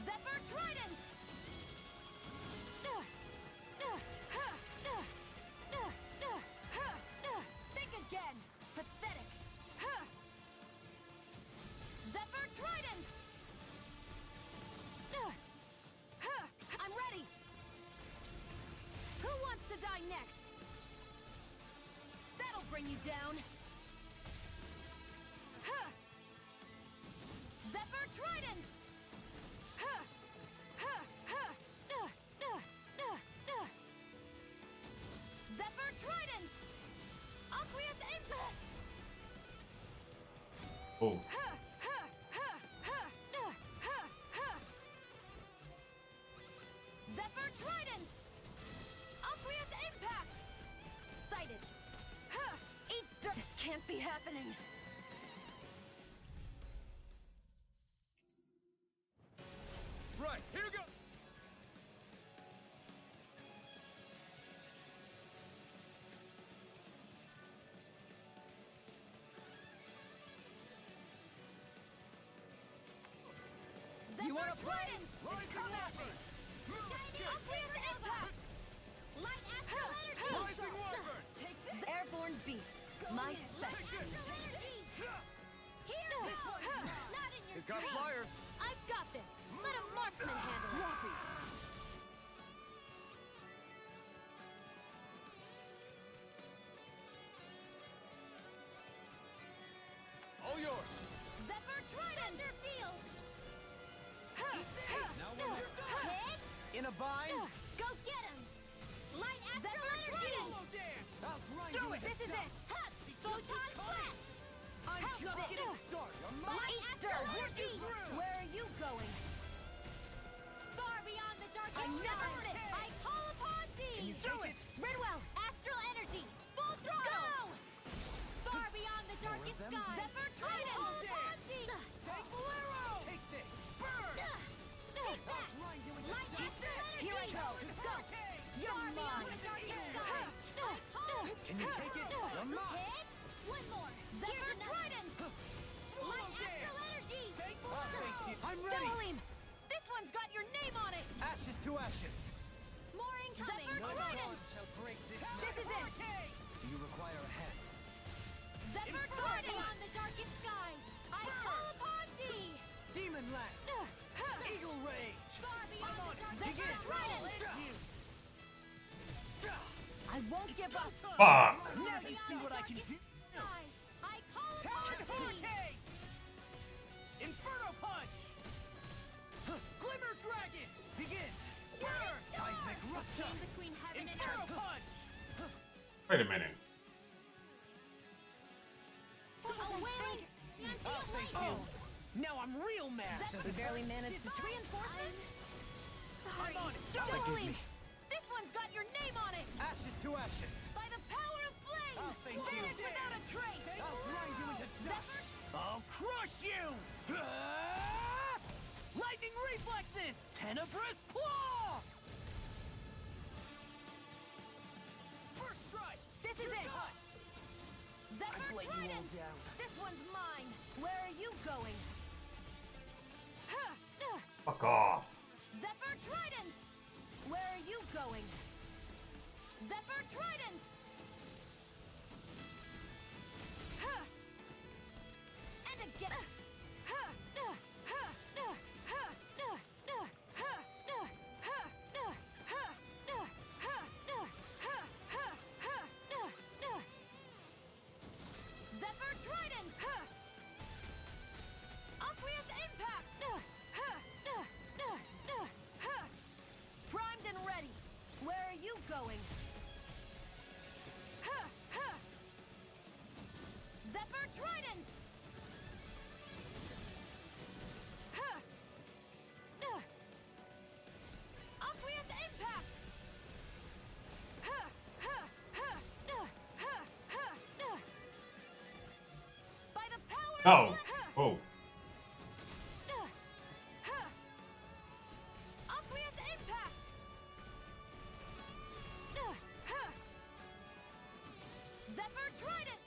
Zephyr Trident! Think again! Pathetic! Zephyr Trident! I'm ready! Who wants to die next? That'll bring you down! Zephyr Trident! Zephyr Trident! Aqueous Impact! Oh. Zephyr Trident! Aqueous Impact! Sighted! Eat dirt! This can't be happening! Right, here we go! You wanna play? Come at me! Aqueous Impact! Light Astral Energy! Take this! Airborne Beasts! My spec! Here! Not in your got dreams. flyers. I've got this! Let a marksman handle it! All yours! Zephyr Trident! Field! Hit! In a bind? Go get him! Light Astral Energy! Do it! This is it! Photon Blast! I'm How's just this? getting started. Light Astral Energy! Where are you going? Far beyond the darkest I never heard it! I call upon thee! Can you do it? Ridwell! Astral Energy! Full throttle! Go! Far beyond the darkest sky! Zephyr Trident! I call upon thee! Take this! Burn! Take that! Light Astral Energy! Here I go! Go! You're mine! Can you take it? You're mine! Hit! One more! Zephyr Trident! Light Astral Energy! I'm ready! Dohalim! This one's got your name on it! Ashes to ashes! More incoming! Zephyr No Trident! dawn shall break this This is it! Do you require a hand? Zephyr Trident! On the darkest skies! I call upon thee! Demon Land! Eagle Rage! Far beyond the darkest Zephyr Trident! I won't give up! Fuck! Now you see what I can do! I call upon thee! Inferno Punch! Glimmer Dragon! Begin! Burn! Seismic Rupture! Between heaven and Inferno earth! Punch! Wait a minute. Away! Oh! Now I'm real mad! We barely managed to reinforcements! Sorry! Forgive me. This one's got your name on it! Ashes to ashes! By the power of flame! Thank you. Vanish without a trace! I'll grind you into dust! Zephyr crush you! Lightning reflexes! Tenebrous claw! First strike! This is it! Zephyr I've let you all Trident! down. This one's mine! Where are you going? Fuck off. Zephyr Trident! Where are you going? Zephyr Trident! And again! Zephyr Trident! Oblivious impact! Primed and ready! Where are you going? Zephyr Trident! Oblivious impact! By the power No. of Oh. Oblivious impact! Zephyr Trident!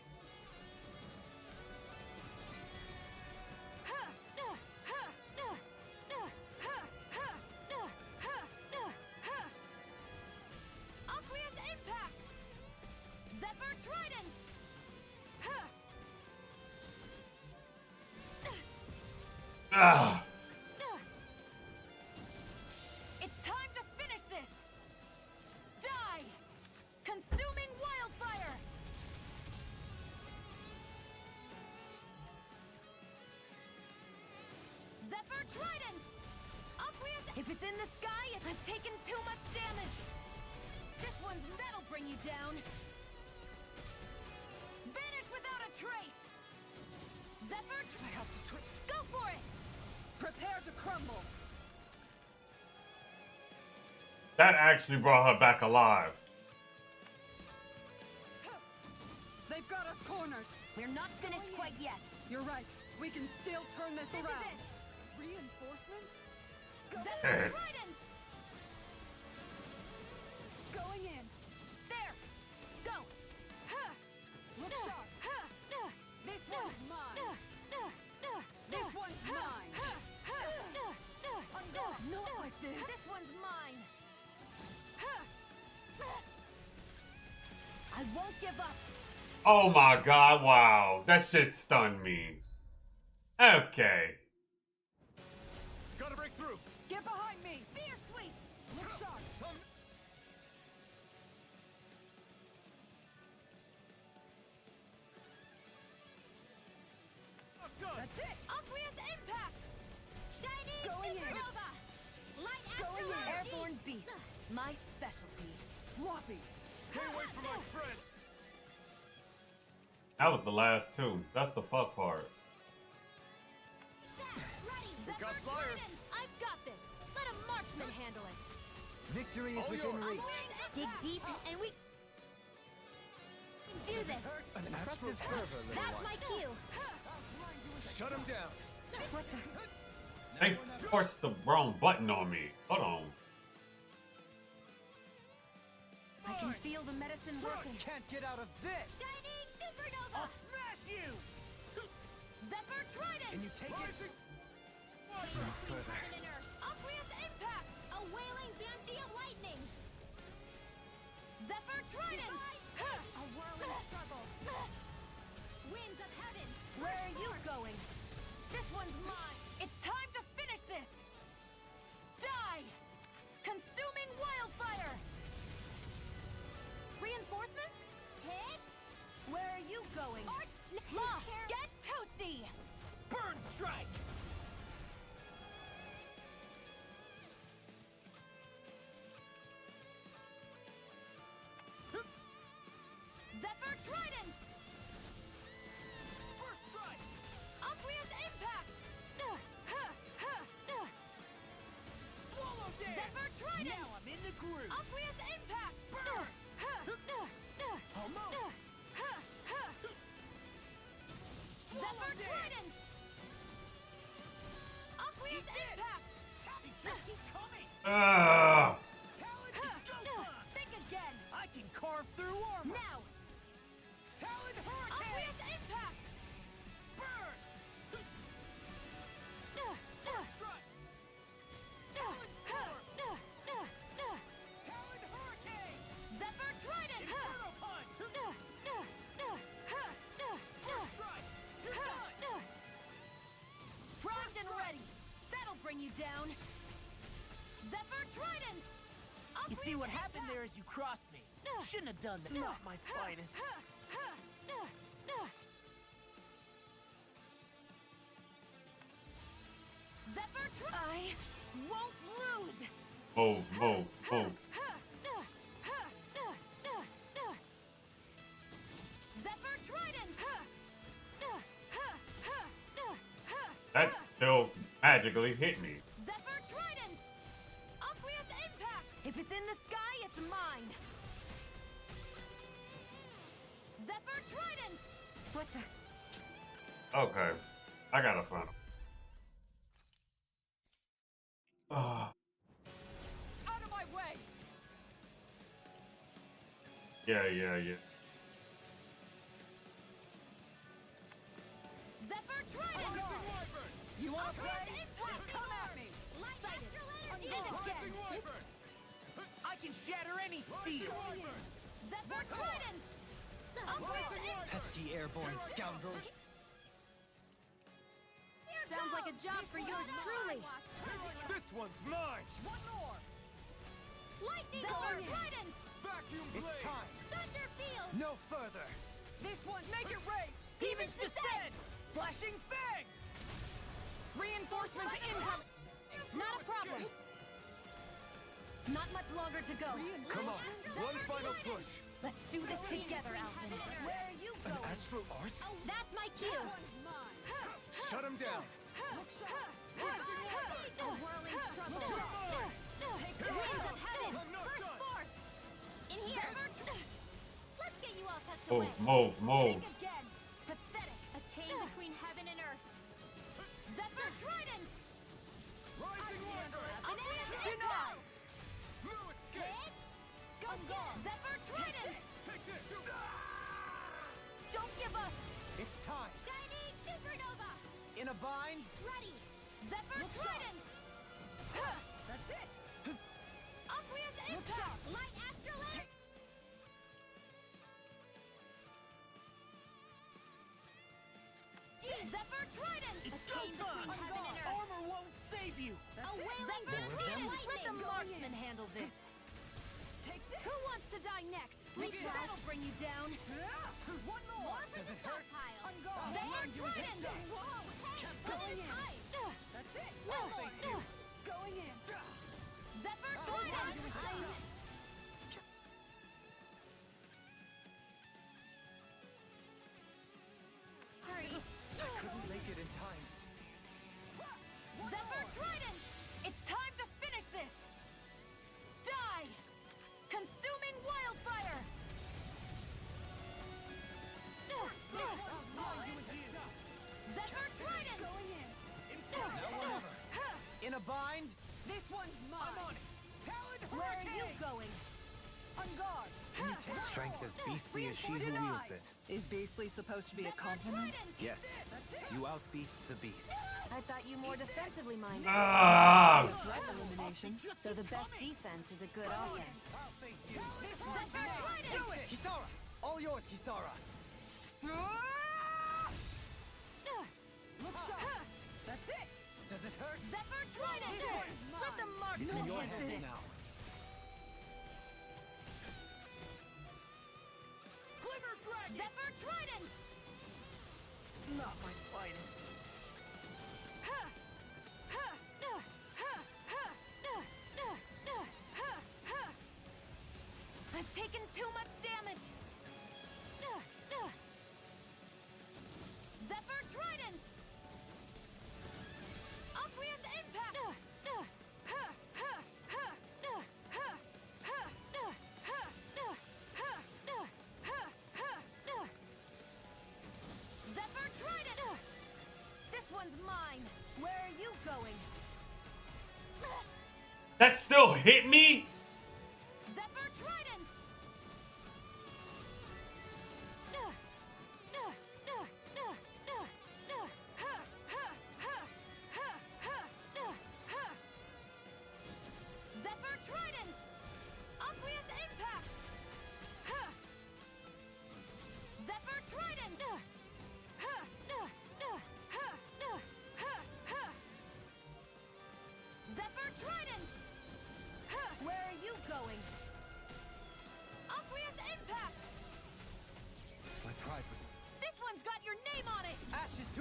Oblivious impact! Zephyr Trident! Ah. It's time to finish this! Die! Consuming wildfire! Zephyr Trident! Oblivious... If it's in the sky, I've taken too much damage! This one's that'll bring you down! Vanish without a trace! Zephyr... I have to go for it! Prepare to crumble! That actually brought her back alive. They've got us cornered. We're not finished quite yet. You're right. We can still turn this This around. is it. Reinforcements? Zephyr It's- Trident! Going in. There! Go! Look sharp. This one's mine. This one's mine. Not like this. This one's mine! I won't give up! Oh my god, wow. That shit stunned me. Okay. Gotta break through. Get behind me. Spear sweep! Look sharp. That's it! Oblivious impact! Shining Going in. supernova! Light Going in. asteroid! Airborne beasts, my specialty. Sloppy. Stay away from my friend. That was the last two. That's the fuck part. Ready! got Zephyr flyers. Trident! I've got this! Let a marksman handle it! Victory is All within yours. reach. Dig deep and we can do this! An Impressive fervor, little That's one. my cue! Shut him down. What the? They forced the wrong button on me. Hold on. I can feel the medicine working. Can't get out of this. Shining supernova! I'll smash you! Zephyr Trident! Can you take it no further? Oblivious impact! A wailing banshee of lightning! Zephyr Trident! A whirling struggle! Winds of heaven! Where are you going? This one's mine! It's time to finish this! Die! Consuming wildfire! Reinforcements? Hit! Where are you going? Law, get toasty! Burn strike! Zephyr Trident! First strike! Oblivious impact! Swallow dance! Zephyr Trident! Now I'm in the groove! Oblivious impact! Burn! Almost! Zephyr Trident! can carve through armor. Now! Talon Hurricane! Obvious impact! Burn! Strike! Talon Hurricane! Zephyr Trident! Inferno Punch! Strike! Done! Primed and ready! That'll bring you down! Zephyr Trident! You see what happened there is you crossed me. Shouldn't have done that. Not my finest. Zephyr I won't lose! Move, move, move. Zephyr Trident! That still magically hit me. Zephyr Trident! Obvious impact! If it's in the sky, it's mine! Zephyr Trident! What the? Okay, I gotta find him. Out of my way! Yeah. Zephyr Trident! You wanna play? Come at me! I can shatter any steel. Zephyr Trident! Pesky airborne scoundrels. Sounds like a job for yours truly. This one's mine! One more! Lightning Zephyr Trident! Vacuum It's blade! time! Thunder Field! No further! This one's make it rain! Demons descend! Flashing Fang! Reinforcements incoming! Not a problem! Not much longer to go. Come on, one final push! Let's do this together, Alphen. Where are you An going? astral art? That's my cue! Shut him down! A whirling struggle! Take the winds of heaven! Burst forth! In here! Let's get you all tucked away! Move. Think again! Pathetic! A chain between heaven and earth! Zephyr Trident! Rising Wyvern! Deny! No escape! Go again! Zephyr Trident! Take this! Don't give up! It's time. Shining Supernova! In a bind. Ready! Zephyr Trident! That's it. Obvious impact! Light Astrolabe! Zephyr Trident! It's a chain go between time. heaven and earth! Armor won't save you. A wailing bastion! Let the marksman handle this! Take this. Who wants to die next? That'll bring you down! One more. Does it hurt? Ungone. Zephyr You take Trident! that. Whoa! Hey, Going in. tight! That's it. One more! Going in. Zephyr Trident! Hurry! Couldn't make it in time. Zephyr Trident! It's time to finish this! Die! Consuming wildfire! Zephyr Trident! Going in! In a bind. This one's mine! I'm on it. Talon Where are you Hurricane. going? On guard! Strength as beastly as she who wields it. Is beastly supposed to be a compliment? Yes. You outbeast the beasts. I thought you more defensively minded. Ah! Threat elimination. So the best defense is a good offense. Zephyr Trident! Kisara! All yours, Kisara! Look sharp! That's it. Does it hurt? Zephyr Trident! Let the marksman It's in your handle hands this! now. Glimmer Dragon. Zephyr Trident! Not my finest. I've taken too much damage! Zephyr Trident! Obvious impact! Zephyr Trident! This one's mine! Where are you going? That still hit me? Zephyr Trident!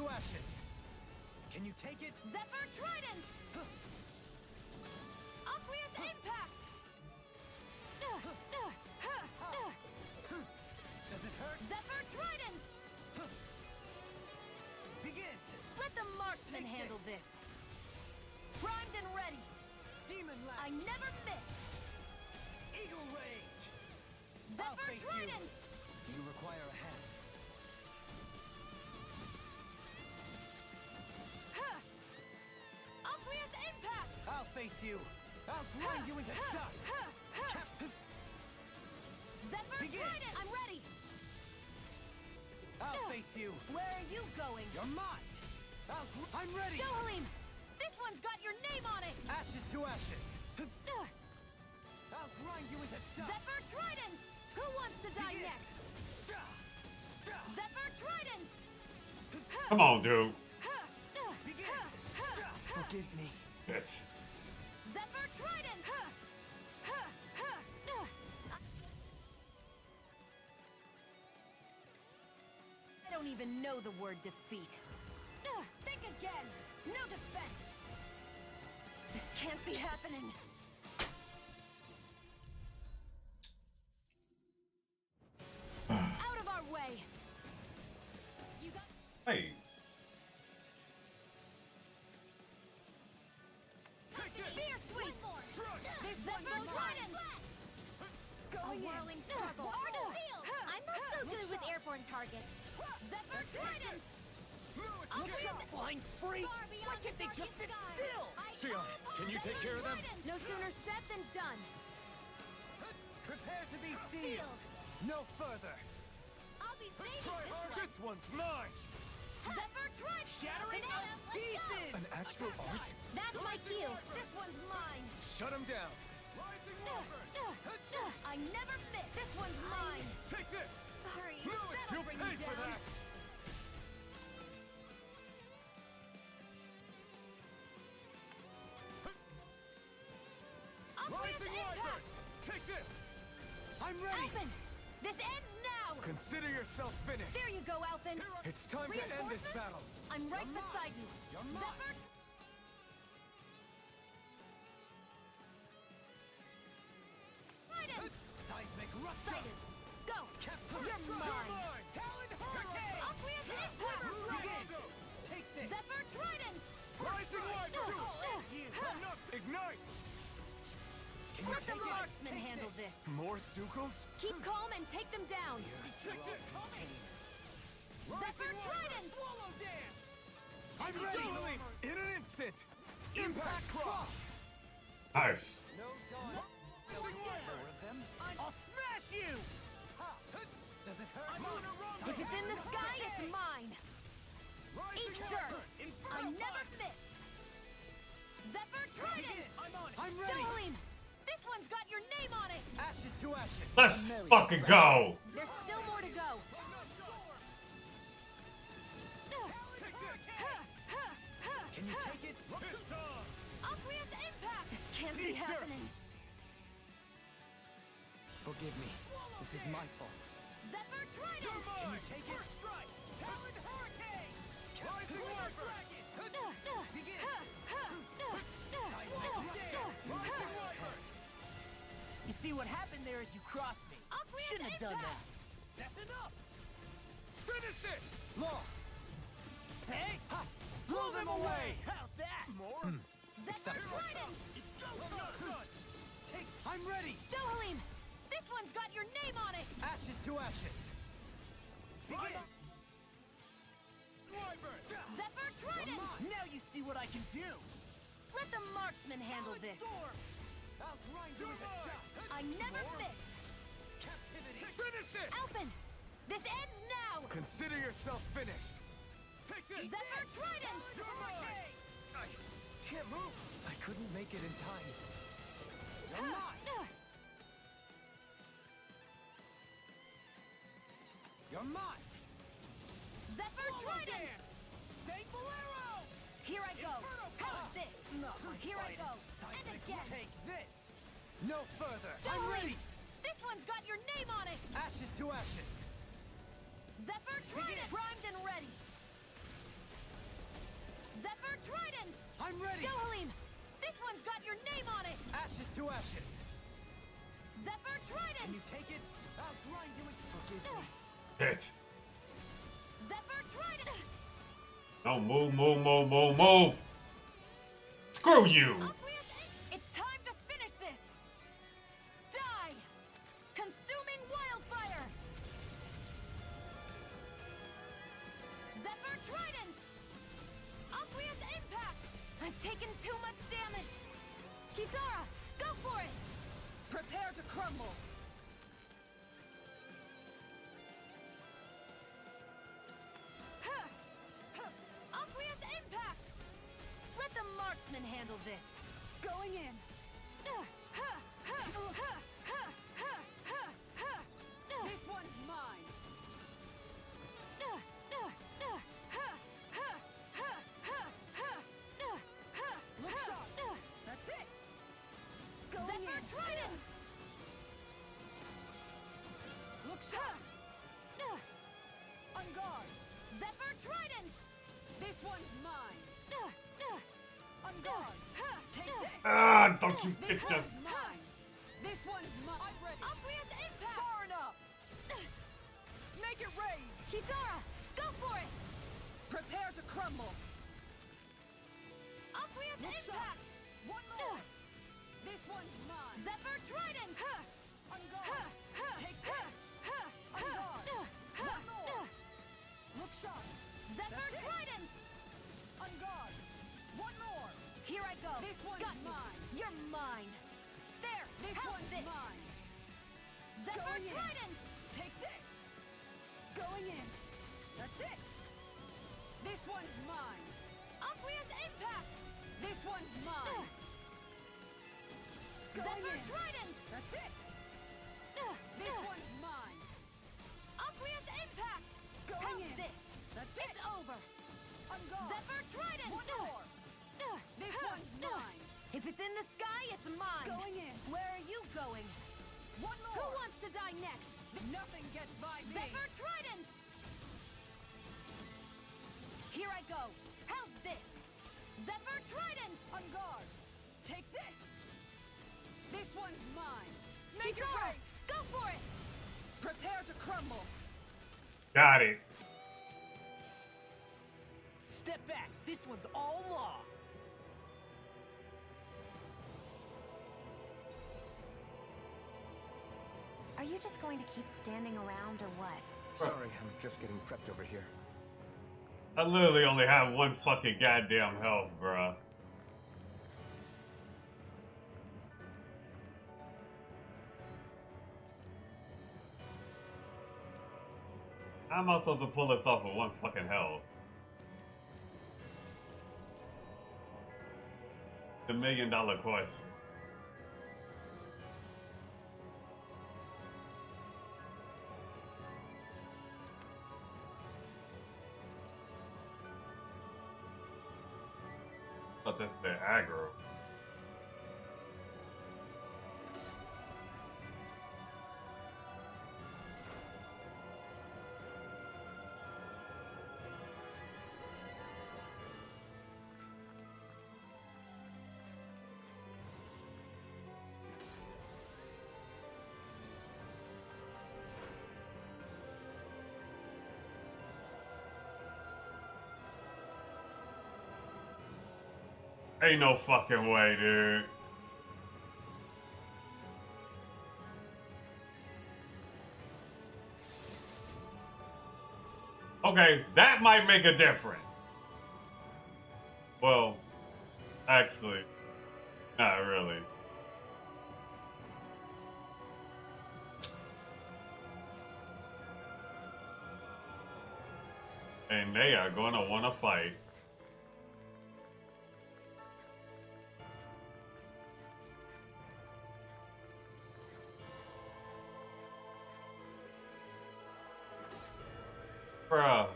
to ashes. Can you take it? Zephyr Trident! Aqueous Impact! Does it hurt? Zephyr Trident! Begin! Let the marksman handle this. Primed and ready. Demon Lash. I never miss. Eagle Rage. Zephyr Trident! Do you require a hand? Aqueous Impact! I'll face you. I'll grind you into dust. Zephyr Begin. Trident! I'm ready. I'll face you. Where are you going? You're mine. I'm ready. Dohalim! This one's got your name on it! Ashes to ashes. I'll grind you into dust. Zephyr Trident! Who wants to die Begin. next? Zephyr Trident! Come on, dude. Forgive me. Bitch. Zephyr Trident! I don't even know the word defeat. Think again! No defense! This can't be happening! Out of our way! You got... Hey. Fear Sweep! This Zephyr Trident! Going whirling struggle! I'm not so good with airborne targets. Zephyr Trident! Flying freaks! Why can't they just sit still? Sion, can you take care of them? No sooner said than done. Prepare to be sealed. No further. I'll be saving Try hard. This one's mine. Zephyr Trident! Shattering Banana, of let's pieces! go! An astral art? That's my cue. This one's mine! Shut him down. I never miss! This one's mine! Take this. Sorry, Lewis, that'll you'll bring pay you for down. that. Aqueous Rising Impact! Wyvern. Take this. I'm ready. Alphen! This ends now! Consider yourself finished. There you go, Alphen! It's time to end this Reinforcements? battle. I'm right You're beside you! You're mine. Zephyr! Trident! Seismic rust. Excited! Go! You're mine! Talon Hurricane. Aqueous Impact! Begin. Take this. Zephyr Trident! Rising Wyvern. Ignite. Can you Let the take it? marksman handle this! More Zeugles? Keep calm and take them down! Take this. Zephyr Trident! Swallow dance. I'm ready. In an instant. Impact cross. Nice. No dawn. More of them. I'll smash you! Does it hurt? I'm on a run! If it's in the sky, it's mine! Eat dirt! I never miss! Zephyr Trident! I'm ready. Dohalim! This one's got your name on it! Ashes to ashes. Let's fucking go. There's still more to go! Can you take it? Aqueous Impact! This can't be Eat dirt. happening! Forgive me. This is my fault. Zephyr Trident! Can you take it? Talon Hurricane! Rising Wyvern. Begin. You see what happened there is you crossed me. Aqueous Shouldn't have done Impact. that. That's enough! Finish it. Law. Say? Ha. Blow them away. How's that? More. Zephyr Trident! It's go time! Take. I'm ready. Dohalim! This one's got your name on it! Ashes to ashes. Begin. Zephyr Trident! Now you see what I can do! Let the marksman handle this! I'll grind you into dust. I never miss! Captivity. Finish it. Alphen! This ends now! Consider yourself finished. Take this. Zephyr Trident! I can't move. I couldn't make it in time. You're mine. You're mine. Zephyr Trident! Thankful arrow! Here I go! How's this? Here I go! And again! Take this. No further. I'm Dohalim! ready. This one's got your name on it! Ashes to ashes. Zephyr Trident! Primed and ready! ashes. Zephyr Trident. Can you take it? I'll grind you into forgive me. Shit. Zephyr Trident. No, move. Screw you. It's time to finish this. Die. Consuming wildfire. Zephyr Trident. Obvious impact. I've taken too much damage. Kisara, go for it. Prepare to crumble. Obvious impact. Let the marksman handle this. Going in. This one's mine. Look sharp. That's it. Going Zephyr in. Trident. Look sharp. On guard. Zephyr Trident. This one's mine. On guard. Take this. Ah, don't you This get just. one's mine. This one's mine. I'm ready. Obvious impact. Far enough. Make it rain. Kisara, go for it. Prepare to crumble. Obvious Look impact. sharp. One more. This one's mine. Zephyr Trident. On guard. Take this. On guard. One more. Look sharp. Zephyr That's it. Trident. On guard. One more. Here I go. This one's Got you. mine. You're mine. There. This how's one's this? mine. Zephyr Going in. Trident. Take this. Going in. That's it. This one's mine. Obvious impact. This one's mine. Going Zephyr in. Trident. That's it. This one's mine. Obvious impact. Going how's in. this? That's it. It's over. On guard. Zephyr Trident. One more. This one's mine. If it's in the sky, it's mine. Going in. Where are you going? One more. Who wants to die next? Nothing gets by me. Zephyr Trident. Here I go. How's this? Zephyr Trident. On guard. Take this. This one's mine. Make it Kisara, rain. go for it. Prepare to crumble. Got it. Step back. This one's all law. Are you just going to keep standing around or what? Sorry, I'm just getting prepped over here. I literally only have one fucking goddamn health, bruh. How am I supposed to pull this off with one fucking health? The $1 million question. But that's the aggro. Ain't no fucking way, dude. Okay, that might make a difference. Well, actually, not really. And they are gonna wanna fight. Bruh.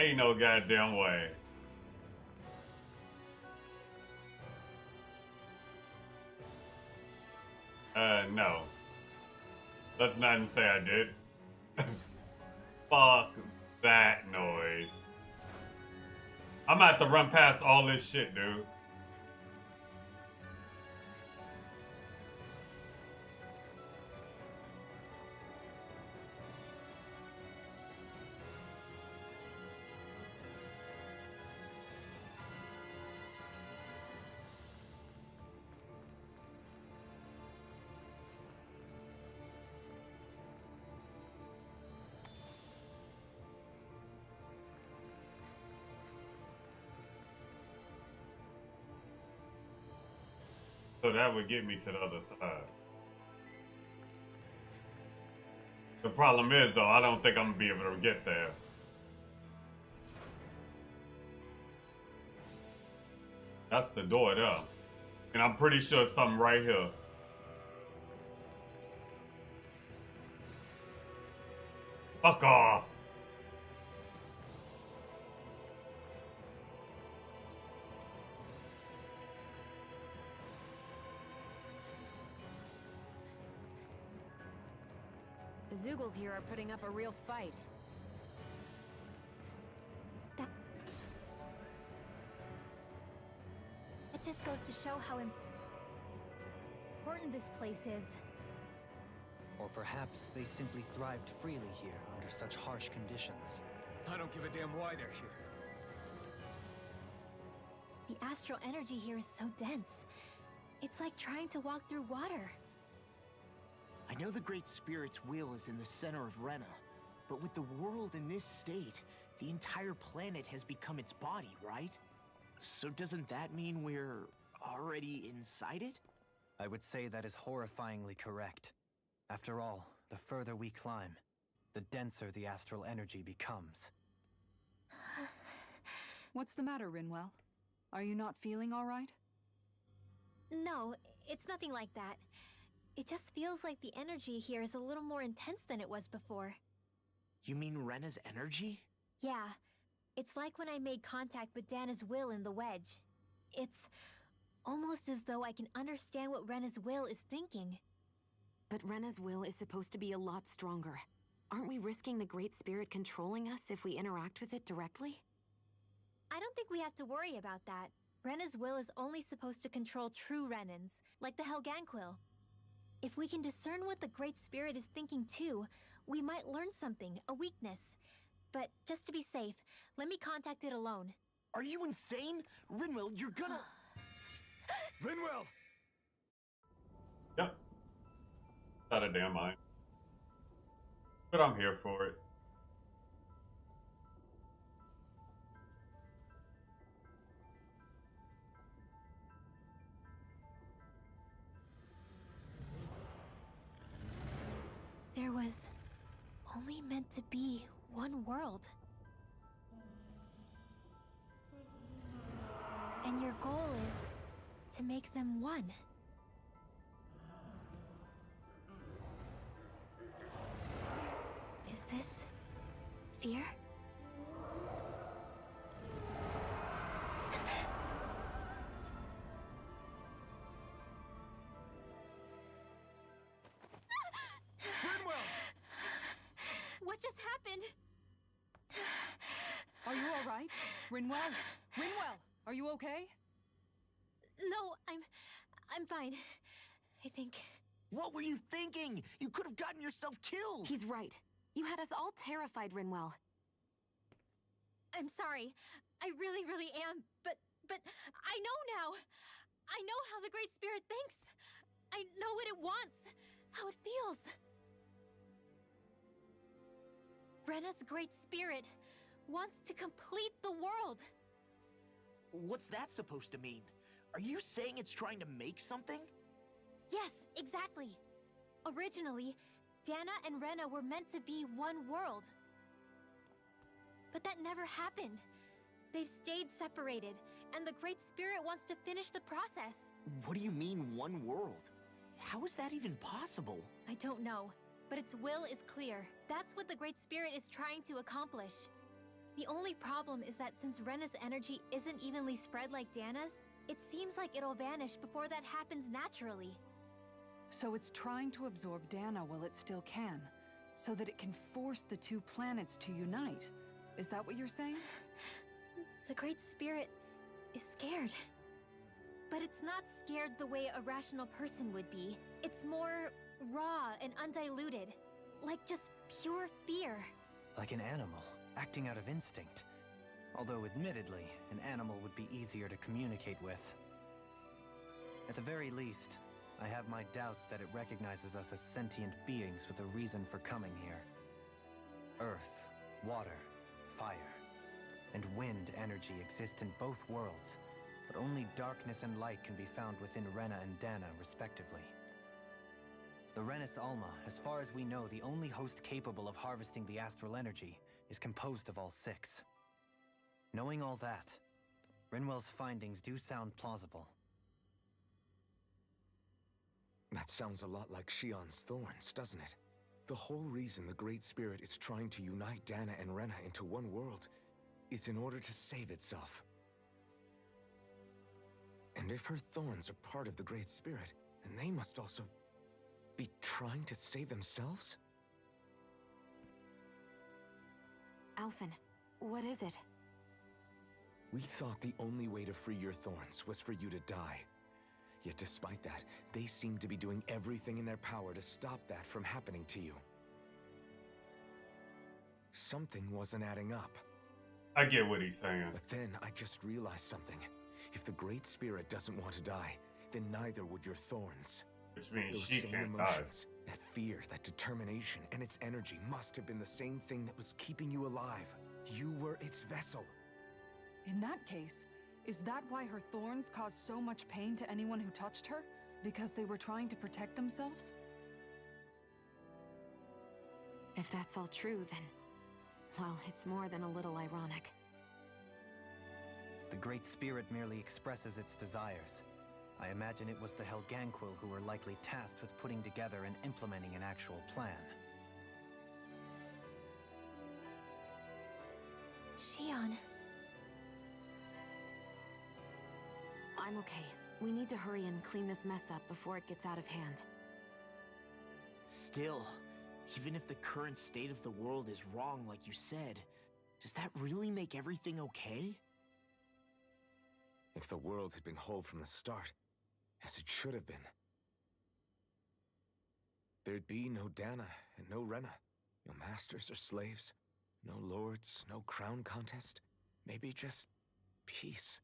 Ain't no goddamn way. No. Let's not even say I did. Fuck that noise. I'm gonna have to run past all this shit, dude. So that would get me to the other side. The problem is, though, I don't think I'm gonna be able to get there. That's the door there. And I'm pretty sure it's something right here. Fuck off. The zeugles here are putting up a real fight. That just goes to show how important this place is. Or perhaps they simply thrived freely here under such harsh conditions. I don't give a damn why they're here. The astral energy here is so dense. It's like trying to walk through water. I know the Great Spirit's will is in the center of Rena, but with the world in this state, the entire planet has become its body, right? So doesn't that mean we're already inside it? I would say that is horrifyingly correct. After all, the further we climb, the denser the astral energy becomes. What's the matter, Rinwell? Are you not feeling all right? No, it's nothing like that. It just feels like the energy here is a little more intense than it was before. You mean Rena's energy? Yeah. It's like when I made contact with Dana's will in the wedge. It's almost as though I can understand what Rena's will is thinking. But Rena's will is supposed to be a lot stronger. Aren't we risking the Great Spirit controlling us if we interact with it directly? I don't think we have to worry about that. Rena's will is only supposed to control true Renans, like the Helganquil. If we can discern what the Great Spirit is thinking too, we might learn something, a weakness. But just to be safe, let me contact it alone. Are you insane? Rinwell, you're gonna... Rinwell! Yep. Not a damn mind. But I'm here for it. There was only meant to be one world. And your goal is to make them one. Is this fear? What just happened? Are you all right? Rinwell? Rinwell, are you okay? No, I'm fine. I think. What were you thinking? You could have gotten yourself killed! He's right. You had us all terrified, Rinwell. I'm sorry. I really am. But I know now. I know how the Great Spirit thinks. I know what it wants. How it feels. Rena's Great Spirit wants to complete the world. What's that supposed to mean? Are you saying it's trying to make something? Yes, exactly. Originally, Dana and Rena were meant to be one world. But that never happened. They've stayed separated, and the Great Spirit wants to finish the process. What do you mean, one world? How is that even possible? I don't know, but its will is clear. That's what the Great Spirit is trying to accomplish. The only problem is that since Rena's energy isn't evenly spread like Dana's, it seems like it'll vanish before that happens naturally. So it's trying to absorb Dana while it still can, so that it can force the two planets to unite. Is that what you're saying? The Great Spirit is scared. But it's not scared the way a rational person would be. It's more raw and undiluted. Like just pure fear. Like an animal, acting out of instinct. Although, admittedly, an animal would be easier to communicate with. At the very least, I have my doubts that it recognizes us as sentient beings with a reason for coming here. Earth, water, fire, and wind energy exist in both worlds, but only darkness and light can be found within Rena and Dana, respectively. The Renis Alma, as far as we know, the only host capable of harvesting the astral energy, is composed of all 6. Knowing all that, Rinwell's findings do sound plausible. That sounds a lot like Shion's thorns, doesn't it? The whole reason the Great Spirit is trying to unite Dana and Rena into one world is in order to save itself. And if her thorns are part of the Great Spirit, then they must also be trying to save themselves? Alphen, what is it? We thought the only way to free your thorns was for you to die. Yet despite that, they seem to be doing everything in their power to stop that from happening to you. Something wasn't adding up. I get what he's saying. But then I just realized something. If the Great Spirit doesn't want to die, then neither would your thorns. Which means those she same can't emotions, that fear, that determination, and its energy must have been the same thing that was keeping you alive. You were its vessel. In that case, is that why her thorns caused so much pain to anyone who touched her? Because they were trying to protect themselves? If that's all true, then... well, it's more than a little ironic. The Great Spirit merely expresses its desires. I imagine it was the Helganquil who were likely tasked with putting together and implementing an actual plan. Shion. I'm okay. We need to hurry and clean this mess up before it gets out of hand. Still, even if the current state of the world is wrong like you said, does that really make everything okay? If the world had been whole from the start, as it should have been, there'd be no Dana and no Rena, no masters or slaves, no lords, no crown contest, maybe just peace.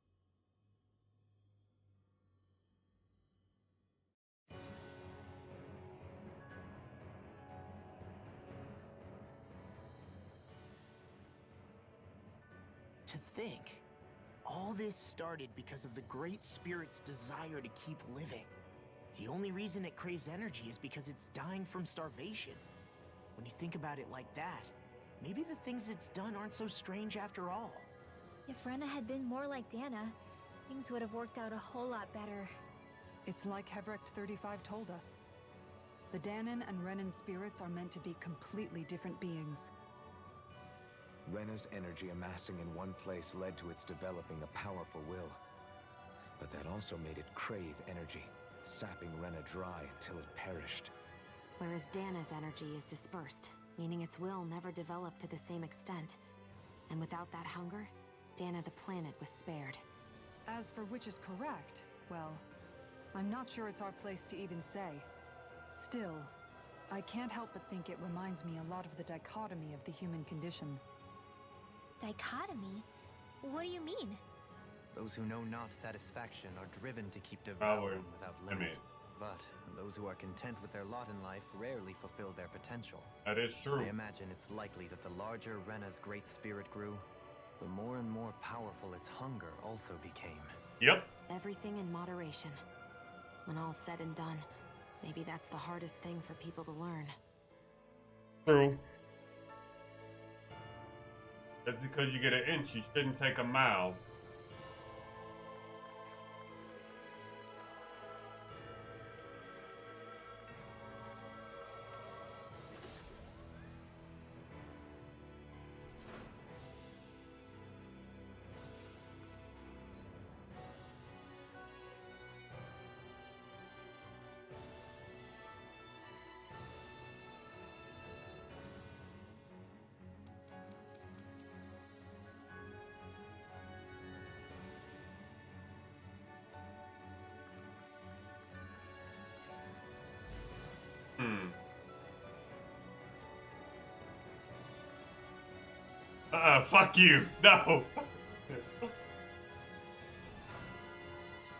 To think, all this started because of the Great Spirit's desire to keep living. The only reason it craves energy is because it's dying from starvation. When you think about it like that, maybe the things it's done aren't so strange after all. If Rena had been more like Dana, things would have worked out a whole lot better. It's like Hevrecht 35 told us. The Danan and Renan spirits are meant to be completely different beings. Rena's energy amassing in one place led to its developing a powerful will. But that also made it crave energy, sapping Rena dry until it perished. Whereas Dana's energy is dispersed, meaning its will never developed to the same extent. And without that hunger, Dana the planet was spared. As for which is correct, well, I'm not sure it's our place to even say. Still, I can't help but think it reminds me a lot of the dichotomy of the human condition. Dichotomy? What do you mean? Those who know not satisfaction are driven to keep devouring without limit. But those who are content with their lot in life rarely fulfill their potential. That is true. I imagine it's likely that the larger Rena's great spirit grew, the more and more powerful its hunger also became. Yep. Everything in moderation. When all's said and done, maybe that's the hardest thing for people to learn. True. Just because you get an inch, you shouldn't take a mile. Fuck you. No.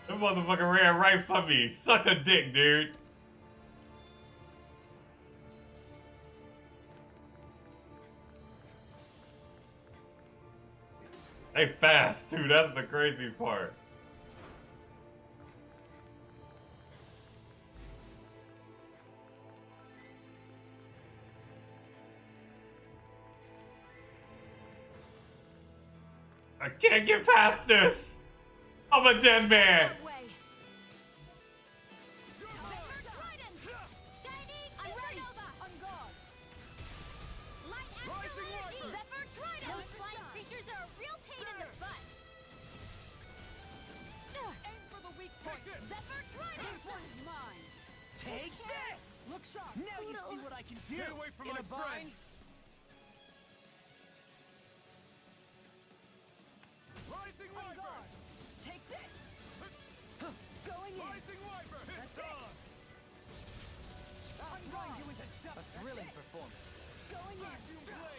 That motherfucker ran right from me. Suck a dick, dude. They fast, too. That's the crazy part. I can't get past this. I'm a dead man. Take this! Look sharp! Now you see what I can do! Stay away from my friend! Rising Wyvern! Take this! Going in! Rising Wyvern! That's it! I'm going you into dust! A thrilling performance. Going in!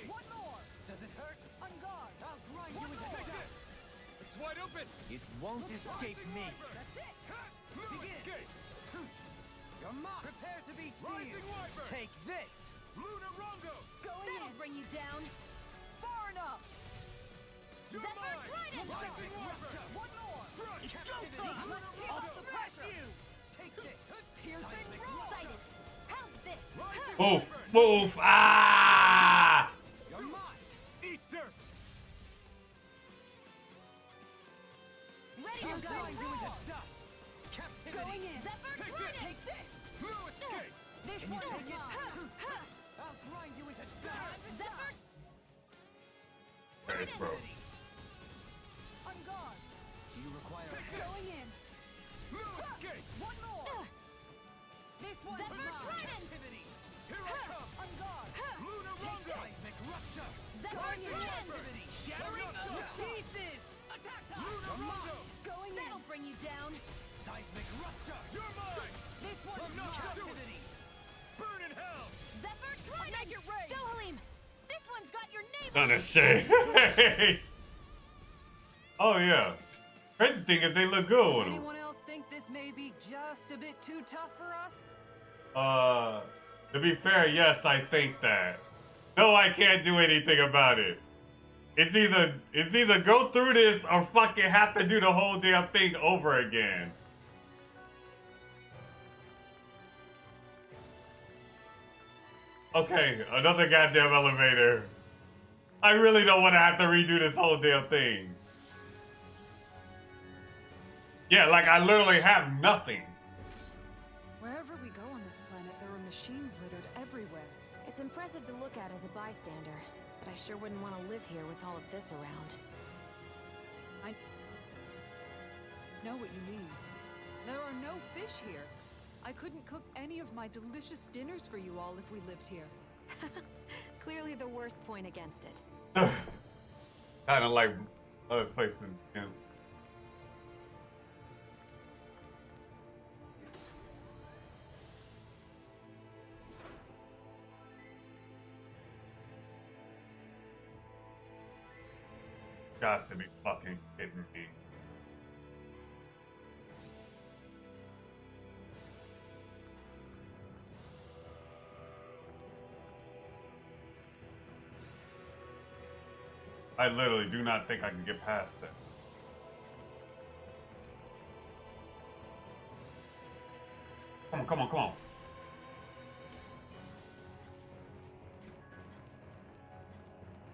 One more! Does it hurt? On guard! I'll grind you into Take dust! this! It's wide open! It won't escape me. That's it! Escape! Your mark. Prepare to be Rising sealed. Wyvern! Take this. Luna Rongo! Going That'll in! bring you down. Far enough! You're Zephyr mine! Trident! Rising Wyvern! One more! Strike! It's go Captivity! time! Luna Let's Rongo! off the pressure! Take this. Piercing roll! Excited. How's this? Rising Move. Wyvern! Move. Ah! You're mine. Eat dirt! Ready to I'm go. going you into Dust. Captivity. Going in! Zephyr Take Trident! this. Take this! No escape! This Can you one's take it? mine! I'll grind you into dust. Time to Zephyr stop! Nice, bro. On guard! Do you require Take this! Going in! No escape! One more! This one's Zephyr mine! Trident! captivity? Here I come! On guard! Luna Rongo! Seismic rupture. Zephyr Rising Trident! Wyvern! Shattering Luna to Rongo! pieces! Attack time! Luna Rongo! Going in! That'll bring you down. Seismic rupture. You're mine! This one's I'm not mine! captivity! Burn in hell! Zephyr Trident! Make it rain! Dohalim! This one's got your name Not a shame. Oh yeah. Crazy thing is they look good Does with them. anyone else think this may be just a bit too tough for us? To be fair, yes, I think that. No, I can't do anything about it. It's either go through this or fucking have to do the whole damn thing over again. Okay, another goddamn elevator. I really don't want to have to redo this whole damn thing. Yeah, like I literally have nothing. Wherever we go on this planet, there are machines littered everywhere. It's impressive to look at as a bystander, but I sure wouldn't want to live here with all of this around. I know what you mean. There are no fish here. I couldn't cook any of my delicious dinners for you all if we lived here. Clearly the worst point against it. Kind of like other places. Got to be fucking kidding me. I literally do not think I can get past that. Come on, come on, come on.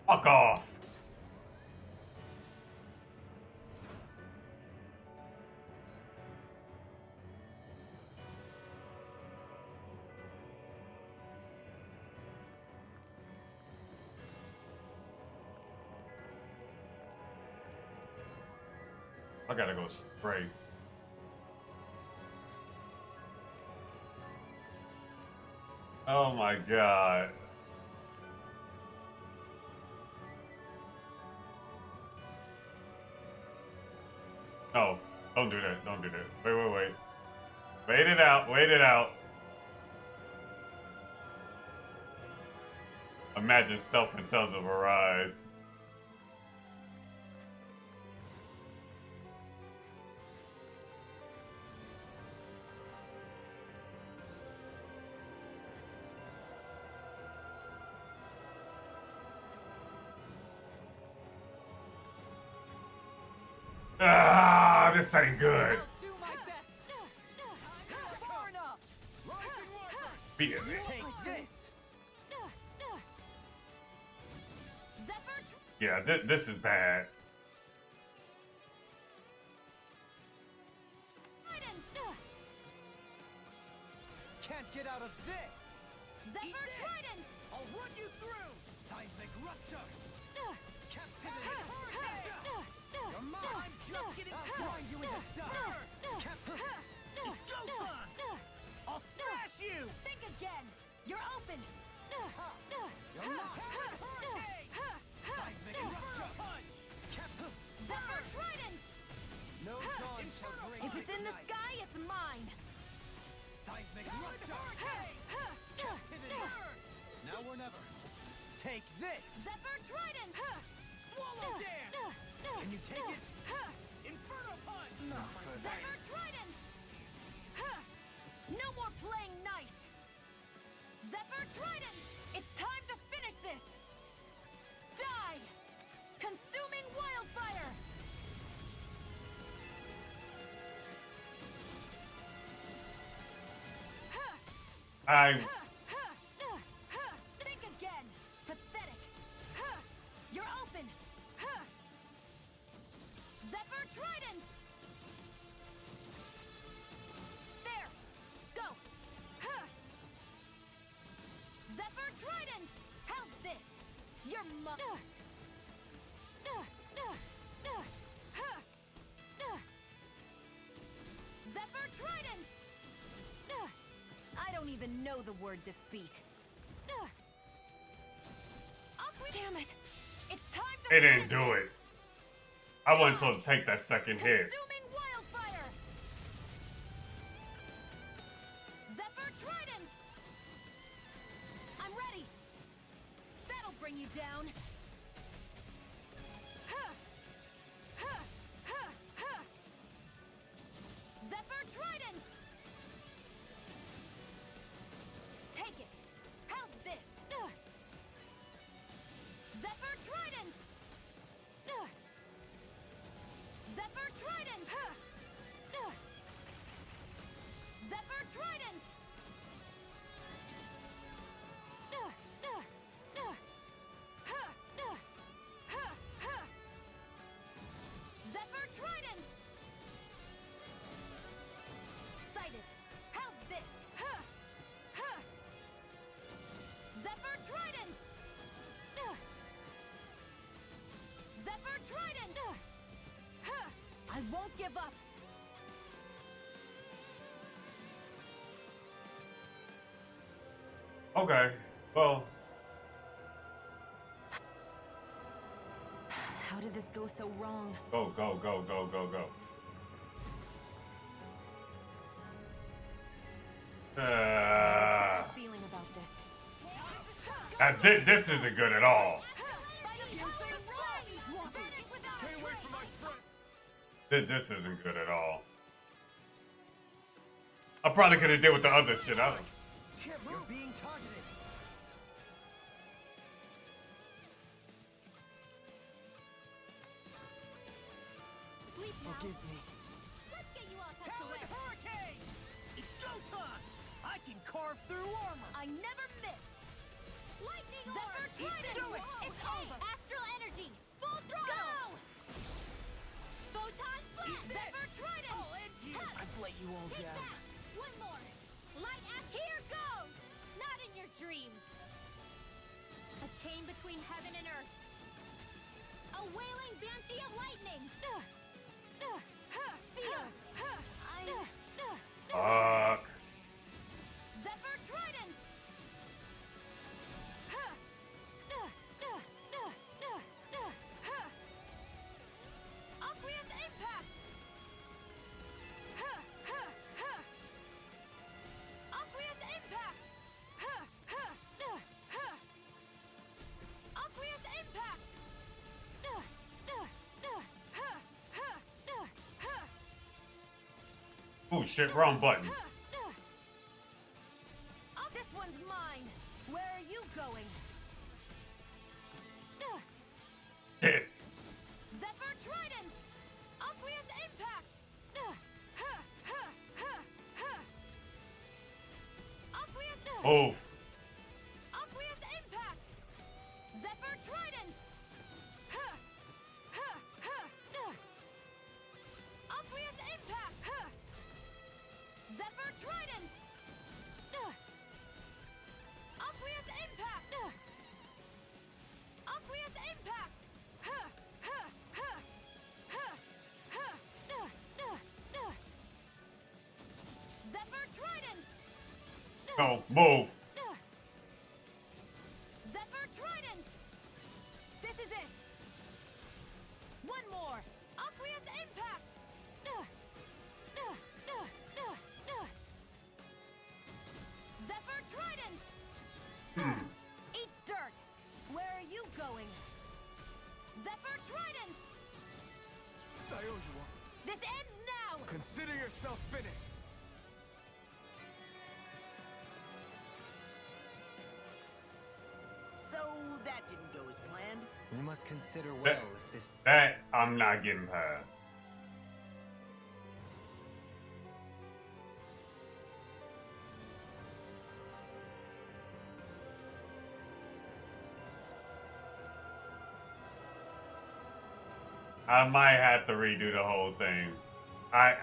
Fuck off. I gotta go straight. Oh my god. No, don't do that. Don't do that. Wait, wait, wait. Wait it out. Wait it out. Imagine stealth and tells of arise. Ah, this ain't good. Do my best. Far enough. Beat it, man. Take this. Yeah, this is bad. Can't get out of this. Zephyr Trident. I'll run you through. Seismic rupture. Captivity. You're mine. I'm just getting started. You into dust. It's go time. I'll smash you. Think again. You're open. You're not. Seismic rupture. Punch. Zephyr Trident. No dawn shall break. If it's in the sky, it's mine. Seismic rupture. Captivity. Now or never. Take this. Zephyr Trident. Swallow dance. Can you take it? Inferno punch. Zephyr Trident. No more playing nice. Zephyr Trident. It's time to finish this. Die. Consuming wildfire. Think again. Pathetic. You're open. Zephyr Trident. There. Go. Zephyr Trident. How's this? Your mother. Zephyr Trident. I don't even know the word defeat. Damn it! It's time to. It didn't do it. I wasn't supposed to take that second hit. Consuming wildfire. Zephyr Trident. I'm ready. That'll bring you down. Zephyr Trident. Take it. How's this? Zephyr Trident. Zephyr Trident. Zephyr Trident. Zephyr Trident. Sighted. How's this? Zephyr Trident. Zephyr Trident. I won't give up. Okay, well, How did this go so wrong? go. Feeling about this. This isn't good at all. This isn't good at all. I probably could have did with the other shit. You're being targeted. Sleep now. Forgive me. Let's get you all tucked Talon away. Hurricane! It's go time! I can carve through armor! I never miss. Lightning Zephyr Orb. Trident. Do it. It's over. Astral energy. Full throttle. Go. Photon blast. Zephyr Trident. I'll end you. I've let you all Take down. that. One more. Light as here goes. Not in your dreams. A chain between heaven and earth. A wailing banshee of lightning. Seal. Fuck. Zephyr Trident. Aqueous impact. Aqueous impact. Aqueous impact. Oh shit, wrong button. This one's mine. Where are you going? Hit. Zephyr Trident. Aqueous Move. Aqueous impact. Zephyr trident. Aqueous impact. Zephyr trident. Aqueous impact. Aqueous impact. Zephyr trident. Go. Move. Zephyr trident. This is it. One more. Aqueous impact. Zephyr trident. Eat dirt. Where are you going? Zephyr trident. I owe you one. This ends now. Consider yourself finished. So that didn't go as planned. We must consider well if this... That I'm not getting past. I might have to redo the whole thing. I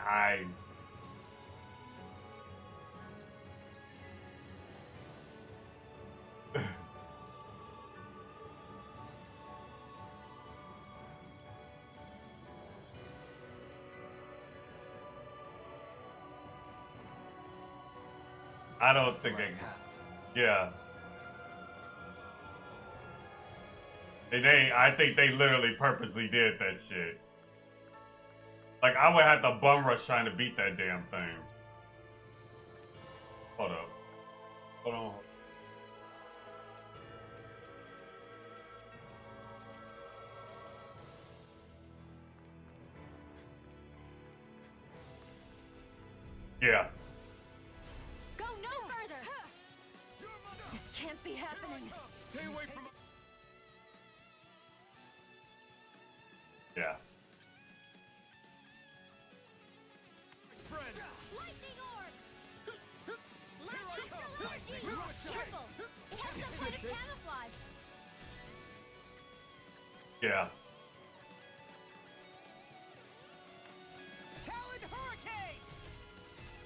don't think yeah. And I think they literally purposely did that shit. Like, I would have to bum rush trying to beat that damn thing. Hold up. Hold on. Yeah. Go no further. This can't be happening. Stay away from... Yeah. Lightning orb. Lightning careful. It has some kind of camouflage. Yeah. Talon hurricane.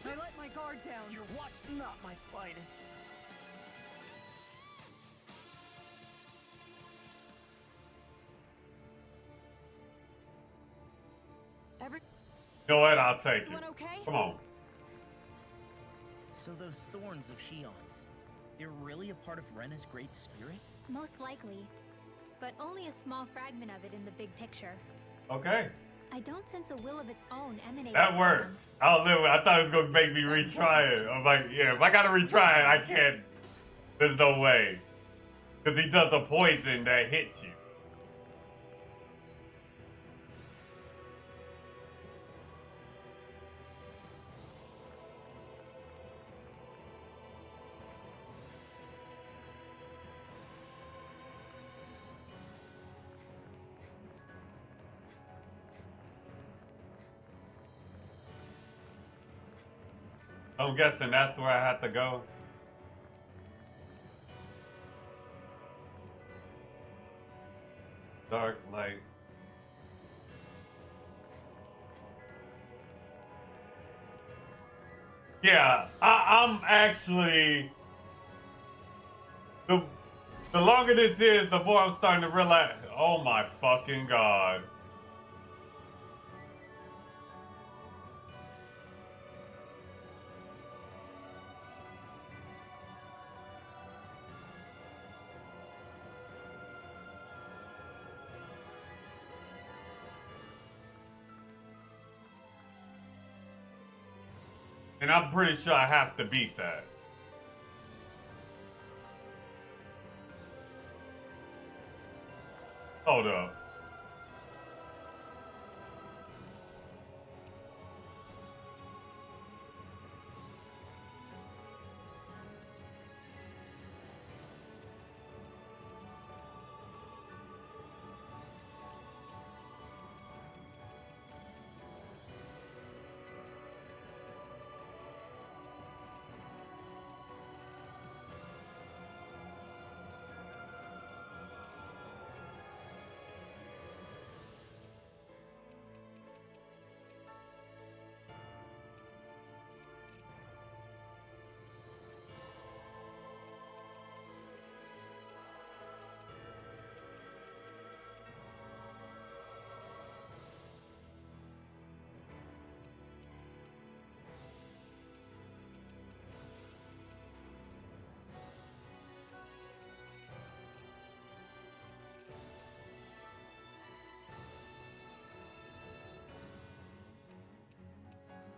I let my guard down. Your watch not my finest. You know what? I'll take it. Everyone okay? Come on. So those thorns of Shion's, they're really a part of Rena's great spirit? Most likely. But only a small fragment of it in the big picture. Okay. I don't sense a will of its own emanating That from works. I'll live with it. I thought it was going to make me retry it. I was like, yeah, if I got to retry it, I can't. There's no way. Because he does a poison that hits you. I'm guessing that's where I have to go. Dark light. Yeah, I'm actually the longer this is, the more I'm starting to realize. Oh my fucking god. And I'm pretty sure I have to beat that. Hold up.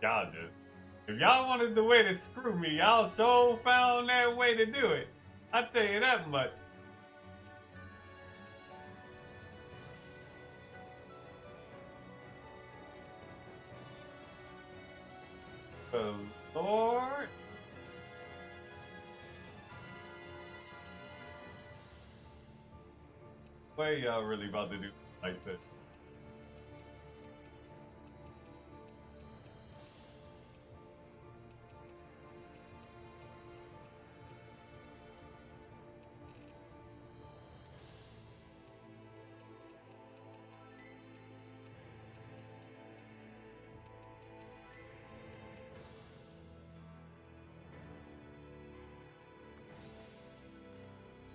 Y'all just, if y'all wanted the way to screw me, y'all so found that way to do it. I tell you that much. The Lord. What y'all really about to do like this?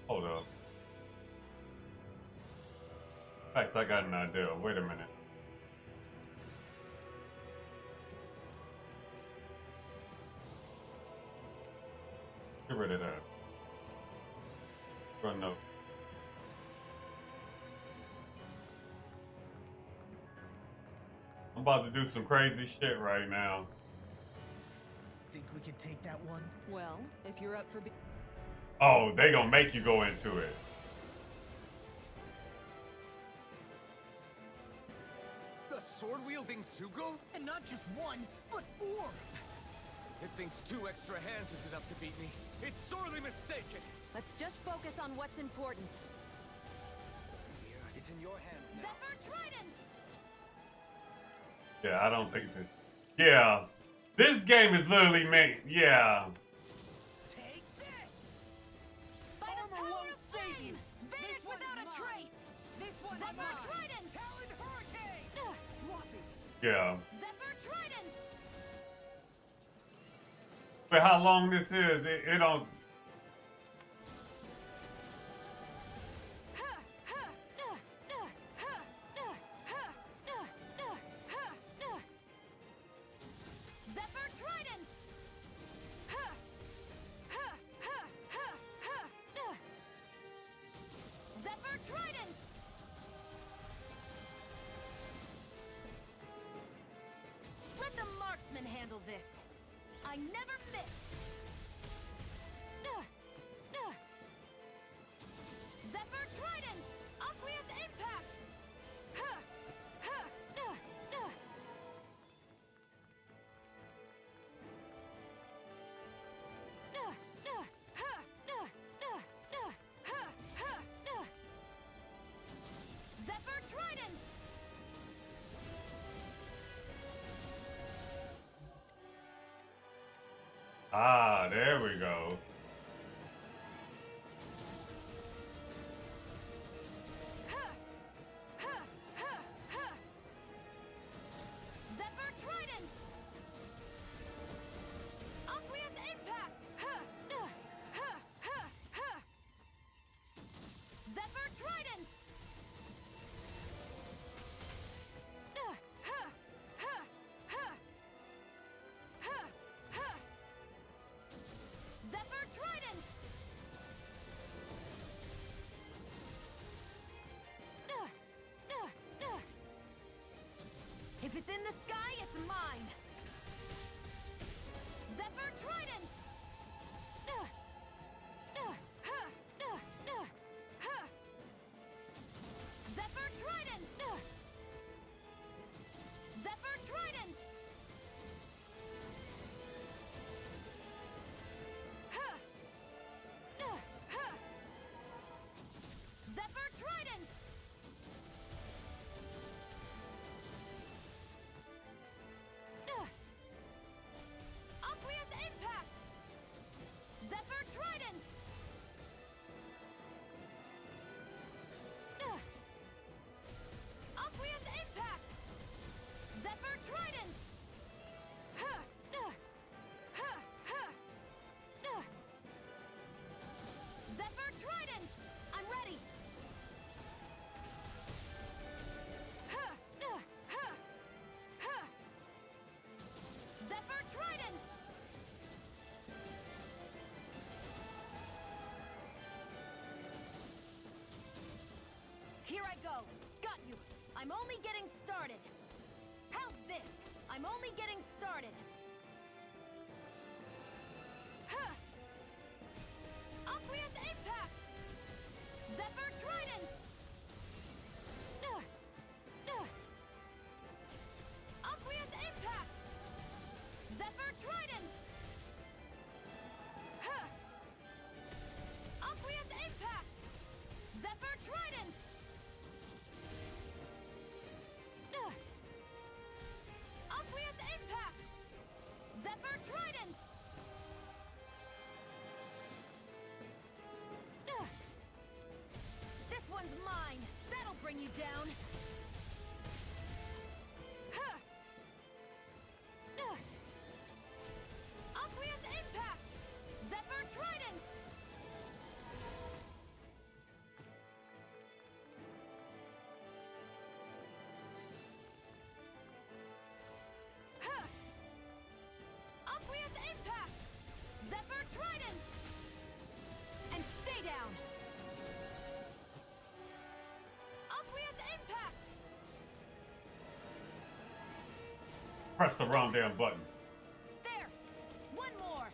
Hold up. In fact, I got an idea. Wait a minute. Get rid of that. Run up. I'm about to do some crazy shit right now. Think we can take that one? Well, if you're up for Oh, they gonna make you go into it. The sword-wielding zeugle? And not just one, but 4! It thinks 2 extra hands is enough to beat me. It's sorely mistaken. Let's just focus on what's important. It's in your hands now. Zephyr Trident! Yeah, I don't think this. Yeah, this game is literally made. Yeah. Take this! By the power of flame! Vanish without a trace! This one's Zephyr mine! Trident! Talon Hurricane! Sloppy! Yeah. Zephyr Trident! But how long this is, it don't. Zephyr Trident! Zephyr Trident! Let the marksman handle this. I never miss. Zephyr Trident! Aqueous Impact! Zephyr Trident! Ah, there we go. Zephyr Trident! Aqueous Impact! Zephyr Trident! Zephyr Trident! If it's in the sky, it's mine! Zephyr Trident! Zephyr Trident! Zephyr Trident! Zephyr Trident! Aqueous Impact! Zephyr Trident! Aqueous Impact! Zephyr Trident! Zephyr Trident! I'm ready! Zephyr Trident! Here I go! Got you! I'm only getting started! How's this? I'm only getting started. Huh. Aqueous impact. Zephyr trident. Aqueous impact. Zephyr trident. Huh. Aqueous impact. Zephyr trident. Aqueous impact. Zephyr trident. This one's mine. That'll bring you down. Huh. Aqueous impact. Zephyr trident. Huh. Aqueous impact. Zephyr trident. And stay down. Aqueous impact. Press the wrong damn button. There. One more.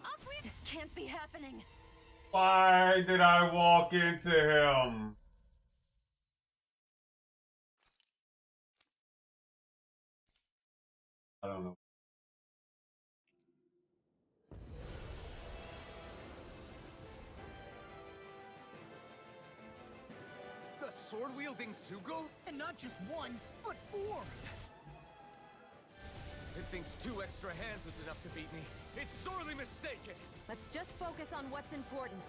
Aqueous. This can't be happening. Why did I walk into him? I don't know. The sword-wielding zeugle? And not just one, but four. It thinks 2 extra hands is enough to beat me. It's sorely mistaken. Let's just focus on what's important.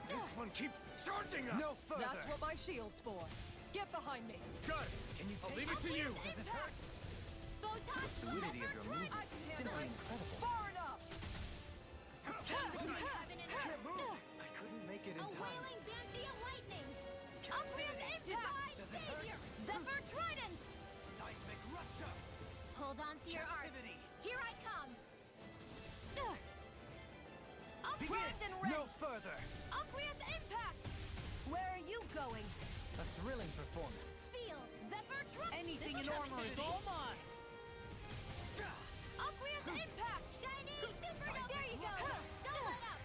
This one keeps charging us. No further. That's what my shield's for. Get behind me. Good. Can you I'll leave it to you. Does it hurt? The fluidity of your movement I can is handle simply it. incredible. Far enough. I couldn't make it in time. Lightning. Aqueous impact. Zephyr trident. Seismic rupture. Hold on to your art. Captivity. Here I come. Begin. Upward and ready. No further. Aqueous impact. Where are you going? A thrilling performance. Seal. Zephyr trident. Anything in armor is all mine. Aqueous impact. Shiny supernova. There you go. Don't let up.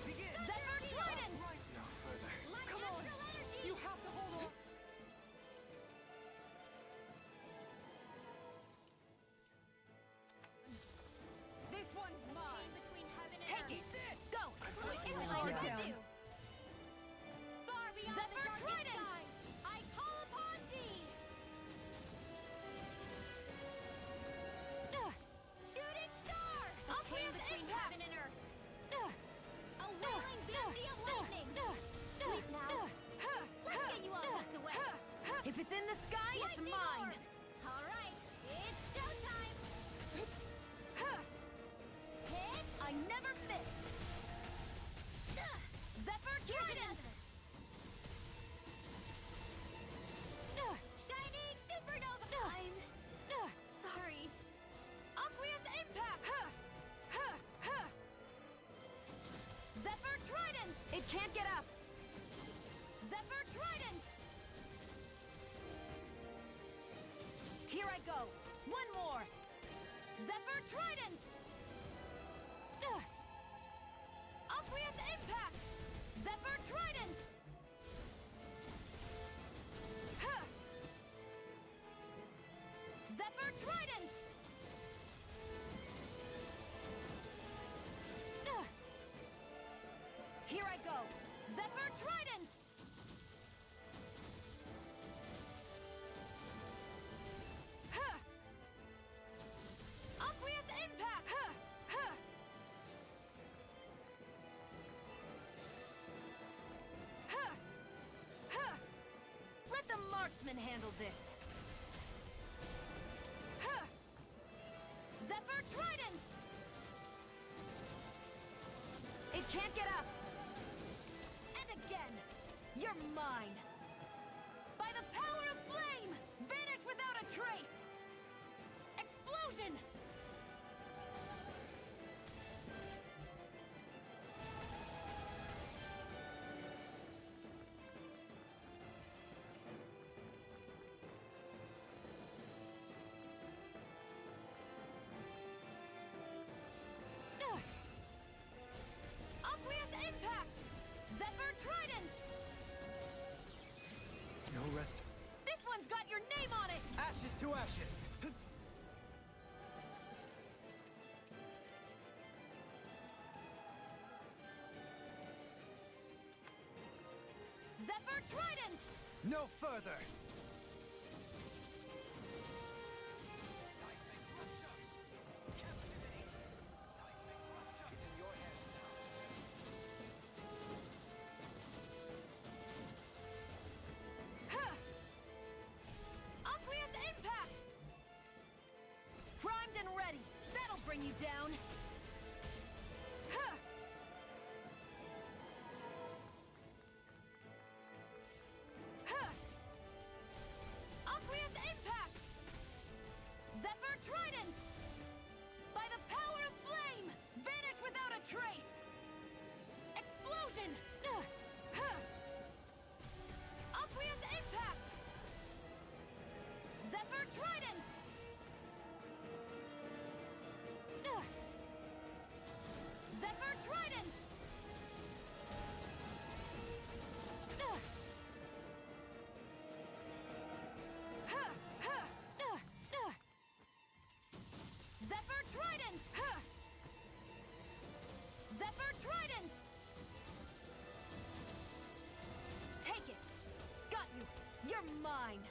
Begin. Zephyr trident. No further. Come on. You have to hold on. This one's mine. Take it. Go. Hold it down. Far beyond Zephyr the trident. I call upon thee. Shooting star. Aqueous impact. Heaven and earth. A whirling beauty of lightning. Sleep now. Let's get you all tucked away. If it's in the sky, it's mine. All right, it's showtime. Hit. I never miss. Zephyr trident. Shining supernova. I'm sorry. Aqueous impact. Zephyr trident. It can't get up. Zephyr trident. Here I go. One more. Zephyr trident. Aqueous impact. Zephyr trident. Zephyr trident. Here I go. Zephyr trident. Aqueous impact. Let the marksman handle this. Zephyr trident. It can't get up. And You're mine! By the power of flame! Vanish without a trace! Explosion! Oblivious impact! Zephyr Trident! No rest. This one's got your name on it! Ashes to ashes. Zephyr Trident! No further. It's in your hands now. Huh! Oblivious impact! Primed and ready. That'll bring you down. Huh! Huh! Oblivious impact! Zephyr Trident! By the power of flame! Vanish without a trace! Explosion! Huh! Oblivious impact! Zephyr Trident! Zephyr Trident! Zephyr Trident! Zephyr Trident! Take it! Got you! You're mine!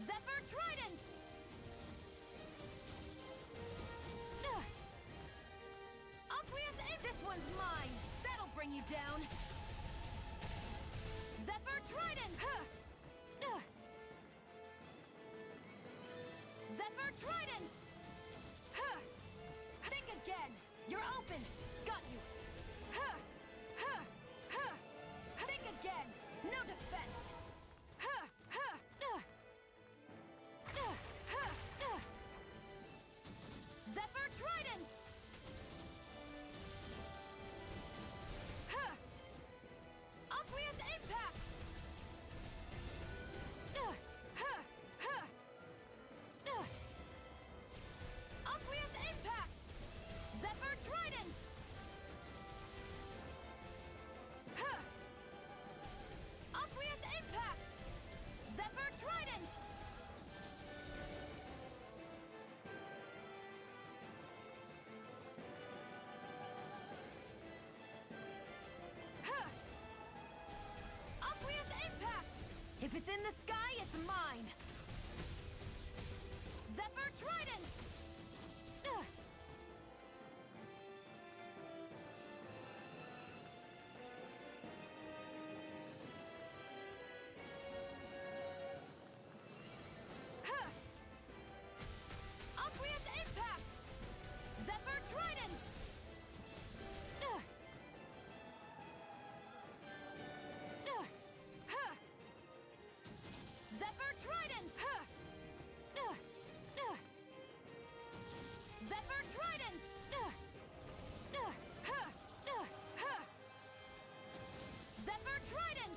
Zephyr Trident! Oblivious aim! This one's mine! That'll bring you down! Zephyr Trident! Zephyr Trident! Think again! You're open! Got you! Think again! No defense! Zephyr Trident! Oblivious impact! Oblivious impact! Zephyr Trident! Oblivious impact! Zephyr Trident! Oblivious impact! If it's in the sky, it's mine! Zephyr Trident! Oblivious impact! Zephyr Trident! Zephyr Trident! Zephyr Trident! Zephyr Trident!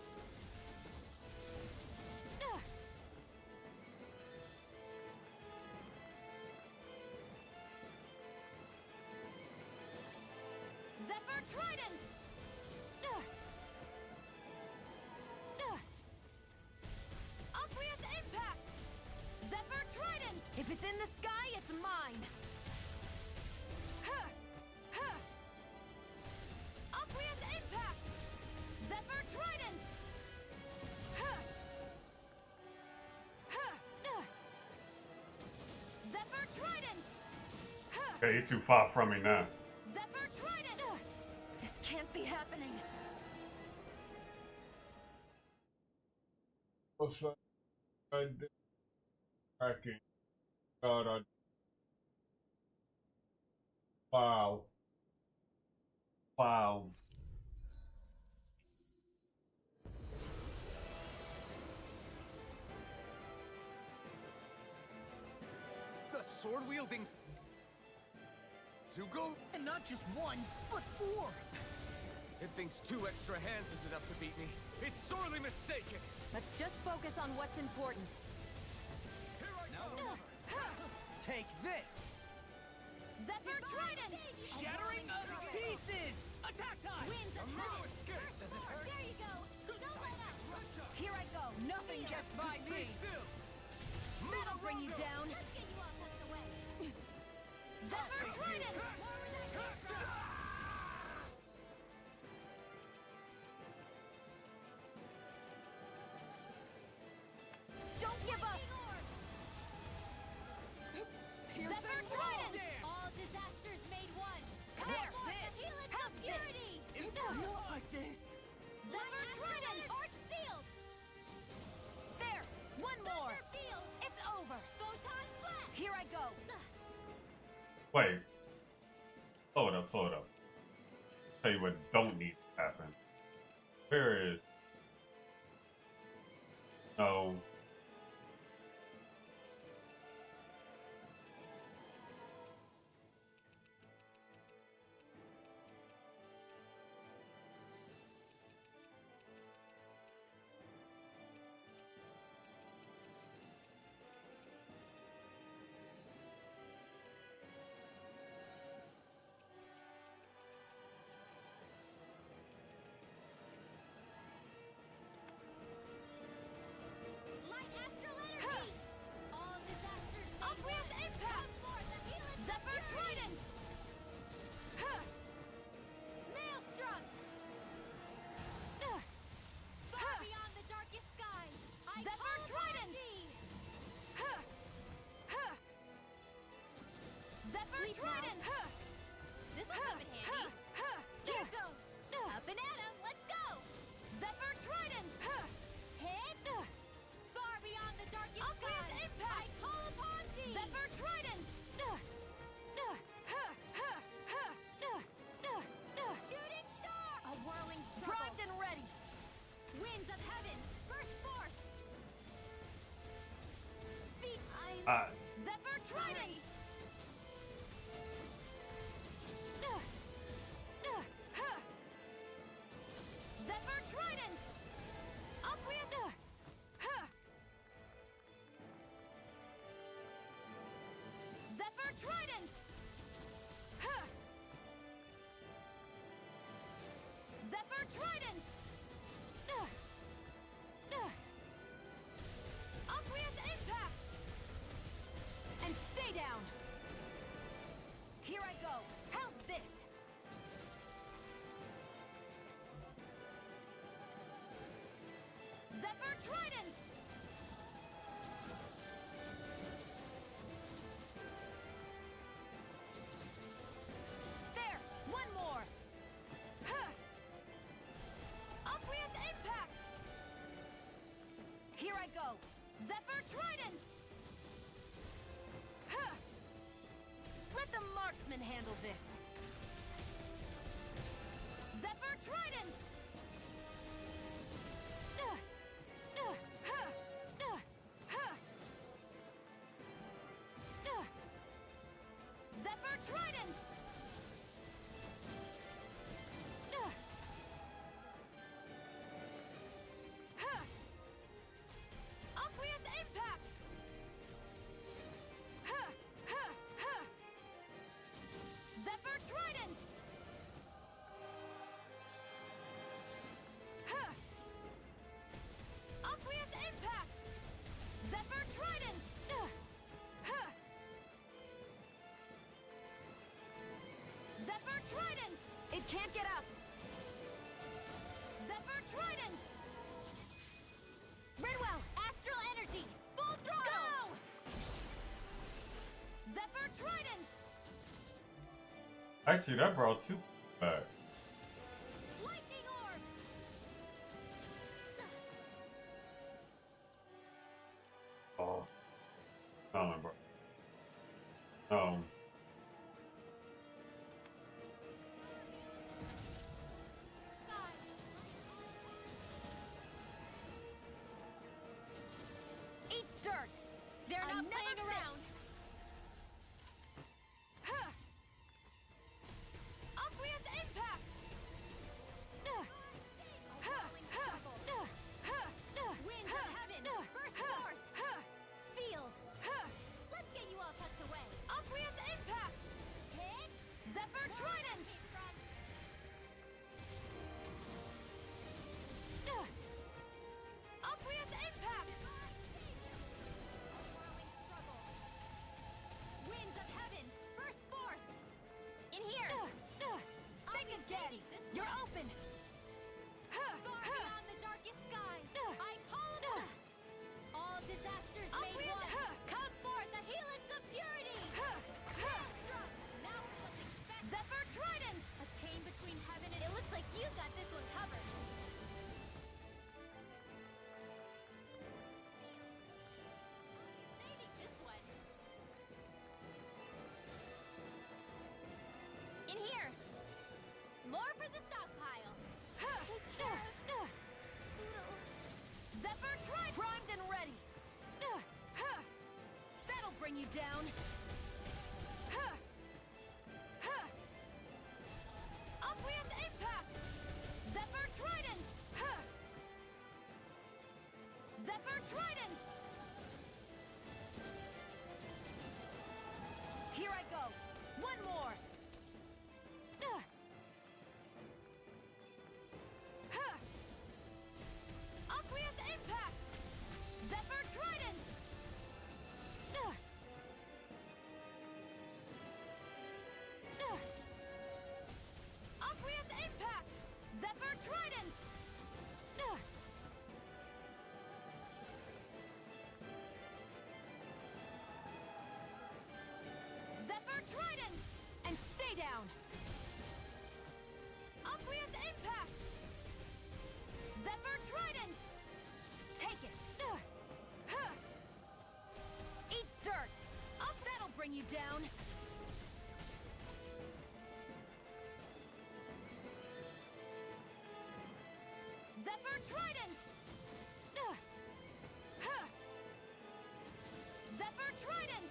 Zephyr Trident! Oblivious impact! Zephyr Trident! If it's in the sky, it's mine! Oblivious impact! Zephyr Trident! Zephyr Trident! Okay, you're too far from me now. Zephyr Trident! This can't be happening! Tracking. God, Wow. Wow. The sword-wielding zeugle? And not just one, but four! It thinks 2 extra hands is enough to beat me. It's sorely mistaken! Let's just focus on what's important. Here I go! Take this! Zephyr Trident! Shattering of pieces! Attack time! Winds of heaven! Does it hurt? There you go! Don't let up! Here I go! Nothing gets by me! That'll bring you down! Just get you all tucked away! Zephyr Trident! Don't give up! Zephyr Trident! All disasters made one! There! How's obscurity! Not like this! Zephyr Trident! Arch sealed! There! One more! It's over! Photon flash! Here I go! Wait. Hold up, hold up. Tell you what don't need to happen. Where is... No. Light astral energy! All disasters obvious impact! Zephyr Trident! Maelstrom! Far beyond the darkest skies! Zephyr Trident! Zephyr Trident! This'll come in handy! Here goes! Up and at 'em! Let's go! Zephyr Trident! Hit! Far beyond the darkest skies! Impact! I call upon thee! Zephyr Trident! Shooting star! A whirling struggle! Primed and ready! Winds of heaven! Burst forth! See, Zephyr Trident! Zephyr Trident! Up with Zephyr Trident! Zephyr Trident! Up with impact! And stay down! Here I go! How's this? Zephyr Trident! There! One more! Up with impact! Here I go! Zephyr Trident! Let the marksman handle this! Zephyr Trident! Zephyr Trident! Up with impact! Zephyr Trident! Up with impact! Zephyr Trident! Zephyr Trident! It can't get up! Zephyr Trident! Redwell, astral energy! Full throttle! Go! Zephyr Trident! Actually, that brought 2 back. Lightning orb! Oh. No, bro. Zephyr Trident! Primed and ready! That'll bring you down! Obvious impact! Zephyr Trident! Zephyr Trident! Here I go! One more! Obvious impact! Zephyr Trident! Obvious impact! Zephyr Trident! Zephyr Trident! And stay down! Obvious impact! Zephyr Trident! Take it! Eat dirt! Up, that'll bring you down! Zephyr Trident! Zephyr Trident!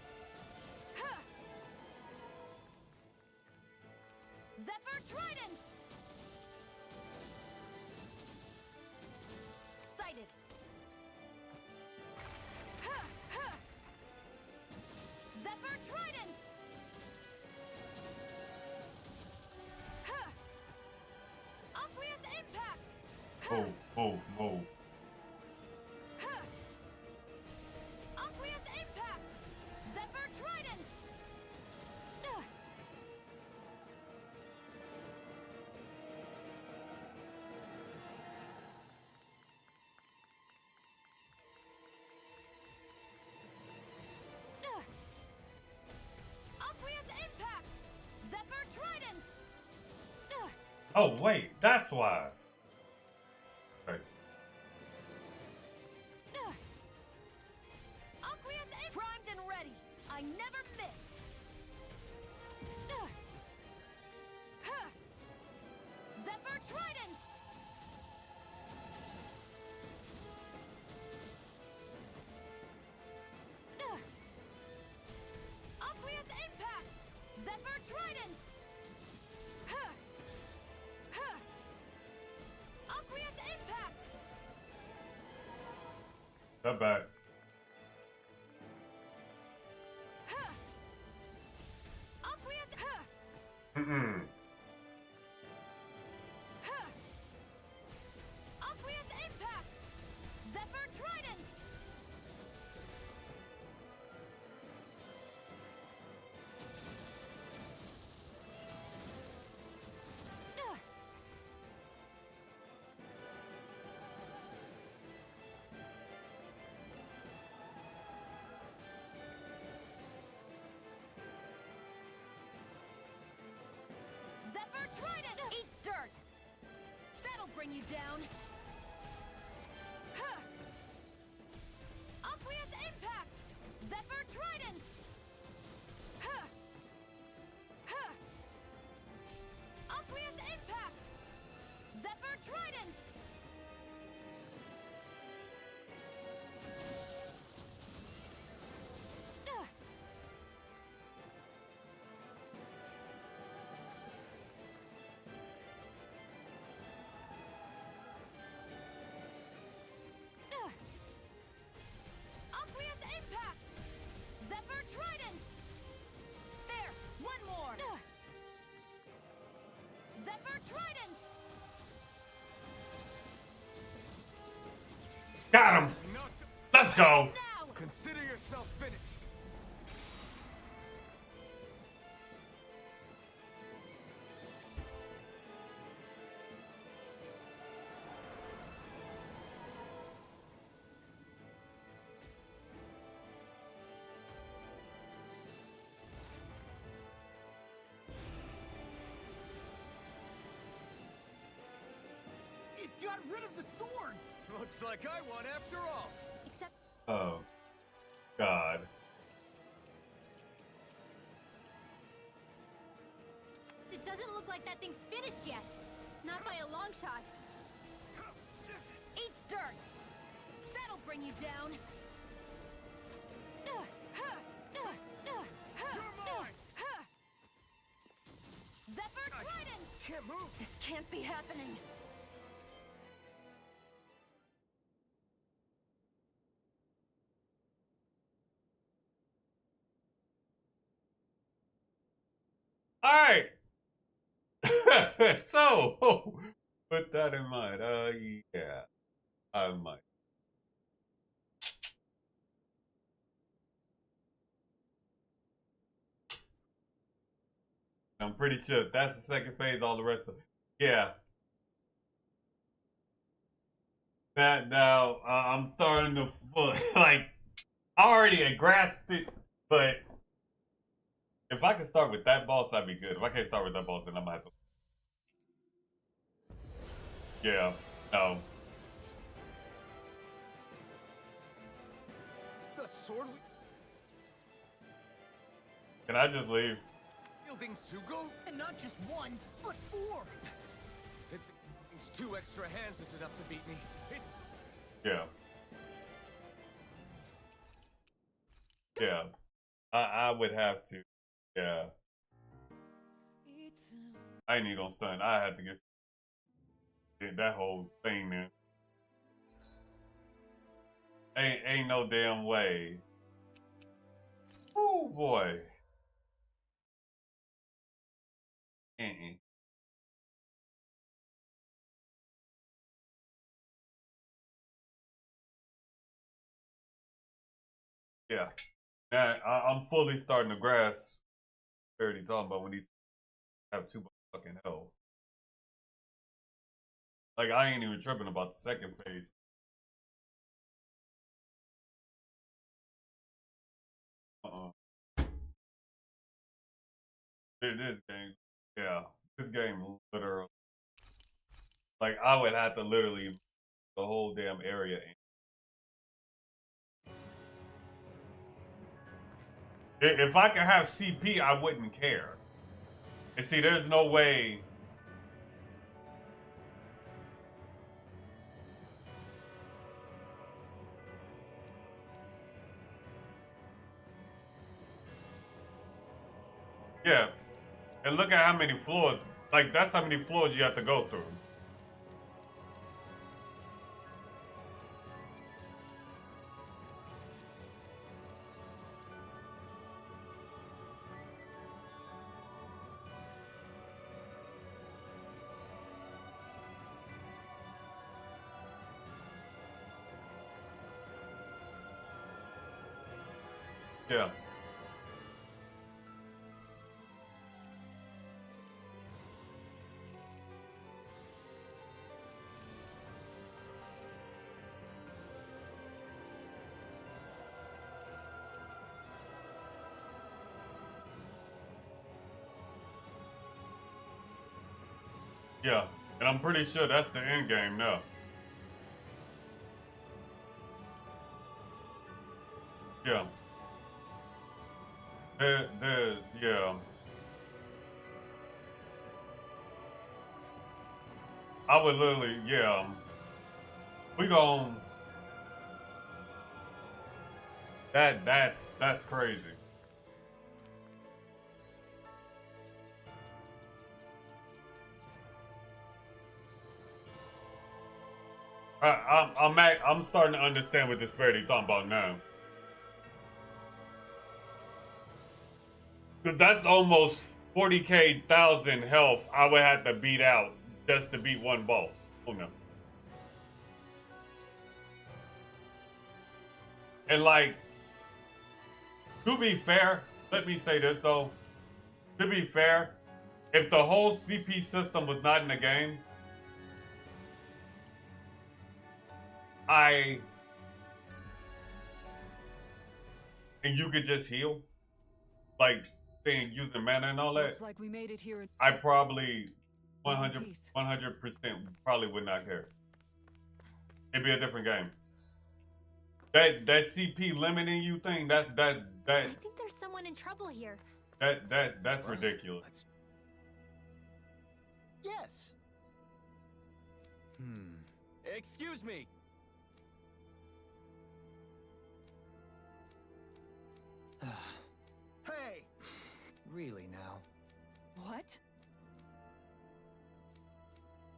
Zephyr Trident! Excited! Zephyr Trident! Obvious impact! Oh, oh, oh. Obvious impact! Zephyr Trident! Obvious impact! Zephyr Trident! Oh, wait, that's why. Okay. Obvious primed and ready! I never miss! Zephyr Trident! Obvious impact! Zephyr Trident! Obvious impact! Not bad. Obvious Mm-mm. Obvious impact! Zephyr Trident! Zephyr Trident! Eat dirt! That'll bring you down! Obvious impact! Zephyr Trident! Obvious impact! Zephyr Trident! Obvious impact! Zephyr Trident! There! One more! Zephyr Trident! Got him! Let's go! Now! Consider yourself finished. It got rid of the swords! Looks like I won after all. Except Oh. God. it doesn't look like that thing's finished yet. Not by a long shot. Eat dirt! bring you down. Zephyr Trident! Can't move. This can't be happening. All right. So, put that in mind. Yeah, I might. I'm pretty sure that's the second phase. All the rest of yeah. That now I'm starting to like I already grasped it, but if I can start with that boss, that'd be good. If I can't start with that boss, then I might have to. Yeah, no. The sword. Can I just leave? Wielding zeugle? And not just one, but four. It means 2 extra hands is enough to beat me. It's Yeah. Yeah. I would have to. Yeah. I ain't even gonna stun. I had to get that whole thing, man. Ain't no damn way. Oh boy. Yeah. Now, I'm fully starting to grasp what he's talking about when he's have too much fucking health. Like, I ain't even tripping about the second phase. This game, yeah. This game literally. Like, I would have to literally the whole damn area. If I could have CP, I wouldn't care. And see, there's no way. Yeah. And look at how many floors. Like, that's how many floors you have to go through. Yeah. Yeah. And I'm pretty sure that's the end game now. Yeah. There's, yeah. I would literally, yeah. We gon' that's crazy. I'm starting to understand what disparity talking about now. Cause that's almost 40k thousand health I would have to beat out just to beat one boss. Oh no. And like, to be fair, let me say this though. To be fair, if the whole CP system was not in the game, and you could just heal, like saying using mana and all that. Looks like we made it here. I probably 100% probably would not care. It'd be a different game. That CP limiting you thing, that I think there's someone in trouble here. that's ridiculous. Yes. Excuse me.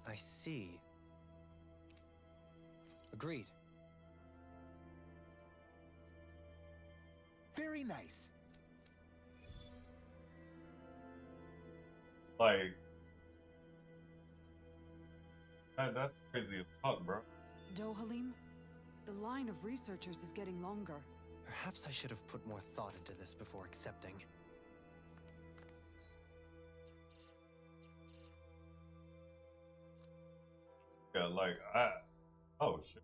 I see. Agreed. Very nice. Like, that's crazy as fuck, bro. Dohalim, the line of researchers is getting longer. Perhaps I should have put more thought into this before accepting. Yeah, like, oh shit.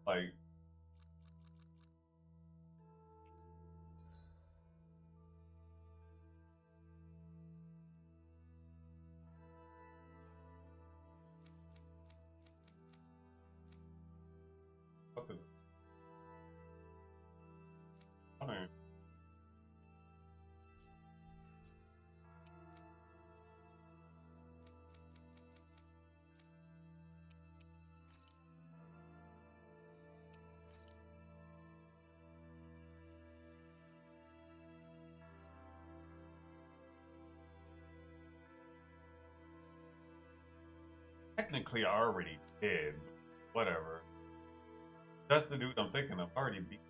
Like, what is it? I mean, technically I already did, but whatever. That's the dude I'm thinking of. I already beat.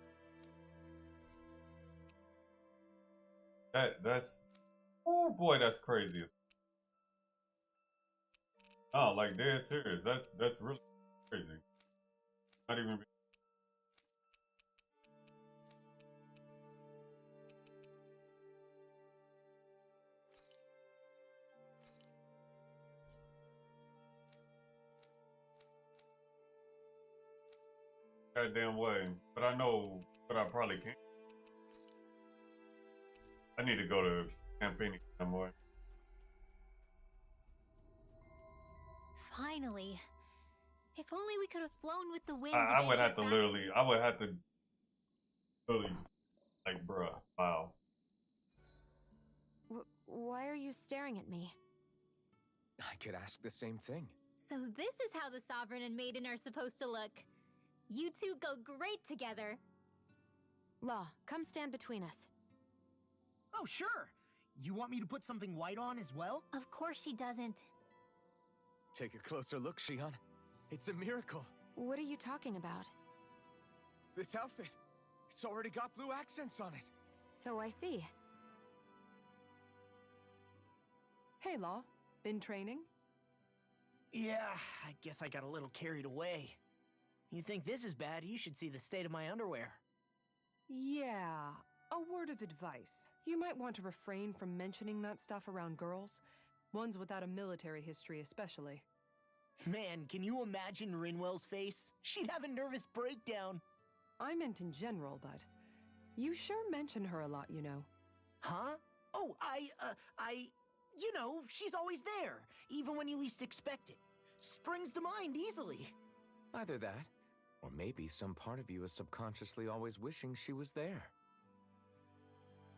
That's oh boy, that's crazy. Oh, like dead serious. That's really crazy. Not even. Goddamn way, but I know, but I probably can't. I need to go to campaigning some more. Finally. If only we could have flown with the wind. I would have to literally, like, bruh, wow. Why are you staring at me? I could ask the same thing. So this is how the Sovereign and Maiden are supposed to look. You two go great together. Law, come stand between us. Oh, sure. You want me to put something white on as well? Of course she doesn't. Take a closer look, Shion. It's a miracle. What are you talking about? This outfit, it's already got blue accents on it. So I see. Hey, Law. Been training? Yeah, I guess I got a little carried away. You think this is bad, you should see the state of my underwear. Yeah. A word of advice. You might want to refrain from mentioning that stuff around girls. Ones without a military history especially. Man, can you imagine Rinwell's face? She'd have a nervous breakdown. I meant in general, but you sure mention her a lot, you know. Huh? Oh, you know, she's always there, even when you least expect it. Springs to mind easily. Either that, or maybe some part of you is subconsciously always wishing she was there.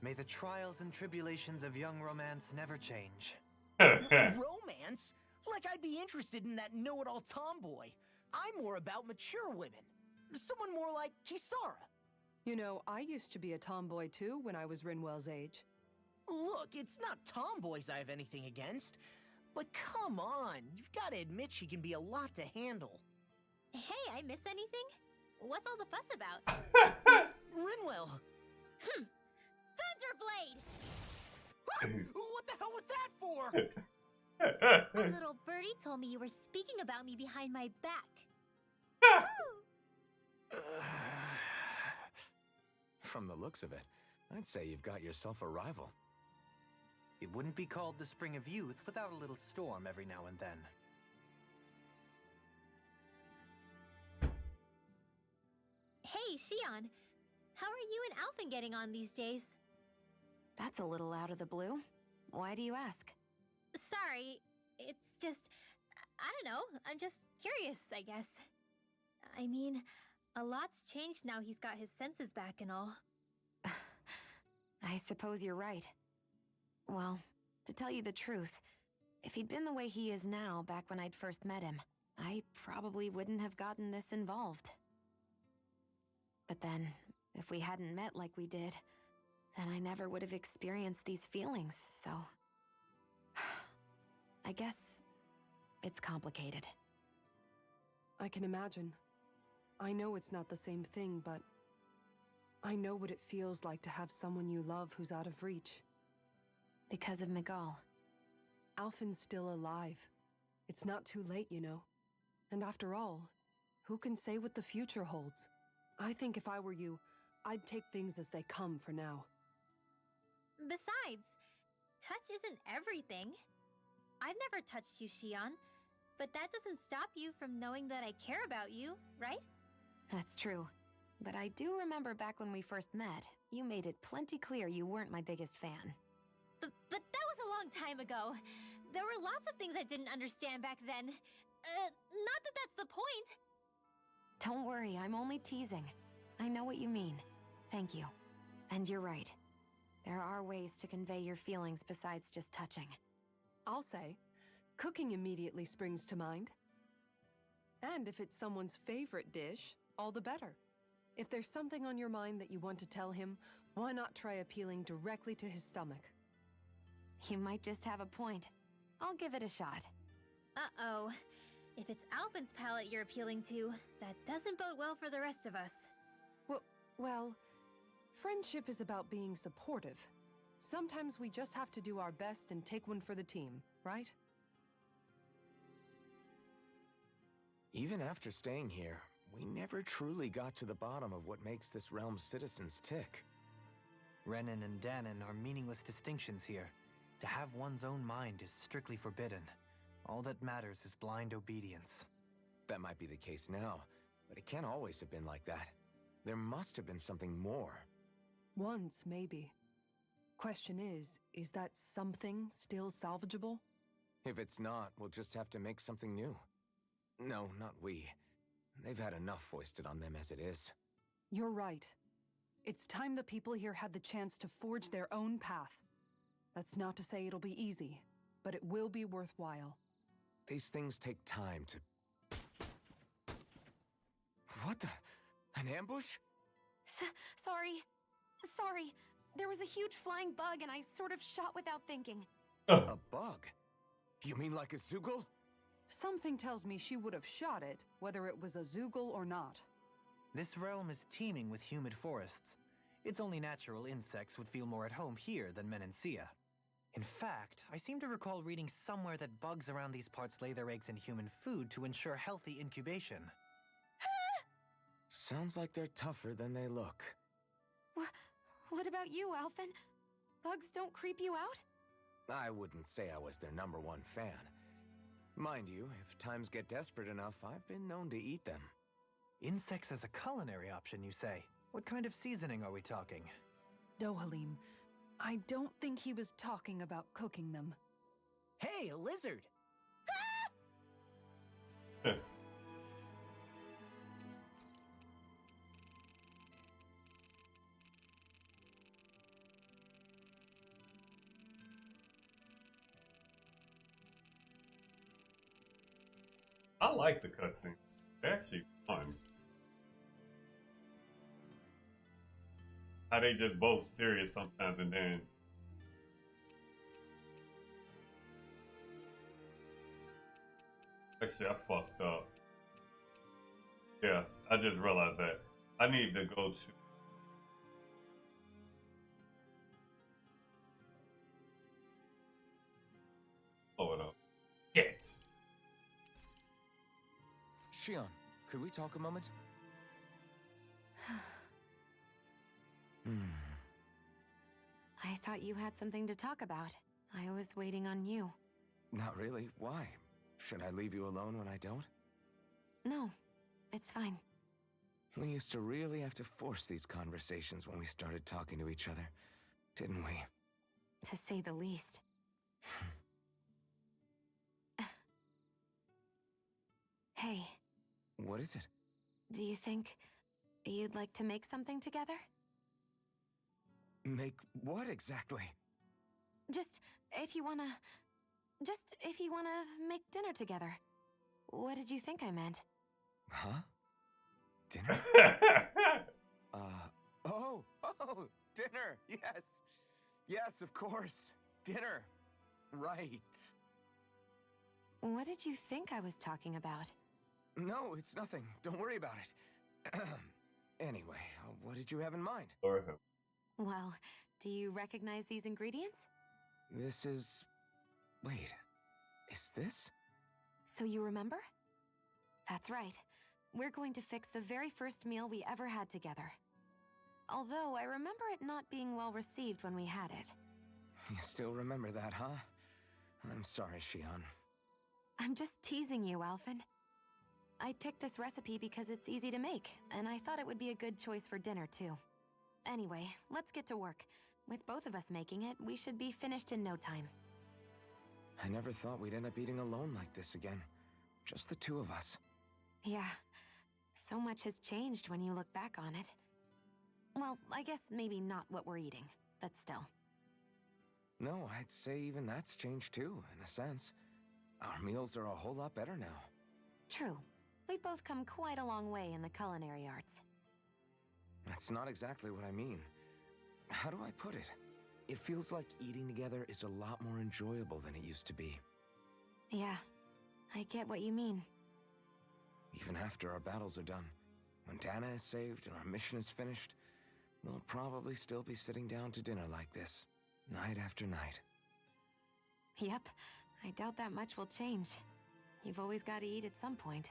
May the trials and tribulations of young romance never change. Romance? Like I'd be interested in that know-it-all tomboy. I'm more about mature women. Someone more like Kisara. You know, I used to be a tomboy too when I was Rinwell's age. Look, it's not tomboys I have anything against. But come on, you've got to admit she can be a lot to handle. Hey, I miss anything? What's all the fuss about? Rinwell! Thunderblade! What the hell was that for? A little birdie told me you were speaking about me behind my back. From the looks of it, I'd say you've got yourself a rival. It wouldn't be called the Spring of Youth without a little storm every now and then. Hey, Shion. How are you and Alphen getting on these days? That's a little out of the blue. Why do you ask? Sorry, it's just... I don't know, I'm just curious, I guess. I mean, a lot's changed now he's got his senses back and all. I suppose you're right. Well, to tell you the truth, if he'd been the way he is now back when I'd first met him, I probably wouldn't have gotten this involved. But then, if we hadn't met like we did, then I never would have experienced these feelings, so... I guess It's complicated. I can imagine. I know it's not the same thing, but I know what it feels like to have someone you love who's out of reach. Because of Miguel. Alphen's still alive. It's not too late, you know. And after all, who can say what the future holds? I think if I were you, I'd take things as they come for now. Besides, touch isn't everything. I've never touched you, Xion, but that doesn't stop you from knowing that I care about you, right? That's true. But I do remember back when we first met, you made it plenty clear you weren't my biggest fan. But that was a long time ago. There were lots of things I didn't understand back then. Not that that's the point. Don't worry, I'm only teasing. I know what you mean. Thank you. And you're right. There are ways to convey your feelings besides just touching. I'll say, cooking immediately springs to mind. And if it's someone's favorite dish, all the better. If there's something on your mind that you want to tell him, why not try appealing directly to his stomach? You might just have a point. I'll give it a shot. Uh-oh. If it's Alphen's palate you're appealing to, that doesn't bode well for the rest of us. Well, friendship is about being supportive. Sometimes we just have to do our best and take one for the team, right? Even after staying here, we never truly got to the bottom of what makes this realm's citizens tick. Renan and Danon are meaningless distinctions here. To have one's own mind is strictly forbidden. All that matters is blind obedience. That might be the case now, but it can't always have been like that. There must have been something more. Once, maybe. Question is that something still salvageable? If it's not, we'll just have to make something new. No, not we. They've had enough foisted on them as it is. You're right. It's time the people here had the chance to forge their own path. That's not to say it'll be easy, but it will be worthwhile. These things take time to... What the... An ambush? Sorry. There was a huge flying bug and I sort of shot without thinking. A bug? You mean like a zeugle? Something tells me she would have shot it, whether it was a zeugle or not. This realm is teeming with humid forests. It's only natural insects would feel more at home here than Menancia. In fact, I seem to recall reading somewhere that bugs around these parts lay their eggs in human food to ensure healthy incubation. Sounds like they're tougher than they look. What about you, Alphen? Bugs don't creep you out? I wouldn't say I was their #1 fan. Mind you, if times get desperate enough, I've been known to eat them. Insects as a culinary option, you say? What kind of seasoning are we talking? Dohalim, I don't think he was talking about cooking them. Hey, a lizard! I like the cutscenes. They're actually fun. How they just both serious sometimes and then. Actually, I fucked up. Yeah, I just realized that. I need to go to... Blow it up. Get! Xion, could we talk a moment? I thought you had something to talk about. I was waiting on you. Not really. Why? Should I leave you alone when I don't? No, it's fine. We used to really have to force these conversations when we started talking to each other, didn't we? To say the least. Hey. What is it? Do you think you'd like to make something together? Make what exactly? Just if you wanna make dinner together. What did you think I meant? Huh? Dinner? Oh, dinner! Yes! Yes, of course! Dinner! Right. What did you think I was talking about? No, it's nothing. Don't worry about it. Anyway, what did you have in mind? Well, do you recognize these ingredients? This is... Wait, is this? So you remember? That's right. We're going to fix the very first meal we ever had together. Although I remember it not being well received when we had it. You still remember that, huh? I'm sorry, Shion. I'm just teasing you, Alphen. I picked this recipe because it's easy to make, and I thought it would be a good choice for dinner, too. Anyway, let's get to work. With both of us making it, we should be finished in no time. I never thought we'd end up eating alone like this again. Just the two of us. Yeah. So much has changed when you look back on it. Well, I guess maybe not what we're eating, but still. No, I'd say even that's changed too, in a sense. Our meals are a whole lot better now. True. We've both come quite a long way in the culinary arts. That's not exactly what I mean. How do I put it? It feels like eating together is a lot more enjoyable than it used to be. Yeah, I get what you mean. Even after our battles are done, when Dana is saved and our mission is finished, we'll probably still be sitting down to dinner like this, night after night. Yep, I doubt that much will change. You've always got to eat at some point.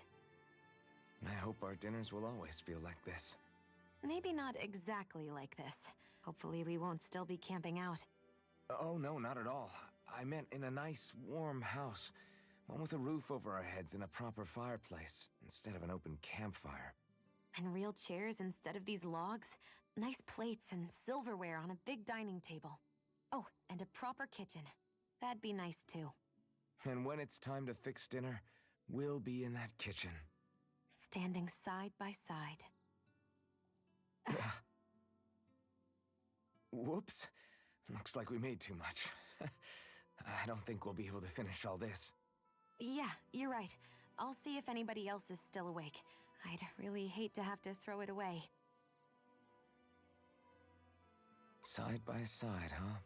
I hope our dinners will always feel like this. Maybe not exactly like this. Hopefully we won't still be camping out. Oh, no, not at all. I meant in a nice, warm house. One with a roof over our heads and a proper fireplace, instead of an open campfire. And real chairs instead of these logs. Nice plates and silverware on a big dining table. Oh, and a proper kitchen. That'd be nice too. And when it's time to fix dinner, we'll be in that kitchen. Standing side by side. Whoops. Looks like we made too much. I don't think we'll be able to finish all this. Yeah, you're right. I'll see if anybody else is still awake. I'd really hate to have to throw it away. Side by side, huh?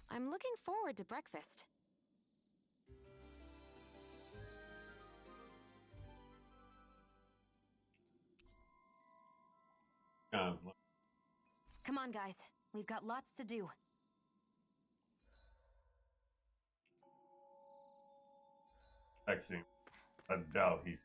I'm looking forward to breakfast. Come on, guys. We've got lots to do. Actually, I doubt he's...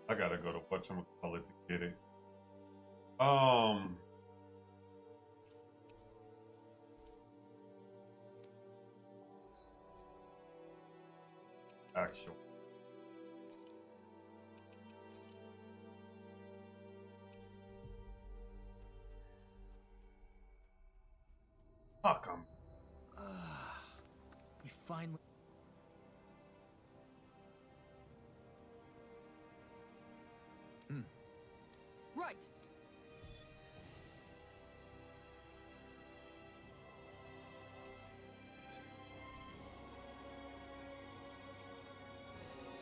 I gotta go to whatchamacallit to get it. Actual. Fuck 'em. We finally... Right.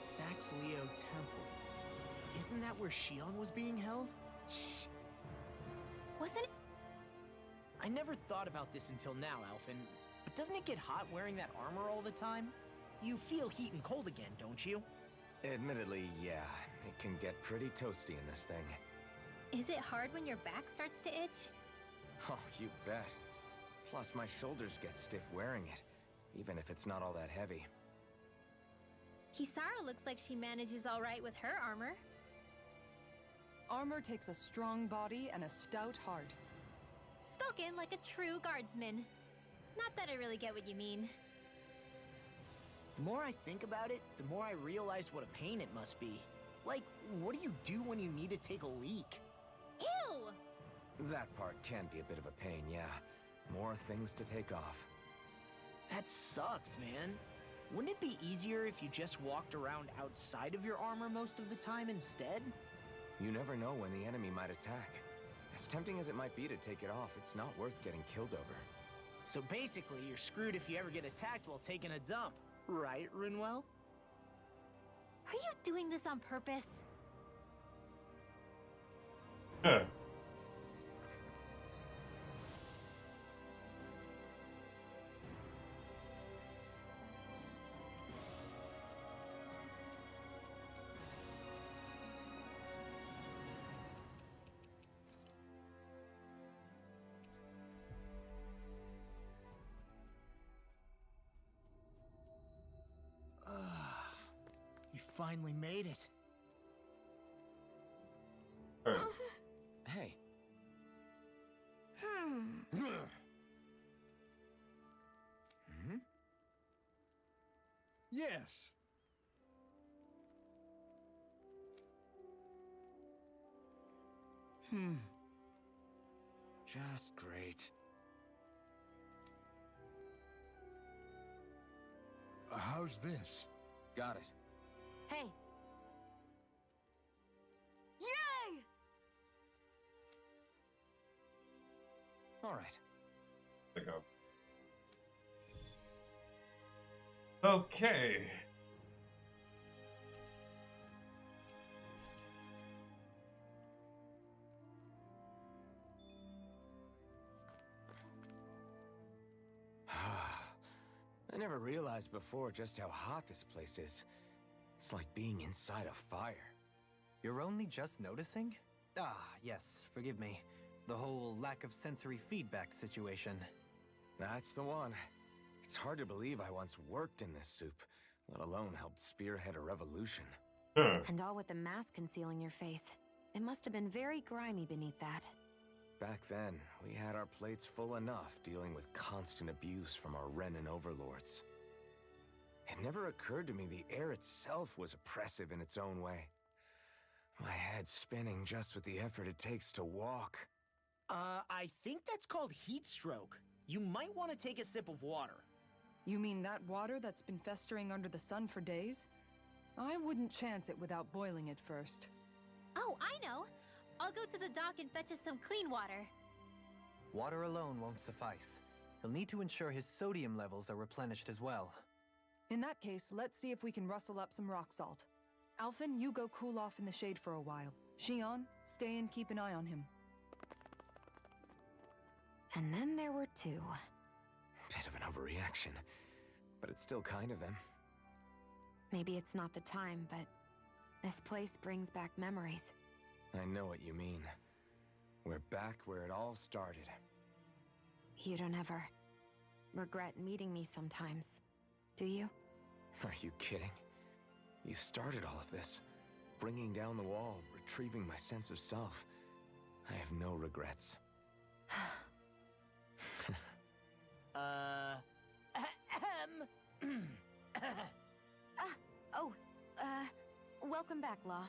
Saxleo Temple. Isn't that where Shion was being held? Shh. Wasn't it? I never thought about this until now, Alphen. But doesn't it get hot wearing that armor all the time? You feel heat and cold again, don't you? Admittedly, yeah. It can get pretty toasty in this thing. Is it hard when your back starts to itch? Oh, you bet. Plus, my shoulders get stiff wearing it, even if it's not all that heavy. Kisara looks like she manages all right with her armor. Armor takes a strong body and a stout heart. Spoken like a true guardsman. Not that I really get what you mean. The more I think about it, the more I realize what a pain it must be. Like, what do you do when you need to take a leak? Ew! That part can be a bit of a pain, yeah. More things to take off. That sucks, man. Wouldn't it be easier if you just walked around outside of your armor most of the time instead? You never know when the enemy might attack. As tempting as it might be to take it off, it's not worth getting killed over. So basically, you're screwed if you ever get attacked while taking a dump. Right, Rinwell? Are you doing this on purpose? Huh. You finally made it. Hey. Yes. Just great. How's this? Got it. Hey! Yay! All right. There we go. Okay. I never realized before just how hot this place is. It's like being inside a fire. You're only just noticing? Ah, yes, forgive me. The whole lack of sensory feedback situation. That's the one. It's hard to believe I once worked in this soup, let alone helped spearhead a revolution. And all with the mask concealing your face. It must have been very grimy beneath that. Back then, we had our plates full enough dealing with constant abuse from our Renan overlords. It never occurred to me the air itself was oppressive in its own way. My head's spinning just with the effort it takes to walk. I think that's called heat stroke. You might want to take a sip of water. You mean that water that's been festering under the sun for days? I wouldn't chance it without boiling it first. Oh, I know. I'll go to the dock and fetch us some clean water. Water alone won't suffice. He'll need to ensure his sodium levels are replenished as well. In that case, let's see if we can rustle up some rock salt. Alphen, you go cool off in the shade for a while. Shion, stay and keep an eye on him. And then there were two. Bit of an overreaction, but it's still kind of them. Maybe it's not the time, but this place brings back memories. I know what you mean. We're back where it all started. You don't ever regret meeting me sometimes, do you? Are you kidding? You started all of this. Bringing down the wall, retrieving my sense of self. I have no regrets. Welcome back, Law.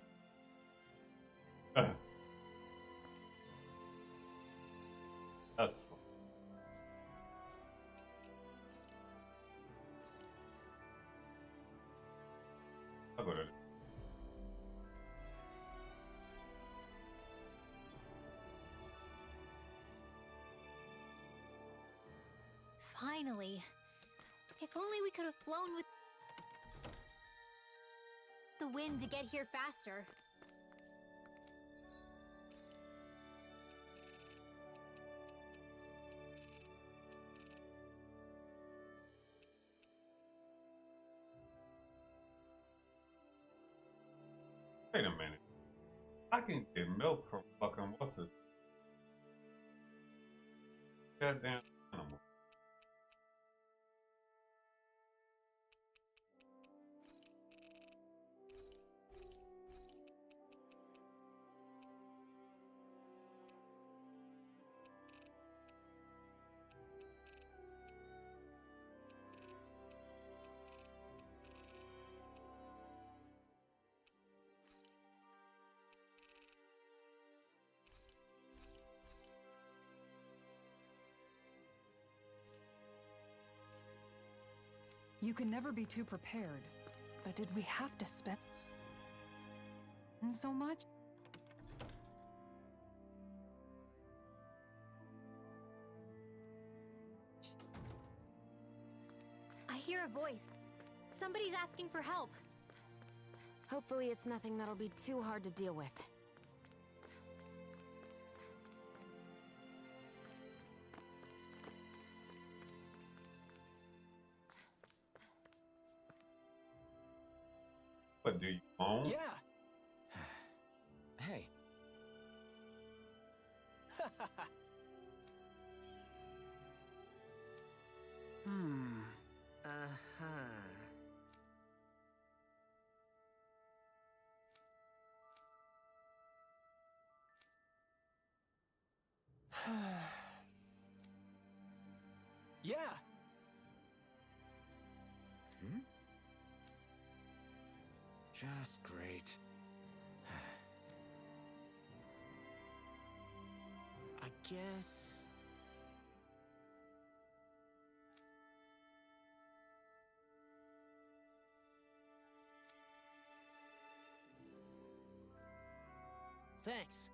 That's fun. I'll go to it. Finally. If only we could have flown with the wind to get here faster. Wait a minute. I can get milk from fucking what's this? Goddamn animal. You can never be too prepared. But did we have to spend so much? I hear a voice. Somebody's asking for help. Hopefully it's nothing that'll be too hard to deal with. What do you own? Yeah. Hey. Yeah. Just great. I guess... Thanks.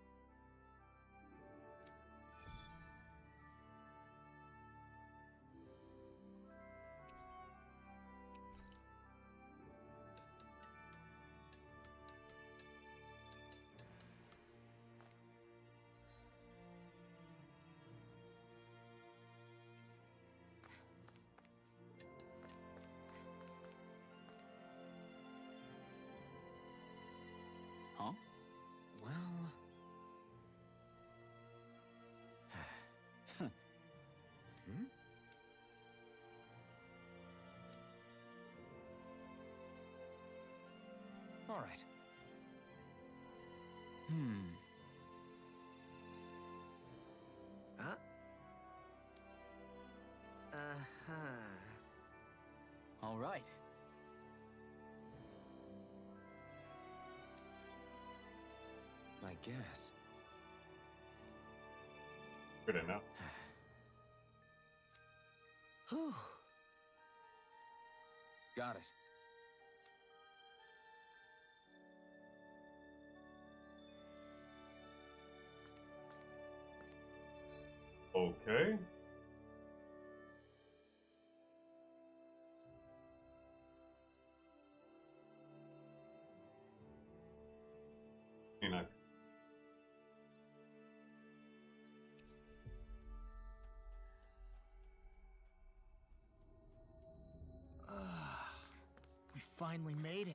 Huh? Well... All right. All right. I guess. Good enough. Whew. Got it. Okay. You know. We finally made it.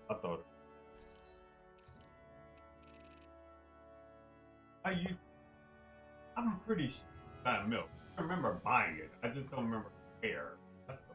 I thought. I'm pretty sure that milk. I remember buying it. I just don't remember where. That's the.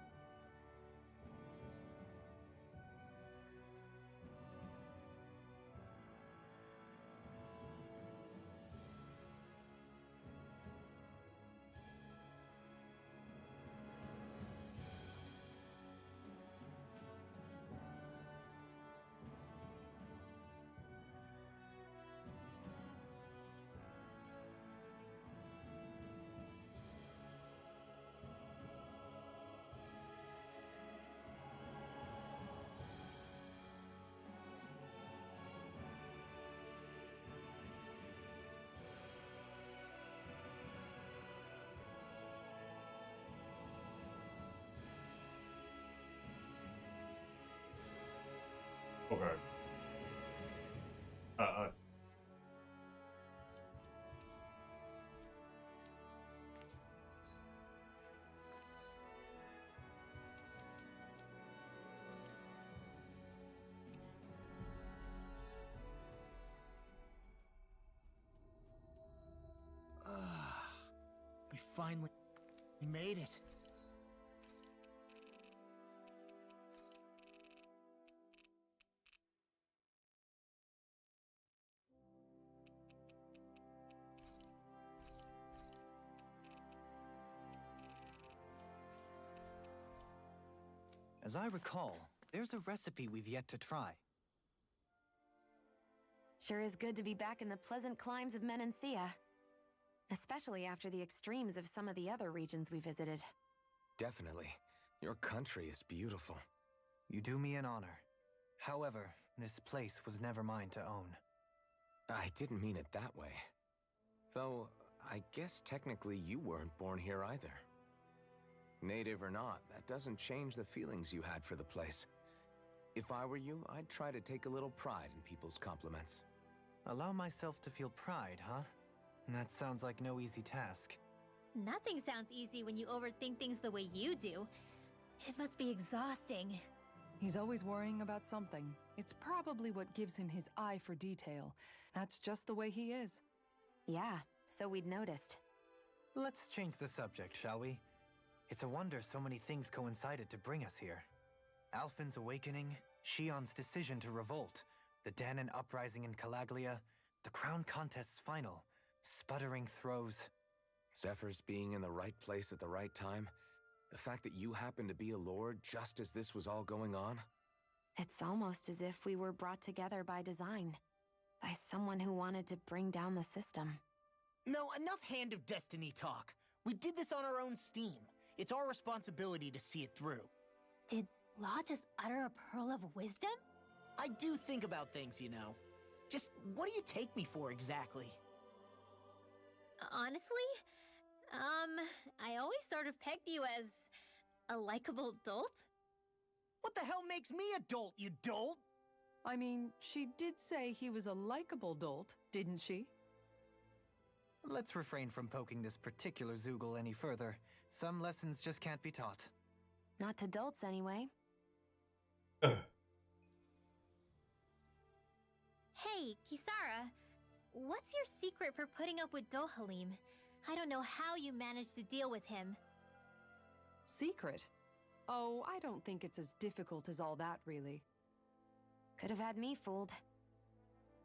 Okay. We finally made it. As I recall, there's a recipe we've yet to try. Sure is good to be back in the pleasant climes of Menancia. Especially after the extremes of some of the other regions we visited. Definitely. Your country is beautiful. You do me an honor. However, this place was never mine to own. I didn't mean it that way. Though, I guess technically you weren't born here either. Native or not, that doesn't change the feelings you had for the place. If I were you, I'd try to take a little pride in people's compliments. Allow myself to feel pride, huh? That sounds like no easy task. Nothing sounds easy when you overthink things the way you do. It must be exhausting. He's always worrying about something. It's probably what gives him his eye for detail. That's just the way he is. Yeah, so we'd noticed. Let's change the subject, shall we? It's a wonder so many things coincided to bring us here. Alphen's awakening, Shion's decision to revolt, the Danon uprising in Calaglia, the crown contest's final, sputtering throws. Zephyr's being in the right place at the right time. The fact that you happened to be a lord just as this was all going on. It's almost as if we were brought together by design. By someone who wanted to bring down the system. No, enough Hand of Destiny talk. We did this on our own steam. It's our responsibility to see it through. Did Law just utter a pearl of wisdom? I do think about things, you know. Just what do you take me for exactly? Honestly, I always sort of pegged you as a likable dolt. What the hell makes me a dolt, you dolt? I mean, she did say he was a likable dolt, didn't she? Let's refrain from poking this particular zeugle any further. Some lessons just can't be taught. Not to dolts, anyway. Hey, Kisara, what's your secret for putting up with Dohalim? I don't know how you managed to deal with him. Secret? Oh, I don't think it's as difficult as all that, really. Could have had me fooled.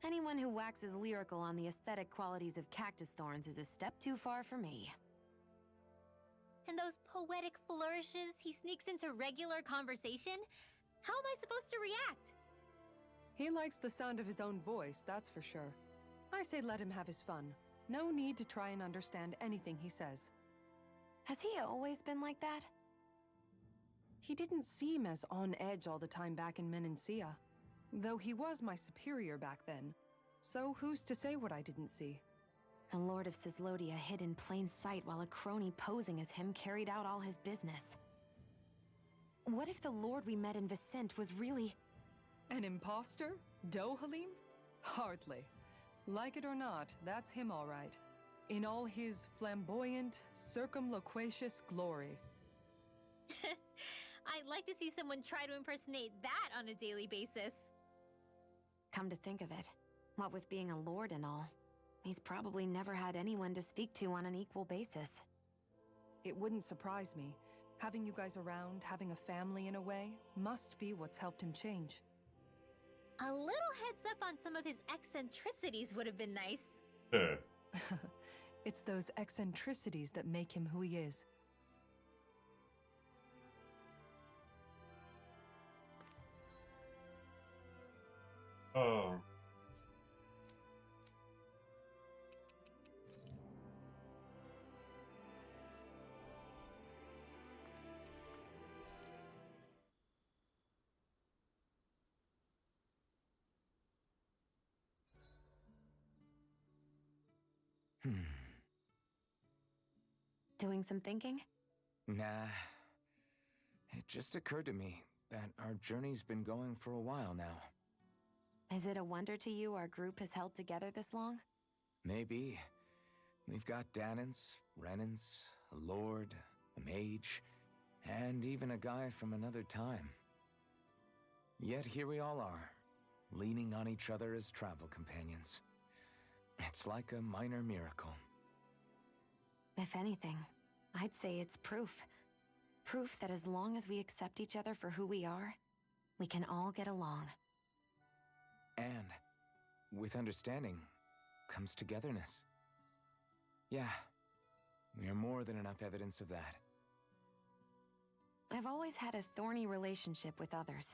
Anyone who waxes lyrical on the aesthetic qualities of cactus thorns is a step too far for me. And those poetic flourishes he sneaks into regular conversation? How am I supposed to react? He likes the sound of his own voice, that's for sure. I say let him have his fun. No need to try and understand anything he says. Has he always been like that? He didn't seem as on edge all the time back in Menancia. Though he was my superior back then. So who's to say what I didn't see? The Lord of Cislodia hid in plain sight while a crony posing as him carried out all his business. What if the Lord we met in Vicent was really... An imposter? Dohalim? Hardly. Like it or not, that's him all right. In all his flamboyant, circumloquacious glory. I'd like to see someone try to impersonate that on a daily basis. Come to think of it, what with being a lord and all, he's probably never had anyone to speak to on an equal basis. It wouldn't surprise me. Having you guys around, having a family in a way, must be what's helped him change. A little heads up on some of his eccentricities would have been nice. It's those eccentricities that make him who he is. Oh. Doing some thinking? Nah. It just occurred to me that our journey's been going for a while now. Is it a wonder to you our group has held together this long? Maybe. We've got Danons, Renans, a lord, a mage, and even a guy from another time. Yet here we all are, leaning on each other as travel companions. It's like a minor miracle. If anything, I'd say it's proof. Proof that as long as we accept each other for who we are, we can all get along. And with understanding comes togetherness. Yeah, we are more than enough evidence of that. I've always had a thorny relationship with others.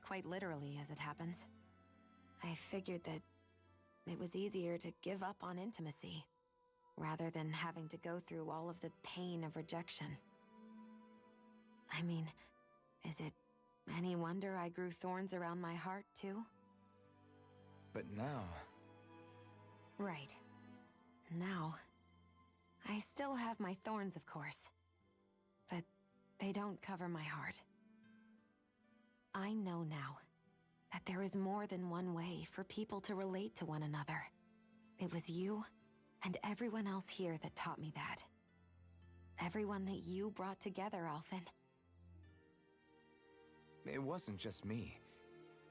Quite literally, as it happens. I figured that it was easier to give up on intimacy, rather than having to go through all of the pain of rejection. I mean, is it any wonder I grew thorns around my heart, too? But now... Right. Now, I still have my thorns, of course. But they don't cover my heart. I know now that there is more than one way for people to relate to one another. It was you and everyone else here that taught me that. Everyone that you brought together, Alphen. It wasn't just me.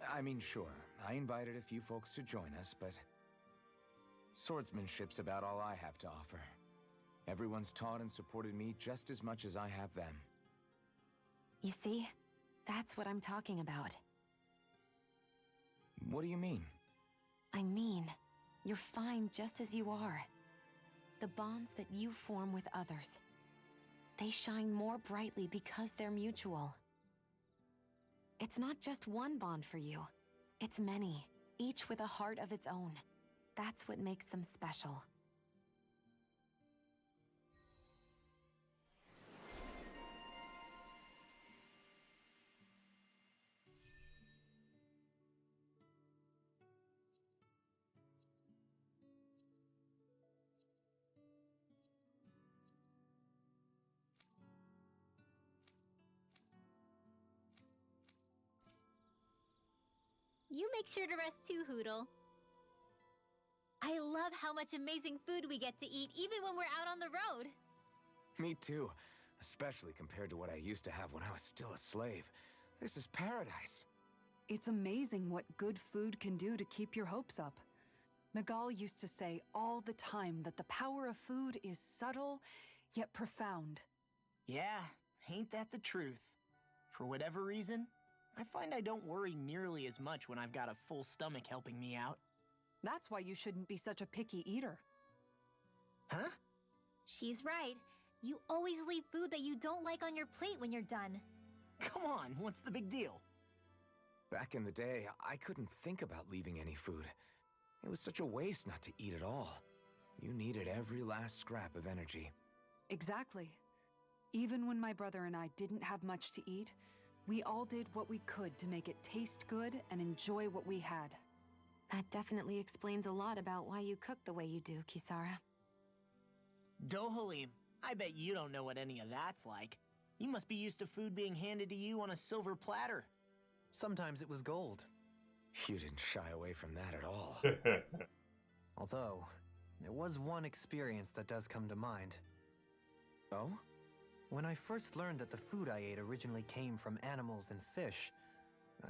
I mean, sure, I invited a few folks to join us, but swordsmanship's about all I have to offer. Everyone's taught and supported me just as much as I have them. You see, that's what I'm talking about. What do you mean? I mean, you're fine just as you are. The bonds that you form with others, they shine more brightly because they're mutual. It's not just one bond for you. It's many, each with a heart of its own. That's what makes them special. You make sure to rest too, Hoodle. I love how much amazing food we get to eat even when we're out on the road. Me too, especially compared to what I used to have when I was still a slave. This is paradise. It's amazing what good food can do to keep your hopes up. Nagal used to say all the time that the power of food is subtle, yet profound. Yeah, ain't that the truth? For whatever reason, I find I don't worry nearly as much when I've got a full stomach helping me out. That's why you shouldn't be such a picky eater. Huh? She's right. You always leave food that you don't like on your plate when you're done. Come on, what's the big deal? Back in the day, I couldn't think about leaving any food. It was such a waste not to eat at all. You needed every last scrap of energy. Exactly. Even when my brother and I didn't have much to eat, we all did what we could to make it taste good and enjoy what we had. That definitely explains a lot about why you cook the way you do, Kisara. Dohalim, I bet you don't know what any of that's like. You must be used to food being handed to you on a silver platter. Sometimes it was gold. You didn't shy away from that at all. Although, there was one experience that does come to mind. Oh? When I first learned that the food I ate originally came from animals and fish,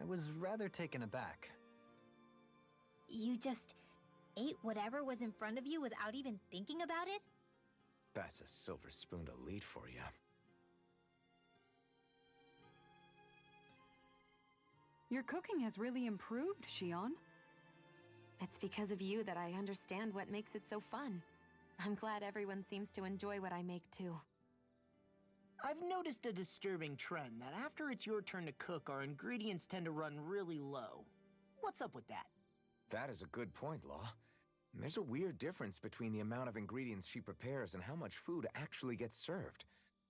I was rather taken aback. You just ate whatever was in front of you without even thinking about it? That's a silver-spooned elite for you. Your cooking has really improved, Shion. It's because of you that I understand what makes it so fun. I'm glad everyone seems to enjoy what I make too. I've noticed a disturbing trend that after it's your turn to cook, our ingredients tend to run really low. What's up with that? That is a good point, Law. There's a weird difference between the amount of ingredients she prepares and how much food actually gets served.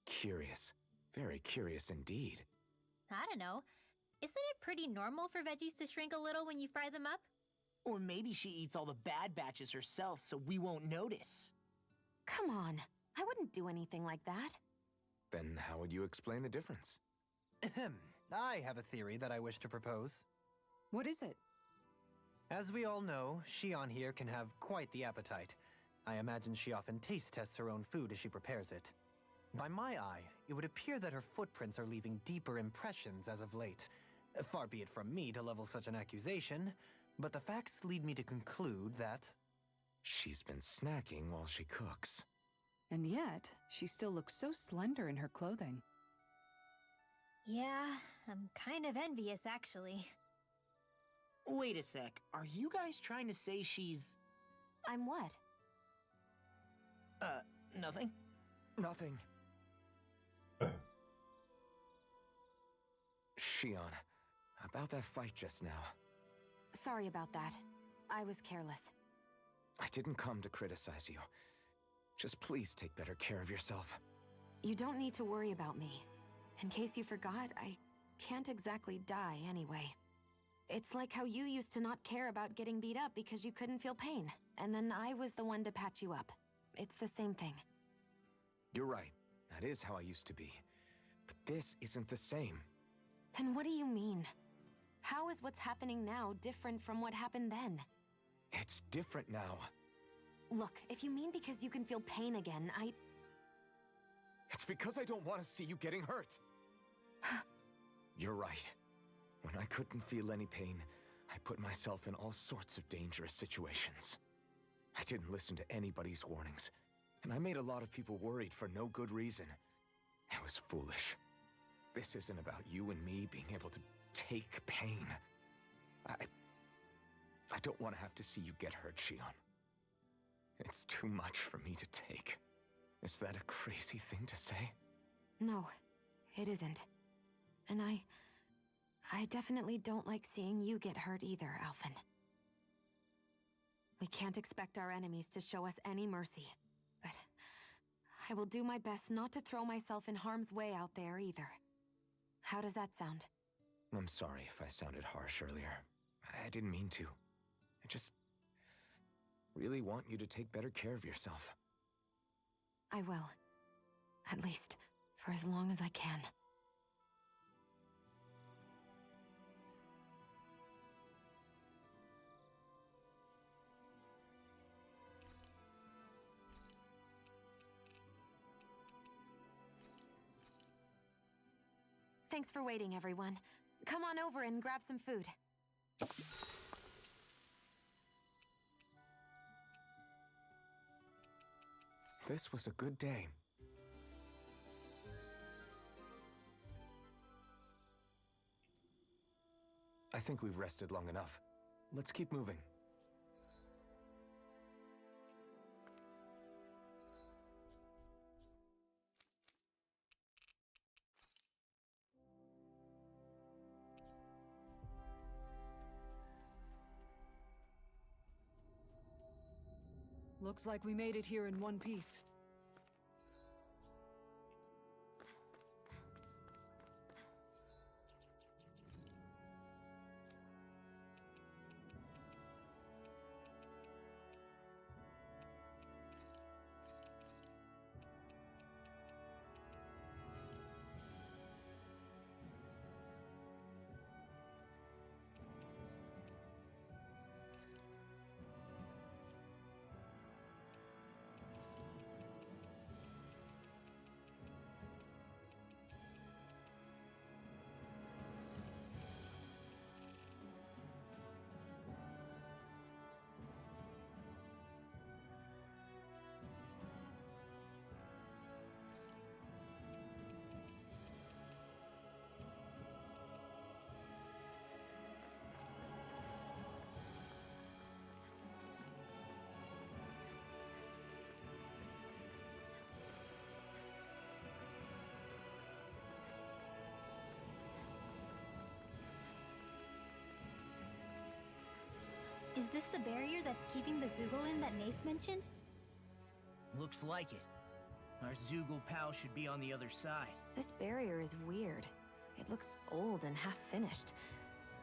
Curious. Very curious indeed. I don't know. Isn't it pretty normal for veggies to shrink a little when you fry them up? Or maybe she eats all the bad batches herself so we won't notice. Come on, I wouldn't do anything like that. Then how would you explain the difference? Ahem. I have a theory that I wish to propose. What is it? As we all know, Shion here can have quite the appetite. I imagine she often taste tests her own food as she prepares it. By my eye, it would appear that her footprints are leaving deeper impressions as of late. Far be it from me to level such an accusation, but the facts lead me to conclude that... She's been snacking while she cooks. And yet, she still looks so slender in her clothing. Yeah, I'm kind of envious, actually. Wait a sec, are you guys trying to say she's... I'm what? Nothing? Nothing. Shion, about that fight just now. Sorry about that. I was careless. I didn't come to criticize you. Just please take better care of yourself. You don't need to worry about me. In case you forgot, I can't exactly die anyway. It's like how you used to not care about getting beat up because you couldn't feel pain, and then I was the one to patch you up. It's the same thing. You're right. That is how I used to be. But this isn't the same. Then what do you mean? How is what's happening now different from what happened then? It's different now. Look, if you mean because you can feel pain again, It's because I don't want to see you getting hurt. You're right. When I couldn't feel any pain, I put myself in all sorts of dangerous situations. I didn't listen to anybody's warnings, and I made a lot of people worried for no good reason. It was foolish. This isn't about you and me being able to take pain. I don't want to have to see you get hurt, Shion. It's too much for me to take. Is that a crazy thing to say? No, it isn't. And I definitely don't like seeing you get hurt either, Alphen. We can't expect our enemies to show us any mercy, but I will do my best not to throw myself in harm's way out there either. How does that sound? I'm sorry if I sounded harsh earlier. I didn't mean to. I just really want you to take better care of yourself. I will. At least, for as long as I can. Thanks for waiting, everyone. Come on over and grab some food. This was a good day. I think we've rested long enough. Let's keep moving. Looks like we made it here in one piece. Is this the barrier that's keeping the zeugle in that Nath mentioned? Looks like it. Our zeugle pal should be on the other side. This barrier is weird. It looks old and half-finished.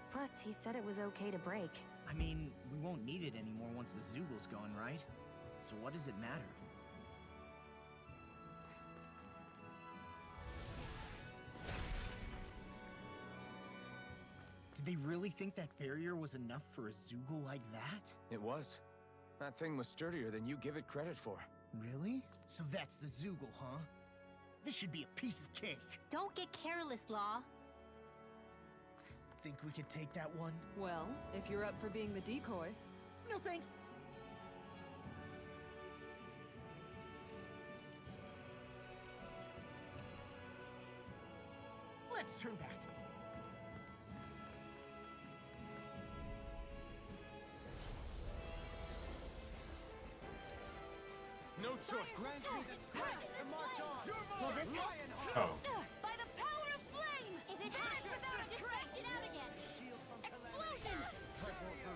Plus, he said it was okay to break. I mean, we won't need it anymore once the zeugle's gone, right? So what does it matter? Did they really think that barrier was enough for a zeugle like that? It was. That thing was sturdier than you give it credit for. Really? So that's the zeugle, huh? This should be a piece of cake. Don't get careless, Law. Think we could take that one? Well, if you're up for being the decoy. No thanks. Let's turn back. No choice. Grant me the strength to march on. Well, this Oh. By the power of flame! If it Vanish without a trace! it out again. Explosion!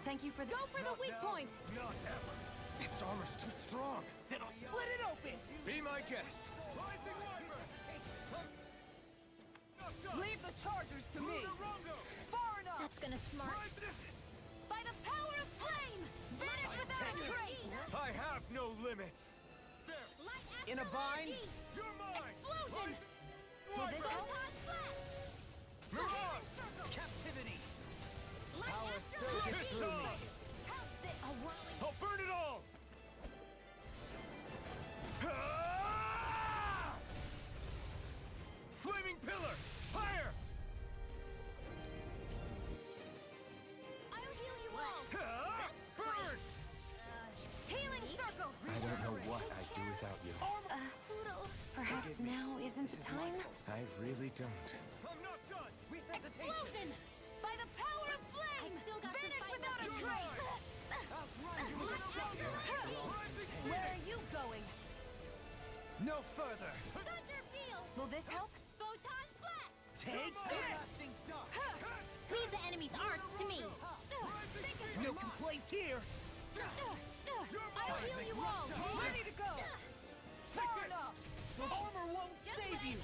Thank you for the— Go for the weak point! Not ever. Its armor's too strong. Then I'll split it open! Be my guest. Leave the chargers to me! Far enough! That's gonna smart. By the power of flame! Vanish without a trace! I have no limits. Light In a bind? You're mine! Explosion! Will this help? Mirage! Captivity! Light Power astral surges energy! through me! How's this? A whirling... I'll burn it all! Ah! Flaming pillar! Fire! I'll heal you all! Ah! Burn! Healing circle! I don't know what I'd do without you. Perhaps now isn't the time? I really don't. I'm not done! Explosion! By the power of flame! Vanish without a trace! Where are you going? No further! Thunder field! Will this help? Photon flash! Take blasting dart! Leave the enemy's arcs to me! No complaints here! I'll heal you all! Ready to go! Far enough! Armor won't save you!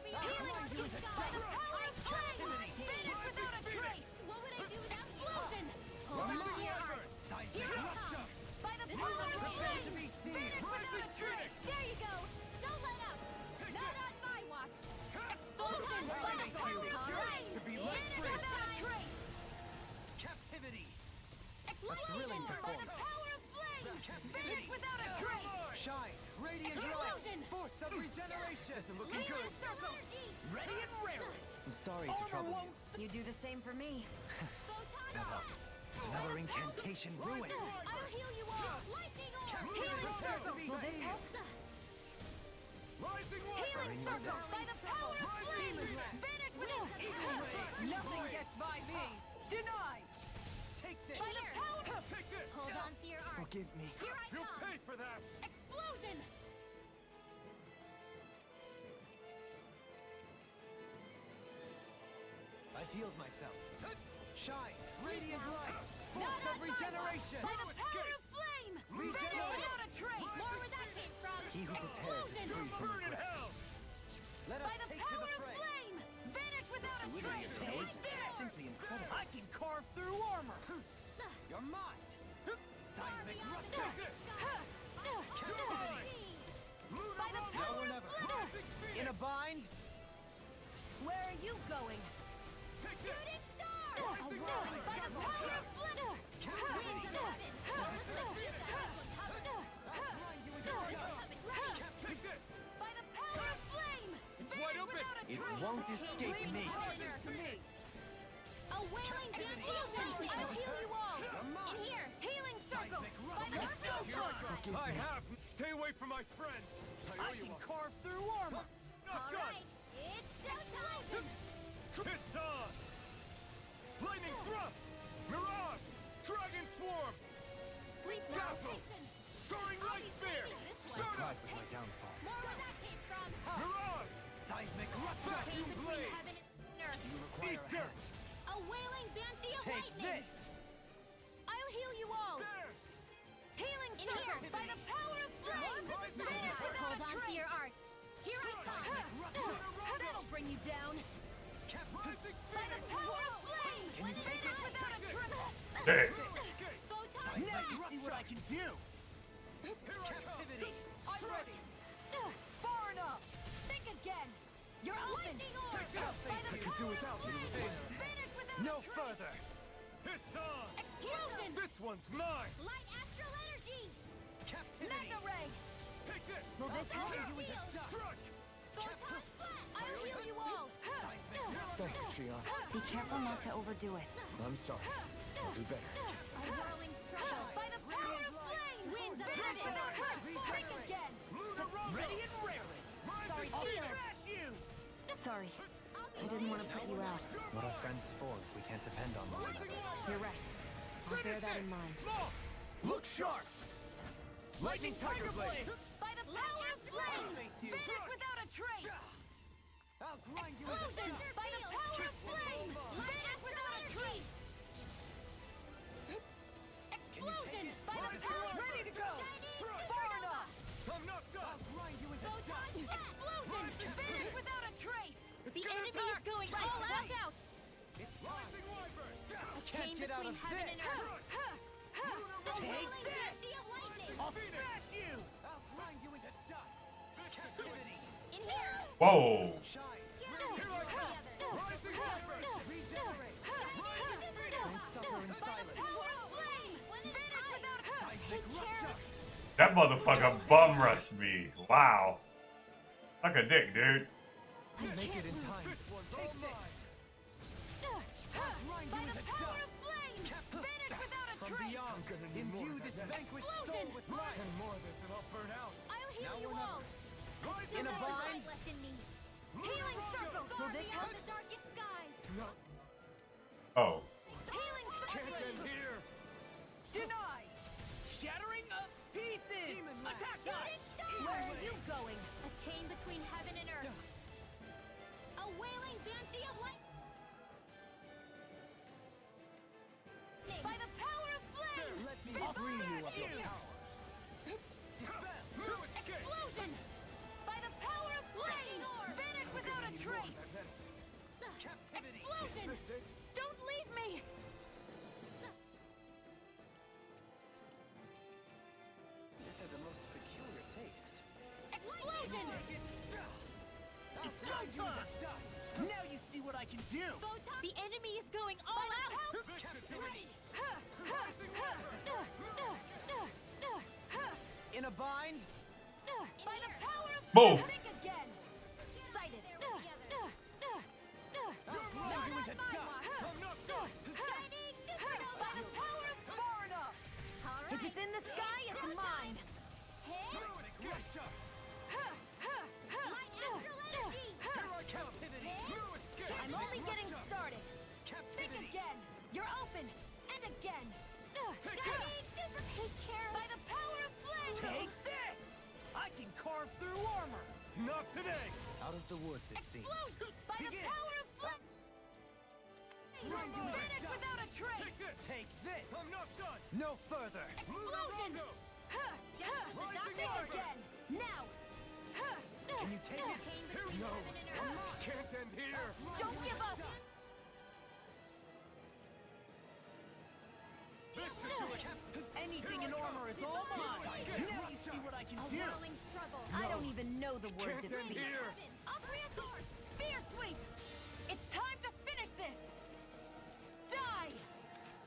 Healing beacon! By the power of flame! Vanish without a trace! What would I do without explosion? Hold on to your arcs! Here I come! By the power of flame! Vanish without a trace! There you go! Don't let up! Not on my watch! Explosion! By the power of flame! Vanish without a trace! Captivity! Explosion! By the power of flame! Vanish without a trace! Shine! Radiant Explosion! light! Force of regeneration! Isn't looking Healing good. circle! Ready and raring! I'm sorry to trouble you. You do the same for me. Another incantation ruined. I'll heal you all! Lightning orb! Healing circle! Will this help? Rising Healing circle! By the power of flame! Vanish without a trace! Nothing gets by me! Denied! Take this! By the power... Take this! Hold on to your arc! Forgive me. Here I You'll come! pay for that! Explosion! I've healed myself. Shine! Radiant light! Not Force of on my regeneration! watch! By the power of flame! Vanish without a trace! More where that came from! He who prepares is free from Burn in regret. hell! Let By us the take to power the of fray! flame! Vanish without a trace! Take this! Simply incredible. I can carve through armor! You're mine! Seismic rupture! By the Now power or of never! flame! In a bind? Where are you going? Take this! Shooting star! By the power of flame! Winds of heaven! Take this! By the power of flame! It's wide open! It won't escape me. To me! A wailing explosion! I'll heal you all! In here, healing circle! By the power! I have! Stay away from my friends! I can carve through armor! Not All done! right, it's showtime! It's on! Lightning thrust! Mirage! Dragon swarm! Sleep Dazzle! Soaring light spear! Start up! Pride was my downfall. More where that came from! Mirage! Seismic rupture! Chain between blade. heaven and earth! You require Eat a dirt! A wailing banshee of Take lightning! this! I'll heal you all! Dance! Healing in here! By the power of flame! Vanish without Hold a on to trace! your arcs. Here I come! That'll bring you down! Rising By the power of flame! Vanish without a trace! Damn. Photon Now you blast! see what I can do! Captivity! I'm ready! Far enough! Think again! You're open! By the could do power without of you. flame! Vanish without No a trace! further! It's on! Explosion! This one's mine! Light astral energy! Captivity! Mega ray! Take this! Will this help? Struck! Photon blast! I'll heal you all! Thanks, Shion. Be careful not to overdo it. I'm sorry. I'll do better. A whirling struggle! By the power of flame! Winds of heaven! Without hurt! Think again! Ready and raring! Sorry, I'll Seal! smash you! Sorry. I didn't want to put you out. What are friends for if we can't depend on one another? You're right. I'll bear that in mind. Look sharp! Lightning Tiger Blade! By the power of flame! Vanish without a trace! I'll grind you with a Explosion! By the power of flame! Vanish without a trace! Explosion! By the power of Ready to go! Far enough! I'm not done! I'll grind you with a Photon explosion! Vanish without a trace! The gonna enemy is attack! going all out! Watch out! Rising Wyvern! Can't Chain get out between of heaven this! and earth! The Take wailing this! banshee of lightning! I'll smash you! I'll grind you into Whoa. That motherfucker bum rushed me. Wow. Like a dick, dude. You make it in time. Take this. By the power of flame, vanish without a trace. Imbue this vanquished soul with life. And more of this, and I'll burn out. I'll heal you all. In a bind. Left in me. Healing circle. Will this help the darkest skies? No. Oh. Healing Can't circle. end here. Denied. Shattering of pieces. Attack shot. Where are you going? A chain between heaven and earth. A wailing banshee of light. By the power of flame. Let me free you of your power. Explosion. By the power of flame. Vanish without a trace. Explosion. Don't leave me. This has a most peculiar taste. Explosion. It's go time. Now you see what I can do. The enemy is going all out. In a bind. By the power of Move. think again. Sighted. I'll you into dust. By the power of far enough. If it's in the sky, it's mine. I'm only getting started. Think again. You're open. And again. Take care. By the power of flame. Take this. I can carve through armor. Not today. Out of the woods, it seems. By the power of flame. Vanish without a trace. Take this. I'm not done. No further. Explosion. Think again. Now. Can you take it? No. Can't end here. Don't give up. Anything in armor is all mine. Now you see what I can do. I don't even know the word Can't end defeat. here. Spear sweep. It's time to finish this. Die.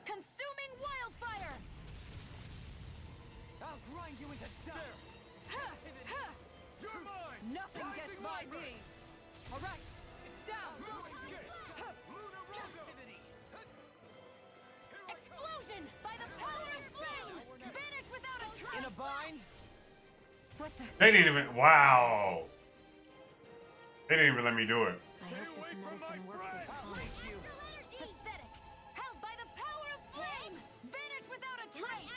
Consuming wildfire. I'll grind you into dust. You're mine. Nothing gets by me. All right, it's down. Explosion by the power of flame. Vanish without a trace. In a bind. What the? They didn't even. Wow. They didn't even let me do it. I hope this medicine works as promised. Pathetic. Held by the power of flame. Vanish without a trace.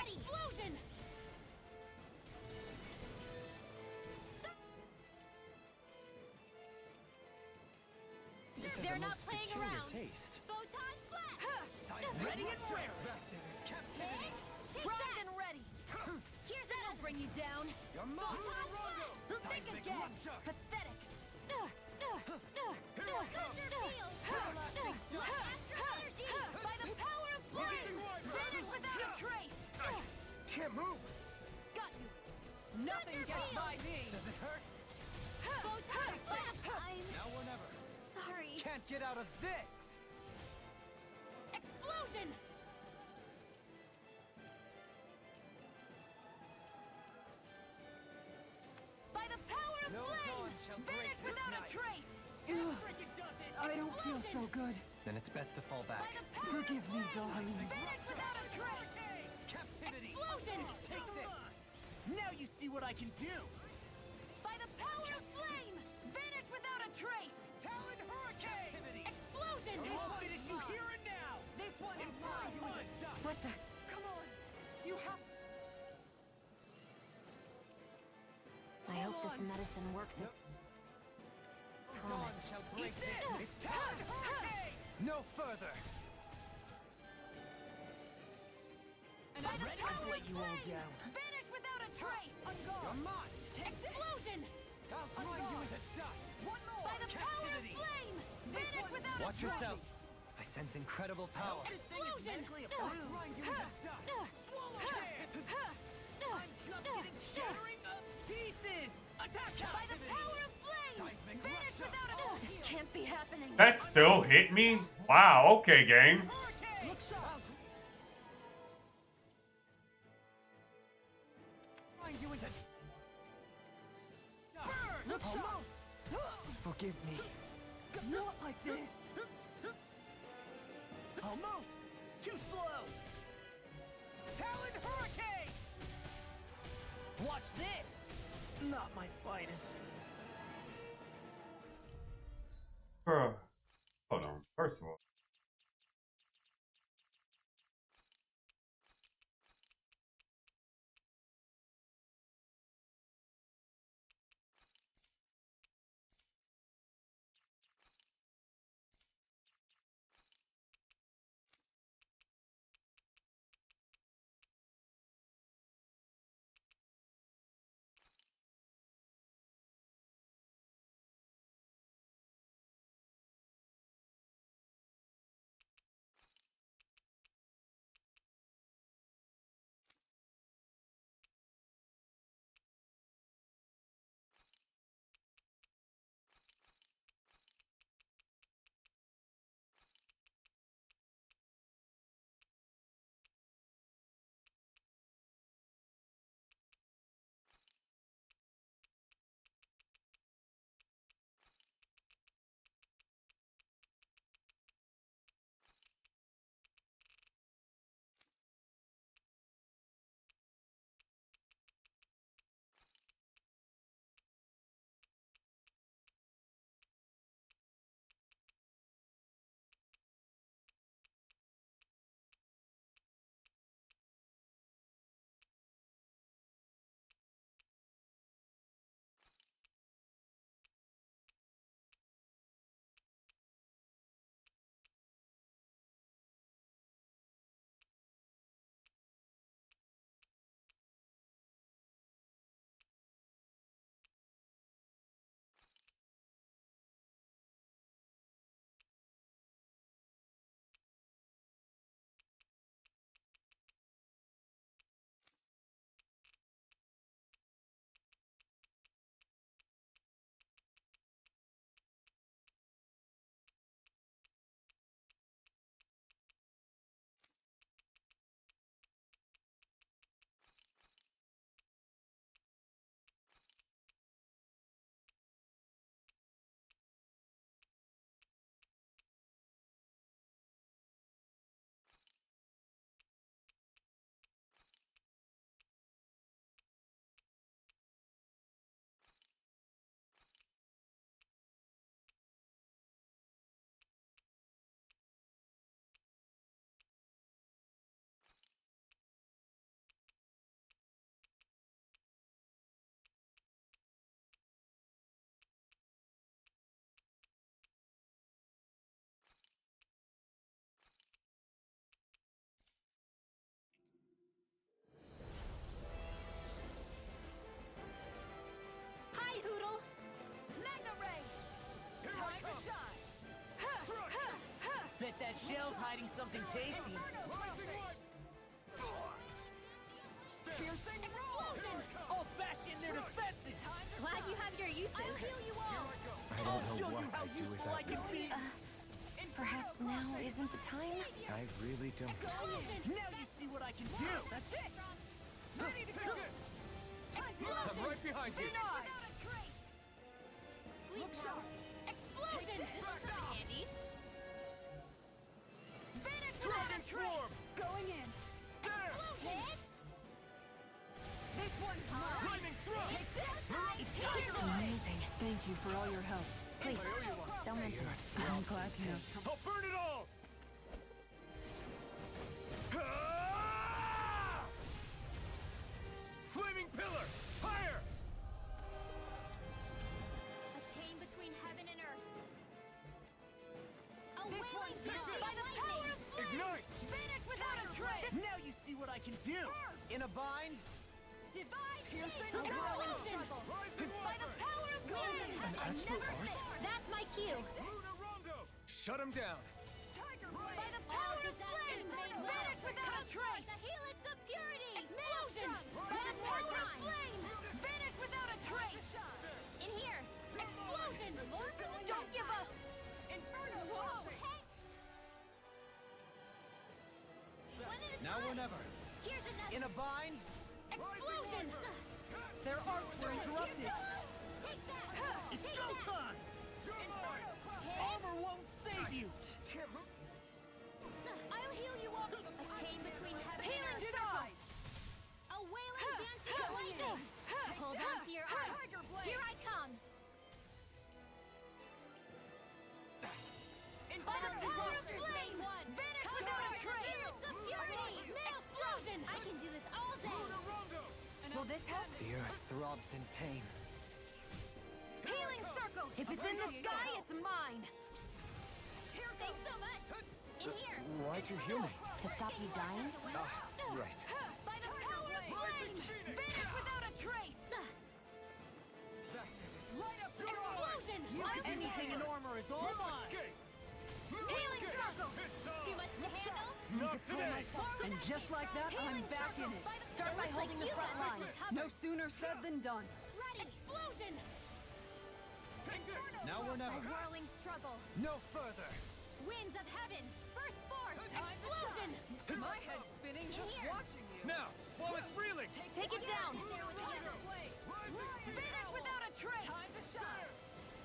Explosion. This has They're a not most playing peculiar around. taste. Photon flash. Ready and rare. Primed and ready. Here's that'll bring you down. You're mine. Think again. Pathetic. By the power of flame. Vanish without a trace. Can't move. Got you. Nothing gets by me. Does it hurt? Now or never. Sorry. Can't get out of this. Explosion. By the power of No flame. dawn shall break Vanish this without a night. trace. I don't feel so good. Then it's best to fall back. By the power Forgive of me, flame. Dohalim. Vanish without a trace. Captivity. Explosion. Take this. Now you see what I can do. By the power of flame. Vanish without a trace. Talon Hurricane. Explosion. I'll finish you here and now. This one is mine. What the? Come on. You have. I hope this medicine works as promised. Shall break this. It's Talon Hurricane. No further. By the power let of you all flame. down. Vanish without a trace. You're mine. Explosion. I'll grind you into dust. One more. By the power of flame. Vanish without Watch a trace. yourself. I sense incredible power. Explosion. I'll grind you into dust. Swallow it. I'm just getting shattering of pieces. Attack. By the power of flame. That still hit me? Wow, okay, game. Look sharp. Find you into. Look sharp. Forgive me. Not like this. Almost. Too slow. Talon Hurricane. Watch this. Not my finest. Bro, hold on. First of all, Hi, Hoodle. Magna Ray. Time to shine. Bet that shell's hiding something tasty. Piercing explosion. I'll bash in their defenses. Glad you have your uses. I'll heal you all. I'll show you how useful I can be. Perhaps now isn't the time? I really don't. Now you see what I can do. That's it. Ready to go. I'm right behind you. Denied. Look sharp. Explosion. Handy. Vanish without a trace. Going in. Explosion. This one's mine. Lightning throw. Take this. Amazing. Thank you for all your help. Please, don't mention it. I'm glad to know. I'll burn it all! Flaming pillar! Fire! A chain between heaven and earth. A This wailing one's dawn mine. by the power of flame. Ignite! Vanish without a trace. Now you see what I can do. In a bind. Divine Piercing heat. explosion. Explosion. By the power of flame. An astral art? That's my cue. Luna Rondo! Shut him down. By the power of flame. Vanish without a trace. The helix of purity. Explosion. By the power of flame. Vanish without a trace. In here. Explosion. Don't give up. Inferno ever. Here's another. In a bind? Explosion! Their arcs were interrupted. Take that! It's Take go that! time! Armor won't save you! I'll heal you up. A chain between heaven and earth. Denied! A wailing banshee of lightning. Hold on to your arms. Tiger blade. Here I come. By the power of flame, vanish without a trace. Of purity, explosion. I can do this all day. Will this help? The earth throbs in pain. Healing circle. If it's in the sky, it's mine. Thanks so much. In here. Why'd you heal me? To stop you dying? Right. By the power of flame, vanish without a trace. Light up the Explosion. Anything in armor is all mine! Healing circle. Too much to handle. Need to clear myself. And just like that, I'm back in it. Start by holding the front line. No sooner said than done. Ready. Explosion. Now or A never. whirling struggle. No further. Winds of heaven. First force. Explosion. My head's spinning just here. watching you. Now, while it's reeling! Take it down. Tiger blade. Vanish without a trace. Time to shine.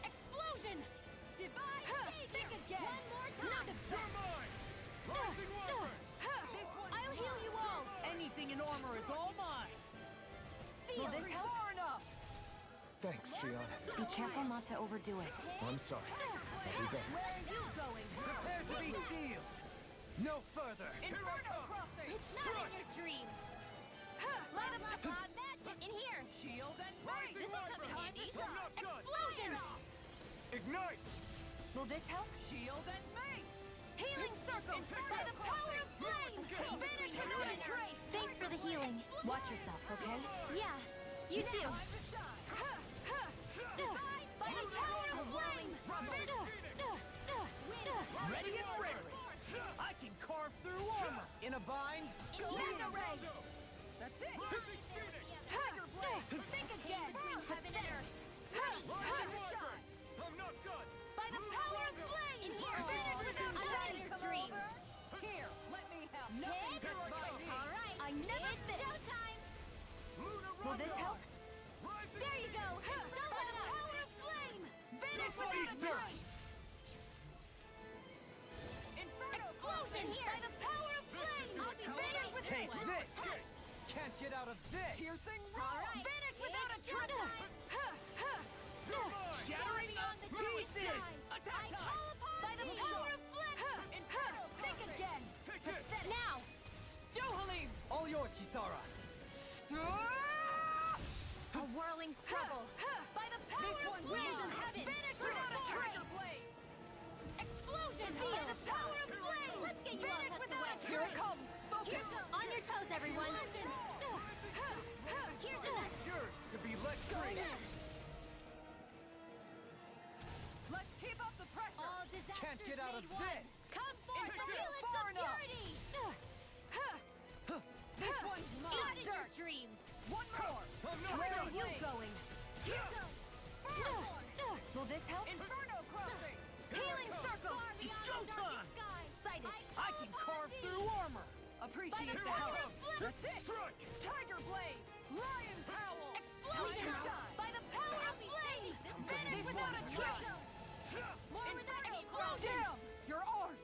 Explosion. Divine savior. Think again. One more time. I'll heal you all. Anything in armor is all mine! Seal. Will this help? Far enough. Thanks, Shion. Be careful not to overdo it. I'm sorry. I'll do better. Where are you going? Prepare to be sealed! No further! Inferno crossing. Not in your dreams. Light up the god magic in here. Shield and mace. This will come in Time handy. to shine. Explosion. Ignite! Will this help? Shield and mace. Healing circle. By the power of flame. Vanish without a trace. Thanks for the healing. Watch yourself, okay? Yeah. You too. Time to shine. By the power of flame. Ready and rarely! I can carve through armor! In a bind? Mega ray. That's it. Tiger blade. Think again. Heaven and earth. Time to shine. I'm not done! By the power of flame. In here. Vanish without Ready, your come dreams. over. Here, let me help. Hit. Nothing gets by me. All right. I never It's fit. showtime. Will this help? There you go. By the power of flame. Vanish without a trace. Explosion here. By the power of flame. Vanish with Take this! Can't get out of this! Piercing All right. Vanish without a trace. Shattering Beyond the pieces! I call upon by the power of flame. Think again. Take this! Now. Dohalim. All yours, Kisara! A whirling struggle. By the power This of one's flame. mine. Heaven. Vanish without a trace. blade. Explosion. By the power of flame. Let's get you Vanish all without a trace. Here it comes. Focus. On your toes, everyone. Here's another. Yours to be let free! Let's keep up the pressure. All disasters Can't get out of made one. this. Come forth, Take this. populace Far of enough. purity. This one's Not mine. in your dreams. One more. Where are you going? Will this help? Inferno crossing. Healing circle. It's go time! Sighted. I can carve through armor! Appreciate the help. That's it. Strike! Tiger blade. Lion's howl. Explosion. Time to shine. By the power of flame. Vanish without a trace. More without explosion. Damn. Your art.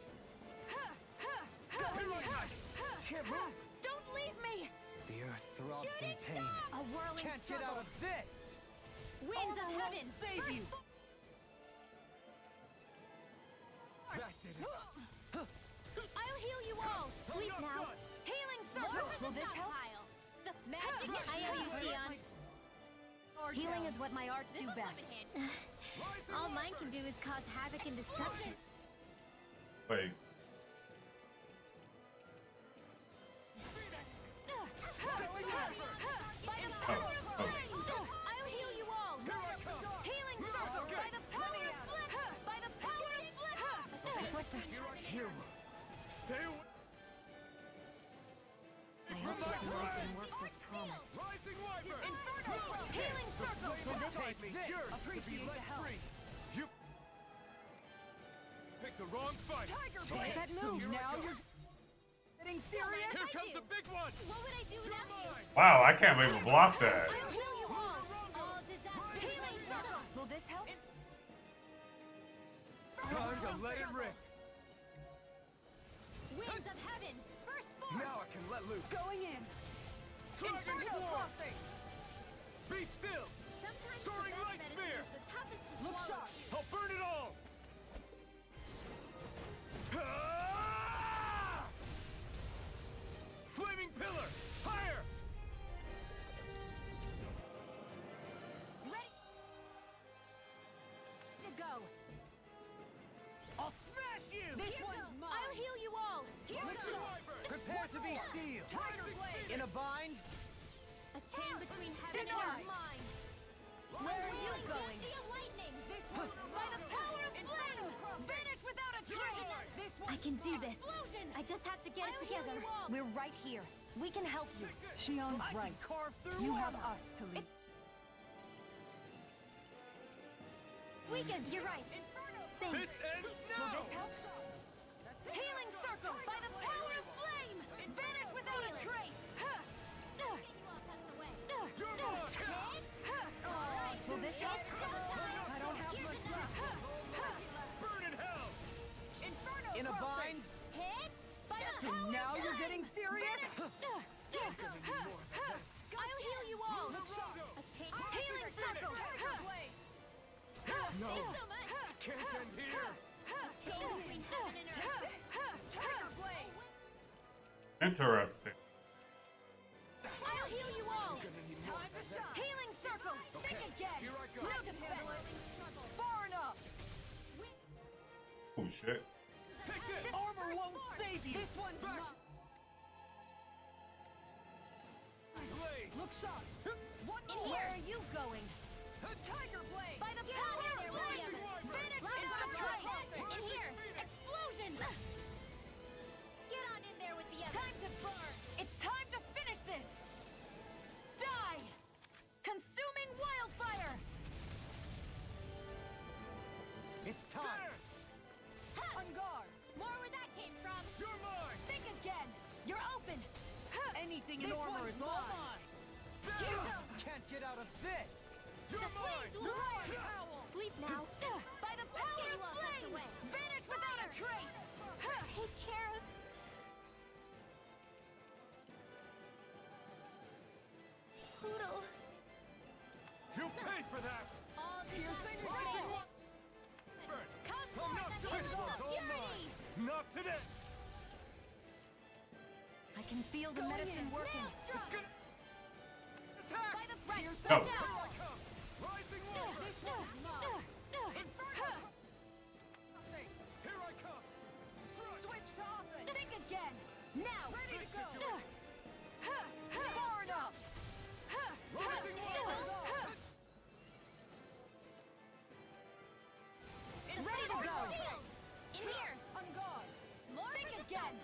Can't move! Don't leave me. The earth throbs in Shooting pain. star. A whirling Can't get out of this! Winds of Armor won't heaven. save First you. fo- That did it! I'll heal you all. Sleep not now. done. Healing circle. Will this help? The magic I owe you, Sion. Healing is what my arts do This'll come best. in handy. All mine can do is cause havoc and destruction. Wait. By the power of flame. I'll heal you all. Healing circle. By the power of flame. By the power of flame. What the? Hero! Stay away! I hope this medicine works as promised. Rising Wyvern! Healing circle. Take this! Yours to be Appreciate let the help. free! You picked the wrong fight! Tiger Take blade. That it. move. Here I Now go. you're. Being serious? Here comes a big one! What would I do without you? Wow, I can't even block that. I'll heal you all. All disaster. Healing circle. Will this help? Time to let it rip! Winds of heaven. First form. Now I can let loose. Going in. Dragon Inferno Swarm! crossing. Be still! Sometimes Soaring the best light medicine spear! is the toughest to Look swallow. sharp. I'll burn it all! Ah! Flaming pillar! Fire! Ready to go. I'll smash you! This Here one's goes. mine. I'll heal you all. Here Let's goes. go. Prepare to be sealed. Tiger blade. In a bind. A chain between heaven and Denied. earth. Mine. Where are you going? Sea of lightning. This one's By the power of flame. Vanish without a trace. This I one's can do mine. this. Explosion. I just have to get it I'll together. heal you all. We're right here. We can help you. Shion's I can right. carve through You have armor. us to lead. Weekend, you're right. Thanks. This ends Will now! this help? Healing circle. By the power of flame. Vanish without a trace. You're mine! Will this help? I don't have much left. Burn in hell! Inferno In a crossing. bind. Hit. By the So power now of you're flame. getting serious? I'll heal you all. Rondo! A chain. Healing circle. No! Thanks so much. Can't end here! Chain between heaven and earth. Tiger blade. Interesting. I'll heal you all. Time to shine. Healing circle. Think again. Here I go. No defense. Far enough. Oh shit. Take this! Armor won't save you. This one's mine. Blade! Look sharp. One In more. here. Where are you going? A tiger blade. By the Get power on of there, flame. William. Vanish Let without a it trace. go. In here. Explosion. Get on in there with the others. Time to burn. It's time to finish this. Die. Consuming wildfire. It's time. There! On guard. More where that came from. You're mine! Think again. You're open. Anything in This armor one's is all mine. mine. Can't get out of this. You're The mine! flames will roar. Howl. Sleep now. By the power of flame. Vanish without a trace. Take care of... Poodle. You'll pay for that! All Piercing disaster rifle. failed. Burn! Come I'm forth not as this angels one's of all purity. mine! Not today! I can feel the medicine working. It's gonna... Attack! By the right. Go. Here I come! Rising water! This one's mine. Here I come! Strike! Switch to offense. Think again. Now. Ready to go. Situation. Far enough. Rising water! Ready to go. In here. On guard. More Think again.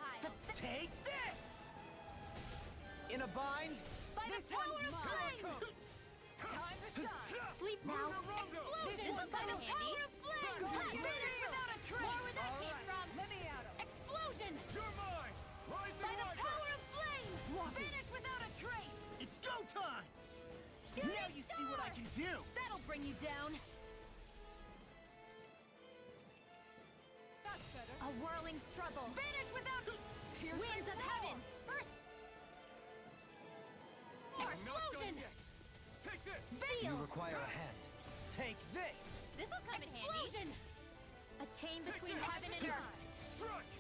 Take this. In a bind. By the This power one's of mine. flame. Time to shine. Sleep now. Explosion. By the power of flame. Go Vanish without a trace. More where that All came right. from. Let me at him. Explosion. You're mine! Rising By the water! power of flame. Swapping. Vanish without a trace. It's go time. Shooting Now you see what I star. can do. That'll bring you down. That's better. A whirling struggle. Vanish without winds of heaven. First. I'm not Explosion. done yet! Take this! Do you Seal. require a hand? Take this. This'll come in handy. Explosion. A chain between this. heaven and earth. Strike!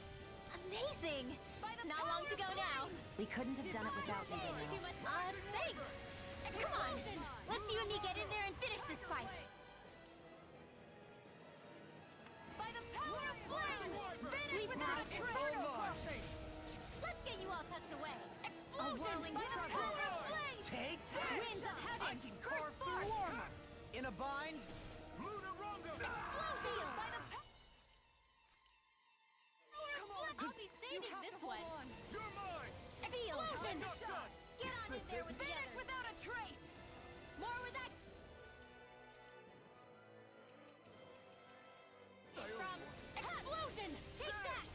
Amazing. By the Not power long to of go flame. now. We couldn't have done it without you, Too Daniel. much. Thanks. Come on. Let's you and me get in there and finish this fight. By the power of flame. Vanish without a trace. Let's get you all tucked away. Explosion. By the power of flame. Take this. Winds of heaven. I can carve through armor. In a bind. Luna Rondo! Explosion. By the power Come on. I'll be You saving have this to hold one. on. You're mine! Explosion. Not done! Get on in there with the others. Without a trace. More with that. From explosion. Take that.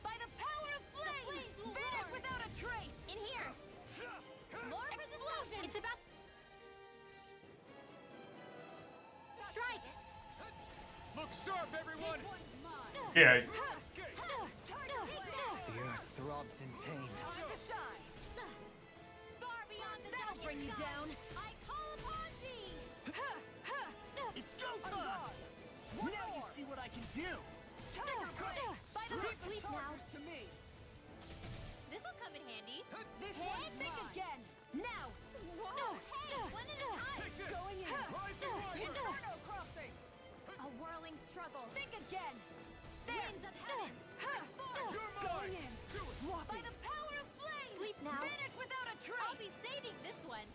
By the power of flame. Look sharp, everyone! Yeah. The earth throbs in pain. Far beyond the That'll bring you down. I call upon thee. It's go time! Now you see what I can do! By the Sleep now! to me. This'll come in handy. Think again. Now. Whoa. Hey, one at a time. Going in! Inferno crossing. A whirling struggle. Think again. Winds of heaven. Going in! By the power of flame. Sleep now. Finish without a trace. I'll be saving this one.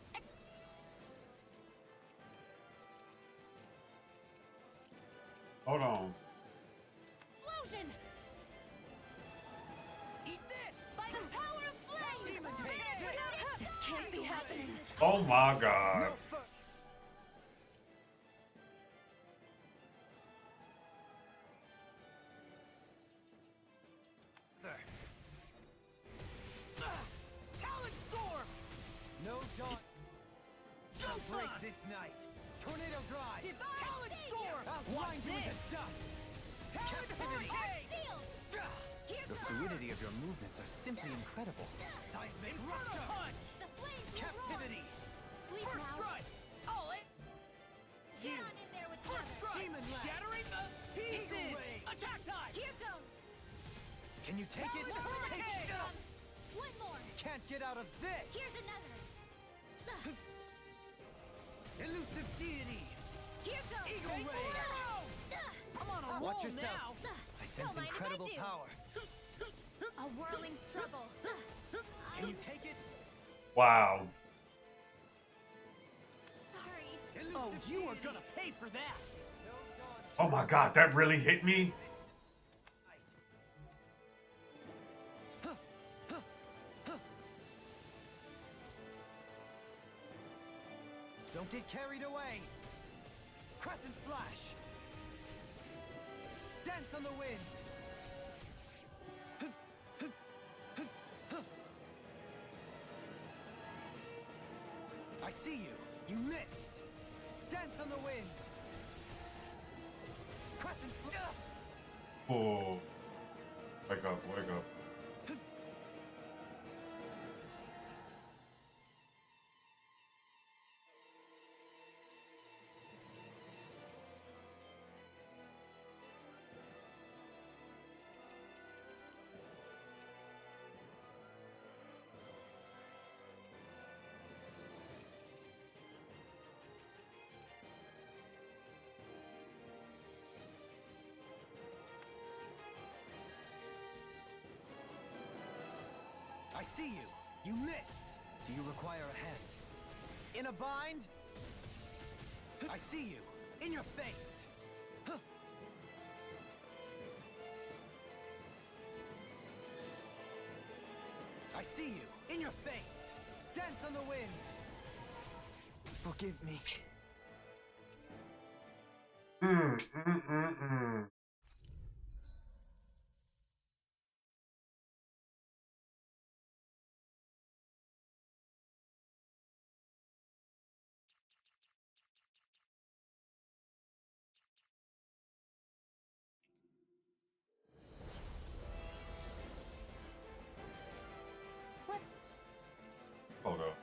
Hold on. Explosion. Eat this. By the power of flame. Demon Finish take without a this can't be happening! Oh my god. Talon storm! No dawn. Go Break time! this night. Tornado drive. Talon storm! I'll blind you with the dust. Captivity. The fluidity of your movements are simply incredible. Seismic Inferno rupture. punch! The flames will Captivity. Sleep First now. strike! All in! Get on in there with First hammer. strike! Demon Lash. Shattering the pieces! Eagle Ray. Attack time! Here goes. Can you take it? Take it. One more. Can't get out of this. Here's another. Elusive deity. Here goes. Eagle Ray. I'm on a Watch roll yourself. now! I sense mind if I incredible do? power. A whirling struggle. Can you take it? Wow. Sorry. Oh, you are gonna pay for that! Oh my god, that really hit me? Don't get carried away. Crescent flash. Dance on the wind. I see you. You missed. Dance on the wind. Crescent flash. Oh. Wake up, wake up. I see you. You missed. Do you require a hand? In a bind? I see you. In your face. I see you. In your face. Dance on the wind. Forgive me. Mm. Hold up.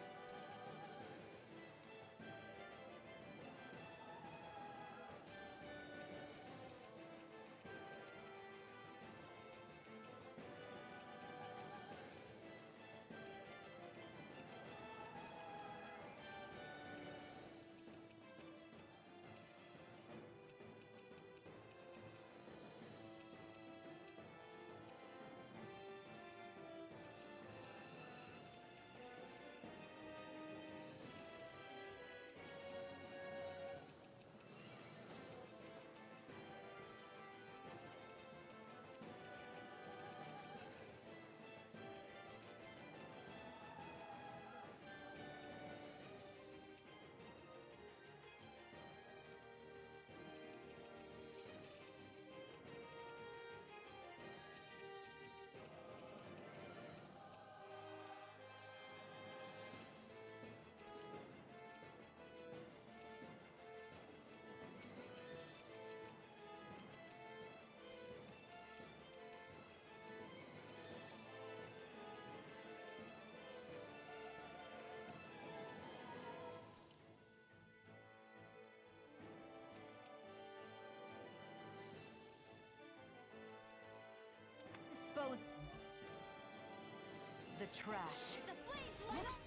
trash. The flames light up.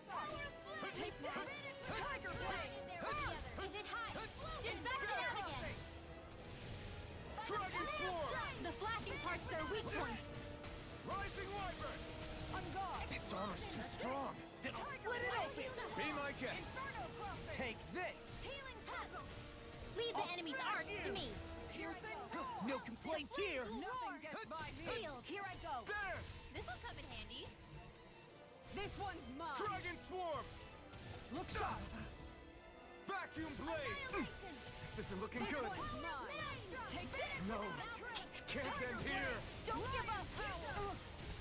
Power of flame. Take that. Tiger blade. If it hides, just back it out again. Dragon swarm. The flashing part's their weak point. Rising wyvern. On guard. Its armor's too strong. Then I'll split it open. Be my guest. Take this. Healing puzzle. Leave the enemy's art to me. Piercing. No complaints here. Nothing gets by me. Sealed. Here I go. There. This'll come in handy. This one's mine. Dragon swarm. Look sharp. Vacuum blade. Annihilation. This isn't looking This good. one's mine. Take this. No. Can't end here. Don't give up.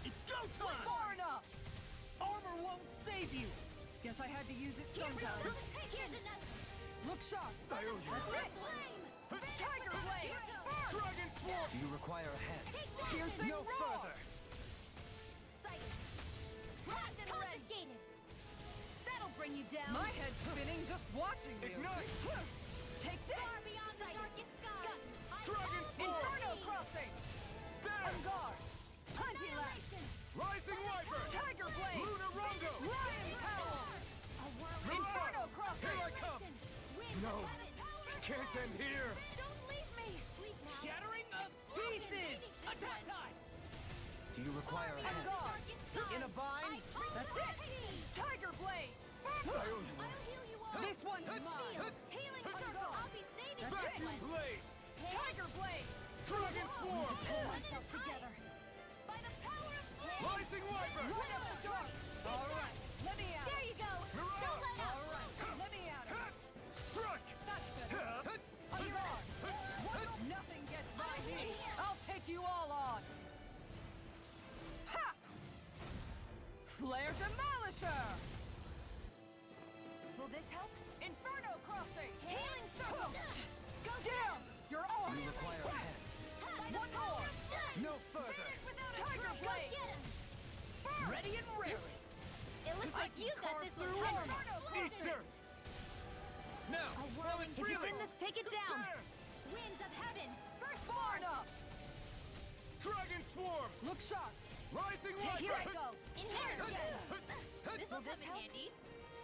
It's go time. Far enough. Armor won't save you. Guess I had to use it sometime. Here's another. Look sharp. I owe you. That's it. Tiger blade. Dragon swarm. Do you require a hand? Piercing No roar. further. Confiscated. That'll bring you down. My head's spinning just watching you. Ignite. Take this. Far beyond the darkest sky. Dragon swarm. Inferno crossing. There. On guard. Plenty left. Rising wyvern. Tiger blade. Luna Rondo. Lion power. Inferno crossing. Here I come. No. Can't end here. Don't leave me. Sleep now. Shattering of pieces. Attack time. Do you require a On hand? guard. In a bind. That's it. Tiger blade. I owe you. I'll heal you all. This one's mine. Healing On circle. guard. I'll be saving That's you. Vacuum blades. Tiger blade. Dragon swarm. Pull myself together. By the power of flame. Rising wyvern. Light up the dark. All right. Let me out. There you go. Mirage. Don't let up. All right. Let me out. Struck. That's better. On guard. Nothing gets by me. I'll take you all on. Ha! Flare Demolisher. Will this help? Inferno crossing. Healing circle. Go down. You're on. Do you require a hand? One more. No further. Tiger blade. Get him. Ready and raring. It looks like you got this one. Eat dirt. Now. A whirling it's if it's reeling. in this, take it down. There. Winds of heaven. First Far enough. Dragon swarm. Look sharp. Rising Here I wyvern. go. in here. This'll come in handy.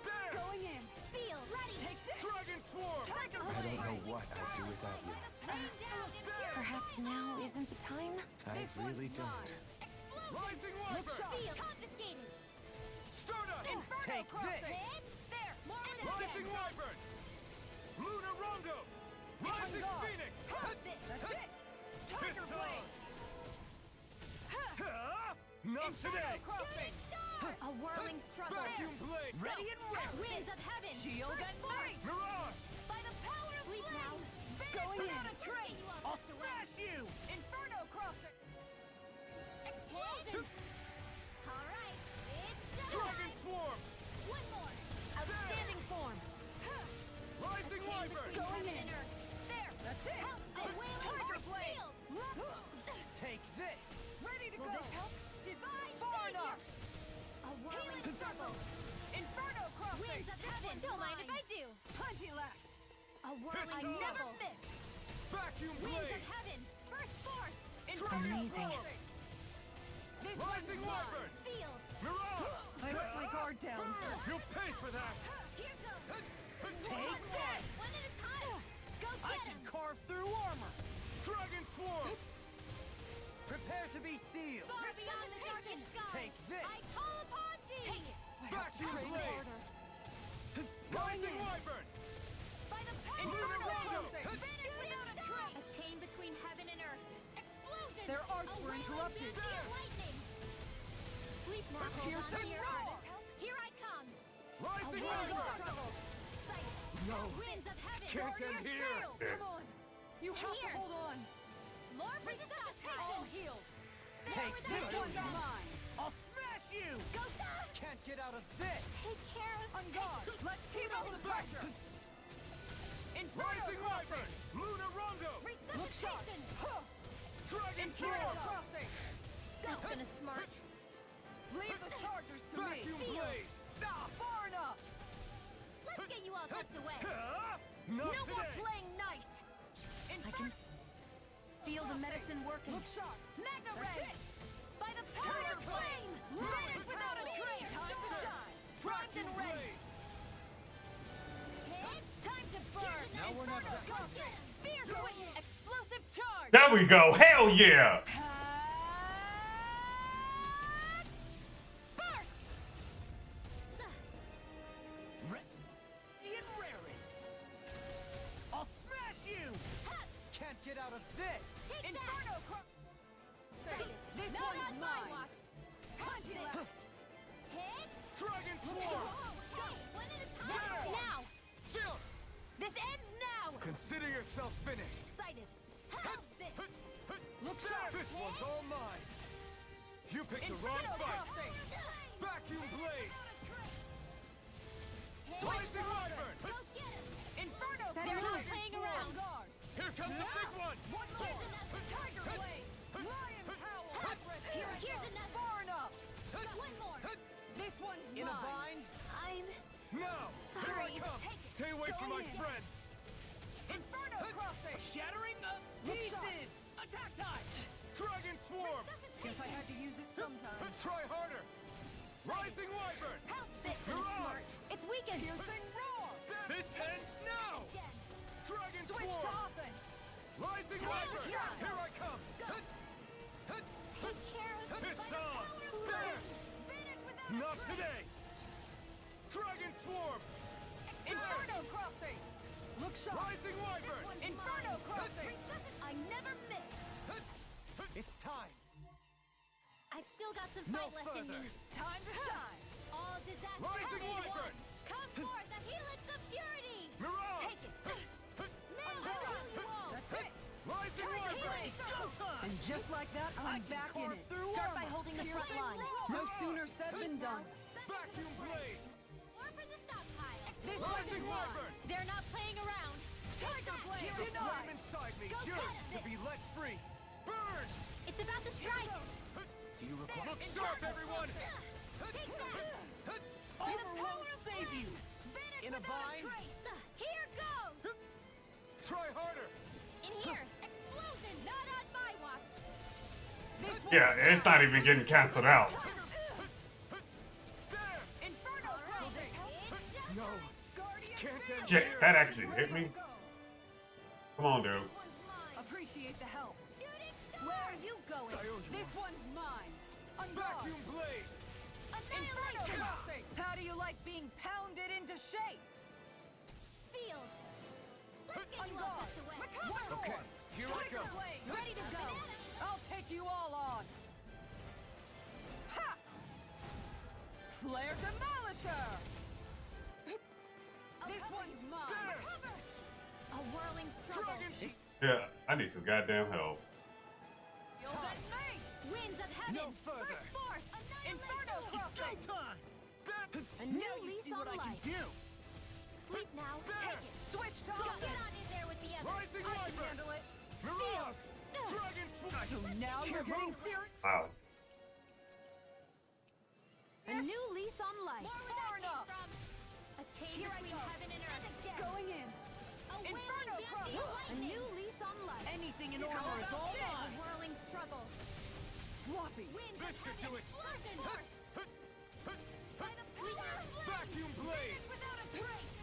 There. Going in. Seal. Ready. Take this. Dragon swarm. Tiger I blade. don't know what I'd do without you. Lay down in here. Perhaps now isn't the time? I This one's really don't. mine. Rising Look wyvern. sharp. Seal. Confiscated. Stardust. Inferno Take crossing. There. More of this. Rising wyvern. Luna Rondo. Rising guard. phoenix. That's it. Tiger blade. Not today. Crossing. A whirling struggle. Vacuum blade. Ready and raring. Winds of heaven. Shield and might. Mirage. By the power of Sleep flame. now. Going in. Without a trace. I'll smash you. Inferno crossing. Explosion. All right. It's done. Dragon swarm. One more. Outstanding form. Rising wyvern. Going in. There. That's it. A wailing Tiger horse blade. field. Take this. Ready to Will go. this help? Divine Far savior. enough. A whirling struggle. Inferno crossing. Winds of heaven. Don't mind if I do. Plenty left. A whirling I never miss. Vacuum Winds blade. of heaven. First force. Dragon Amazing. swarm. This Rising one's wyvern. Sealed. Mirage. I let my guard down. You'll pay for that. Here goes. Take this. One at a time. Go I get can him. carve through armor. Dragon swarm. Prepare to be sealed. Far beyond the darkened sky. Take this. I call upon thee. Take it. Vacuum Trade blade. order. Rising wyvern. By the power Luna of Rondo. flame. Finish without a trace. A chain between heaven and earth. Explosion. Their arts A were wailing interrupted. fancy of lightning. Sleep now. Hold on to Piercing your roar. harness. Here I come. Rising A whirling wyvern. struggle. Sight. No. Winds of heaven. Can't end here. Come on. You have to Here. hold on. More resuscitation. All healed. Take This this. one's mine. I'll smash you. Go Can't get out of this. Take care of. On guard. Let's keep up the pressure. Inferno Rising crossing. wyvern. Luna Rondo. Look sharp. Huh. Dragon Inferno swarm. crossing. That's gonna smart. Leave the chargers to Vacuum me. blade. Stop. Far enough. Let's get you all tucked away. Not No more today. playing nice. I can feel the medicine working. Look sharp. Magna That's Ray. it. By the power of flame. Vanish without and ready. Time to burn. Now we're not back. Spear going. Explosive charge. There we go. Hell yeah. I'll smash you! Can't get out of this! Inferno cross. This one's mine. Dragon Swarm! Now. Chill! This ends now. Consider yourself finished. Excited. Look sharp! This one's all mine. You picked the wrong fight. Vacuum blade. Slicing wyvern. Inferno. They're not playing around. Here comes the big one. One more! Tiger blade. Lion's howl! Here's another. Far enough! One more. This one's In a mine! bind? I'm Now! Here sorry. I come! Stay away from my friends! Inferno crossing! Shattering of pieces! Attack time! Dragon Swarm! Guess I had to use it sometime. Try harder! Rising wyvern! Mirage! It's weakened. Piercing roar! This ends now! Dragon Switch to Swarm! offense! Rising wyvern! Here I come! Take care of it. It's on! There! Not today! Dragon Swarm! Inferno crossing! Look sharp! Rising wyvern! Inferno crossing! I never miss. It's time! I've still got some No fight left in further! me. Time to shine! All disaster Rising coming at wyvern! once. Come forth, the helix of purity. Mirage! Take it. Now I'll heal you all. That's it! Rising wyvern! It's go time. And just like that, I'm back in it. Start by holding the front Piercing line. roar! No sooner said than done. Vacuum blade! Or for the stockpile. This Rising one's mine! wyvern! They're not playing around. Tiger blade! The Denied! flame inside me Go yearns get to it. be let free! Burn! It's about to strike. Do you require... Look sharp, everyone! Take that. Overrun save you! Vanish In a without bind? trace. Here goes. Try harder! In here. Explosion. Not on my watch. This Yeah, it's not even getting canceled out. There! Inferno crossing! No! Guardian Can't end Shit, here! that actually hit me. Come on, dude. Appreciate the help. Shooting Where are you going? I owe you This one's mine. On guard. Vacuum blade! Inferno crossing! How do you like being pounded into shape? sealed. Let's get On you all guard. tucked away. One more. Okay, here I Tiger come. blade. Ready to go. I'll take you all on. Ha! Flare demolisher. This one's mine. There! A whirling struggle. Dragon Yeah, I need some goddamn help. Shield and mace. Winds of heaven. No further. Burst forth. Inferno crossing. time! A New new lease See what on I can life. do! Sleep now. Take it. Switch to Go get offense. on in there with the others. Rising I can wyvern! handle it. Mirage! Dragon Swarm! So now you're getting serious. Wow. A new lease on life. Far enough. A change Here I between go. heaven and earth. Going in. A Inferno wailing cross. bastion of lightning. A new lease on life. Anything in How order is about all this? A mine! whirling struggle. Sloppy. Winds This of should heaven. do it. Explosion north. By the power of flame. Vacuum blade! Without a trace.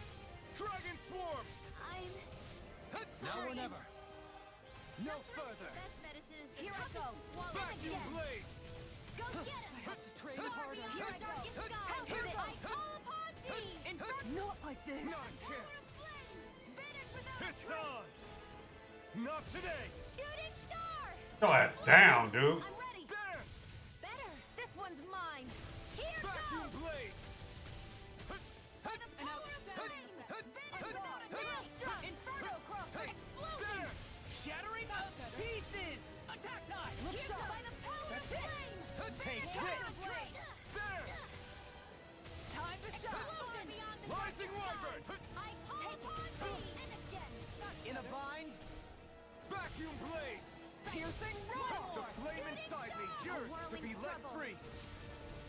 Dragon Swarm! I'm Now or never. No further! best medicine is Here I go. Vacuum blade! Go get it. I have to train Far harder. beyond Here the I go. darkest skies. Here I goes. call upon thee. Not like this. Not a chance! Vanish without a It's trace. on! Not today! Shooting star. Your ass down, dude. I'm ready. There! Better. This one's mine. Here Vacuum goes. blade! By the power of flame. Vanish without a trace. Inferno crossing. Explosion. There! Shattering of pieces! Attack time! Look Here sharp. by the power of That's it. flame. Take Tiger this! blade. There! Time to shine. Explosion beyond the Rising wyvern! I call upon thee. And again. In a bind? Vacuum blades! Piercing The roar. flame inside me yearns to be let free!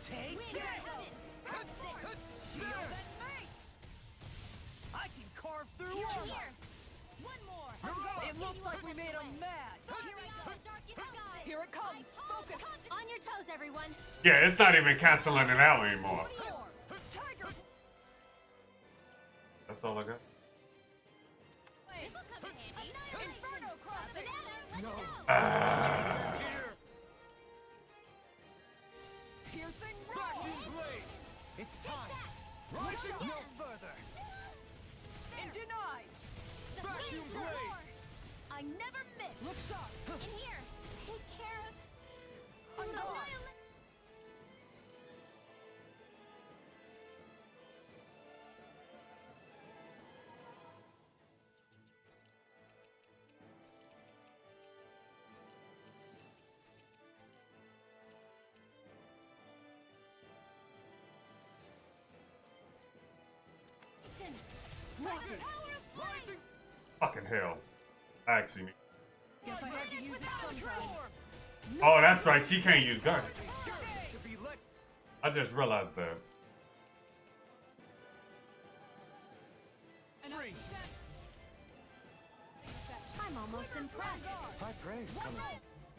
Take Wind this! of heaven. Perfect. Shield and mace. I can carve through Here, armor! here. One more. It looks like we made them mad. Far beyond the darkest skies. Here it comes. I call Focus. upon- On your toes, everyone. Yeah, it's not even canceling it out anymore. Roar. Tiger. That's all I got. This'll come in handy. Inferno cross banana. Let's No. go. Here. Piercing Vacuum blade. It's time. Rising no further. And denied. Vacuum blade. I never miss. Look sharp. In here. Take care of. Fucking hell. I actually need. Guess I had to use it sometime. Oh, that's right. She can't use guns. I just realized that. I'm almost impressed. High praise coming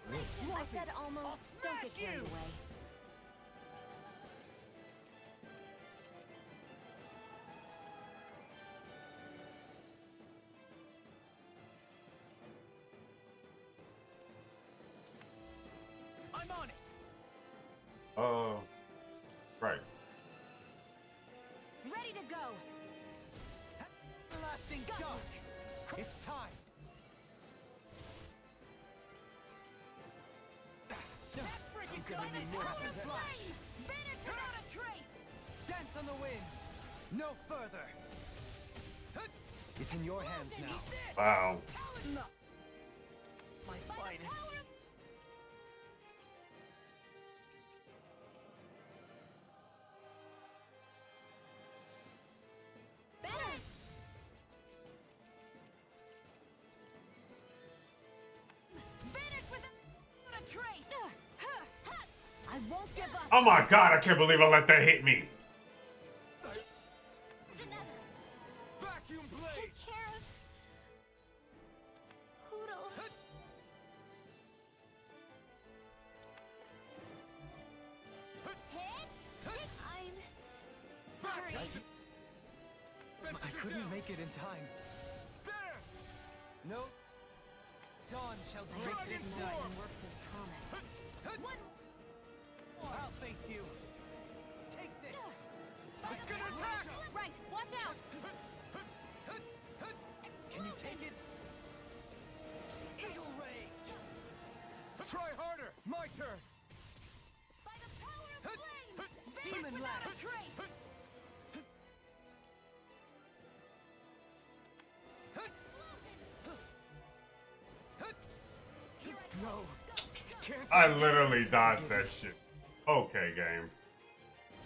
from you. I said almost. Don't get carried away. I'm on it. Right. Ready to go. Lasting dark. It's time. That freaking gonna need more power than of that. flame. Vanish without a trace. Dance on the wind. No further. It's in your hands now. Wow. No. My finest. Vanish without a trace. I won't give up. Oh my god, I can't believe I let that hit me. Vacuum blade. Take care of. Hoodle. I'm sorry. I couldn't make it in time. There. No. Dawn shall break this night. Nothing works as promised. One. I'll face you. Take this. It's gonna attack. Right. Watch out. Can you take it? Eagle rage. Try harder. My turn. By the power of flame. Vanish Demon without ladder. a trace. No. Can't. I literally dodged that shit. Okay, game.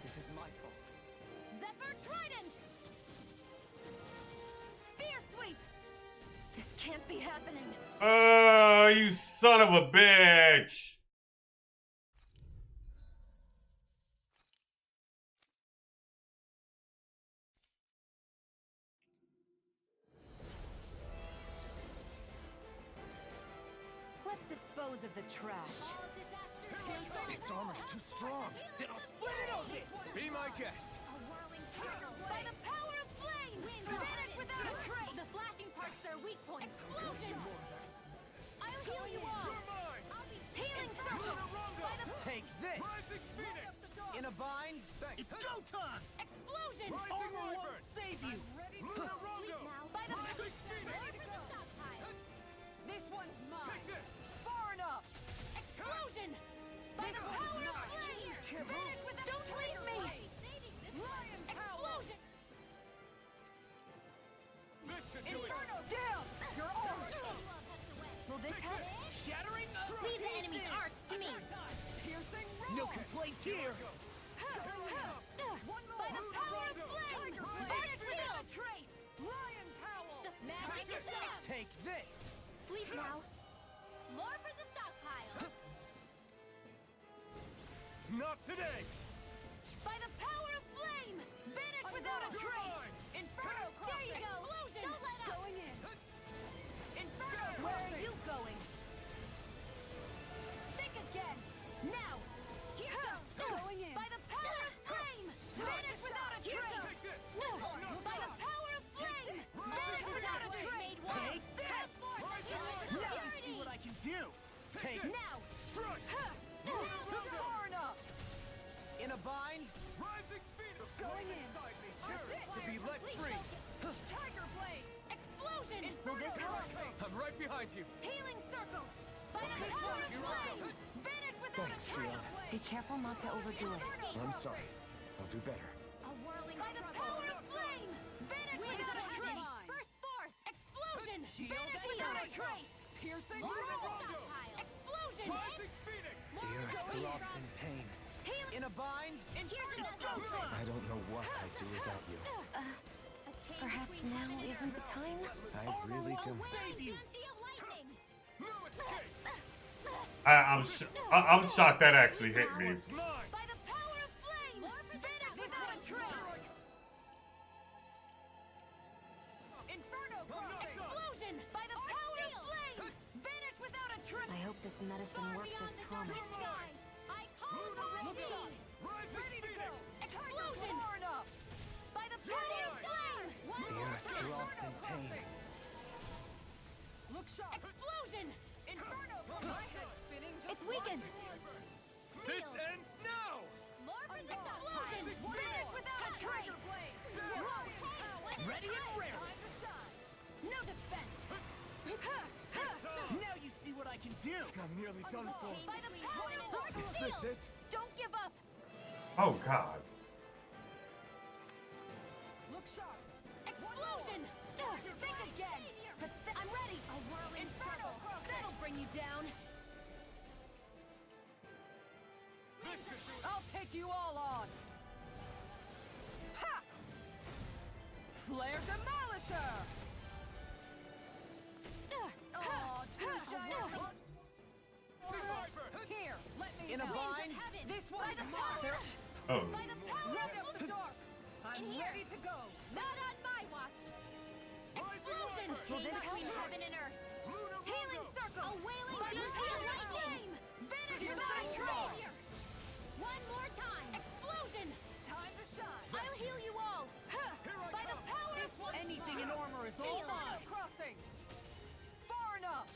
This is my fault. Zephyr Trident. Spear sweep. This can't be happening. Oh, you son of a bitch. Let's dispose of the trash. Its armor's too strong. Then I'll split it open. Be my guest. By the power of flame. Vanish without a trace. The flashing part's their weak point. Explosion. I'll heal you all. Healing circle. By the Take this. Rising Phoenix. In a bind. It's go time. explosion. Armor won't save you. By the Rising Phoenix. This one's mine. Take this. Far enough. Explosion. By the power of flame. Vanish with a don't leave me. Lion's explosion. Listen to it. Inferno down. You're armed. Will this help? Shattering. Leave the enemy's arts to me. Piercing. No complaints here. By the power of flame. Vanish without a trace. Lion's howl. The magic is up. Take this. Sleep now. More for the stockpile. Not today. By the power of flame. Vanish without a trace. Inferno crossing. There you go. Explosion. Don't let up. Going in. Inferno crossing. Where are you going? Think again. Now. Here goes. Going in. By the power of flame. Vanish without a trace. Take this. By the power of flame. behind you. Healing circle. By the power of flame. Vanish without a trace. Be careful not to overdo it. I'm sorry. I'll do better. A whirling by the power of flame. Vanish without a trace. First forth. Explosion. Vanish without a trace. Piercing. Explosion. The earth throbs in pain. In a bind? I don't know what I'd do without you. Perhaps now isn't the time? I really don't. I'm shocked that actually hit me. By the power of flame. Vanish without a trace. Inferno crossing. Explosion. By the power of flame. Vanish without a trace. I hope this medicine works as promised. I call upon you. Ready to go. Explosion. By the power of flame. The earth throbs in pain. Look sharp. Explosion. Inferno. My head's spinning just It's weakened. This ends now! Explosion. Vanish without a trace. Ready and rare. No defense. Now you see what I can do. I'm nearly done for. By the power of Lord Is this it? Don't give up. Oh God. Look sharp. Explosion. Think again. I'm ready. A whirling Inferno. That'll bring you down. I'll take you all on. Ha! Flare Demolisher. Oh, too shy. Here, let me In a help. bind? This one's mine. Oh. By the power Right up the dark. I'm here. ready to go. Not on my watch. Explosion. Chain between heaven and earth. Healing circle. A wailing beauty and lightning. Vanish without a trace. One more time. Explosion. Time to shine. I'll heal you all. By the power of Anything in armor is all Inferno mine. crossing. Far enough.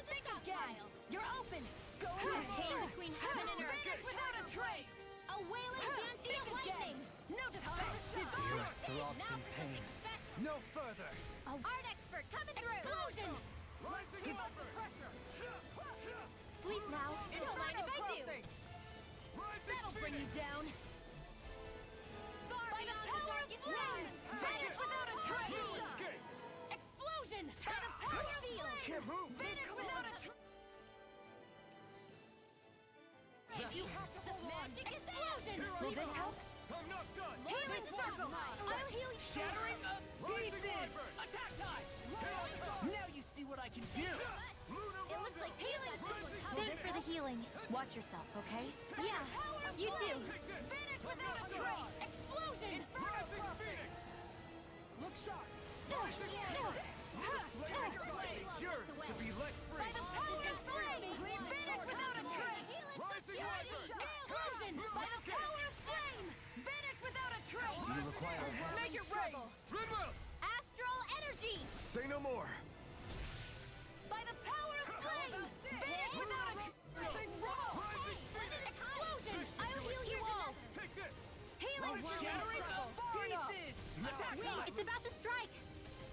Think again. You're open. Go Chain ahead. between heaven and earth. Vanish without a trace. A wailing banshee of lightning. No defense. The earth throbs in pain. No further! Art expert coming through. Explosion. Keep up the pressure. Sleep now. Don't mind if I do. Crossing. That'll bring you down. By the power of flame. Vanish without a trace. Explosion. By the power of flame. Can't move! Vanish without a trace. If you have to hold on. Explosion. Will this help? I'm not done! Healing circle. I'll heal you. Shattering of pieces. Attack time. Now you see what I can do. It looks like healing. Thanks for the healing. Watch yourself, okay? Yeah, you too. Vanish without a trace. Explosion. Inferno crossing. Look sharp. Yours to be let free! By the power of flame. Vanish without a trace. Explosion. By the power of flame. Vanish without a trace. Do you require a Make it rain. Ridwell! Astral energy. Say no more. By the power of flame. Vanish without a trace. Explosion. I'll heal you all. Take this! Healing Shattering of pieces. Attack time. It's about to strike.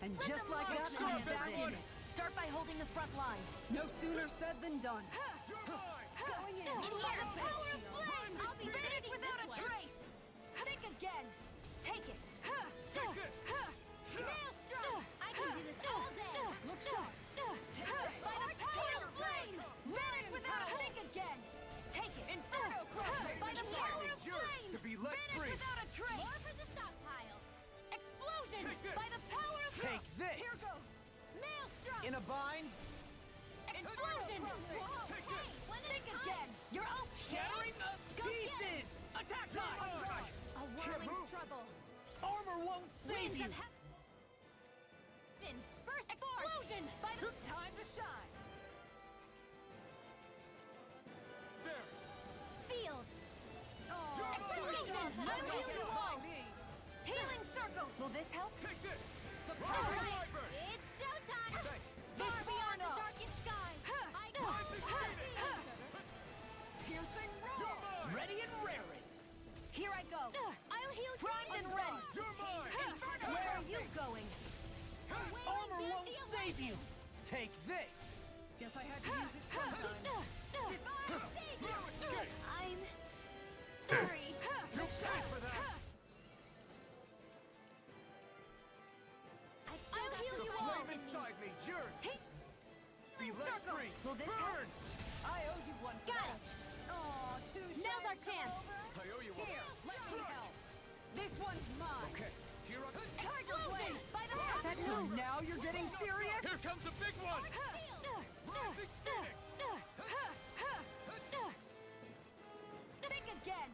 And just like that, I'm back in it. Start by holding the front line. No sooner said than done. Going in. By the power of flame. I'll be vanished without a trace. Think again. Take it. Maelstrom. I can do this all day. Look sharp. By the power of flame. Vanish without a think again. Take it. Inferno crossing. By the power of Yours flame. to be let Vanish free! without a trace. More for the stockpile. Explosion. Take this. By the power of Take this. Here goes. Maelstrom. In a bind. Explosion. Think again. You're open. Shattering of pieces. Attack time. A whirling struggle. Armor won't save you. First explosion. By the Time to shine. There! sealed. Oh, Explosion. I'll heal you all. Healing circle. Will this help? Take this! The power. It's showtime. Far beyond the darkest sky. Piercing roar. Ready and raring. Here I go. I'll heal you. Primed and ready. You're mine! Where are you going? Armor won't save you. Take this! Guess I had to use it sometime. I'm sorry. You'll pay for that! I'll heal you all. Flame inside me, yours! Be let free! Will this Burn! I owe you one for Got that. Aw, too shy Now's our to come chance. over? I owe you one. Here, let me help. This one's mine. Okay, here I Tiger Blade! By the That so now you're getting serious? Here comes a big one! Rising Phoenix! Think again.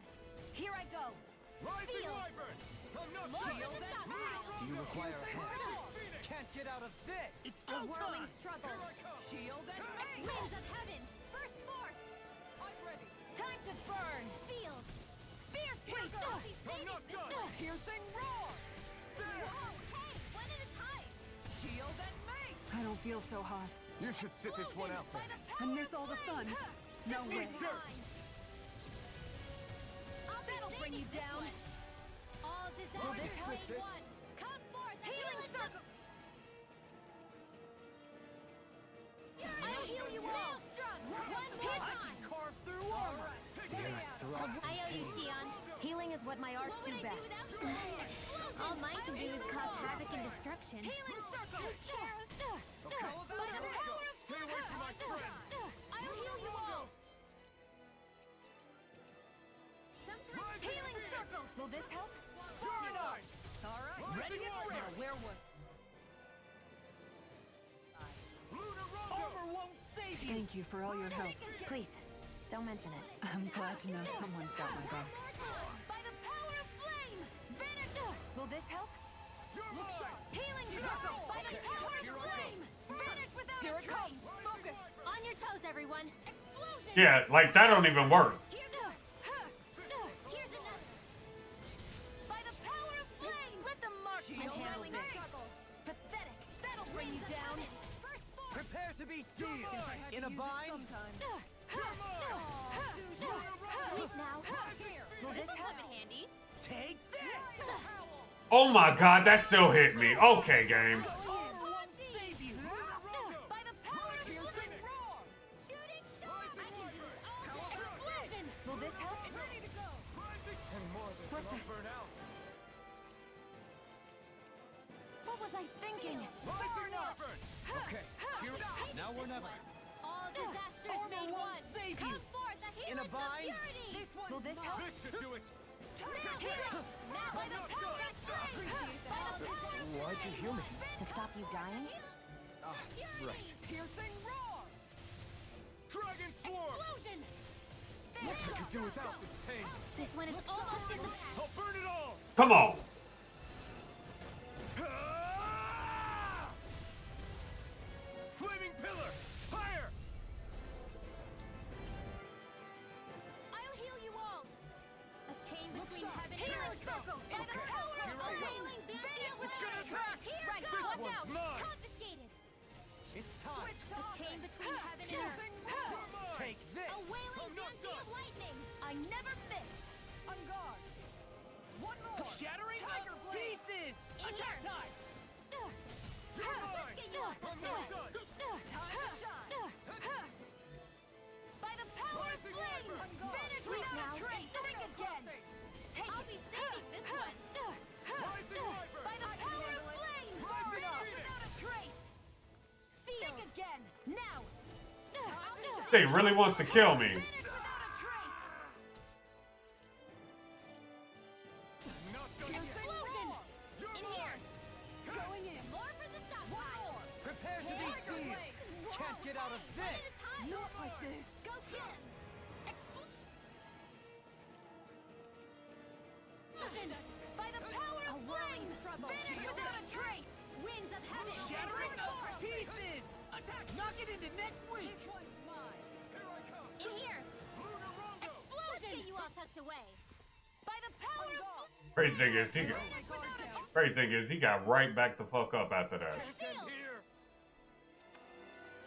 Here I go. Rising Field. Wyvern! I'm not Shield sure. and Do you require a hand? Can't get out of this! It's a whirling struggle. Here I come! Shield and aim! Winds of heaven. Burst forth. I'm ready. Time to burn. Field. Spear sweep. I'm not done! Piercing roar! Whoa, hey, one at a time. Shield and mace! I don't feel so hot. You should sit this one out then. And miss all the fun. No way. That'll bring you down. All disaster one. Come forth. Healing circle. I'll heal you all. One more time. Carve through armor! I owe you, Xion. Healing is what my arts What do would I best. do without you? All mine can do is cause havoc and destruction. Healing circle. By the power of Stay away from my friend! I'll heal you all. Rising Healing Phoenix! circle. Will this help? Very nice! All right. Ready and ready! Now, where was... Lunar Rondo! Armor won't save you! Thank you for all your help. Please, don't mention it. I'm glad to know someone's got my back. By the power of flame. Vanish. Will this help? Look sharp! Healing circle. By the power of flame. Vanish without Here a it trace. comes! Focus! On your toes, everyone. Explosion. Yeah, like that don't even work. Here's another. By the power of flame. Let the marksman Shield handle and this. mace. Pathetic. That'll bring you down. Burst forth. Prepare to be seized! In a bind? Sleep now. Will this This'll help? come in handy. Take this! Oh my god, that still hit me. Okay, game. Armor won't save you! By the power of Piercing flame. roar! Shooting star. I can do all. Explosion. Will this help? Ready to go. And more of this What will the- burn out. What was I thinking? Rising Wyvern! Okay, now or never. All disasters Armor made won't one. save Come you. forth, a In a helix of bind? purity. This one. Will this help? This should do it! Now by the power of flame. By the power of Why'd you heal me? To stop you dying? Ah, right. Piercing roar! Dragon Swarm! explosion. What I could do without this pain! This one is almost in the... I'll burn it all! Come on. Ah! Flaming Pillar! Fire! I'll heal you all. A chain Look between sharp. heaven Healing and earth. circle. By the power of here I go. wailing bastion. It's gonna attack! Here, This watch one's out. mine. Confiscated. It's time! Switch to A offense. chain between heaven and earth. Piercing roar! Take this! A wailing I'm not banshee done. of lightning. I never miss. On guard! One more! Shattering Tiger blade! pieces! In here. Time! Let's get you all I'm set. not done! Time to shine! By the power of Rising flame. Wyvern. Vanish Sleep without now. a trace. Think again. Take I'll be saving this one. Rising Wyvern. By the power of flame. Rising Vanish Phoenix. without a trace. Think again. Now. They really wants to kill me. Vanish without a trace. Not done yet! Explosion. You're In here. Going in! More for the stockpile. Prepare to be Tiger seized! blade! Can't get out of this! Not like this! Go get him. Explosion. By the power of flame. Vanish without a trace. Winds of heaven. Shattering Burst forth. pieces! Attack! Knock it into next week! This one's mine! Here I come! In here. Lunar Rondo! Explosion. Get you all tucked away. By the power of Crazy thing is, he got right back the fuck up after that. Stand here!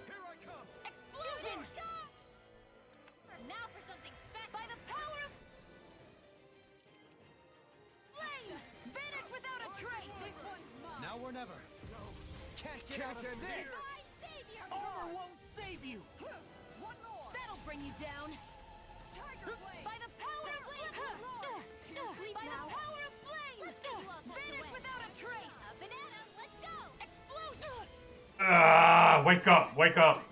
Here I come! explosion. Now for something special. By the power of flame. Vanish without a trace. This one's mine! Now or never. Can't get out of this! My savior. Armor won't save you! One more! That'll bring you down! Tiger Blade! By the power of flame! By the power of flame! Vanish without a trace! Banana, let's go! Explosion! Ah, wake up, wake up.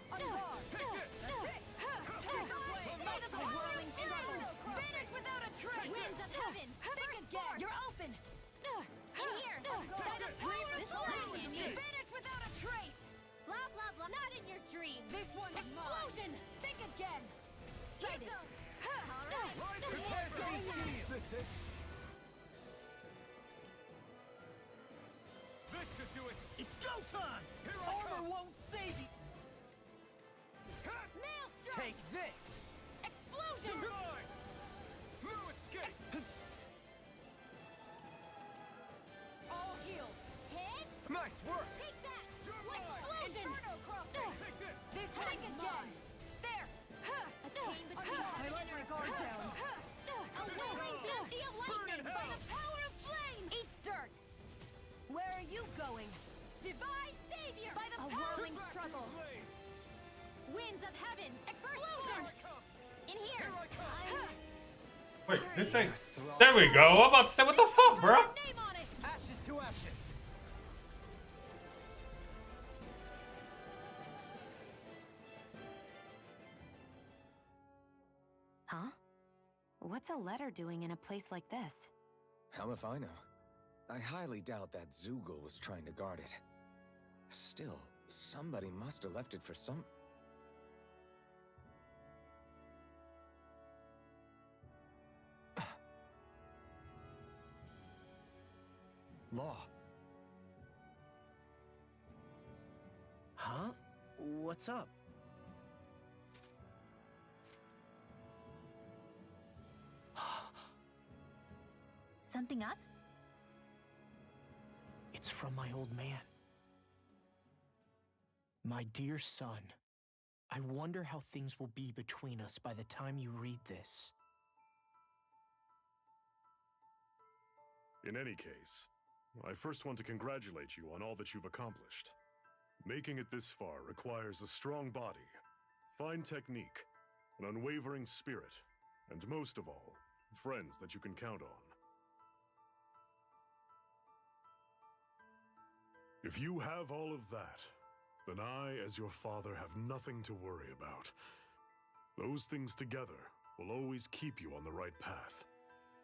You're open! In here! By the power of flame! Vanish without a trace! Blah, blah, blah. Not in your dream! This one's explosion! Think again! Here goes! Alright! Prepare to be seized! This should do it! It's go time! Here I Armor come! won't save you! Nail strike! Take this! Explosion! No escape! All healed! Hit! Nice work! Take that! Explosion! Inferno crossing! Take this! This one's again! There! A chain between I let my guard down. A whirling fleshy of lightning! By the power of flame! Eat dirt! Where are you going? Divine Savior! By the whirling struggle! Winds of heaven! Explosion! In here! Wait, this ain't. There we go. I'm about to say, what the fuck, bro? Name on it! Ashes to ashes! Huh? What's a letter doing in a place like this? Hell if I know. I highly doubt that Zeugle was trying to guard it. Still, somebody must have left it for some... Law. Huh? What's up? Something up? It's from my old man. My dear son, I wonder how things will be between us by the time you read this. In any case, I first want to congratulate you on all that you've accomplished. Making it this far requires a strong body, fine technique, an unwavering spirit, and most of all, friends that you can count on. If you have all of that, then I, as your father, have nothing to worry about. Those things together will always keep you on the right path.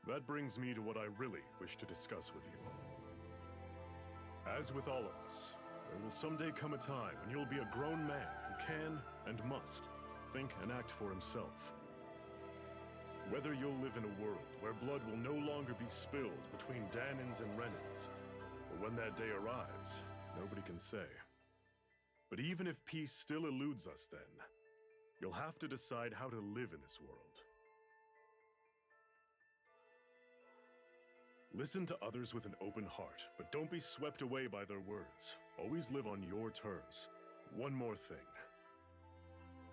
That brings me to what I really wish to discuss with you. As with all of us, there will someday come a time when you'll be a grown man who can and must think and act for himself. Whether you'll live in a world where blood will no longer be spilled between Danins and Renans, or when that day arrives, nobody can say. But even if peace still eludes us then, you'll have to decide how to live in this world. Listen to others with an open heart, but don't be swept away by their words. Always live on your terms. One more thing.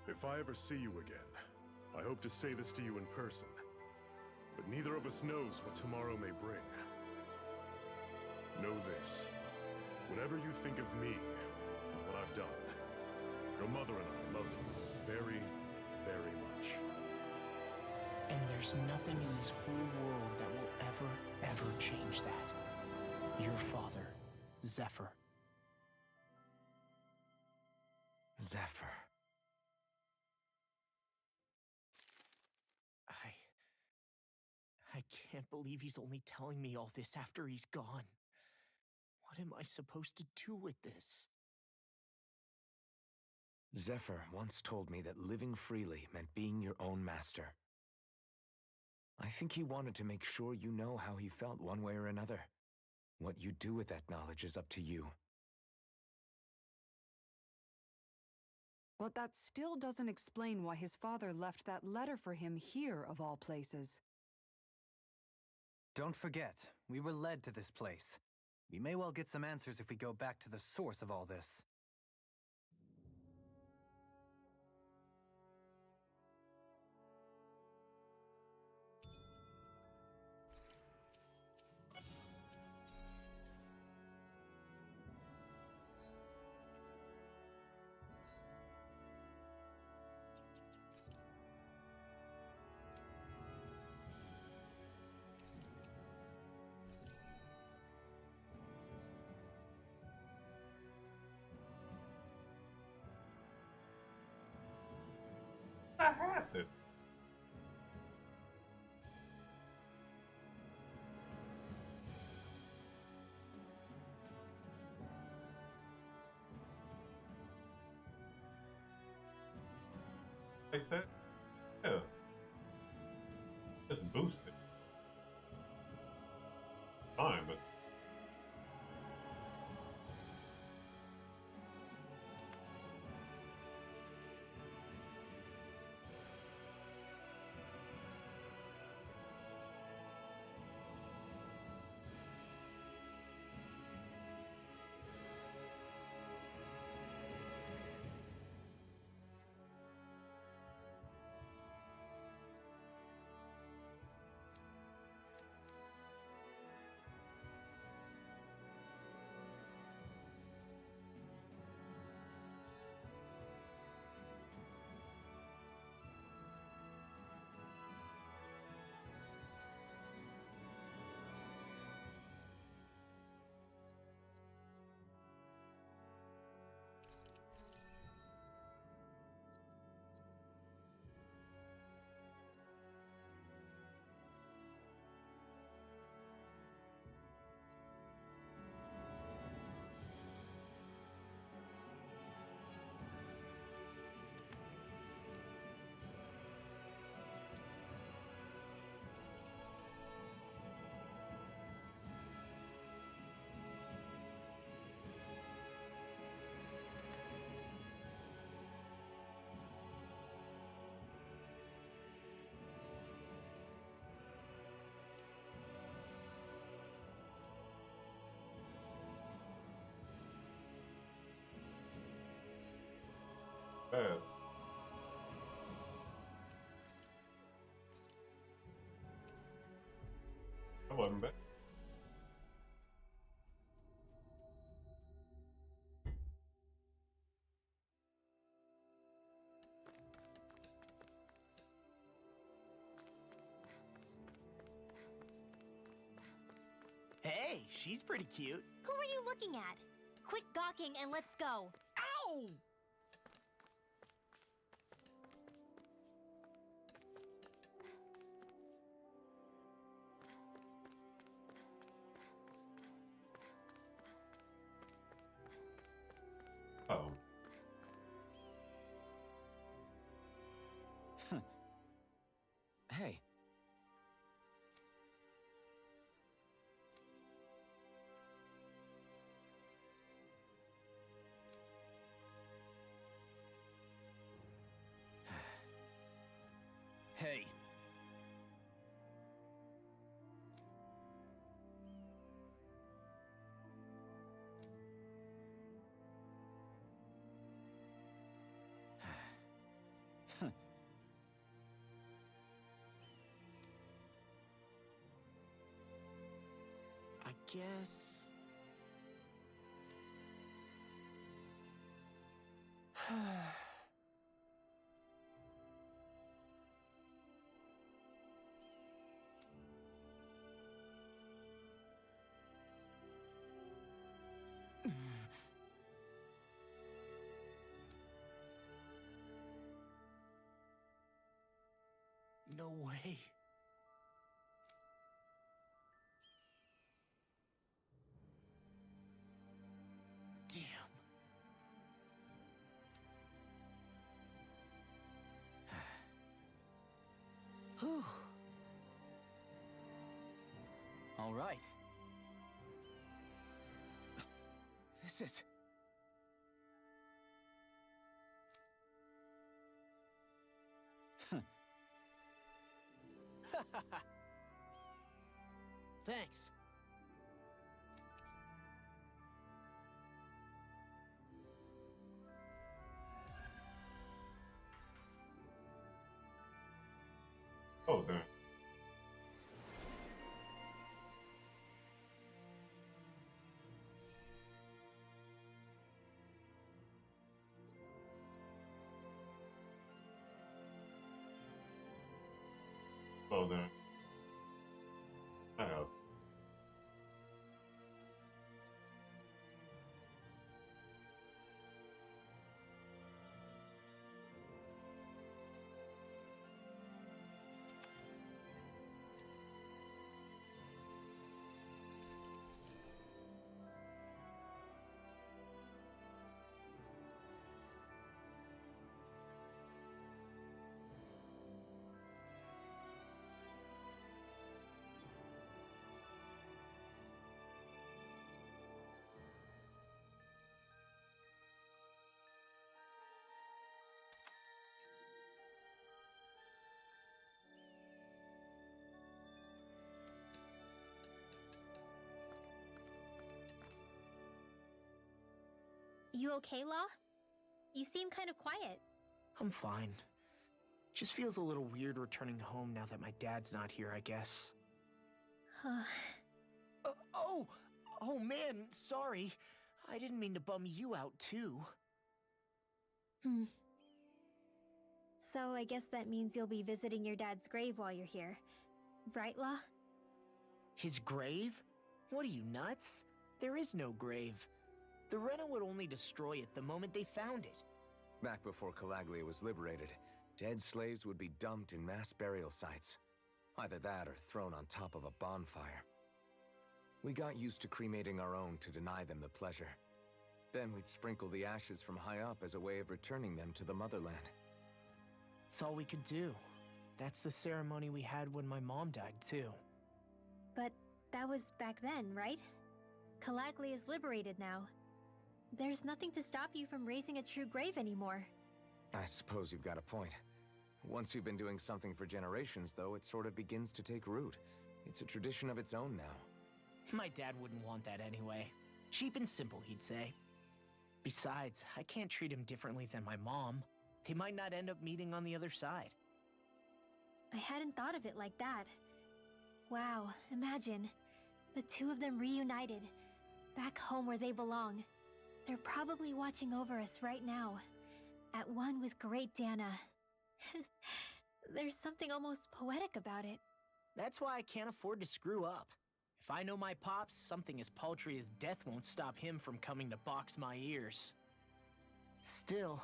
If I ever see you again, I hope to say this to you in person, but neither of us knows what tomorrow may bring. Know this. Whatever you think of me and what I've done, your mother and I love you very, very much. And there's nothing in this whole world that will ever change that. Your father, Zephyr. Zephyr. I can't believe he's only telling me all this after he's gone. What am I supposed to do with this? Zephyr once told me that living freely meant being your own master. I think he wanted to make sure you know how he felt one way or another. What you do with that knowledge is up to you. But that still doesn't explain why his father left that letter for him here, of all places. Don't forget, we were led to this place. We may well get some answers if we go back to the source of all this. got this. Like that? Yeah. Just boost it. Fine, but bad. That wasn't bad. Hey, she's pretty cute. Who are you looking at? Quit gawking and let's go. Ow! Oh. Hey. Hey. I guess... No way. Damn. Whew. All right. This is... Thanks. Oh, damn. Oh, damn. I have. You okay, Law? You seem kind of quiet. I'm fine. Just feels a little weird returning home now that my dad's not here, I guess. Oh man, sorry. I didn't mean to bum you out too. So I guess that means you'll be visiting your dad's grave while you're here. Right, Law? His grave? What are you, nuts? There is no grave. The Rena would only destroy it the moment they found it. Back before Calaglia was liberated, dead slaves would be dumped in mass burial sites. Either that or thrown on top of a bonfire. We got used to cremating our own to deny them the pleasure. Then we'd sprinkle the ashes from high up as a way of returning them to the motherland. It's all we could do. That's the ceremony we had when my mom died, too. But that was back then, right? Calaglia is liberated now. There's nothing to stop you from raising a true grave anymore. I suppose you've got a point. Once you've been doing something for generations, though, it sort of begins to take root. It's a tradition of its own now. My dad wouldn't want that anyway. Cheap and simple, he'd say. Besides, I can't treat him differently than my mom. They might not end up meeting on the other side. I hadn't thought of it like that. Wow, imagine. The two of them reunited. Back home where they belong. They're probably watching over us right now. At one with great Dana. There's something almost poetic about it. That's why I can't afford to screw up. If I know my pops, something as paltry as death won't stop him from coming to box my ears. Still,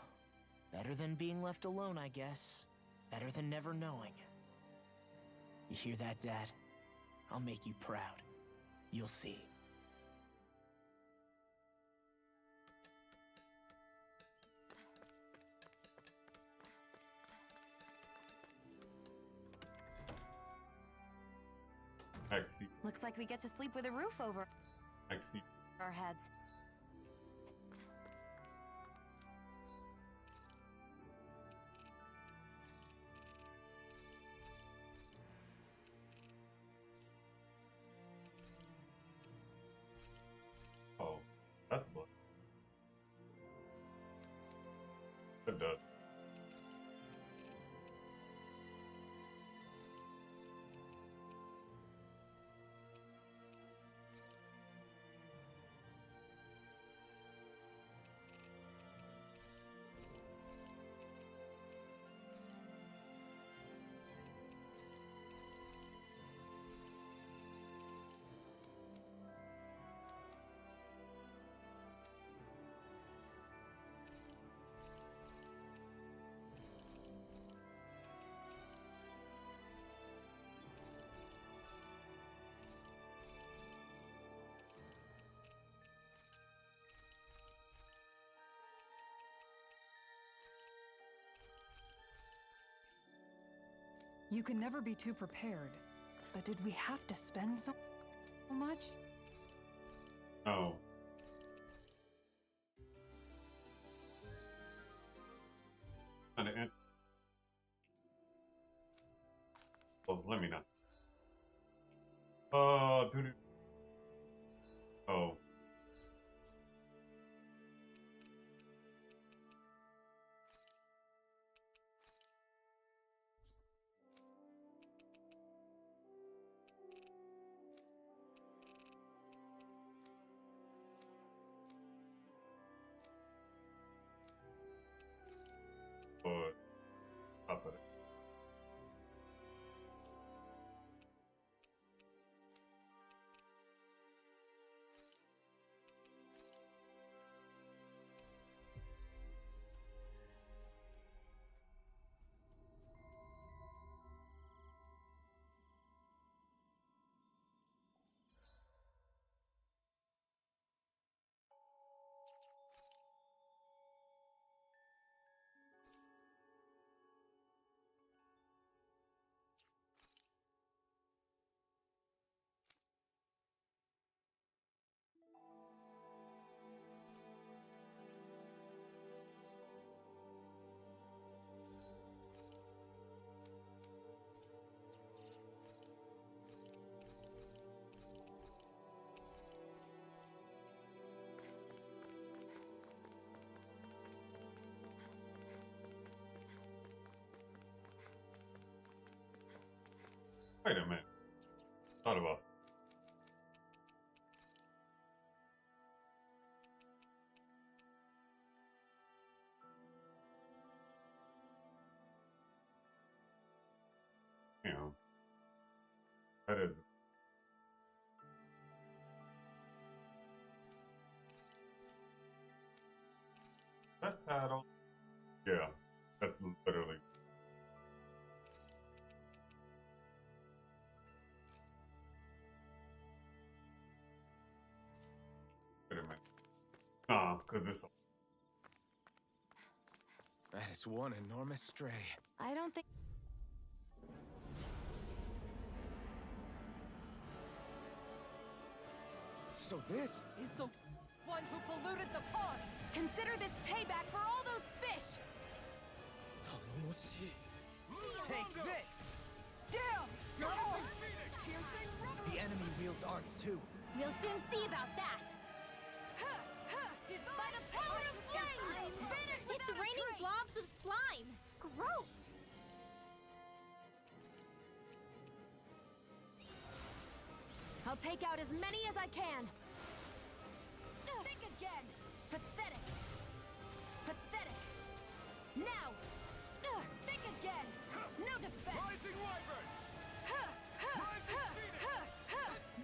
better than being left alone, I guess. Better than never knowing. You hear that, Dad? I'll make you proud. You'll see. Looks like we get to sleep with a roof over our heads. Oh, that's good. It does. You can never be too prepared. But did we have to spend so much? Oh. Well, let me know. Dude. Oh. Up it. Wait a minute. Thought about. You know, that is. That title. Yeah, that's literally. Wait a minute. Nah, because it's. That is one enormous stray. I don't think... So this is the one who polluted the pond. Consider this payback for all those fish. Take this! Damn! You're all The enemy wields arts too. We'll soon see about that. By the power of flame! Vanish It's without a raining trace! blobs of slime. Gross. I'll take out as many as I can. Think again. Pathetic. Pathetic. Now. Think again. No defense. Rising Wyvern!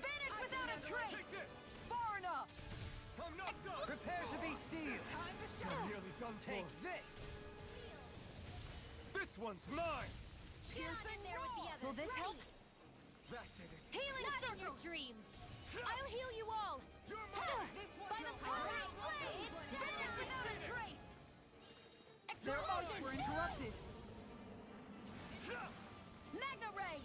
Vanish without a trace. Take this! Far enough. I'm not done! Prepare to be seized! Time to You're shine. nearly done for. Take this! This one's mine! Piercing roar. Will this help? That did it. Healing Not in circle. your dreams. I'll heal you all. By the power of flame. Vanish without a trace. Their arts were interrupted. Magna ray.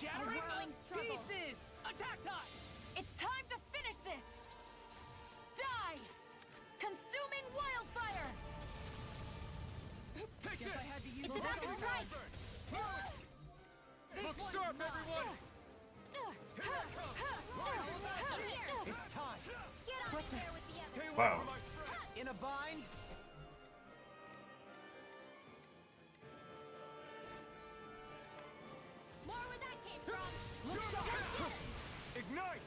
Shattering Whirling struggle. pieces! Attack time! It's time to finish this. Die. Consuming wildfire. Take Guess this! I had to use It's about to strike. Look sharp, everyone! It's time! Get on in there with the others. Stay away Wow. from my friend! In a bind? More where that came from. Look sharp! Ignite!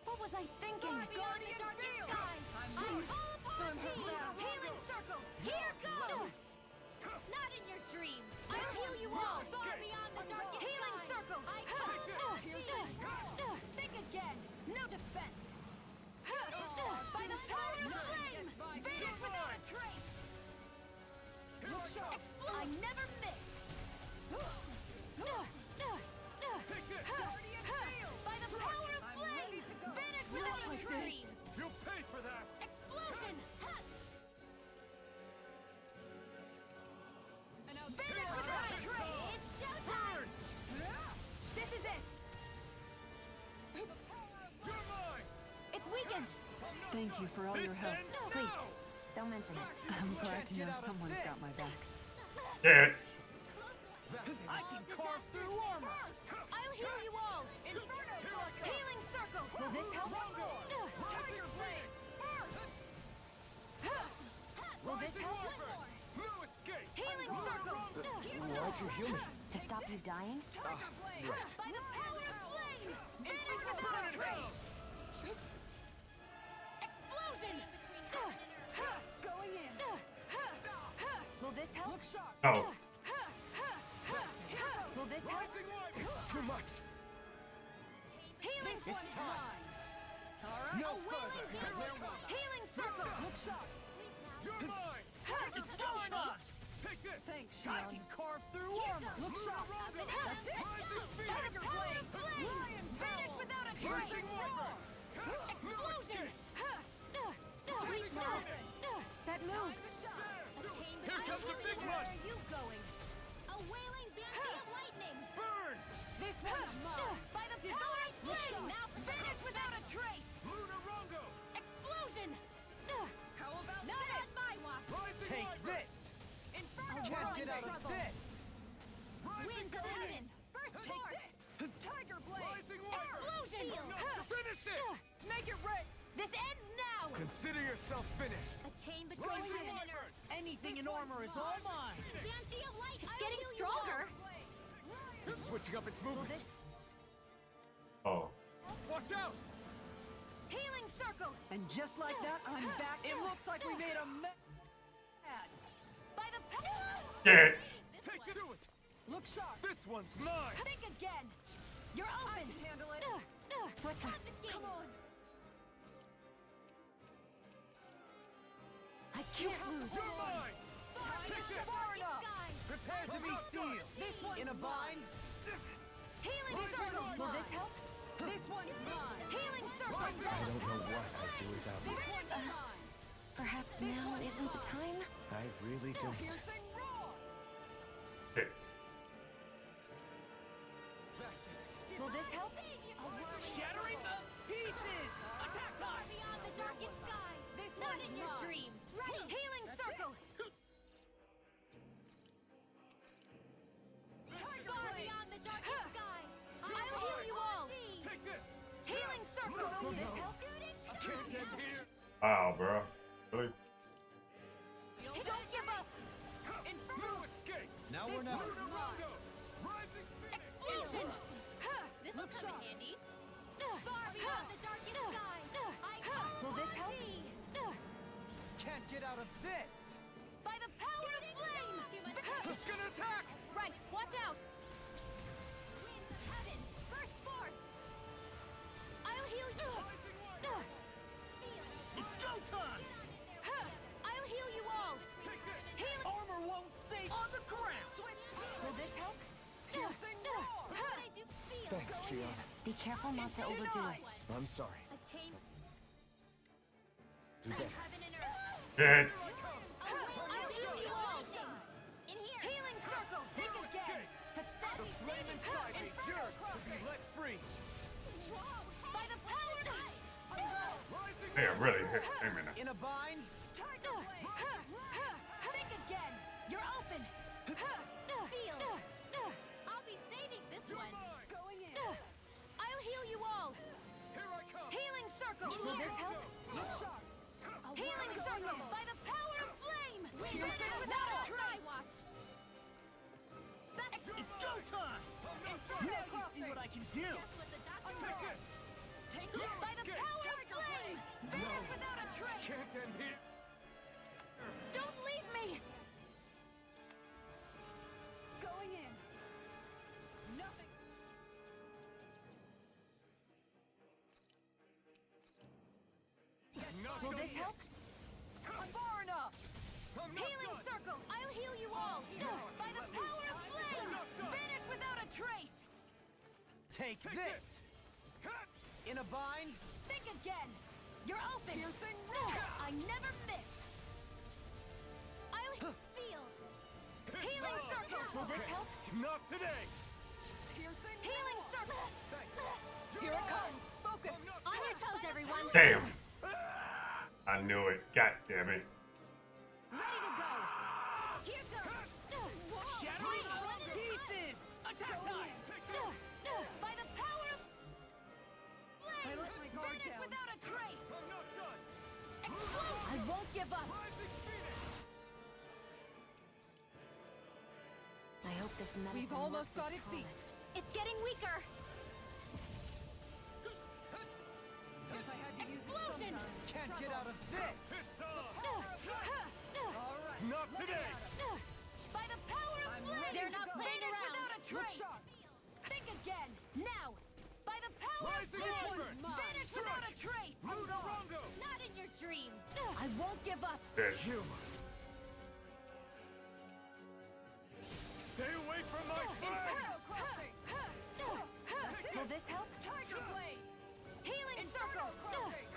What was I thinking? Guardian field. I'm healing circle. Here goes. Not in your dreams. I'll heal you all. Far beyond the darkest Healing sky. circle. Think again. No defense. By the power of flame. Vanish without a trace. I never miss. Take this! By the power of flame. Vanish without a trace. You'll pay for that! Explosion. An Vanish without a trace. It's showtime. This is it. You're mine! It's weakened. Thank you for all your help. Please, don't mention it. I'm glad to know someone's got my back. Can't. I can carve through armor! I'll heal you all. Inferno healing circle. Will this help? Tiger blade. Will this help? No escape! Healing circle. why'd you heal me? To stop you dying? Tiger blade. right. By the power of flame. Vanish without a trace. Explosion. Going in. Will this help? Look sharp. No. Will this help? It's too much! Healing It's time! Alright. No A further! wailing healing circle. Look sharp. You're mine! It's going on! Take this! Thanks, I Sean. can carve through armor! Look sharp. That's it. Tiger blade. Lion Vanish without a trace. Rising Wyvern! Explosion. Sweet now. That move. Here comes the big Where one! are you going? A wailing banshee of lightning. Burn! This one's mine. By the power of flame. Now vanish without a trace. Lunarongo! Explosion. How about Not on my watch. Rising Take Wyvern! this! Inferno Can't get out of struggle. this! Rising Winds of heaven. First Take mark. this! Tiger blade! Rising Wyvern! Explosion. Finish it! Make it rain. This ends now! Consider yourself finished. A chain between heaven and earth. Anything in armor is all mine. Banshee of light! It's getting stronger. It's switching up its movements. Oh. Watch out! Healing circle! And just like that, I'm back. It looks like we made a mad. By the power! Shit! Take it to it! Look sharp! This one's mine! Think again! You're open! I can handle it! Come on! I can't lose! You're mine! Take this! Far enough! Prepare to be sealed! This one's In a bind? Healing circle! Will this help? This one's mine! Healing circle! I don't know what I'd do without you. This one's mine! Perhaps now isn't the time? I really don't. Piercing roar! Shit. Will this help? Shattering the pieces! Attack time! Beyond the darkest skies! This Not one's in your mine. dreams! Right! Healing circle! Far beyond the darkest skies! I'll heal you all! Take this! Healing circle! Will this help? I can't get here! Wow, bro. Really? Don't give up! No escape! Now or never. Rongo! Rising Phoenix! Explosion! This'll come in handy. Far beyond the darkest skies! Will this help? Can't get out of this! By the power of flame! Who's gonna attack? Right, watch out! Winds of heaven, burst forth! I'll heal you! It's go time! I'll heal you all! Take this! Healing! Armor won't save on the ground! Will this help? Piercing roar! Thanks, Shion. Be careful not to overdo it. I'm sorry. A chain Do better. heaven and earth. Shit! I'll heal you all! In here! Healing circle! Think again! Pathetic Flame inside me yearns to be let free! By the power of Rising Damn, really hit him in In a bind? Think again! You're open! Sealed! I'll be saving this one! Going in! I'll heal you all! Here I come! Healing circle! Will this help? Look sharp! Healing circle! By the power of flame! Finish without a try! It's go time! Now you see what I can do! Take it! By the power of flame! Finish without a trace! Can't end here! Don't leave me! Going in! Nothing! Not Will done this yet. help? Far enough! I'm not Healing done! circle! I'll heal you all! By the power of flame! Finish without a trace! Take Take this! In a bind? Think again! You're open! Piercing I never miss! I'll seal! Healing circle! Will this help? Not today! Piercing Healing circle! Here it comes! Focus! On your toes, everyone! Damn! I knew it. God damn it. Ready to go! Here goes! Shattering the pieces! Attack time! By the power of flame! I let my guard Finish down. without a trace! I'm not done! Explosion! I won't give up! Rising Phoenix! I hope this medicine We've almost works got as it beat. promised. It's getting weaker! Guess I had to use it Explosion! sometime. Can't get out of this! It's on! All right. Not today! By the power of I'm flame! ready They're to not go. playing around! Without a Look trace! sharp! Think again! Now! By the power Rising of flame! Ember! Finish without a trace! Rongo! Not in your dreams! I won't give up! Shit. You! Stay away from my friends! Crossing! Will this help? Tiger blade! Healing circle! crossing.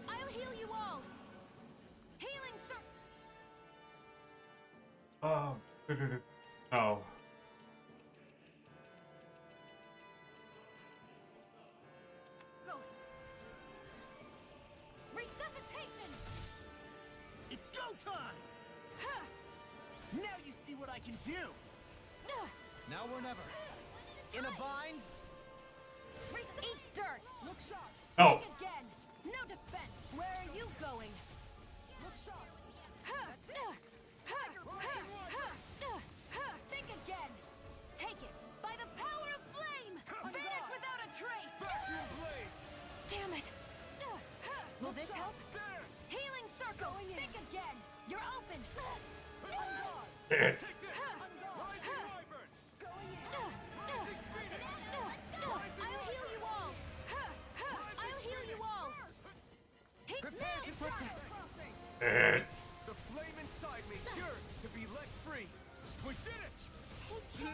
I'll heal you all! Healing circle! Oh. Resuscitation! It's go time! Now you see what I can do! Now or never. In a bind? Eat dirt. Look sharp. Oh. Think again. No defense. Where are you going? Look sharp. Think again. Take it. By the power of flame. Vanish without a trace. Vacuum blade. Damn it. Will this help? Healing circle. Think again. You're open. On guard. It. I'll heal you all. I'll heal you all. Prepare to protect. It. The flame inside me yearns to be let free. We did it!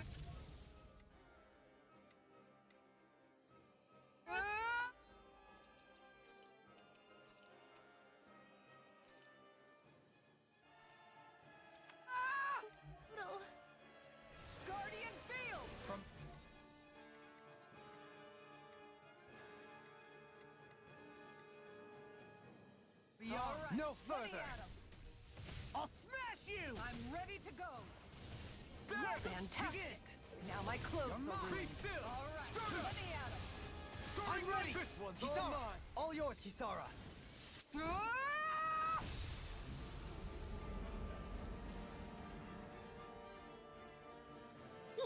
Guardian field. From Right. no further. I'll smash you. I'm ready to go. Fantastic. Now my clothes are Be ruined. still. All right. Start Let me at him. I'm ready. This one's all Kisara, mine. all yours, Kisara.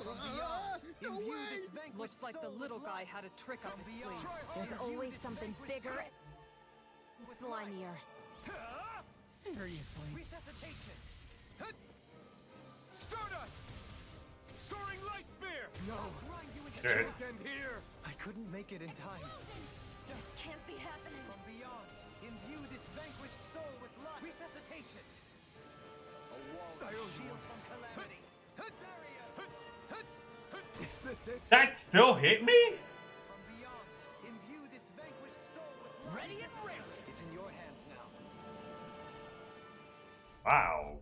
From beyond, imbue this vanquished Looks like the soul little with guy light. had a trick up From his beyond, sleeve. There's imbue always this something vanquished bigger soul with slimier. light. Seriously. Resuscitation. Stardust. Soaring light spear. No. Grind you into Shit. choke end here. I couldn't make it in time. This can't be happening. From beyond, imbue this vanquished soul with light. Resuscitation. A wall of shield from calamity. Barrier. Is this it? That still hit me? From beyond, imbue this vanquished soul with light. Ready and ready. It's in your hands now. Wow.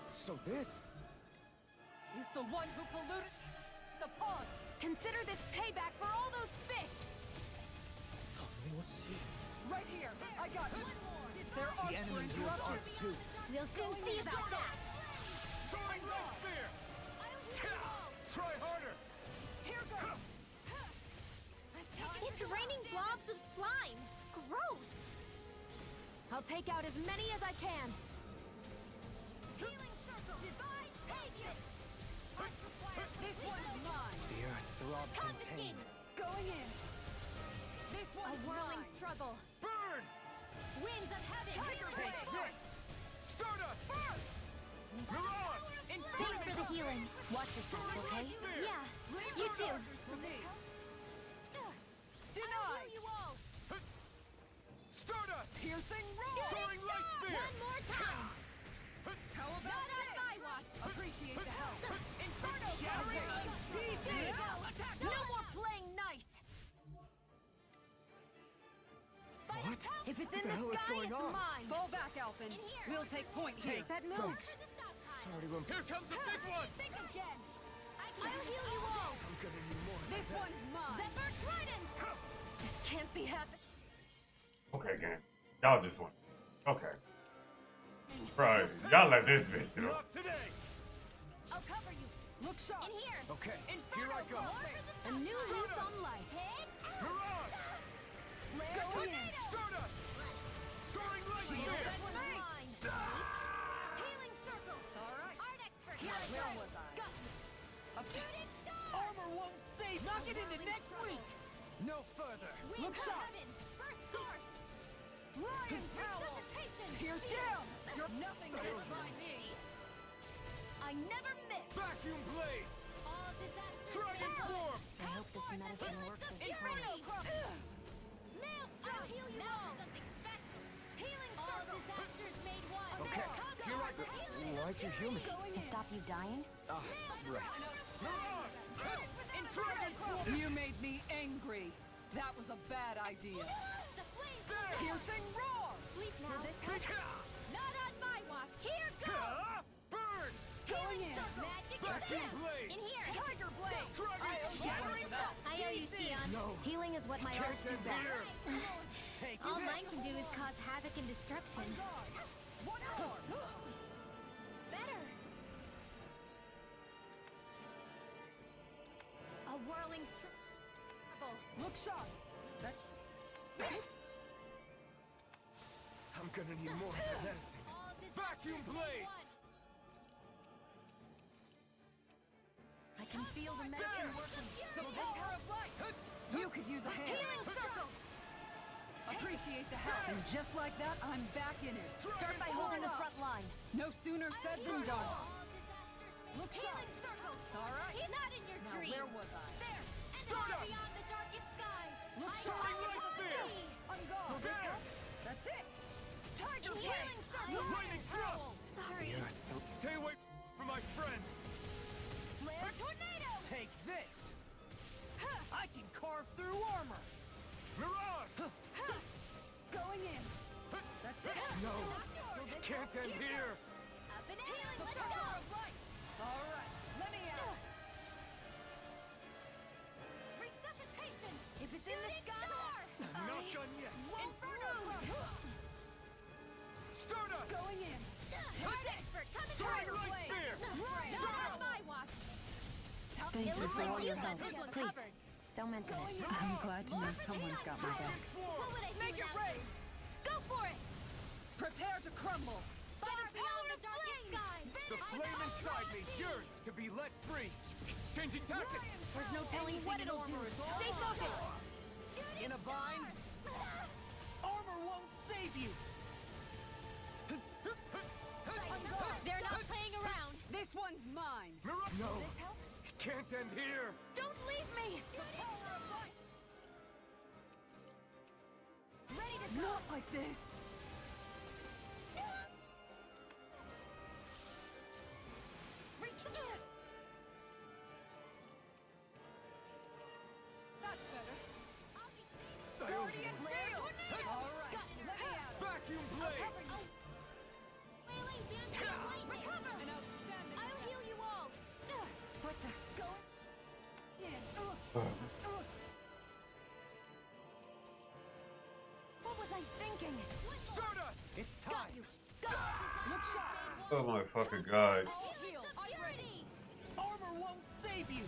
So this He's the one who polluted the pond. Consider this payback for all those fish. Right here. I got it. There are The enemy wields arts too. We'll soon see about that. soaring light spear. Try harder. Here goes. It's raining blobs of slime. Gross. I'll take out as many as I can. Healing circle. Divine, take it. This one's mine. The earth throbs in pain. Going in. This one's A whirling mine. struggle. Burn. Winds of heaven. Tiger take this. Stardust. First. Mirage. Thanks for the healing. Watch yourself, okay? Yeah. You too. Denied. Stardust. Piercing roar. Soaring light spear. One more time. How about Not on my watch. Appreciate the help. Inferno. Shattering. Easy. No more playing nice. What? If it's What in the the hell is sky, going it's on? mine. Fall back, Alphen. We'll take point here. Take That move. thanks. Sorry, Wim. Here comes a big one. Think again. I'll heal you all. I'm gonna need more. This one's mine. Zephyr Trident. This can't be happening. Okay, gang. Y'all just won. Okay. Bro, y'all let this bitch do it. Not today. I'll cover you. Look sharp. In here. Okay, Inferno here I go. A new lease on life. Mirage. Going in. Stardust. Soaring light Shield. spear. That one's mine. Healing circle. All right. Art expert. Where was I? Got me. Shooting star. Armor won't save. Knock it into next week. No further. Look sharp. First source. Lion power. Pierce down. You're nothing hit by me. I never miss. Vacuum blades. All disasters. Dragon swarm. I hope this medicine works this Inferno time. crop. I'll heal you all. Healing circle. All disasters made one. Okay, here I go. Why'd you heal me? To stop you dying? Ah, right. Mirage. Dragon swarm. You made me angry. That was a bad idea. Piercing roar. Sleep now. Not on my watch. Here goes. Burn. Going in. Magic Vacuum blade. in here. Tiger blade. Dragon Shattering swarm. I owe you, Sion. No. Healing is what my Can't arts do end best. here. Take All this. mine can do is cause havoc and destruction. One more. shot! That's... I'm gonna need more medicine. Vacuum blades! I can feel the medicine working. The power of light! You could use a hand. Healing circle! Appreciate the help. And just like that, I'm back in it. Start by holding the front line. No sooner said than done. Look sharp. Healing circle! All right. He's not in your Now, dreams. where was I? There! And Start now up! beyond the darkest skies! Look I sharp. call Light upon spear! thee! On guard. Will this help? That's it. Tiger Healing blade. circle! Lightning thrust! Sorry. Stay away from my friends! Flare tornado! Take this! I can carve through armor! Mirage! Going in. That's it. No! Will this Can't help? end here! A banana! The Let's power go! of light. All right. Let me out. Resuscitation! If it's in the sky, Not done yet! Inferno! Stardust! Going in. Hard expert, coming Tiger through! Light Spear! Not on my watch! Thank you for all your help. This one's Please. covered. Don't mention it. I'm glad to know someone's got my back. What would I do Make it without rain. you? Go for it! Prepare to crumble. By the power of darkest skies! The flame inside me yearns to be let free! It's changing tactics! There's no telling what it'll do. Stay focused! In a bind? Armor won't save you! They're not playing around. This one's mine. Mirage! No! This help? It can't end here! Don't leave me! Ready to go! Not like this. That's better. Guardian field. All right. Let me out. Vacuum blade! Wailing Bandai lightning! Recover! An outstanding. I'll heal you all! What the? Go in. What was I thinking? Stardust! It's time! Look sharp. Oh my fucking god. All healed. I'm ready. Armor won't save you!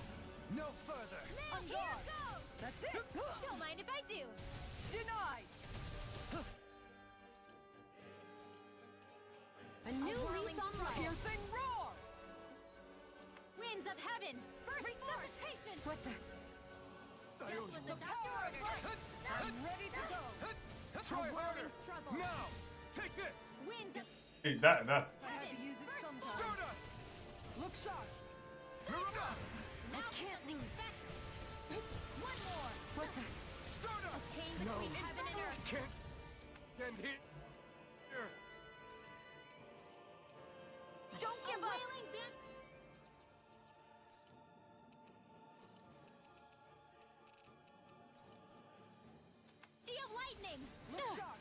No further! On Here guard. goes! That's it. Don't mind if I do. Denied. A new lease on life. Piercing roar. Winds of heaven! Burst resuscitation! What the? Just when the doctor Power of ordered. light. I'm ready to go. Try harder! whirling struggle. Now! Take this! Winds of Hey, that's I had to use it sometime. Stardust! Look sharp. Mirage! now can't lose. One more. What the? Stardust! A chain between heaven and earth. Can't end here! Don't give up. Wailing Shield lightning. Look sharp.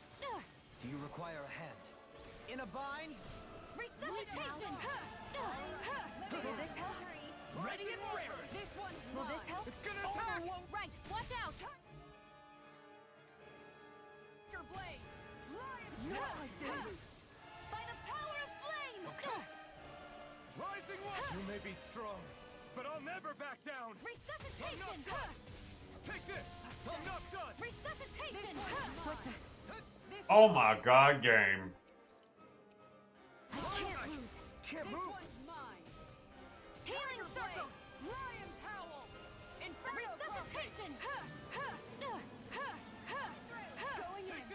Do you require a hand? In a bind? Resuscitation. Will this help? Ready and raring! This one's Will mine. this help? It's gonna Armor attack! won't... Right. Watch out. Your blade. Lion. Not like this! By the power of flame. Rising one! You may be strong, but I'll never back down! Resuscitation. Take this! I'm not done! Resuscitation. What the? oh my god game. I can't lose. Can't This move! one's mine. Healing circle. Lion's howl. Inferno Resuscitation. Going in.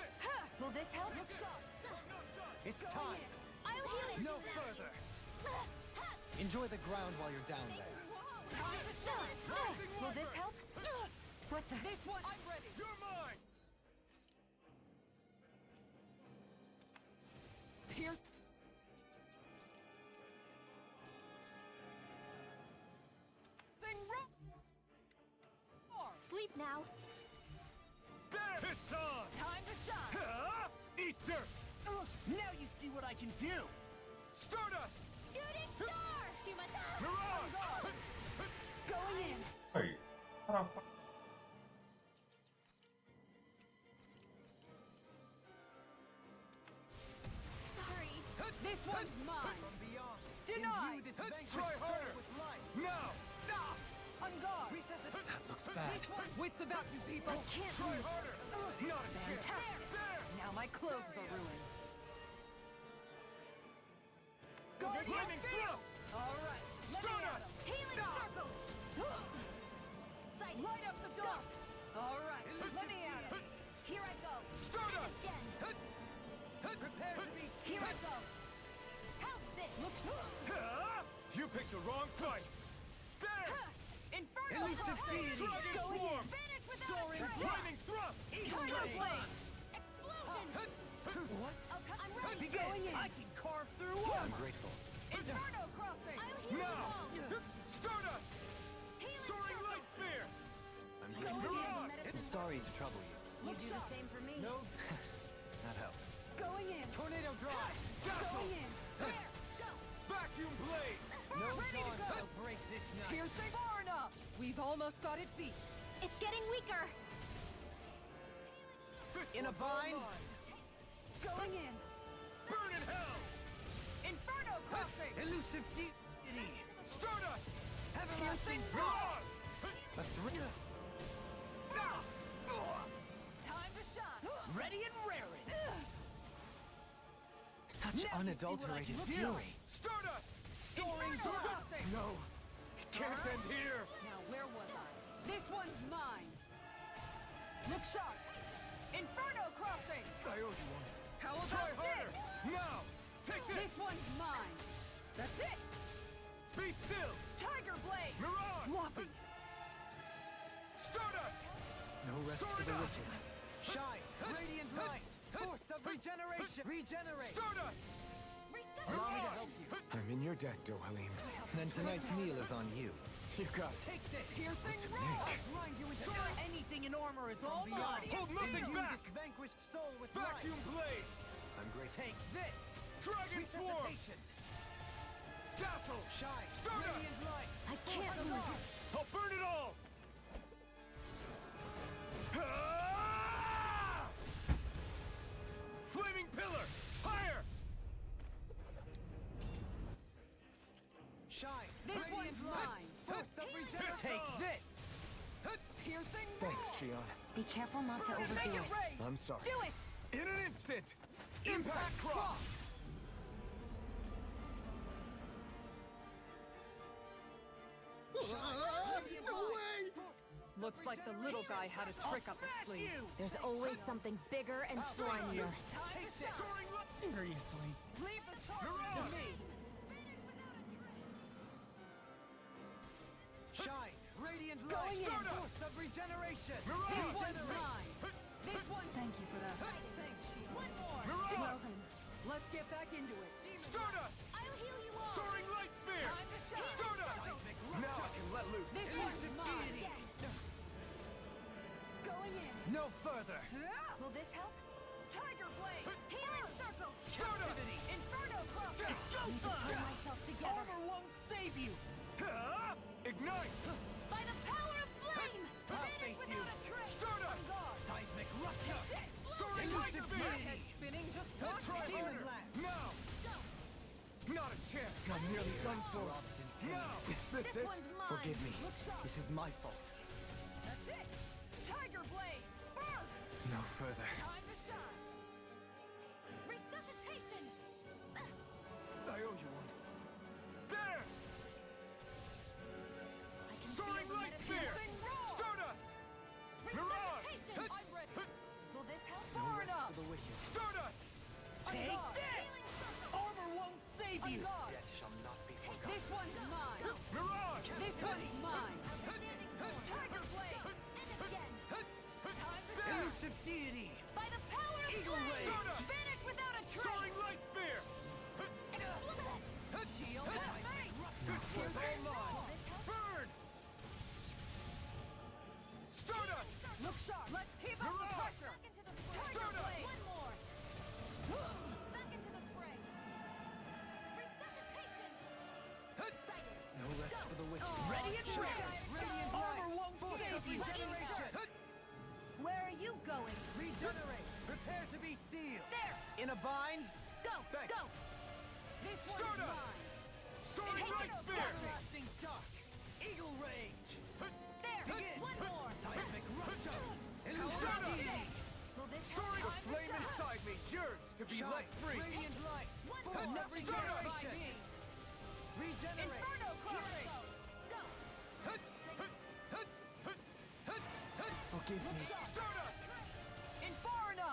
Will this help? Look sharp. It's time! I'll heal it. No further! Enjoy the ground while you're down there. Will this help? What the? This one. I'm ready. You're mine! Pierce. Sleep now. There! It's on! Time to shine. Eat dirt! Now you see what I can do! Stardust! Shooting star. Too much. Mirage! Going in. Wait, how the fuck? Sorry. This one's mine. From beyond! Denied. Imbue this vanquished Try harder! foe with life! Now! On guard! That looks bad. Wits about you people! I can't Try harder! Not a chance! Fantastic! There! Now my clothes are ruined. Guardian Flaming thrust! Alright, let me at 'em. Healing circle! Sight! Light up the dark! Alright, let me at 'em. Here I go! Stardust! Again! Prepare to be... Here I go! How's this? Look, You picked the wrong fight! There! Inferno! Dragon Go swarm! Vanish without Soaring a trace! flaming thrust! Tiger blade! Explosion! What? I'm ready! Going in! I can carve through I'm armor! grateful. Inferno crossing! I'll heal you Now! all! Stardust! Healing Soaring circle! light spear! I'm Going grateful. in! I'm sorry to trouble you. You do the same for me. No. That helps. Going in! Tornado drive! Going in! There! Go! Vacuum blades! No Ready to dawn go. shall break this night. Piercing far enough! We've almost got it beat. It's getting weaker! This In a one's all bind? mine. Going in! Burn in hell! Inferno crossing! Elusive deity! Stardust! Everlasting Mirage! A three. Time to shine! Ready and raring! Such Now you see what I unadulterated can do. fury. Stardust! Soaring crossing! No! Can't end here! Now where was I? This one's mine! Look sharp! Inferno crossing! I owe you one. How about Try harder! this? Now! Take this! This one's mine! That's it! Be still! Tiger blade! Mirage! Sloppy! Stardust! No rest for the wicked. Shine! Radiant light! Force of regeneration! Regenerate! Stardust! Allow me to help you. I'm in your debt, Dohalim. Then tonight's meal is on you. You got it. Take this! Piercing To roll! make. I'll grind you into anything in armor is all beyond. mine! Hold nothing Imbue back. this vanquished soul with Vacuum life! blades! I'm grateful. Take this! Dragon swarm! Resuscitation! Dazzle! Shine! Stardust! Radiant light! I can't lose it! I'll burn it all! Ah! Flaming pillar! Fire! Shine! This Radiant one's light! mine. Force of regeneration! Take this! Piercing Thanks, roll! Shion. Be careful not to Make overdo it it. rain! I'm sorry. Do it! In an instant! Impact cross! No way! Looks like the little guy had a trick up its sleeve. There's always something bigger and slimier. Take this! Seriously? Leave the charge to me! Shine! Radiant Going light! in. Force of regeneration! This one's Regenerate! mine! This one... Thank you for that. Thanks, Shield. One more! Well then, let's get back into it. Stardust! I'll heal you all! Soaring light spear! Time to shine. Stardust! Now I can let loose. This one's mine! Going in! No further! Will this help? Tiger blade! Healing circle! Stardust! Inferno crossing! It's go Need to time! pull myself together. Armor won't save you! Ah! Ignite! By the power of flame! I'll Vanish face you. without a trace! Stardust! On guard! Seismic rupture! Soaring light Elusive spear! My head spinning, just watch Try it! Demon harder! blast! Now! Not a chance! I'm nearly done for. Now! Is this This it? one's mine! Forgive me. Look sharp! This is my fault. That's it! Tiger blade! Burst! No further. Time to shine! Resuscitation! I owe you one. There! I can Soaring feel the light medicine. spear! Piercing roll! Stardust! Mirage! Resuscitation! I'm ready! Will this help? Far enough! For the wicked. Stardust! On Take guard! this! Armor won't save On you! guard! Death shall not be forgotten. This one's mine! Mirage! This one's mine! Outstanding force. Tiger blade! And again! Time to There! shine! Elusive deity! By the power of Eagle flame! ray. Stardust! Vanish without a trace! Soaring light spear! Explode! Shield at face! This one's all mine! Will this help? Burn! Stardust! Look sharp! Let's keep up the Mirage. pressure! Back into the fray! Tiger blade! One more! Back into the fray! Resuscitation! Excited! No rest for the wicked. Ready and Sure. ready! Radiant Armor light. won't save you! Regeneration! Where are you going? Regenerate! Prepare to be sealed! There! In a bind? Go! Thanks. Go! This one's Stardust. mine! Soaring light spear! Everlasting dark! Eagle range! flame inside me yearns to be let free. Radiant light. Regeneration. Regenerate. Inferno crossbow. Forgive me. Inferno.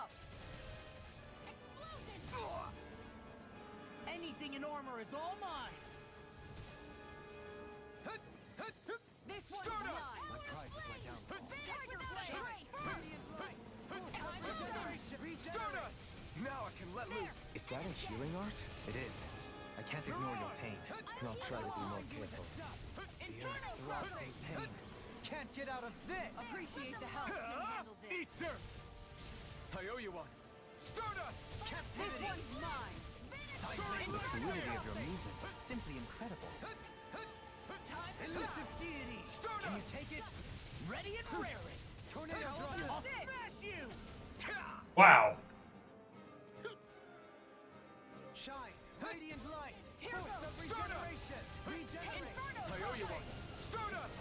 Anything in armor is all mine. This one's mine. My pride was my downfall. Tiger blade. Now I can let loose. Is that a healing art? It is. I can't ignore your pain. I'll try to be more careful. The earth throbs in pain. Can't get out of this. Appreciate the help. Handle this. Eat dirt. I owe you one. Stardust. This Captivity. one's mine. The fluidity of your movements is simply incredible. Elusive deity. Can you take it? Ready and raring. Tornado How drum. about this? Smash you. Wow. Shine. Radiant light. Here Force goes. of regeneration. Regenerate. I owe you one. Stardust.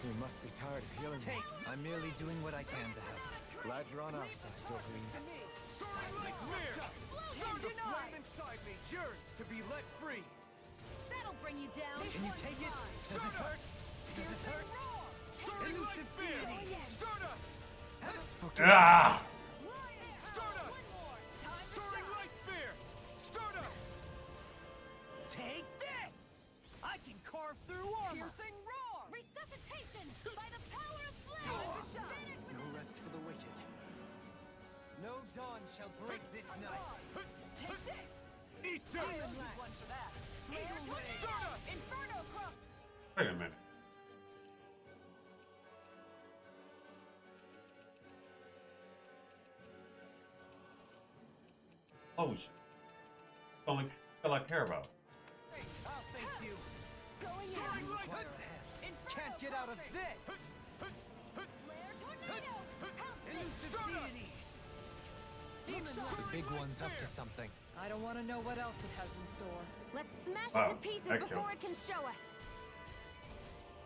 You must be tired of healing me. I'm merely doing what I can to help. Glad you're on our side, Dohalim. Soaring like clear. The flame inside me yearns to be let free. That'll bring you down. Can you take it? Does it hurt? Does it hurt? Soaring like fear. Stardust. Ah. Stardust. Soaring light spear. Stardust. Take this. I can carve through armor. Piercing roar. Resuscitation by the power of flame. No rest for the wicked. No dawn shall break this night. Take this. Eat dirt. One for that. Flare tornado. Inferno cross. Wait a minute. Oh shit. Only all I care about. I'll thank you. Going Soaring in. light. Can't get out of this. Flare tornado. Elusive deity. Demon The big one's up to something. I don't want to know what else it has in store. Let's smash Wow, it to pieces that before killed. it can show us.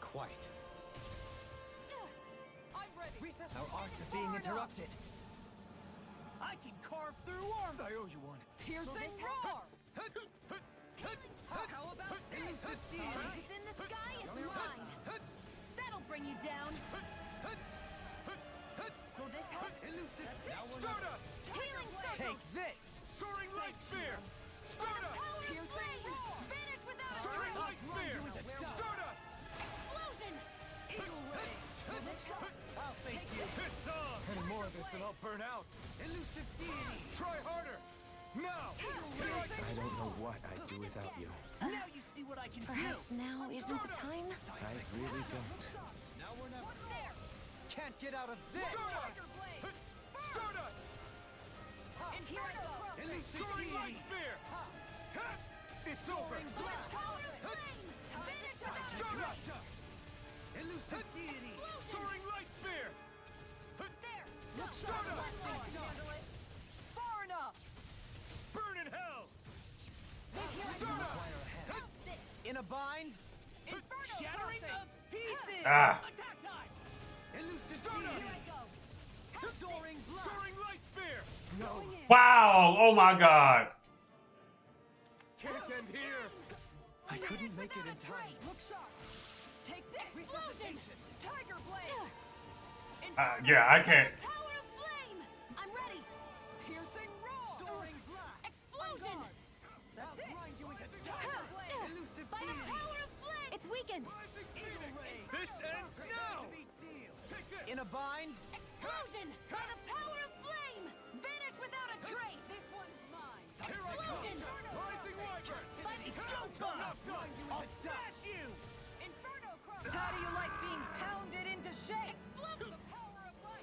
Quite. I'm ready. Our arts are being interrupted. I can carve through armor. I owe you one. Piercing roar. How about this? It's in the sky, it's mine. That'll bring you down. Will this help? Stardust. Healing circle. Take this. Soaring light spear. Stardust. Power of flame. Vanish without a Soaring trace. light spear. Stardust. Explosion. Eagle ray. I'll thank you. It's on. Any more of this and I'll burn out. Elusive deity. Try harder. Now. I don't know what I'd do without you. Now you see what I can Perhaps now isn't the time? I really don't. Now we're never. There. Can't get out of this. Tiger blade. Stardust. Inferno cross. Soaring light spear. It's over. Switch power of flame. Vanish without a trace. Stardust. Elusive deity. Soaring light spear. There. Stardust. Handle it. Far enough. Burn in hell. In a bind. Inferno Shattering crossing. of pieces. Ah. Attack time. Elusive Here deity. I go. Soaring light spear. Wow. Oh my god. Can't end here. I couldn't make it in time. Look sharp. Take this. Explosion. Tiger blade. Yeah, I can't. Power of flame. I'm ready. Piercing roar. Soaring blast. Explosion. That's it. Tiger blade. Elusive By the deity. power of flame. It's weakened. This ends now. Take this. In a bind. Explosion. By the power of flame. Vanish without a trace. This one's mine. Here I come. Explosion. Rising wyvern. By the It's go time. I'll smash you. Inferno cross. How do you like being pounded into shape? Explode the power of light.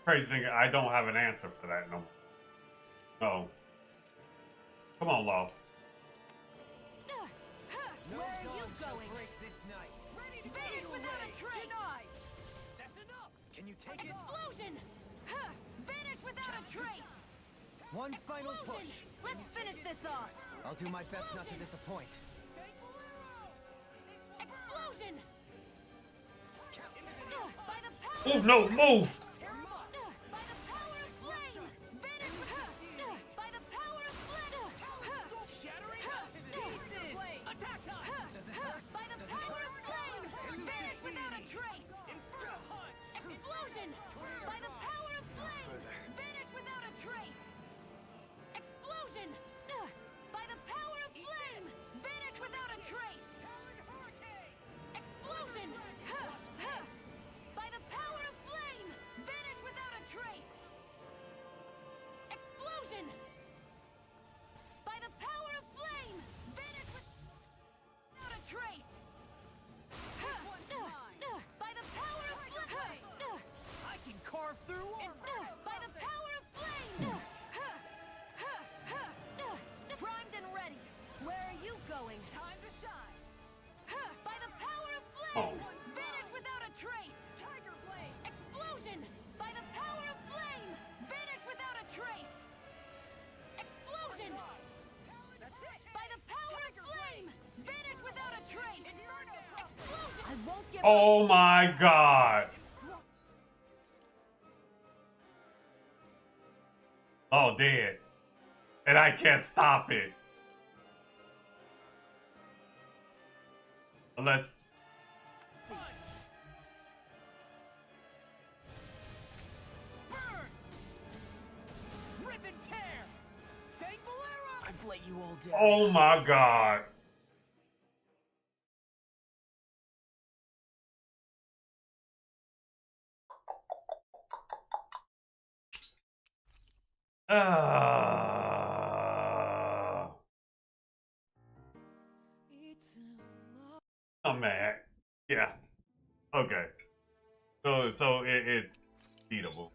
Crazy thing, I don't have an answer for that no more. No. Come on, Law. No Where are you dawn shall going? break this night. Ready to vanish without a trace. Denied. That's enough. Can you take it? Explosion. Vanish without a trace. One final Explosion. push. Let's finish this off. I'll do my best not to disappoint. Explosion. By the power. Oh no, move! By the power you going? Time to shine. By the power of flame, vanish without a trace. Tiger blade. Explosion. By the power of flame, vanish without a trace. Explosion. That's it. By the power of flame, vanish without a trace. Explosion. I won't give Oh my god. Oh, dead. And I can't stop it. Unless... Burn. Rip and tear. Fang Valera. I've let you all down. Oh my god. I'm mad. Yeah. Okay. So it's beatable.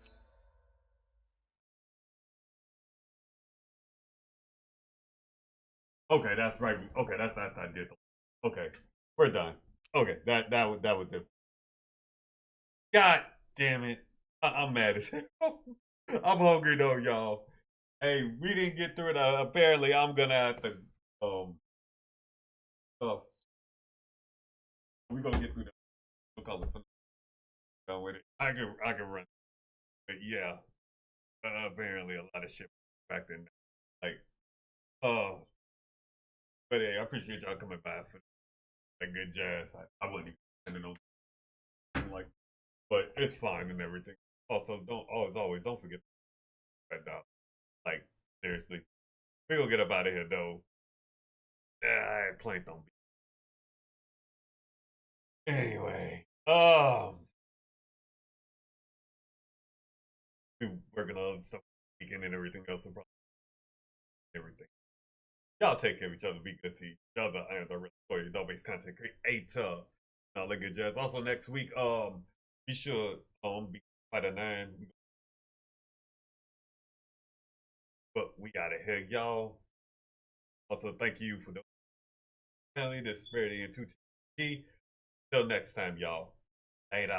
Okay, that's right. Okay, that's after I did. Okay, we're done. Okay, that was it. God damn it! I'm mad as hell. I'm hungry though, y'all. Hey, we didn't get through it. Apparently, I'm gonna have to. We're gonna get through that. We'll call it. Go with it. I can run. But yeah, apparently a lot of shit back then. Like, but hey, I appreciate y'all coming by for that good jazz. I wasn't even sending no like, but it's fine and everything. Also, don't forget that dog. Like, seriously, we gonna get up out of here though. Plank don't be. Anyway, we working on other stuff weekend and everything else and probably everything. Y'all take care of each other, be good to each other, and the rest of your dog-based content creator. All that good jazz. Also next week, be sure be by the 9. But we gotta hear y'all. Also, thank you for the family, disparity, and 2T. Till next time, y'all. Later.